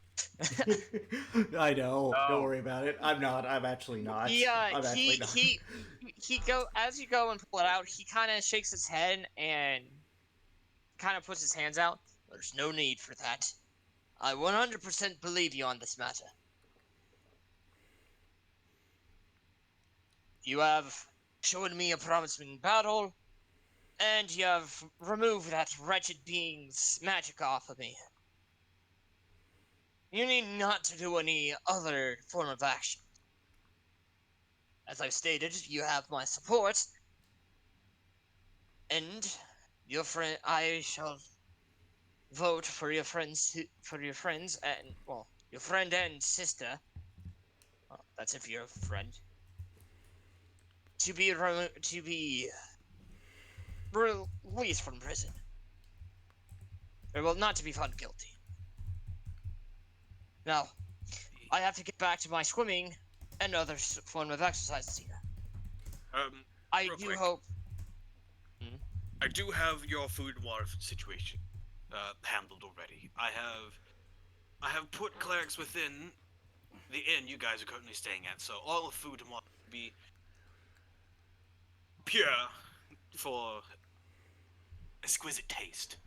I know. Don't No. worry about it. I'm not. I'm actually not. He I'm actually not. he go as you go and pull it out. He kind of shakes his head and kind of puts his hands out. There's no need for that. I 100% believe you on this matter. You have shown me a promise in battle, and you have removed that wretched being's magic off of me. You need not to do any other form of action. As I've stated, you have my support, and your friend. I shall vote for your friends, and well, your friend and sister. Well, that's if you're a friend. To be released from prison. Or well, not to be found guilty. Now, I have to get back to my swimming and other form of exercises here. I Real do quick. hope. I do have your food and water situation handled already. I have put clerics within the inn you guys are currently staying at, so all the food and water will be pure for exquisite taste.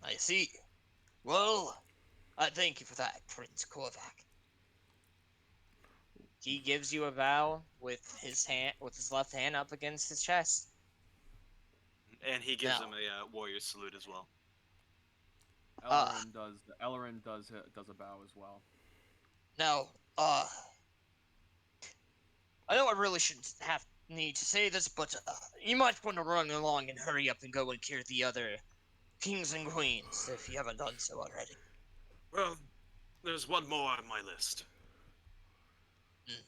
I see. Well, I thank you for that, Prince Korvac. He gives you a bow with his left hand up against his chest. And he gives No. him a warrior salute as well. Ellerin does a bow as well. Now, I know I really shouldn't need to say this, but you might want to run along and hurry up and go and cure the other kings and queens if you haven't done so already. Well, there's one more on my list. Hmm.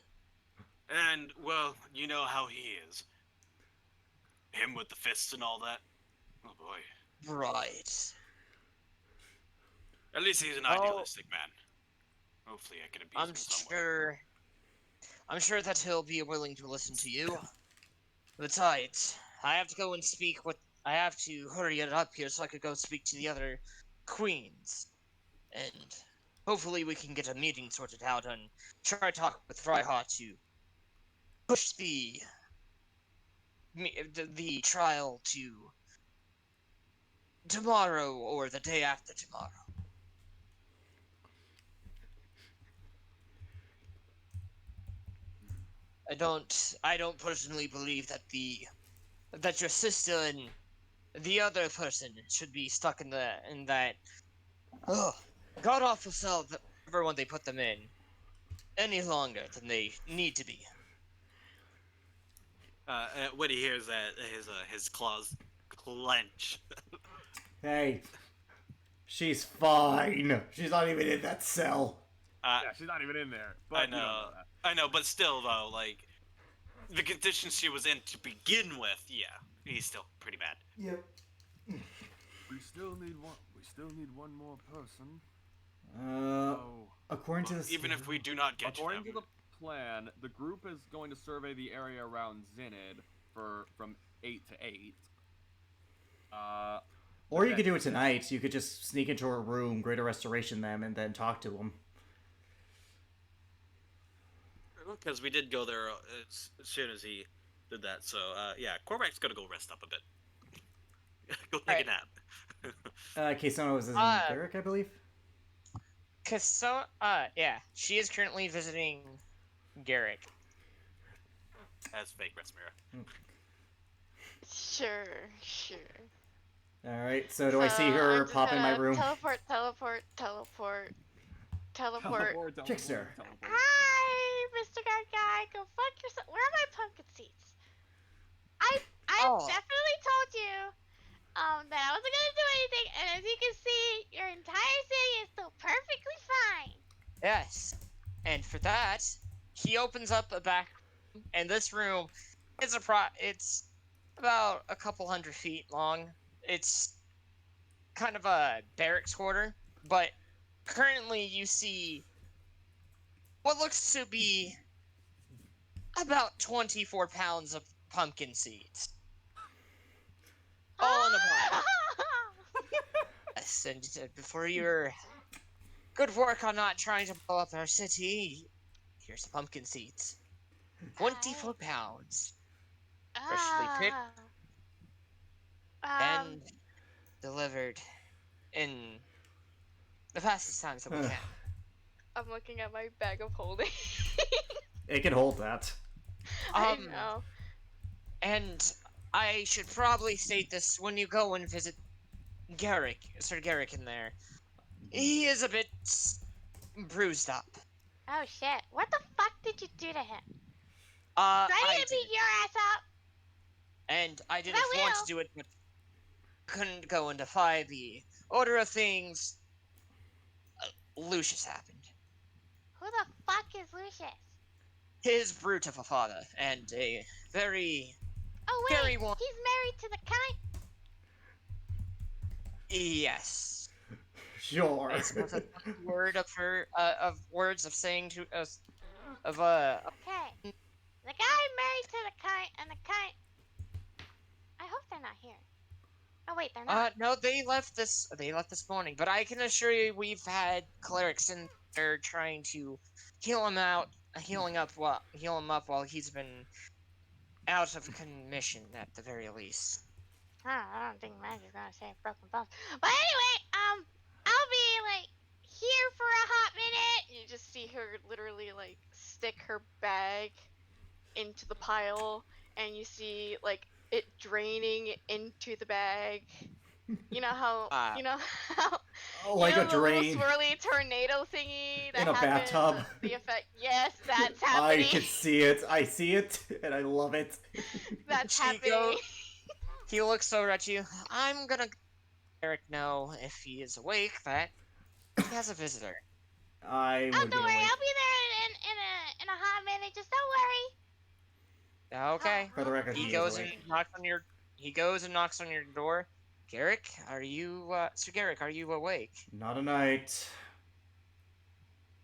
And, well, you know how he is. Him with the fists and all that. Oh boy. Right. At least he's an Oh. idealistic man. Hopefully I can appease him somewhere. I'm sure that he'll be willing to listen to you. Besides, I have to go and I have to hurry it up here so I could go speak to the other queens. And hopefully we can get a meeting sorted out and try to talk with Fryhawk to push the trial to tomorrow or the day after tomorrow. I don't personally believe that your sister and the other person should be stuck in that god awful cell that everyone they put them in any longer than they need to be. When he hears that, his claws clench. Hey, she's fine. She's not even in that cell. Yeah, she's not even in there. But I you don't know. that. I know, but still, though, like, the condition she was in to begin with, yeah, he's still pretty bad. Yep. We still need one more person. According to the Even if we do not get According to to them. the plan, the group is going to survey the area around Zinid from 8 to 8. Or you could do it tonight. You could just sneak into her room, greater restoration them, and then talk to them. Because we did go there as soon as he did that, so, yeah, Korvac's gonna go rest up a bit. Go take Right. a nap. Kesona was in Derek, I believe. Yeah, she is currently visiting Garrick. As fake Resmira. Sure. Alright, so do I see her I'm just pop in my gonna room? Teleport. Trickster. Hi, Mr. Guard Guy. Go fuck yourself. Where are my pumpkin seeds? I Oh. definitely told you that I wasn't gonna do anything, and as you can see, your entire city is still perfectly fine. Yes, and for that, he opens up a back room, and this room is it's about a couple 100 feet long. It's kind of a barracks quarter, but currently you see what looks to be about 24 pounds of pumpkin seeds. All in a bottle. Yes, and for your good work on not trying to blow up our city, here's the pumpkin seeds. 24 pounds. Freshly picked and delivered in the fastest times that we can. I'm looking at my bag of holding. It can hold that. I know. And I should probably state this when you go and visit Garrick, Sir Garrick in there. He is a bit bruised up. Oh shit! What the fuck did you do to him? I Ready to did beat it, your ass up? and I didn't I want will. to do it, but couldn't go and defy the order of things. Lucius happened. Who the fuck is Lucius? His brute of a father, and a very, Oh wait, very one. he's married to the kite. Yes. Sure. I suppose that's a word of her, of words of saying to us, of Okay. The guy married to the kite, and the kite. I hope they're not here. Oh wait, they're not. no, they left this morning, but I can assure you we've had clerics in there trying to heal him up while he's been out of commission at the very least. I don't think Magic's gonna say broken bones. But anyway, I'll be like here for a hot minute. You just see her literally like stick her bag into the pile, and you see like it draining into the bag. You know how Ah. you know how Like you know a the little drain. swirly tornado thingy that In a happens, bathtub. The effect. Yes, that's I happening. can see it. I see it, and I love it. That's Chico. happening. He looks over at you. I'm gonna let Eric know if he is awake that he has a visitor. I Oh, would don't be worry, awake. I'll be there in a hot minute. Just don't worry. Okay. For the record, He he goes is and awake. knocks on your door. Garrick, are you Sir Garrick, are you awake? Not a night.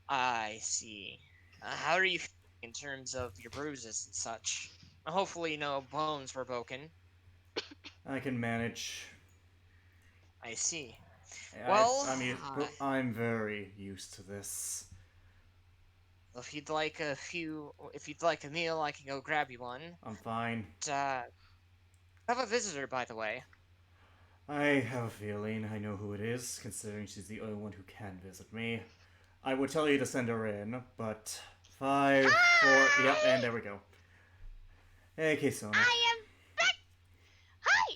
I see. How are you feeling in terms of your bruises and such? Hopefully no bones were broken. I can manage. I see. I- Well, I'm very used to this. If you'd like a meal, I can go grab you one. I'm fine. I have a visitor, by the way. I have a feeling I know who it is, considering she's the only one who can visit me. I would tell you to send her in, but 5, 4, yep, and there we go. Hey, Kesona. I am back. Hi.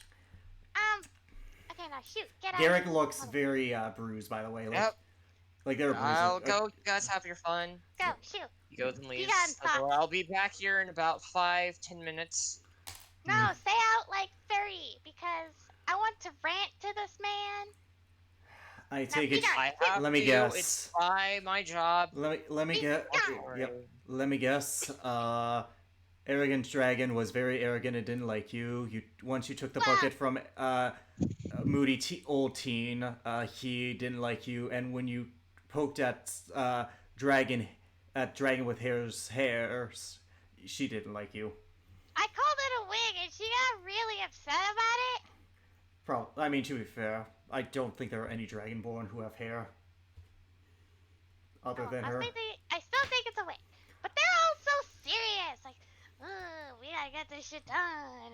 Okay, now shoot. Get out. Garrick looks very bruised, by the way. Like, Yep. like they're bruising. I'll go. You guys have your fun. Go shoot. He goes and leaves got the door. I'll be back here in about 5-10 minutes. No, stay out like 30 because I want to rant to this man. I take be it. nice. I have Let me to. guess. It's my job. Let me get. Go. Yep. Let me guess. Arrogant dragon was very arrogant and didn't like you. Once you took the bucket from moody old teen, he didn't like you. And when you poked at dragon with hairs, she didn't like you. I called it a wig and she got really upset about it. I mean, to be fair, I don't think there are any dragonborn who have hair. Other than her. I still think it's a wig. But they're all so serious. Like, we gotta get this shit done.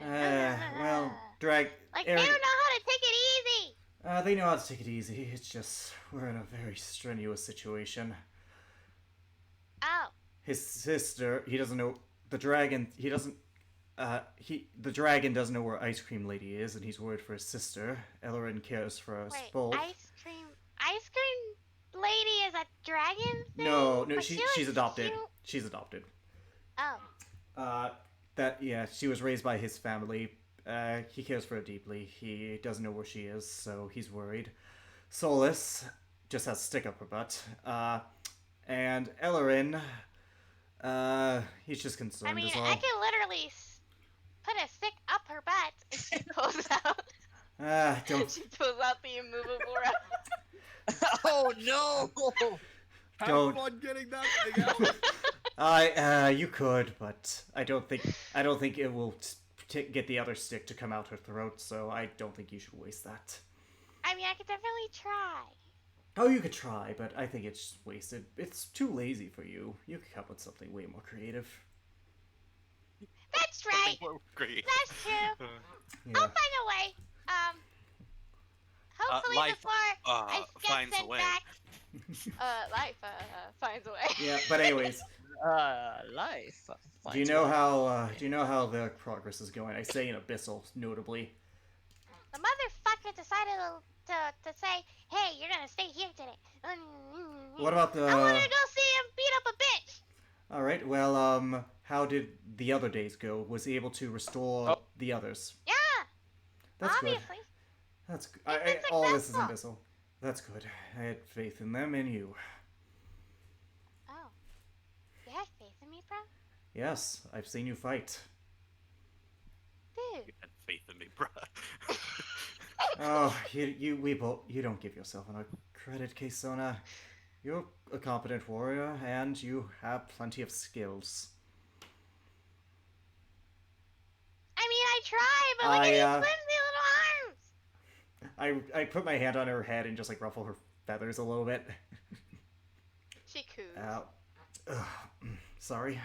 Well, like, they don't know how to take it easy. They know how to take it easy. It's just, we're in a very strenuous situation. Oh. His sister, he doesn't know, the dragon doesn't know where Ice Cream Lady is, and he's worried for his sister. Ellerin cares for us both. Ice cream lady is a dragon thing? No, But she's adopted. cute. She's adopted. Oh. She was raised by his family. He cares for her deeply. He doesn't know where she is, so he's worried. Solus just has a stick up her butt. And Ellerin, he's just concerned I mean, as well. I can literally put a stick up her butt and she pulls out. Don't. She pulls out the immovable wrap. Oh no! Have Don't. fun getting that thing out. You could, but I don't think it will get the other stick to come out her throat. So I don't think you should waste that. I mean, I could definitely try. Oh, you could try, but I think it's wasted. It's too lazy for you. You could come up with something way more creative. That's right. Great. That's true. Yeah. I'll find a way. Hopefully life, before I get finds a sent way. back. Life finds a way. Yeah, but anyways, Life. do you know how the progress is going? I say in Abyssal, notably. The motherfucker decided to say, "Hey, you're gonna stay here today." What about the? I wanna go see him beat up a bitch. All right. Well, how did the other days go? Was he able to restore the others? Yeah, That's obviously. good. That's good. It's been All this is successful. Abyssal. That's good. I had faith in them and you. Oh, you had faith in me, bro? Yes, I've seen you fight. Dude. You had faith in me, bruh. Oh, you don't give yourself enough credit, Keisona. You're a competent warrior, and you have plenty of skills. I mean, I try, but look at his flimsy little arms. I put my hand on her head and just like ruffle her feathers a little bit. She coos. Sorry.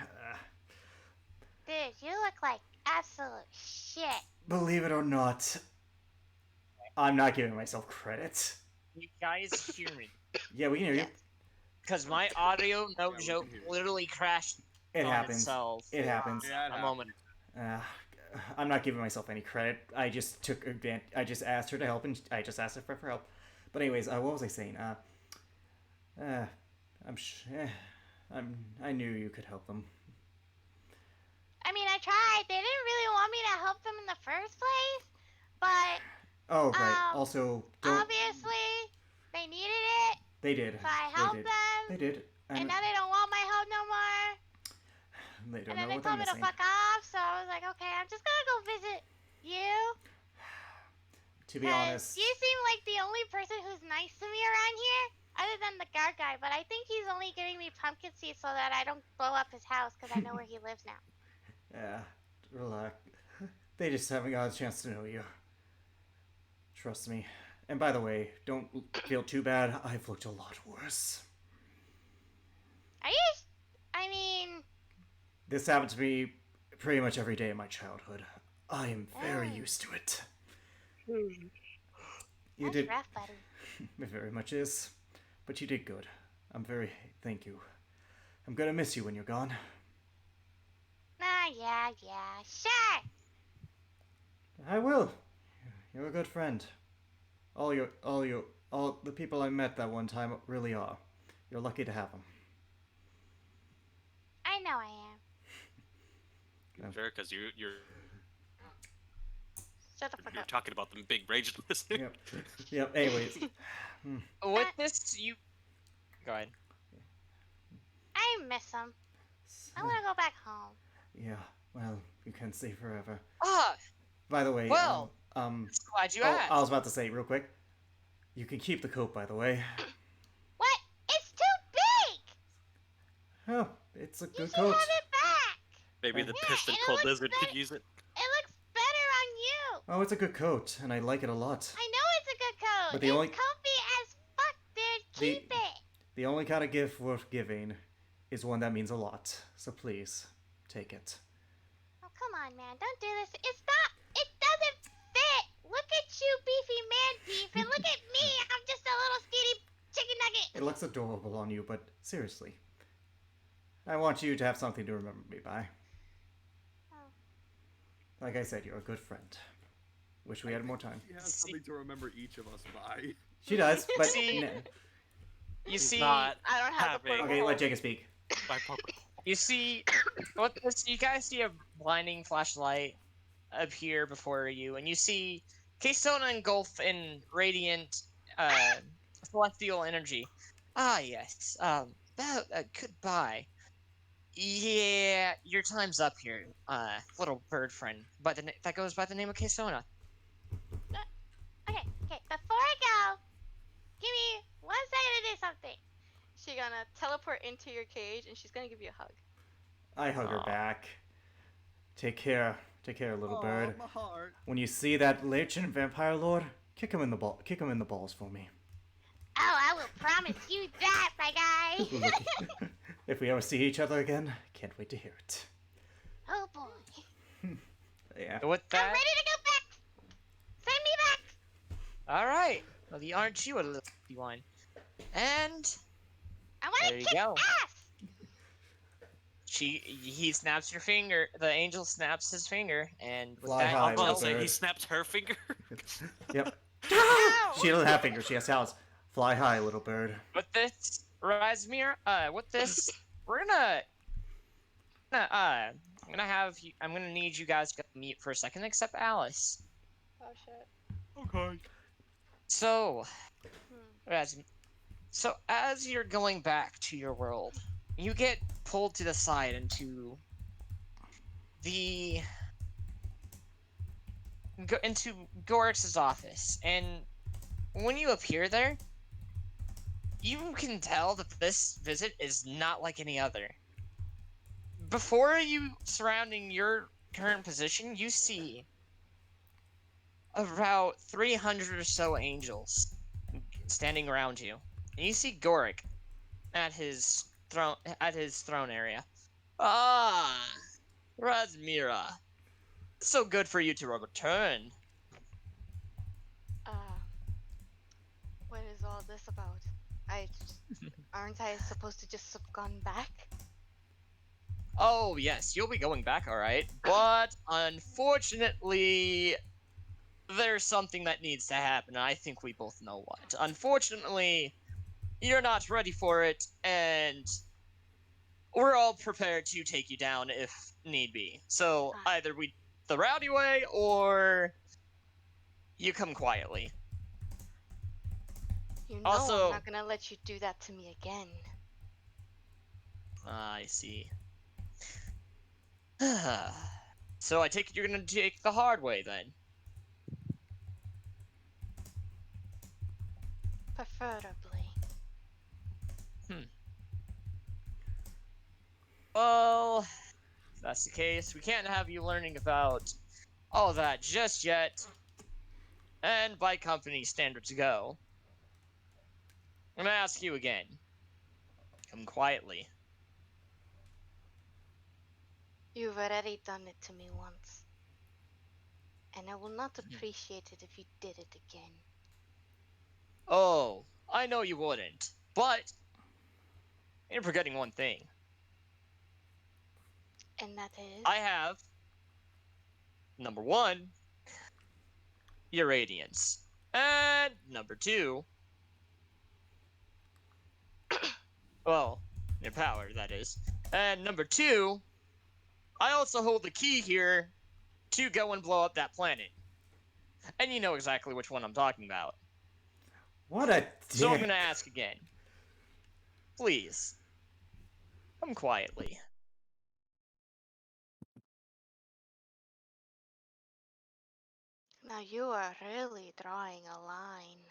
Dude, you look like absolute shit. Believe it or not, I'm not giving myself credit. You guys hear me? Yeah, we can hear you. Because my audio, no we joke, can hear you. literally crashed It on happens. itself. It happens. Yeah, it A moment. I'm not giving myself any credit. I just took advantage. I just asked her to help, and I just asked her for help. But anyways, what was I saying? I knew you could help them. I mean, I tried. They didn't really want me to help them in the first place, but Oh right. Also, don't. obviously they needed it, They did. so I They helped did. them. They did. And now they don't want my help no more. They don't And then know they what told they're me to missing. fuck off, so I was like, okay, I'm just gonna go visit you. To be 'Cause honest, you seem like the only person who's nice to me around here, other than the guard guy. But I think he's only giving me pumpkin seeds so that I don't blow up his house because I know where he lives now. yeah, relax. They just haven't got a chance to know you. Trust me. And by the way, don't feel too bad. I've looked a lot worse. Are you? I mean, This happened to me pretty much every day of my childhood. I am very Oh. used to it. You that's did. rough, buddy. It very much is. But you did good. Thank you. I'm gonna miss you when you're gone. Yeah, sure. I will. You're a good friend. All the people I met that one time really are. You're lucky to have them. I know I am. Sure, because you're Shut the fuck you're up. talking about them big rage listeners. Yep. Yep. Anyways. With this, you. Go ahead. I miss him. I want to go back home. Yeah. Well, you can stay forever. Ah, By the way. Well, glad you Oh, asked. I was about to say real quick. You can keep the coat, by the way. What? It's too big. Oh, it's a You good should coat. have it back. Maybe the Yeah, piston and it cold looks lizard better- could use it. It looks better on you. Oh, it's a good coat, and I like it a lot. I know it's a good coat. But the It's only- comfy as fuck, dude. Keep it. The only kind of gift worth giving is one that means a lot. So please, take it. Oh, come on, man. Don't do this. It's not. It doesn't fit. Look at you, beefy man beef, and look at me. I'm just a little skinny chicken nugget. It looks adorable on you, but seriously. I want you to have something to remember me by. Oh. Like I said, you're a good friend. Wish we had more time. She has something to remember each of us by. She does, but... See, no. You see, Not I don't have the having- Okay, let Jacob speak. by Papa. you see, what this? You guys see a blinding flashlight appear before you, and you see Keystone engulf in radiant, celestial energy. Ah, yes. Goodbye. Yeah, your time's up here, little bird friend. But that goes by the name of Keystona. Okay. Before I go, give me 1 second to do something. She's gonna teleport into your cage and she's gonna give you a hug. I hug her Aw. back. Take care, little Aw, bird. my heart. When you see that Lichen vampire lord, kick him in the balls for me. Oh, I will promise you that, my guy. Look, if we ever see each other again, can't wait to hear it. Oh boy. Yeah. With I'm that, ready to go back. Send me back. all right. Well, aren't you a little one? And I want there to you kick go. ass. He snaps your finger. The angel snaps his finger, and with Fly that, high, I was about to little say he bird. snaps her finger. Yep. Ow. She doesn't have fingers. She has talons. Fly high, little bird. with this, Razmir, with this, we're I'm gonna need you guys to meet for a second, except Alice. Oh shit. Okay. So, Hmm. so as you're going back to your world, you get pulled to the side the into Gorix's office, and when you appear there, you can tell that this visit is not like any other. Before you surrounding your current position, you see about 300 or so angels standing around you. And you see Goric at his throne area. Ah, Razmira. So good for you to return. Uh, what is all this about? Aren't I supposed to just have gone back? Oh, yes, you'll be going back, alright. But unfortunately, there's something that needs to happen, and I think we both know what. Unfortunately, you're not ready for it, and we're all prepared to take you down if need be. So either we the rowdy way, or you come quietly. You know Also- I'm not gonna let you do that to me again. I see. So I take it you're gonna take the hard way, then? Preferably. Well, if that's the case, we can't have you learning about all that just yet. And by company standards go, I'm gonna ask you again. Come quietly. You've already done it to me once. And I will not appreciate it if you did it again. Oh, I know you wouldn't, but you're forgetting one thing. And that is? I have number one, your radiance, and number two, well, your power, that is. And number two, I also hold the key here to go and blow up that planet. And you know exactly which one I'm talking about. What a dick. So I'm gonna ask again. Please, come quietly. Now you are really drawing a line.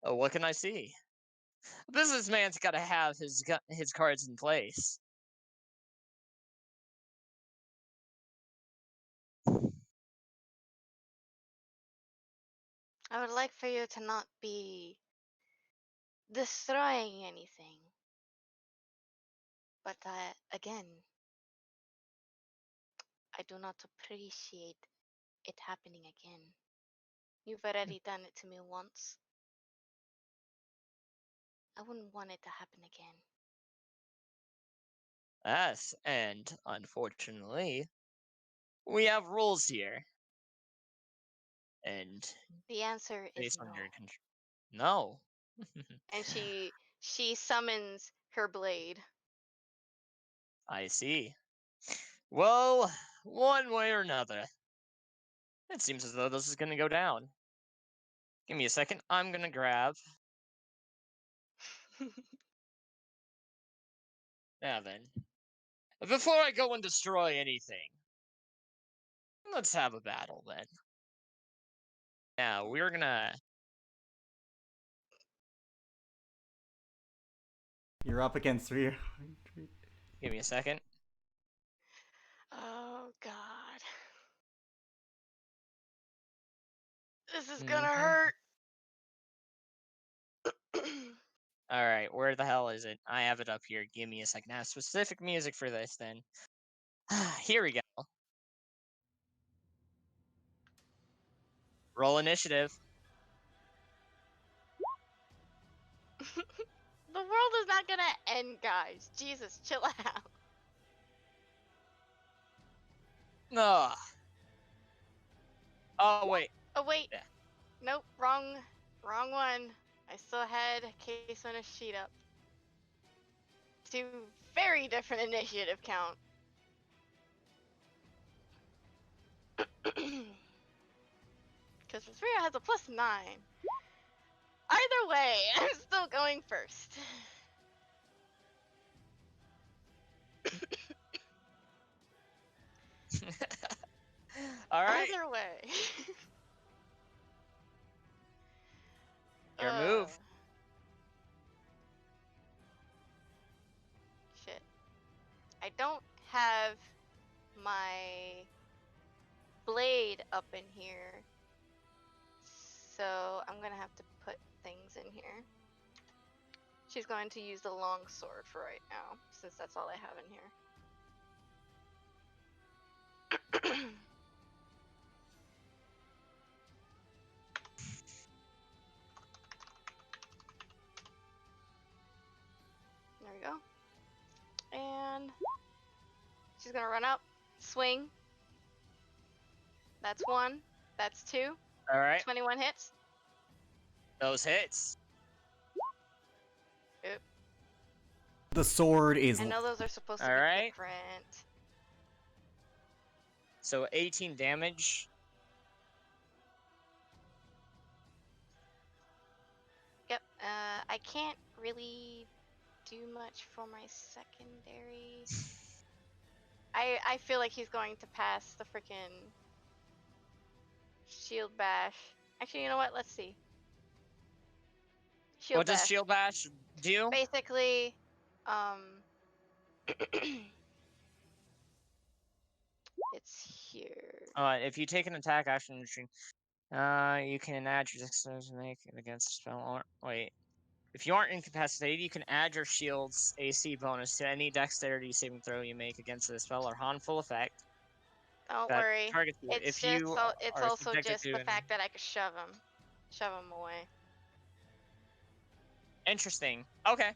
Oh, what can I see? Businessman's gotta have his cards in place. I would like for you to not be destroying anything. But again, I do not appreciate it happening again. You've already done it to me once. I wouldn't want it to happen again. Yes, and unfortunately, we have rules here. And The answer is based on no. your control. No. And she summons her blade. I see. Well, one way or another. It seems as though this is gonna go down. Give me a second. I'm gonna grab. Now then. Before I go and destroy anything, let's have a battle then. Now, we're gonna. You're up against 300. Give me a second. Oh God. This is gonna Mhm. hurt. All right, where the hell is it? I have it up here. Give me a second. I have specific music for this. Then here we go. Roll initiative. The world is not gonna end, guys. Jesus, chill out. Ugh. Oh wait. Oh wait. Yeah. Nope, wrong one. I still had case on a sheet up. Two very different initiative count. Because Cidria has a +9. Either way, I'm still going first. All right. Either way. Your move. Shit. I don't have my blade up in here. So I'm gonna have to put things in here. She's going to use the long sword for right now, since that's all I have in here. There we go. And she's gonna run up, swing. That's 1. That's 2. All right. 21 hits. Those hits. Oop. The sword is. I know those are supposed to be Alright. different. So 18 damage. Yep. I can't really do much for my secondary. I feel like he's going to pass the freaking shield bash. Actually, you know what? Let's see. Shield What does bash. shield bash do? Basically, it's here. If you take an attack action, you can add your dexterity to make it against a spell. Or wait, if you aren't incapacitated, you can add your shield's AC bonus to any dexterity saving throw you make against a spell or harmful effect. Don't that worry. targets you. It's If you it's are also subjected just to the an... fact that I could shove him away. Interesting. Okay.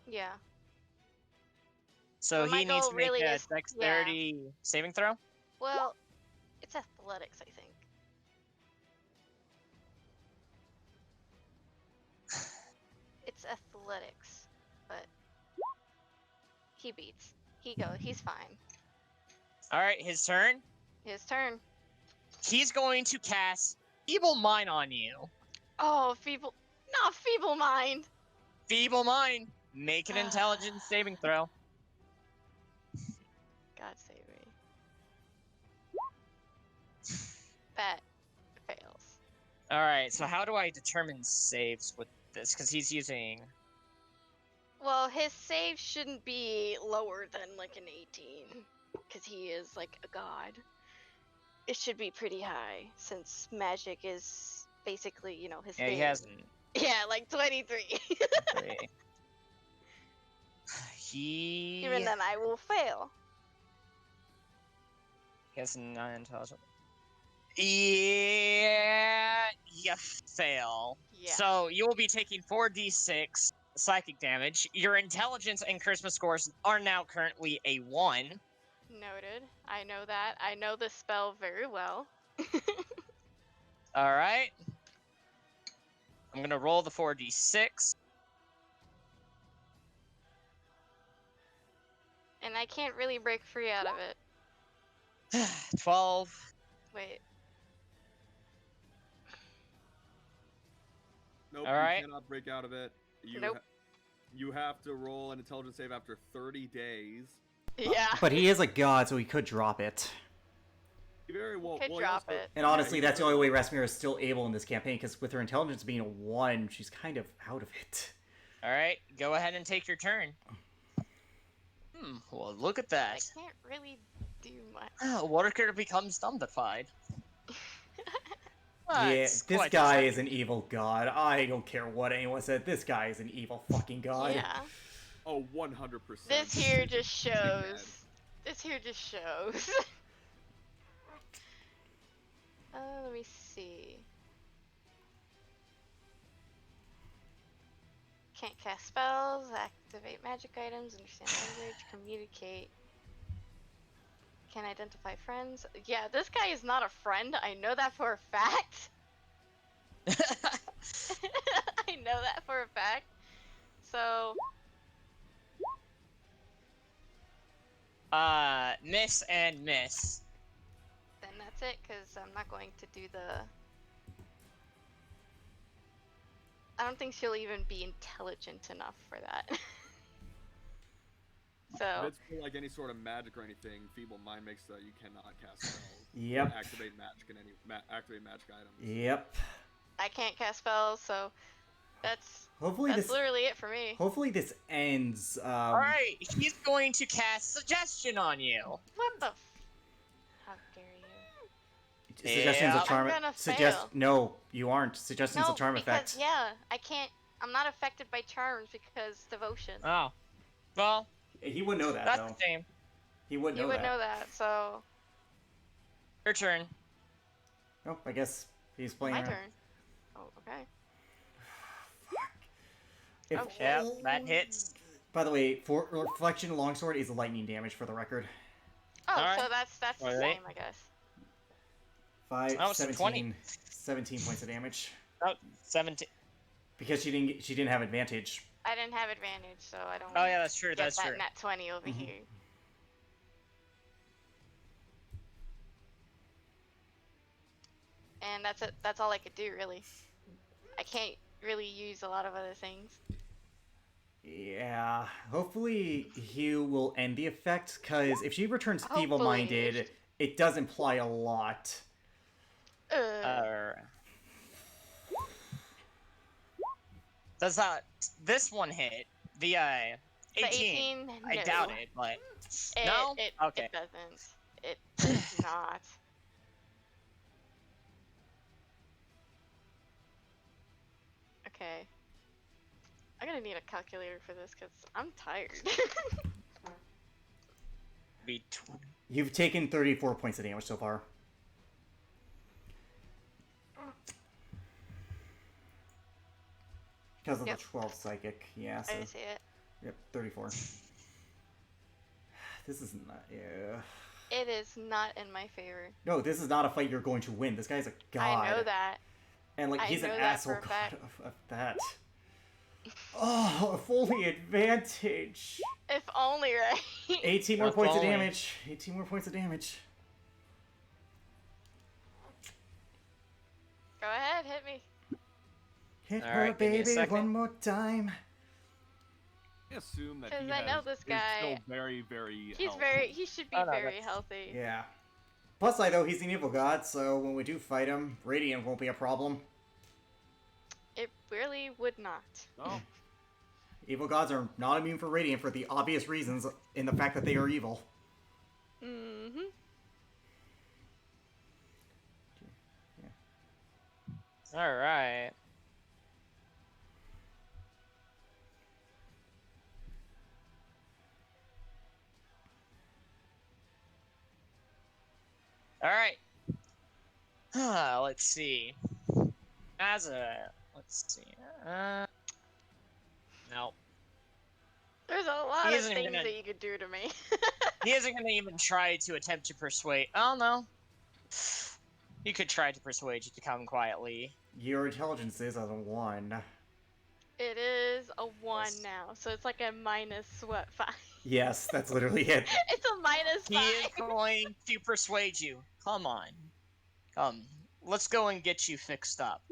Yeah. So But my he needs goal to make really a is- yeah. dexterity saving throw. Well, it's athletics, I think. It's athletics, but he beats. He's fine. All right, his turn. His turn. He's going to cast Feeble Mind on you. Oh, not feeble mind. Feeble Mind. Make an intelligence saving throw. God save me. That fails. All right, so how do I determine saves with this? Because he's using... Well, his save shouldn't be lower than like an 18, because he is like a god. It should be pretty high, since magic is basically, his Yeah, thing. he hasn't. Yeah, like 23. Three. He Even then, I will fail. has non-intelligent. Yeah, you fail. Yeah. So you will be taking 4d6 psychic damage. Your intelligence and charisma scores are now currently a 1. Noted. I know that. I know the spell very well. All right. I'm gonna roll the 4d6. And I can't really break free out of it. 12. Wait. Nope, Alright. you cannot break out of it. Nope. You have to roll an intelligence save after 30 days. Yeah. But he is a god, so he could drop it. You very well. Could well, drop also- it. And honestly, that's the only way Rasmir is still able in this campaign, because with her intelligence being a 1, she's kind of out of it. All right, go ahead and take your turn. Well, look at I that. can't really do much. Worker becomes dumbified. Yeah, It's this quite guy upsetting. is an evil god. I don't care what anyone said. This guy is an evil fucking god. Yeah. Oh, 100%. This here is a just shows. dickhead. This here just shows. Let me see. Can't cast spells, activate magic items, understand language, communicate. Can identify friends. Yeah, this guy is not a friend. I know that for a fact. I know that for a fact. So, Miss and miss. then that's it, because I'm not going to do the... I don't think she'll even be intelligent enough for that. If So, it's for like any sort of magic or anything, Feeble Mind makes so you cannot cast spells. Yep. Activate magic and activate magic items. Yep. I can't cast spells, so that's Hopefully this. literally it for me. Hopefully this ends. Alright, he's going to cast Suggestion on you. What the How dare you? Suggestions Yeah. of charm. I'm gonna Suggest. fail. No, you aren't. Suggestions No, of charm because, effect. yeah, I can't... I'm not affected by charms because devotion. Oh. Well, He would know that that's though. the same. He would know You would that. know that, so... Your turn. Oh, I guess he's playing. My around. turn. Oh, okay. If, Oh, shit. Yep, that hits. By the way, for reflection longsword is lightning damage for the record. Oh, Alright. so that's the Alright. same, I guess. 5, Oh, so 17, 17 points of damage. Oh, 17. Because she didn't have advantage. I didn't have advantage, so I don't Oh, yeah, that's true. get That's that true. nat 20 over Mhm. here. And that's it. That's all I could do, really. I can't really use a lot of other things. Yeah, hopefully Hugh will end the effect, because if she returns Hopefully. feeble-minded, it does imply a lot. Does this one hit? The 18. The 18, I no. doubt it, but It, no. It, Okay. It doesn't. It does not. Okay. I'm gonna need a calculator for this because I'm tired. Be 20. You've taken 34 points of damage so far. Because of Yep. the 12 psychic, yeah, so, I see it. yep, 34. This is not, yeah. It is not in my favor. No, this is not a fight you're going to win. This guy's a god. I know that. And, like, I he's an know that asshole for a god fact. of that. Oh, if only advantage. If only, right? 18 more If points only. of damage. 18 more points of damage. Go ahead, hit me. Hit All her, right, give me a baby, second. one more time. I assume that 'Cause he I know has, this is guy- still very, very He's healthy. he should be Oh, no, very that's- healthy. Yeah. Plus, I know he's an evil god, so when we do fight him, Radiant won't be a problem. It really would not. Oh, Evil gods are not immune for Radiant for the obvious reasons in the fact that they are evil. Mm-hmm. All right. All right. Let's see. Let's see. No, There's a lot He of isn't things gonna- that you could do to me. he isn't gonna even try to attempt to persuade. Oh no. He could try to persuade you to come quietly. Your intelligence is a 1. It is a 1 Yes. now, so it's like a minus, what, 5? Yes, that's literally it. It's a minus He 5. is going to persuade you. Come on. Come. Let's go and get you fixed up.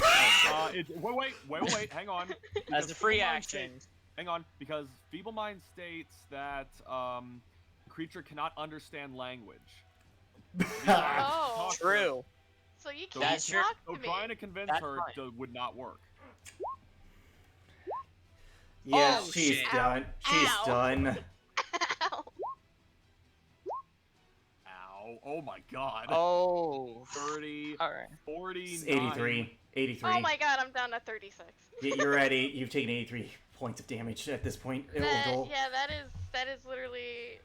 wait, hang on. As Because a free Feeble Mind action. states- hang on, because Feeble Mind states that the creature cannot understand language. Oh. True. So you So can't That's true. talk So to me. trying to convince That's her fine. would not work. Yeah, Oh, she's shit. done. She's Ow. done. Ow. Ow. Oh my god. Oh. 30, All right. 49. It's 83. 83. Oh my god, I'm down to 36. You're ready. You've taken 83 points of damage at this point. That is literally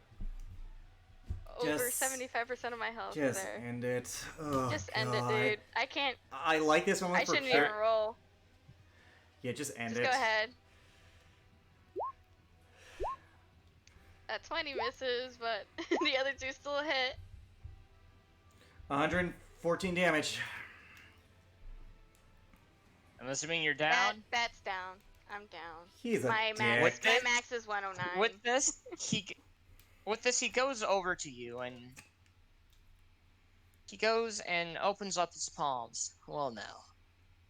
over Just- 75% of my health Just there. end it. Oh, Just God. end it, dude. I can't. I like this one I for shouldn't pure. even roll. Yeah, just end Just it. go ahead. That 20 misses, but the other two still hit. 114 damage. I'm assuming you're down. That's down. I'm down. He's a My dick. max, my max is 109. With this, he goes over to you and he goes and opens up his palms. Well, now,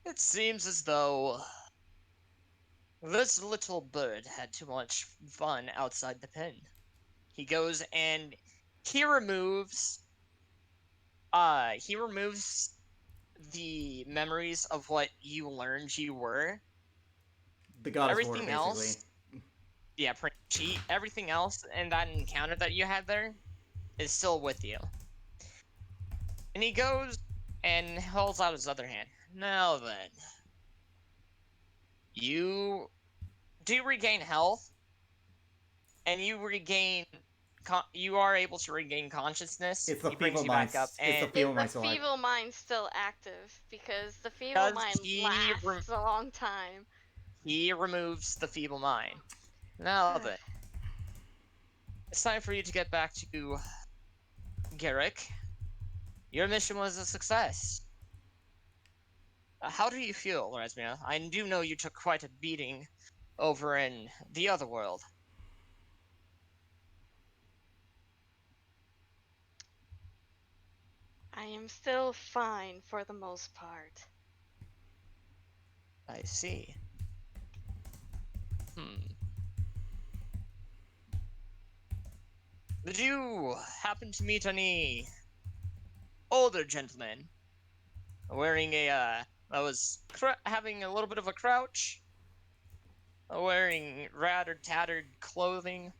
it seems as though this little bird had too much fun outside the pen. He goes and he removes the memories of what you learned you were. The goddess Everything war, else, basically. yeah, pretty cheat. Everything else in that encounter that you had there is still with you. And he goes and holds out his other hand. Now then, you do regain health, and you are able to regain consciousness. It's the he brings feeble you mind. back up, It's the and feeble Is mind the still alive. feeble mind still active? Because the feeble Does mind he lasts a long time. he removes the feeble mind. Now then, it's time for you to get back to Garrick. Your mission was a success. How do you feel, Rasmia? I do know you took quite a beating over in the other world. I am still fine for the most part. I see. Did you happen to meet any older gentlemen wearing that was having a little bit of a crouch, wearing rather tattered clothing?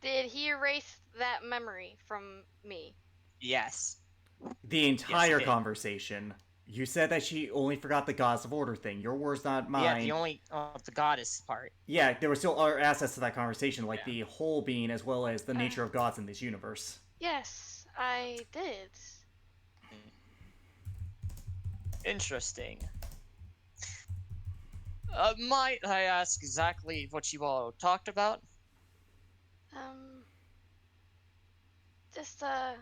Did he erase that memory from me? Yes. The entire did. conversation. You said that she only forgot the goddess of order thing. Your words, not mine. Yeah, the only the goddess part. Yeah, there were still other assets to that conversation, like the whole being as well as the nature of gods in this universe. Yes, I did. Interesting. Might I ask exactly what you all talked about? Just a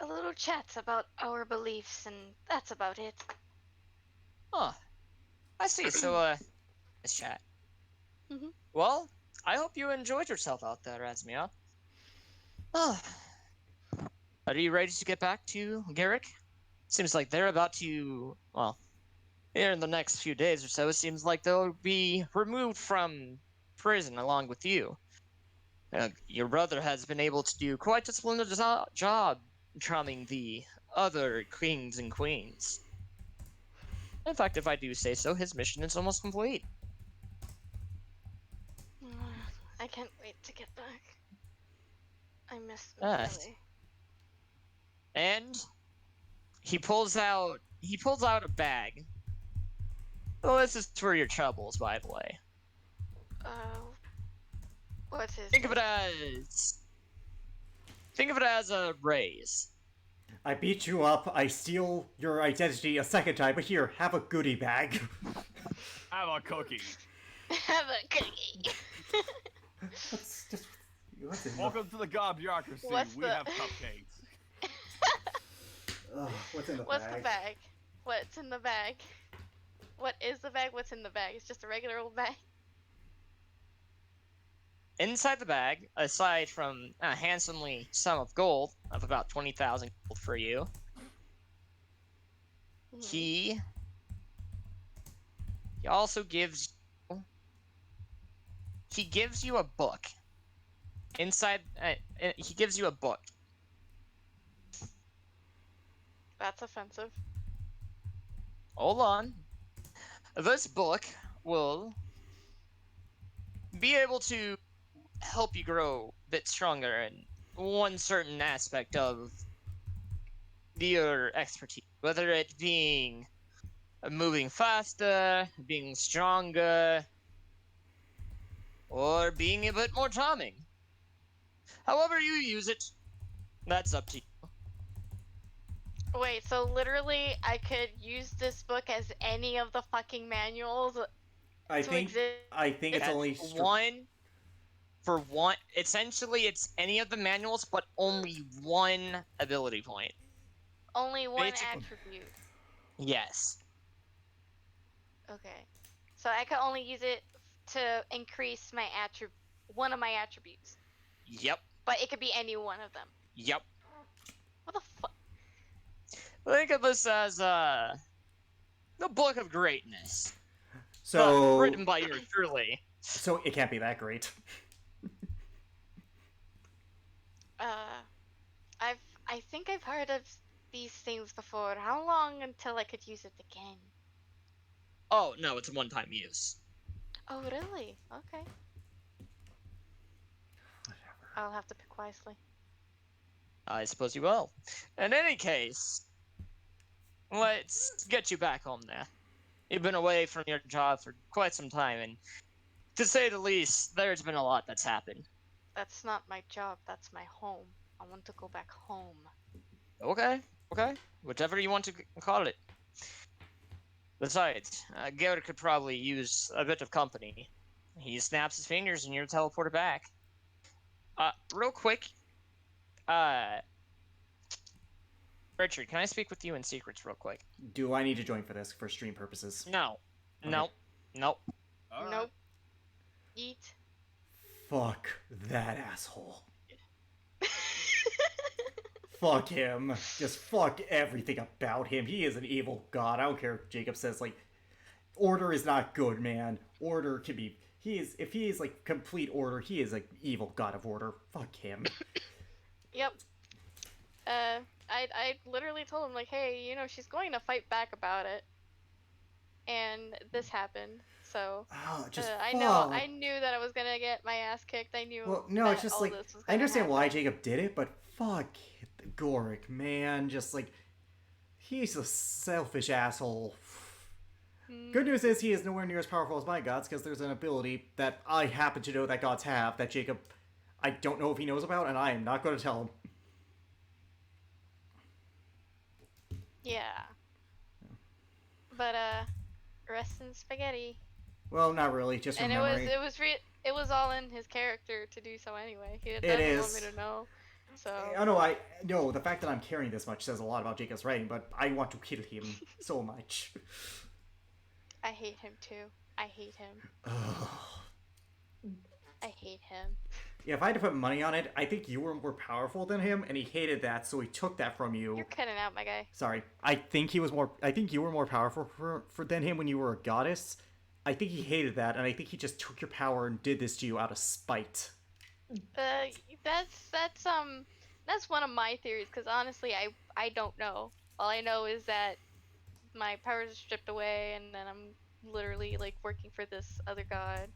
little chat about our beliefs, and that's about it. Huh. I see. So, let's chat. Mhm. Well, I hope you enjoyed yourself out there, Razmia. Are you ready to get back to Garrick? Seems like they're about to, well, here in the next few days or so, it seems like they'll be removed from prison along with you. Your brother has been able to do quite a splendid job charming the other kings and queens. In fact, if I do say so, his mission is almost complete. I can't wait to get back. I miss Yes. Billy. And he pulls out a bag. Well, this is for your troubles, by the way. What's his Think of name? it as a raise. I beat you up, I steal your identity a second time, but here, have a goodie bag. Have a cookie. Have a cookie. What's just... What's in Welcome to the god bureaucracy. What's We the- have cupcakes. what's in the What's bag? the bag? What's in the bag? What is the bag? What's in the bag? It's just a regular old bag. Inside the bag, aside from a handsomely sum of gold of about 20,000 gold for you, he also gives you a book. Inside, he gives you a book. That's offensive. Hold on. This book will be able to help you grow a bit stronger in one certain aspect of your expertise, whether it being moving faster, being stronger, or being a bit more charming. However you use it, that's up to you. Wait, so literally I could use this book as any of the fucking manuals I to think exist? I think it's That's only one for one. Essentially, it's any of the manuals, but only one ability point. Only one Basically- attribute. Yes. Okay. So I could only use it to increase my one of my attributes. Yep. But it could be any one of them. Yep. What the fuck? Think of this as the Book of Greatness. so Written by yours truly. so it can't be that great. I think I've heard of these things before. How long until I could use it again? Oh no, it's a one-time use. Oh, really? Okay. I'll have to pick wisely. I suppose you will. In any case, let's get you back home there. You've been away from your job for quite some time, and to say the least, there's been a lot that's happened. That's not my job, that's my home. I want to go back home. Okay, whichever you want to call it. Besides, Garrett could probably use a bit of company. He snaps his fingers and you're teleported back. Real quick, Richard, can I speak with you in secrets real quick? Do I need to join for this for stream purposes? No. Okay. Nope. All right. Nope. Eat. Fuck that asshole. Fuck him. Just fuck everything about him. He is an evil god. I don't care if Jacob says, like, order is not good, man. Order can be... If he is, like, complete order, he is, like, evil god of order. Fuck him. Yep. I literally told him, like, hey, you know, she's going to fight back about it. And this happened. So, Oh, just I knew that I was gonna get my ass kicked. I knew Well, no, that it's just, all like, this was I gonna understand why happen. Jacob did it, but fuck Gorick, man. Just, like, he's a selfish asshole. Good news is he is nowhere near as powerful as my gods, because there's an ability that I happen to know that gods have that Jacob, I don't know if he knows about, and I am not going to tell him. Yeah. But, rest in spaghetti. Well, not really, just from And memory. it was all in his character to do so anyway. He doesn't It want me is. to know. So. I know the fact that I'm carrying this much says a lot about Jacob's writing, but I want to kill him so much. I hate him too. I hate him. I hate him. Yeah, if I had to put money on it, I think you were more powerful than him, and he hated that, so he took that from you. You're cutting out, my guy. Sorry, I think you were more powerful than him when you were a goddess. I think he hated that, and I think he just took your power and did this to you out of spite. That's one of my theories. Because honestly, I don't know. All I know is that my powers are stripped away, and then I'm literally like working for this other god.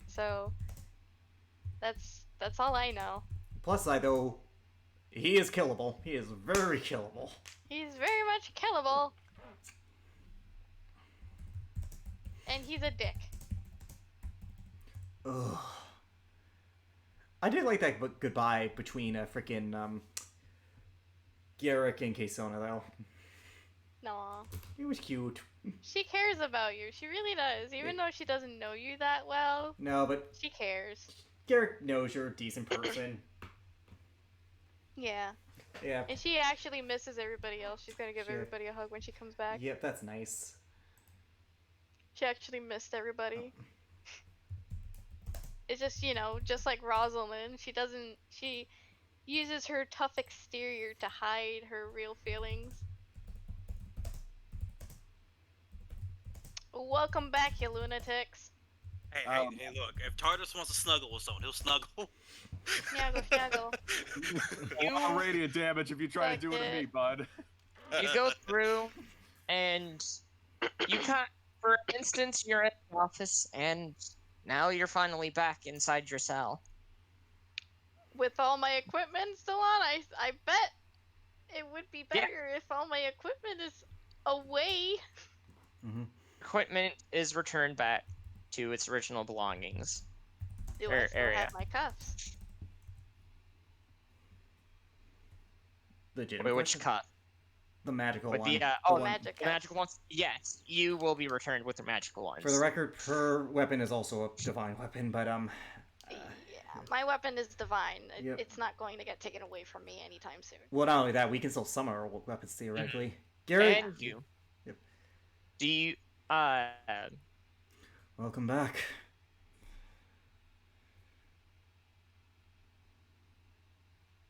So that's all I know. Plus side though, he is killable. He is very killable. He's very much killable. And he's a dick. Ugh. I did like that goodbye between frickin' Garrick and Kaysona though. No. It was cute. She cares about you. She really does. Even though she doesn't know you that well, No, but she cares. Garrick knows you're a decent person. Yeah. Yeah. And she actually misses everybody else. She's gonna give Sure. everybody a hug when she comes back. Yep, that's nice. She actually missed everybody. It's just, you know, just like Rosalind, she uses her tough exterior to hide her real feelings. Welcome back, you lunatics. Hey, look. If Tardis wants to snuggle with someone, he'll snuggle. Snuggle, snuggle. All radiant damage if you try to do it to me, bud. You go through, and you can't. For instance, you're in the office, and now you're finally back inside your cell. With all my equipment still on, I bet it would be Yeah. better if all my equipment is away. Hmm. Equipment is returned back to its original belongings. Do I still Area. have my cuffs? Legitimate Wait, which question. cut? The magical With one. the The oh, one- Magic the magical ones. Yes, you will be returned with the magical ones. For the record, her weapon is also a divine weapon, but Yeah, my weapon is divine. Yep. It's not going to get taken away from me anytime soon. well, not only that, we can still summon our weapons theoretically. Garrett, And you. Yep. Do you welcome back.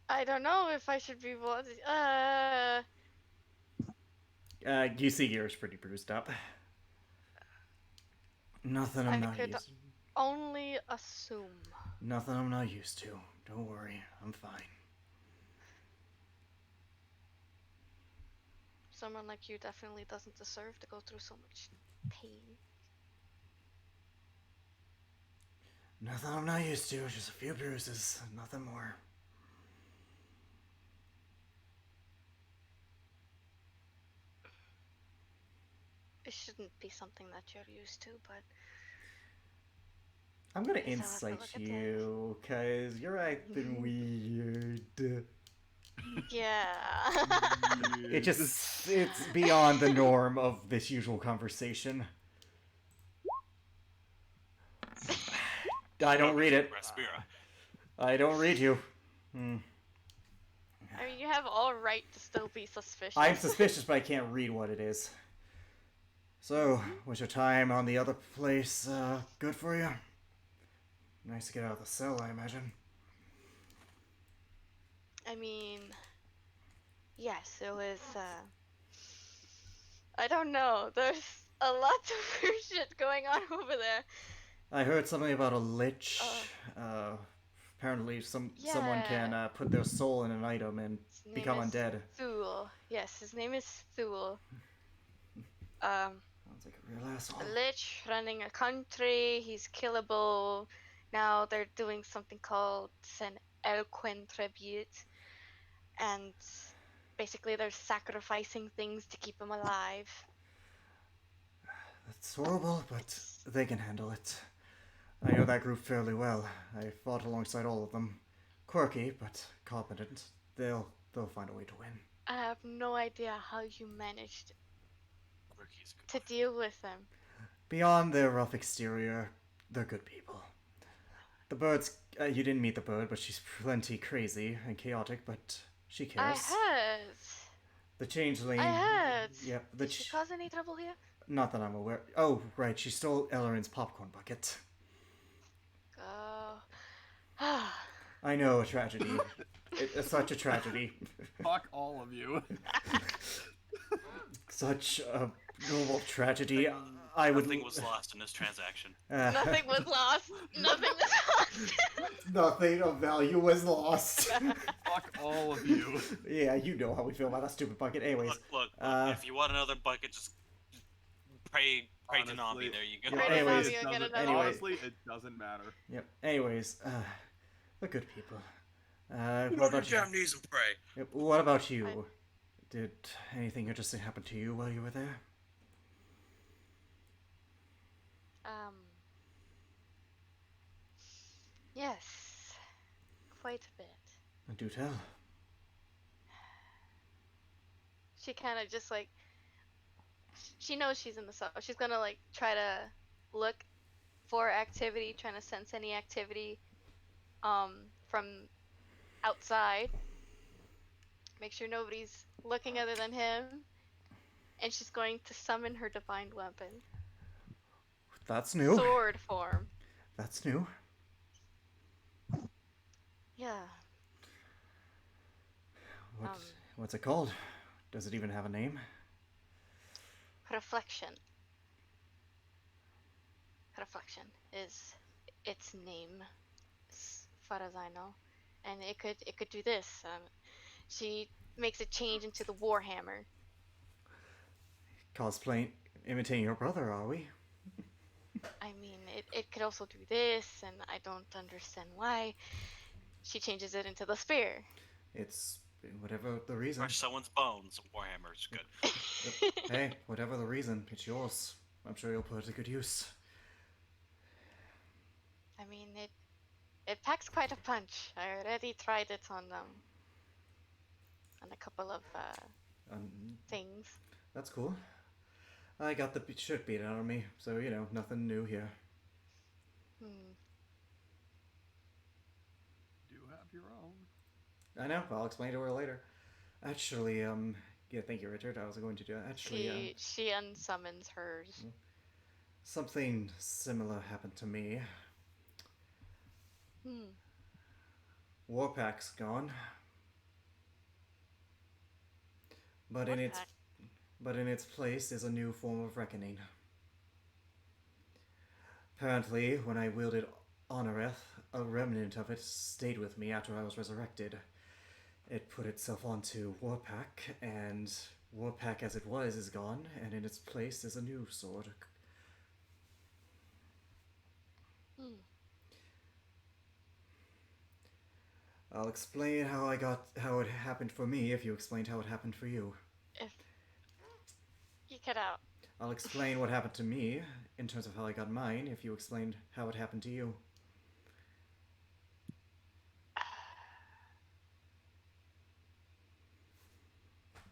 I don't know if I should be. You see, Garrett's pretty bruised up. Nothing I'm I not could- used. Only assume. Nothing I'm not used to. Don't worry, I'm fine. Someone like you definitely doesn't deserve to go through so much pain. Nothing I'm not used to. Just a few bruises. Nothing more. It shouldn't be something that you're used to, but I'm gonna Guess I'll have to insight look at you, cause you're acting weird. yeah. It's beyond the norm of this usual conversation. I don't read it. Respira. I don't read you. Hmm. I mean, you have all right to still be suspicious. I'm suspicious, but I can't read what it is. So, was your time on the other place good for you? Nice to get out of the cell, I imagine. I mean, yes, it was. I don't know. There's a lot of weird shit going on over there. I heard something about a lich. Apparently, someone can Yeah. put their soul in an item and His name become is undead. Thule. Yes, his name is Thule. Sounds like a real asshole. A lich running a country. He's killable. Now they're doing something called an eloquent tribute, and basically they're sacrificing things to keep him alive. That's horrible, but they can handle it. I know that group fairly well. I fought alongside all of them. Quirky, but competent. They'll find a way to win. I have no idea how you managed Quirky's good. to deal with them. Beyond their rough exterior, they're good people. The bird's... you didn't meet the bird, but she's plenty crazy and chaotic, but she cares. I The changeling... heard. Yep, Did she cause any trouble here? Not that I'm aware... Oh, right, she stole Ellerin's popcorn bucket. Oh. I know, a tragedy. It's such a tragedy. Fuck all of you. Such a normal tragedy. I would... Nothing was lost in this transaction. Nothing was lost. Nothing was lost. Nothing of value was lost. Fuck all of you. Yeah, you know how we feel about that stupid bucket. Anyways, Look, if you want another bucket, just pray to Honestly, Nabi. There you go. Yeah, Pray to anyways, Nabi, you'll get another anyway. one. Honestly, it doesn't matter. Yep. Anyways, they're good people. Put What on your about you? damn knees and pray. Yep. What about you? Did anything interesting happen to you while you were there? Yes. Quite a bit. Do tell. She kind of just like, she knows she's in the cell. She's gonna like try to look for activity, trying to sense any activity from outside. Make sure nobody's looking other than him. And she's going to summon her divine weapon. That's new. Sword form. That's new. Yeah. What's it called? Does it even have a name? Reflection. Reflection is its name, as far as I know, and it could do this. She makes a change into the Warhammer. Cosplaying imitating your brother, are we? I mean, it could also do this, and I don't understand why. She changes it into the spear. It's whatever the reason. Crush someone's bones. Warhammer's good. Hey, whatever the reason, it's yours. I'm sure you'll put it to good use. I mean, it packs quite a punch. I already tried it on a couple of Um, things. that's cool. I got the shit beaten out of me, so nothing new here. Hmm. Do have your own. I know. I'll explain to her later. Actually, yeah, thank you, Richard. I was going to do that. Actually, She unsummons hers. something similar happened to me. Hmm. Warpack's gone, but in its Warpack. but in its place is a new form of reckoning. Apparently, when I wielded Honoreth, a remnant of it stayed with me after I was resurrected. It put itself onto Warpack, and Warpack as it was is gone, and in its place is a new sword. Hmm. I'll explain how it happened for me if you explained how it happened for you. If you cut out. I'll explain what happened to me in terms of how I got mine if you explained how it happened to you.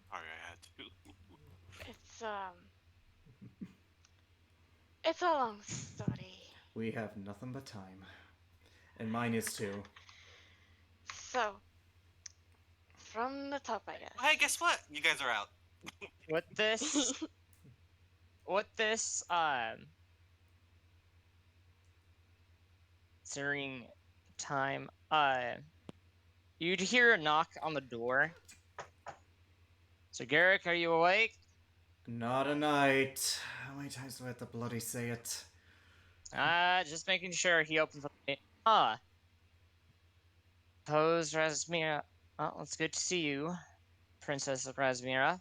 Sorry, I had to. It's a long story. We have nothing but time. And mine is too. So, from the top, I guess. Hey, guess what? You guys are out. With this, during time, you'd hear a knock on the door. So, Garrick, are you awake? Not a night. How many times do I have to bloody say it? Just making sure he opens up. Pose Rasmira. Oh, it's good to see you, Princess of Rasmira.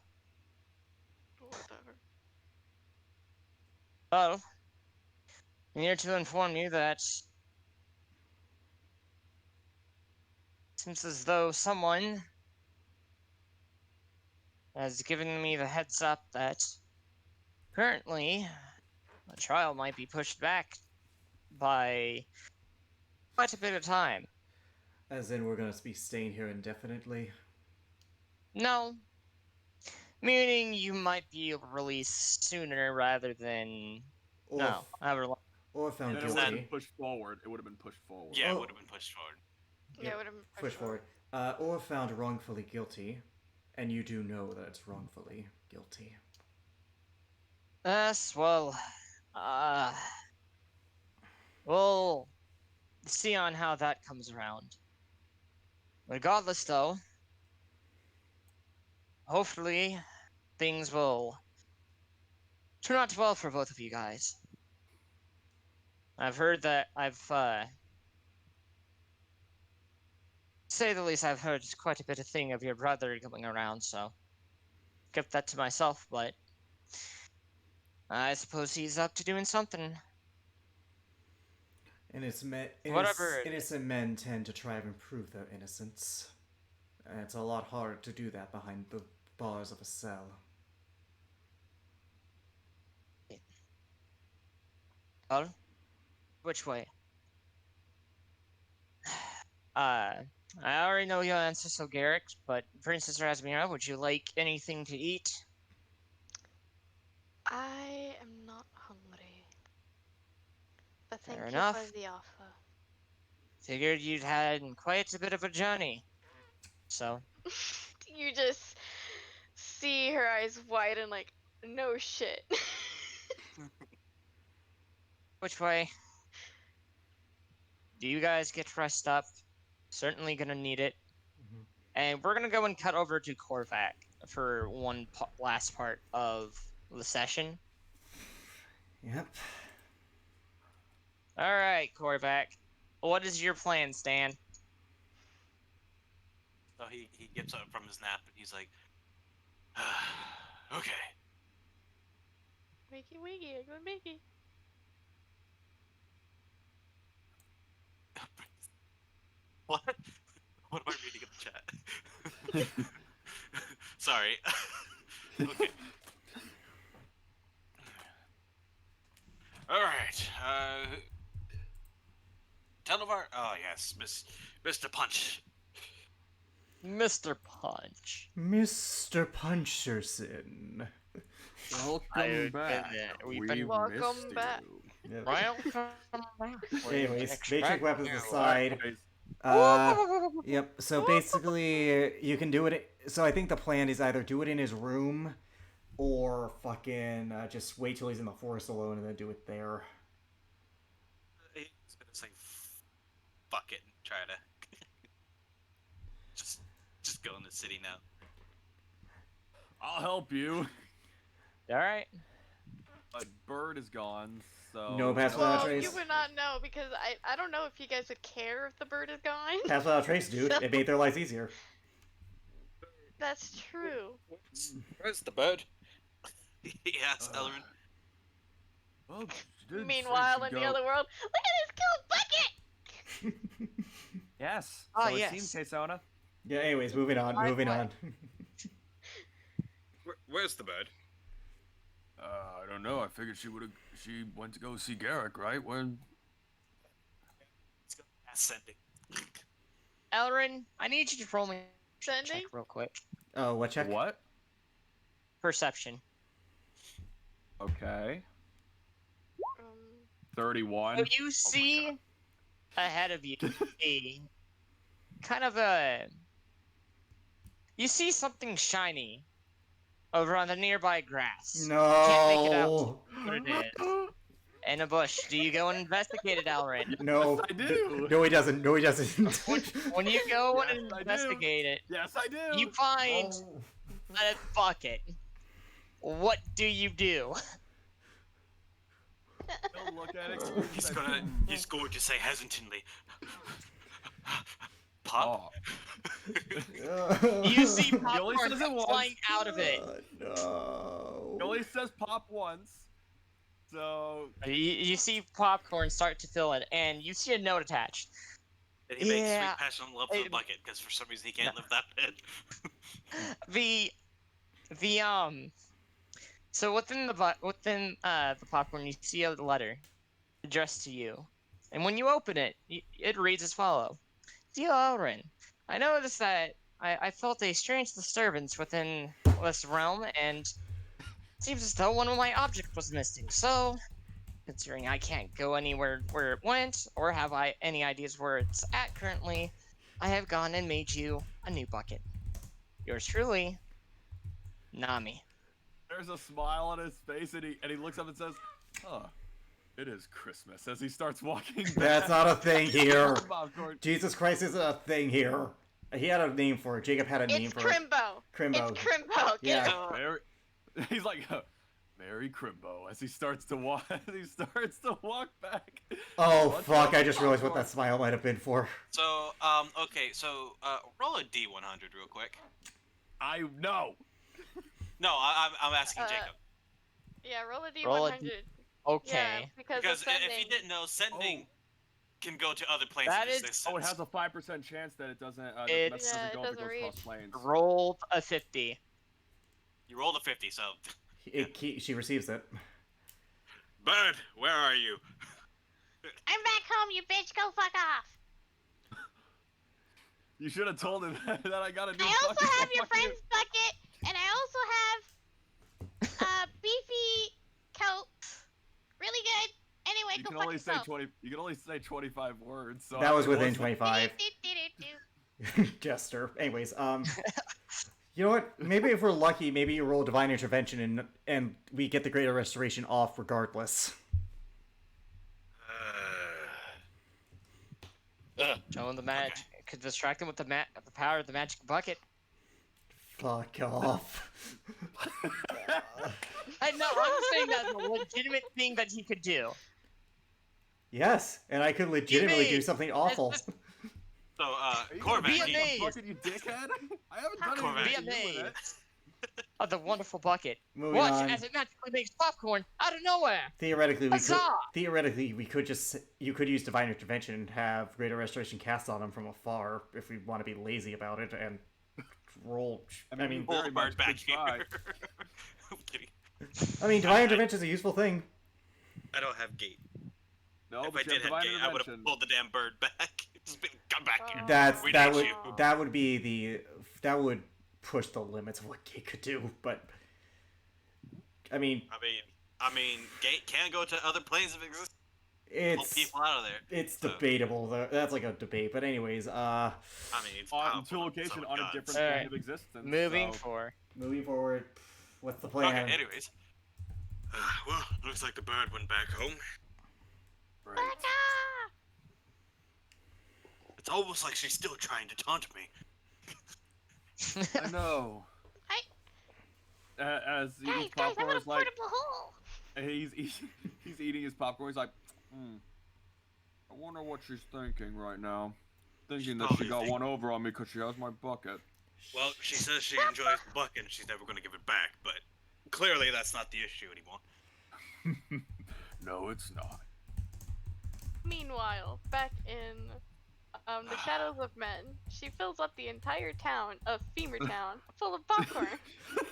Whatever. Well, I'm here to inform you that seems as though someone has given me the heads up that currently the trial might be pushed back by quite a bit of time. As in, we're gonna be staying here indefinitely? No, meaning you might be released sooner rather than Or, however long. or found Then it would have been guilty. pushed forward. It would have been pushed forward. Yeah, it Oh. would have been pushed forward. Yeah, it would have been Push forward. Or found wrongfully guilty. And you do know that it's wrongfully guilty. Yes, well, we'll see on how that comes around. Regardless, though, hopefully things will turn out well for both of you guys. I've heard that say the least, I've heard quite a bit of thing of your brother going around, so kept that to myself, but I suppose he's up to doing something. Innocent men tend to try and prove their innocence. And it's a lot harder to do that behind the bars of a cell. Well, which way? I already know your answer, so Garrick, but Princess Rasmira, would you like anything to eat? I am not hungry. But thank Fair you enough. for the offer. Figured you'd had quite a bit of a journey. So, You just see her eyes widen like, no shit. which way? Do you guys get dressed up? Certainly gonna need it. Mhm. And we're gonna go and cut over to Korvac for one last part of the session. Yep. All right, Korvac. What is your plan, Stan? So he gets up from his nap and he's like, okay. Wakey wakey, ugly Mickey. What? What am I reading in the chat? Sorry. Okay. All right. Televar. Oh yes, Mr. Punch. Mr. Punch. Mr. Puncherson. Welcome back. We've been Welcome missed back. you. Yep. welcome back. Anyways, Expect basic weapons you. aside. Anyways, Yep. So basically, you can do it. So I think the plan is either do it in his room, or fucking just wait till he's in the forest alone and then do it there. He's gonna say, "Fuck it," and try to just go in the city now. I'll help you. All right. But Bird is gone, so... No pass Well, without trace. you would not know because I don't know if you guys would care if the bird is gone. Pass without trace, dude. It made their lives easier. That's true. Where's the bird? Yes, Elrin. Well, she did say Meanwhile, she'd in the go- other world, look at this cool bucket! Yes. Ah, so it yes. seems, Kesona. Yeah. Anyways, moving on. Right, Moving what? on. Where's the bird? I don't know. I figured she went to go see Garrick, right? When? Let's go ascending. Elrin, I need you to roll me a check Sending? real quick. Oh, what check? What? Perception. Okay. Um, 31. So you see ahead of you a kind of a. You see something shiny over on the nearby grass. Can't make it out No. what it is. In a bush. Do you go and investigate it, Elrin? No. Yes, I do. No, he doesn't. No, he doesn't. When you go Yes, and I do. investigate it, Yes, I do. you find Oh. a bucket. What do you do? He'll look at it. He's going to say hesitantly, "Pop." Oh. You see He only popcorn says it once. flying out of it. No. He only says pop once. So You see popcorn start to fill it, and you see a note attached. And he makes Yeah. sweet passionate love to the bucket because for some reason he can't lift that bit. So within the popcorn, you see a letter addressed to you, and when you open it, it reads as follows: "Dear Elrin, I noticed that I felt a strange disturbance within this realm, and it seems as though one of my objects was missing. So, considering I can't go anywhere where it went, or have any ideas where it's at currently, I have gone and made you a new bucket. Yours truly, Nami." there's a smile on his face, and he looks up and says, "Huh, it is Christmas." As he starts walking back. That's not a thing here. Popcorn. Jesus Christ isn't a thing here. He had a name for it. Jacob had a name it's for it. Crimbo. Crimbo. It's Crimbo. Yeah. Get it? Merry, he's like, "Merry Crimbo," as he starts to walk. Back. Oh What's fuck! up, I just realized what popcorn? that smile might have been for. So, okay, so, roll a D100 real quick. I know. No, I'm asking Jacob. Yeah, roll a Roll a D100. Okay. Yeah, because, Because of if you sending. didn't know, sending can go to other planes That of is- existence. Oh, it has a 5% chance that it doesn't. That It- the message Yeah, doesn't it go if it doesn't goes cross reach. planes. Roll a 50. You rolled a 50, so. She receives it. Bird, where are you? I'm back home, you bitch. Go fuck off. You should have told him that I got a new. I also bucket. have your Fuck you. friend's bucket, and I also have a beefy coat. Really good. Anyway, You go can fuck only say yourself. 20. You can only say 25 words. So That was it within wasn't- 25. Do-do-do-do-do. Jester. Anyways, you know what? Maybe if we're lucky, maybe you roll divine intervention and we get the greater restoration off regardless. Show him the magic. Could distract him with the power of the magic bucket. Fuck off. I know, I'm saying that's a legitimate thing that he could do. Yes, and I could legitimately do made- something awful. just- So, Are you Corvette, gonna Be be he- amazed. bucket, you dickhead! I haven't done Corvette. anything Be to do with amazed. it. of the wonderful bucket. Moving Watch on. as it magically makes popcorn out of nowhere. Theoretically, we could just you could use divine intervention and have greater restoration cast on him from afar if we want to be lazy about it and roll. I mean, Pull the very bird much back could try. here. I'm kidding. divine intervention is a useful thing. I don't have gate. No, If but I you have did have divine gate, I would have intervention. pulled the damn bird back. Just been, come back here. We That need would you. that would be that would push the limits of what Gate could do. But I mean, Gate can go to other planes of existence. Pull it's people out of there. it's So, debatable. Though. That's like a debate. But anyways, I mean, it's On powerful, to location so on a gods. different plane Alright. of existence. Moving so- for. moving forward, what's the plan? Okay, anyways. Well, looks like the bird went back home. Right. It's almost like she's still trying to taunt me. I know. As he Guys, eats guys, I popcorn, want a he's like, portable hole. he's eating his popcorn. He's like, I wonder what she's thinking right now. Thinking that she probably got thinking- one over on me because she has my bucket. Well, she says she enjoys the bucket and she's never going to give it back, but clearly that's not the issue anymore. No, it's not. Meanwhile, back in the Shadows of Men, she fills up the entire town of Femur Town full of popcorn.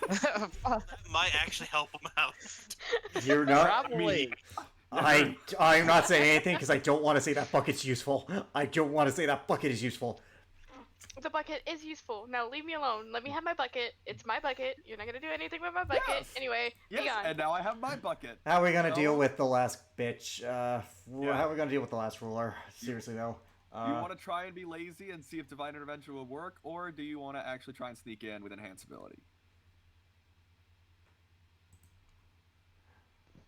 That might actually help him out. You're not. Probably. I'm not saying anything because I don't want to say that bucket's useful. I don't want to say that bucket is useful. The bucket is useful. Now leave me alone. Let me have my bucket. It's my bucket. You're not gonna do anything with my bucket. Yes. Anyway, Yes, be gone. and now I have my bucket. How are we gonna No. deal with the last bitch? Yeah. How are we gonna deal with the last ruler? Seriously though. Do you want to try and be lazy and see if divine intervention will work, or do you want to actually try and sneak in with enhance ability?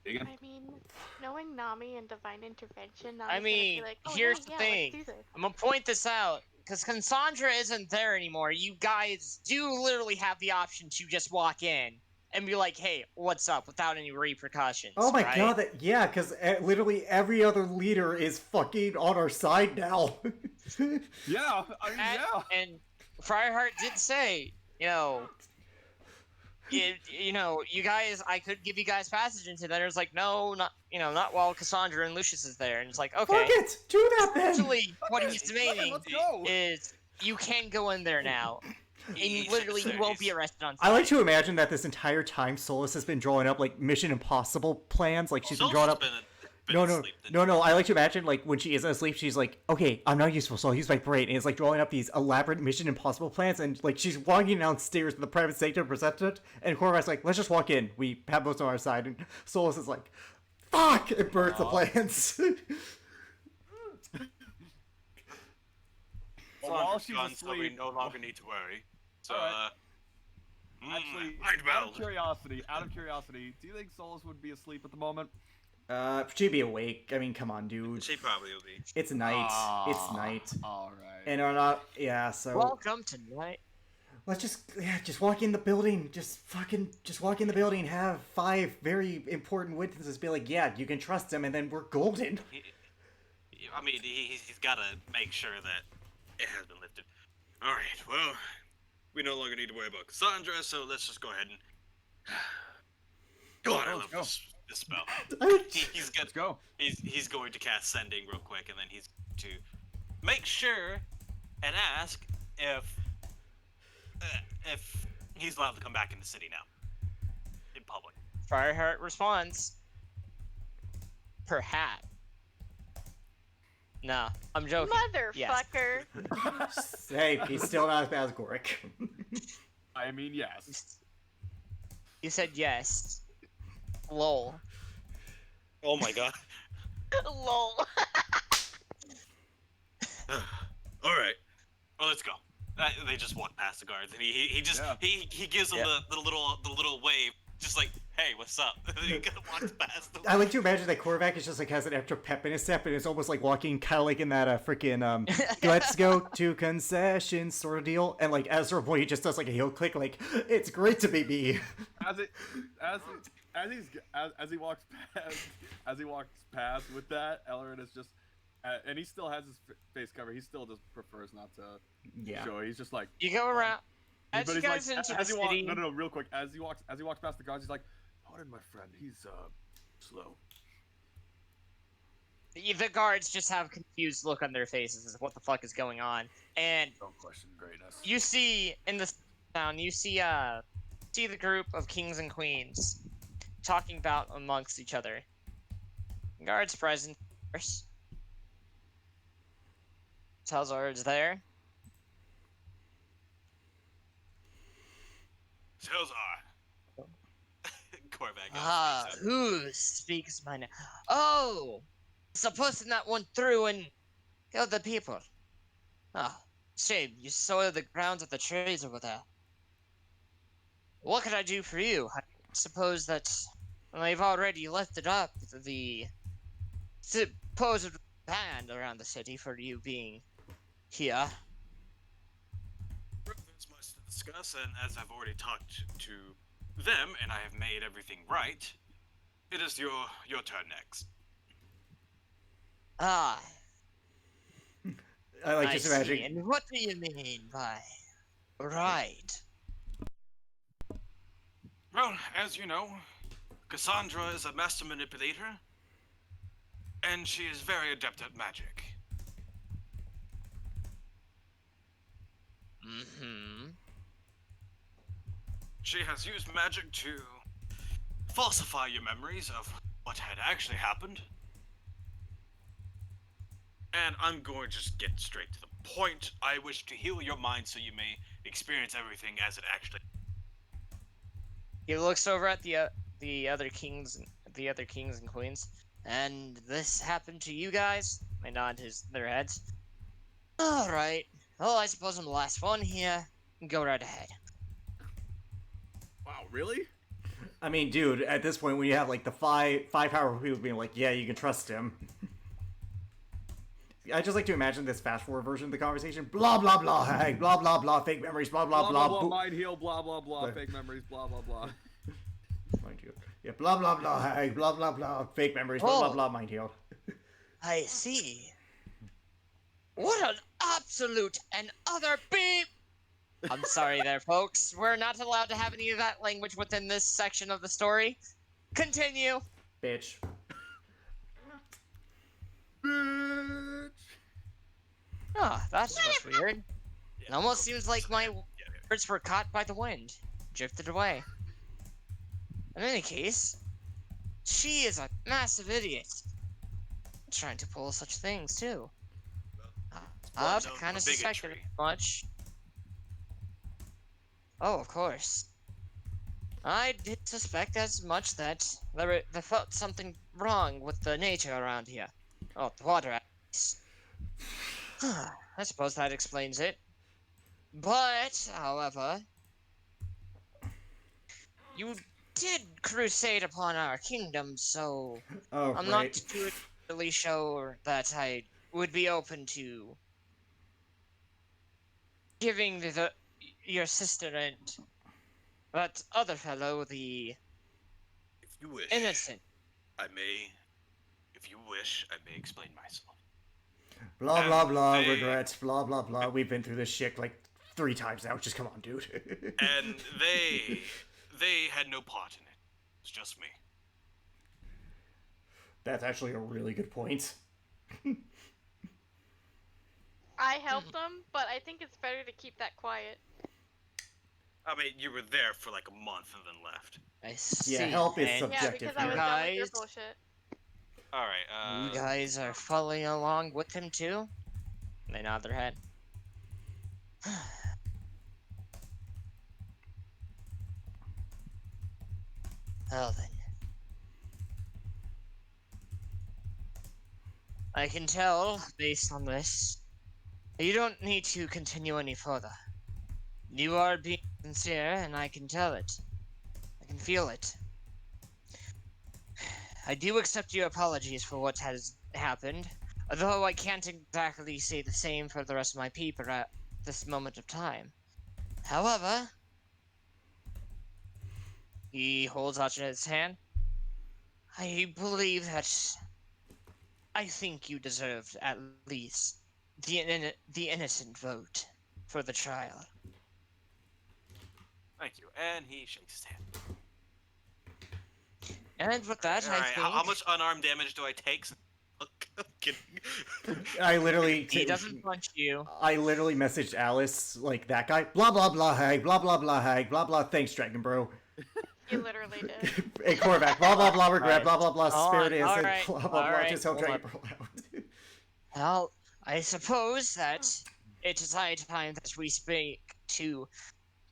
Egan? I mean, knowing Nami and divine intervention, Nami's I gonna mean, be like, oh, here's yeah, the yeah, thing. Let's do this. I'm gonna point this out because Cassandra isn't there anymore. You guys do literally have the option to just walk in and be like, "Hey, what's up?" without any repercussions. Oh my right? god, yeah, because literally every other leader is fucking on our side now. Yeah, I mean, yeah. And Fireheart did say, you guys, I could give you guys passage into that. It's like, no, not while Cassandra and Lucius is there. And it's like, okay. Fuck it! Do that then! Actually, what he's Fuck it, debating let's go. is you can go in there now. And He's literally, you serious. won't be arrested on I like sight. to imagine that this entire time Solus has been drawing up like Mission Impossible plans. Like she's been drawing up. No. I like to imagine like when she isn't asleep, she's like, okay, I'm not useful, so I'll use my brain. And it's like drawing up these elaborate Mission Impossible plans, and like she's walking downstairs to the private sanctum to present it, and Corvus like, let's just walk in. We have most on our side, and Solus is like, fuck, it burns the plans. So while she's Gone, so we asleep, no longer need to worry. So, Alright. actually, actually, out of curiosity, do you think Solus would be asleep at the moment? She'd be awake. I mean, come on, dude. she probably will be. It's night. It's night. All right. And we're not. Yeah. So Welcome tonight. let's just walk in the building. Just walk in the building. Have 5 very important witnesses be like, yeah, you can trust them, and then we're golden. I mean, he's got to make sure that it has been lifted. All right. Well, we no longer need to worry about Cassandra, so let's just go ahead and. God, I let's love go. this spell. He's good. Let's go. He's going to cast Sending real quick, and then he's to make sure and ask if he's allowed to come back in the city now, in public. Fireheart responds, perhaps. No, I'm joking. Motherfucker. Hey, he's still not as bad as Gorick. I mean, yes. You said yes. Lol. Oh my god. Lol. All right. Well, let's go. They just walk past the guards, and he just Yeah. he gives them the little wave, just like, hey, what's up? And then he kind of walks past them. I like to imagine that Korvac is just like has an extra pep in his step, and it's almost like walking kind of like in that freaking let's go to concessions sort of deal. And like as her boy, he just does like a heel click, like it's great to be me. As he walks past with that, Elrin is just, and he still has his face covered. He still just prefers not to Yeah. show it. He's just like, You go around. As But you he's like, guys enter as the he walks, city, no, real quick. As he walks past the guards, he's like, "Pardon my friend, he's slow." the guards just have a confused look on their faces as what the fuck is going on. And Don't question greatness. you see in the town, you see the group of kings and queens talking about amongst each other. Guards present, of course. Telzar is there. Salazar. Korvac. Who speaks my name? Oh, it's the person that went through and killed the people. Oh, shame you soiled the grounds of the trees over there. What could I do for you? I suppose that I've already lifted up the supposed ban around the city for you being here. There's much to discuss, and as I've already talked to them and I have made everything right, it is your turn next. Ah, I like I just see. imagine. And what do you mean by right? Well, as you know, Cassandra is a master manipulator, and she is very adept at magic. Mm-hmm. She has used magic to falsify your memories of what had actually happened. And I'm going to just get straight to the point. I wish to heal your mind so you may experience everything as it actually. He looks over at the other kings and queens. And this happened to you guys? They nod their heads. All right. Well, I suppose I'm the last one here. Go right ahead. Wow, really? I mean, dude, at this point, when you have like the five powerful people being like, "Yeah, you can trust him." I just like to imagine this fast forward version of the conversation. Blah blah blah. Hey, blah blah blah. Fake memories. Blah blah Blah blah blah. blah. Mind heal. Blah blah blah. Fake memories. Blah blah blah. Mind healed. Yeah. Blah blah blah. Hey, blah blah blah. Fake memories. Blah blah Oh. blah. Mind healed. I see. What an absolute and utter beep! I'm sorry there, folks. We're not allowed to have any of that language within this section of the story. Continue. Bitch. Bitch. Ah, that's just weird. It almost seems like my words were caught by the wind, drifted away. In any case, she is a massive idiot. Trying to pull such things too. I known kind for of suspected bigotry. as much. Oh, of course. I did suspect as much that there felt something wrong with the nature around here. Oh, the water at least. I suppose that explains it. But, however, you did crusade upon our kingdom, so Oh I'm right. not too really sure that I would be open to giving your sister and that other fellow the If you wish, innocent. I may. If you wish, I may explain myself. Blah blah blah. They- Regrets. Blah blah blah. We've been through this shit like 3 times now. Just come on, dude. And they had no part in it. It's just me. That's actually a really good point. I helped them, but I think it's better to keep that quiet. I mean, you were there for like a month and then left. I see. Yeah, help is and Yeah, Objective because I was here. done with your Guys. bullshit. All right. You guys are following along with him too? They nod their head. Well then. I can tell, based on this, you don't need to continue any further. You are being sincere, and I can tell it. I can feel it. I do accept your apologies for what has happened, although I can't exactly say the same for the rest of my people at this moment of time. However, he holds out his hand. I believe that I think you deserved at least the innocent vote for the trial. Thank you. And he shakes his hand. And with that, All I right. think How much unarmed damage do I take? I'm kidding. I literally he doesn't punch you. I literally messaged Alice like that guy. Blah blah blah hag. Blah blah blah hag. Blah blah. Thanks, Dragon Bro. You literally did. Hey, Korvac. Blah blah blah. Regret. Right. Blah blah blah. Spirit is. Alright, Blah blah blah. alright, Just help hold Dragon on. Bro out. Well, I suppose that it is high time that we speak to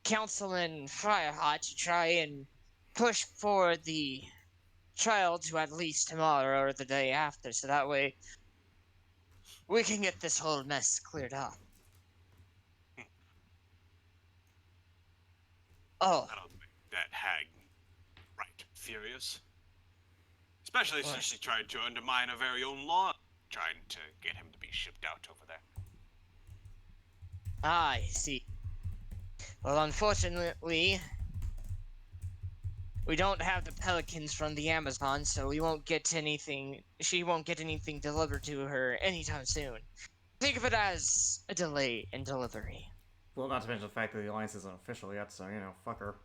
Councilman Fireheart to try and push for the trial to at least tomorrow or the day after, so that way we can get this whole mess cleared up. Oh, That'll make that hag right furious. Especially since she tried to undermine our very own law, trying to get him to be shipped out over there. I see. Well, unfortunately, we don't have the pelicans from the Amazon, so we won't get anything. She won't get anything delivered to her anytime soon. Think of it as a delay in delivery. Well, not to mention the fact that the alliance isn't official yet, so fuck her.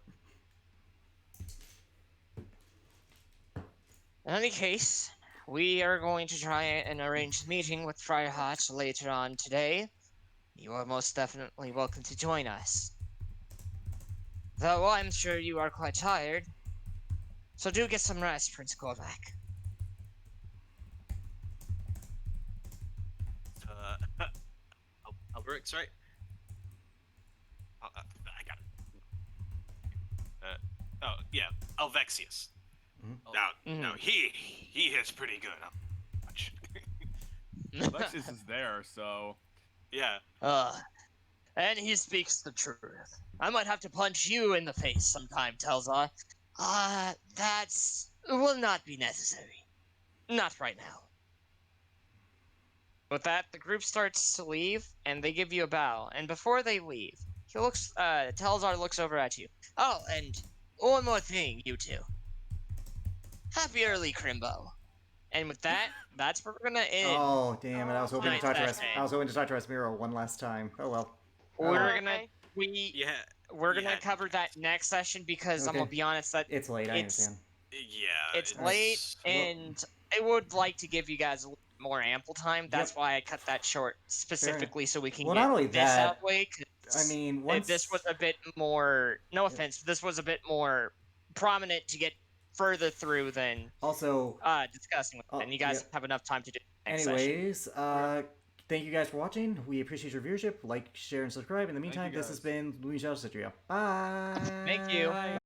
In any case, we are going to try and arrange a meeting with Fireheart later on today. You are most definitely welcome to join us. Though I'm sure you are quite tired, so do get some rest, Prince Korvac. Alberic's right? I got it. Oh, yeah, Alvexius. Mhm. Now, he hits pretty good. Much. Alexis is there, so Yeah. And he speaks the truth. I might have to punch you in the face sometime, Telzar. That's will not be necessary. Not right now. With that, the group starts to leave, and they give you a bow. And before they leave, Telzar looks over at you. Oh, and one more thing, you two. Happy early, Crimbo. And with that, that's where we're gonna end. Oh damn it! I was hoping to Nice talk to session. I was hoping to talk to Rasmiro one last time. Oh well. We're Oh. gonna Okay. Yeah. we're you gonna had to cover do that it. next session because I'm Okay. gonna be honest that It's late. I It's- understand. Yeah. it's late Well- and I would like to give you guys a little more ample time. That's Yep. why I cut that short specifically so we can Well, get not only this that, out of the way. 'Cause I mean, if once this was a bit more, no offense, but this was a bit more prominent to get further through than also. discussing with it, and you guys Yep. have enough time to do the next session. Anyways, thank you guys for watching. We appreciate your viewership. Like, share, and subscribe. In the meantime, you this has guys. been Cidria. Bye. Thank you.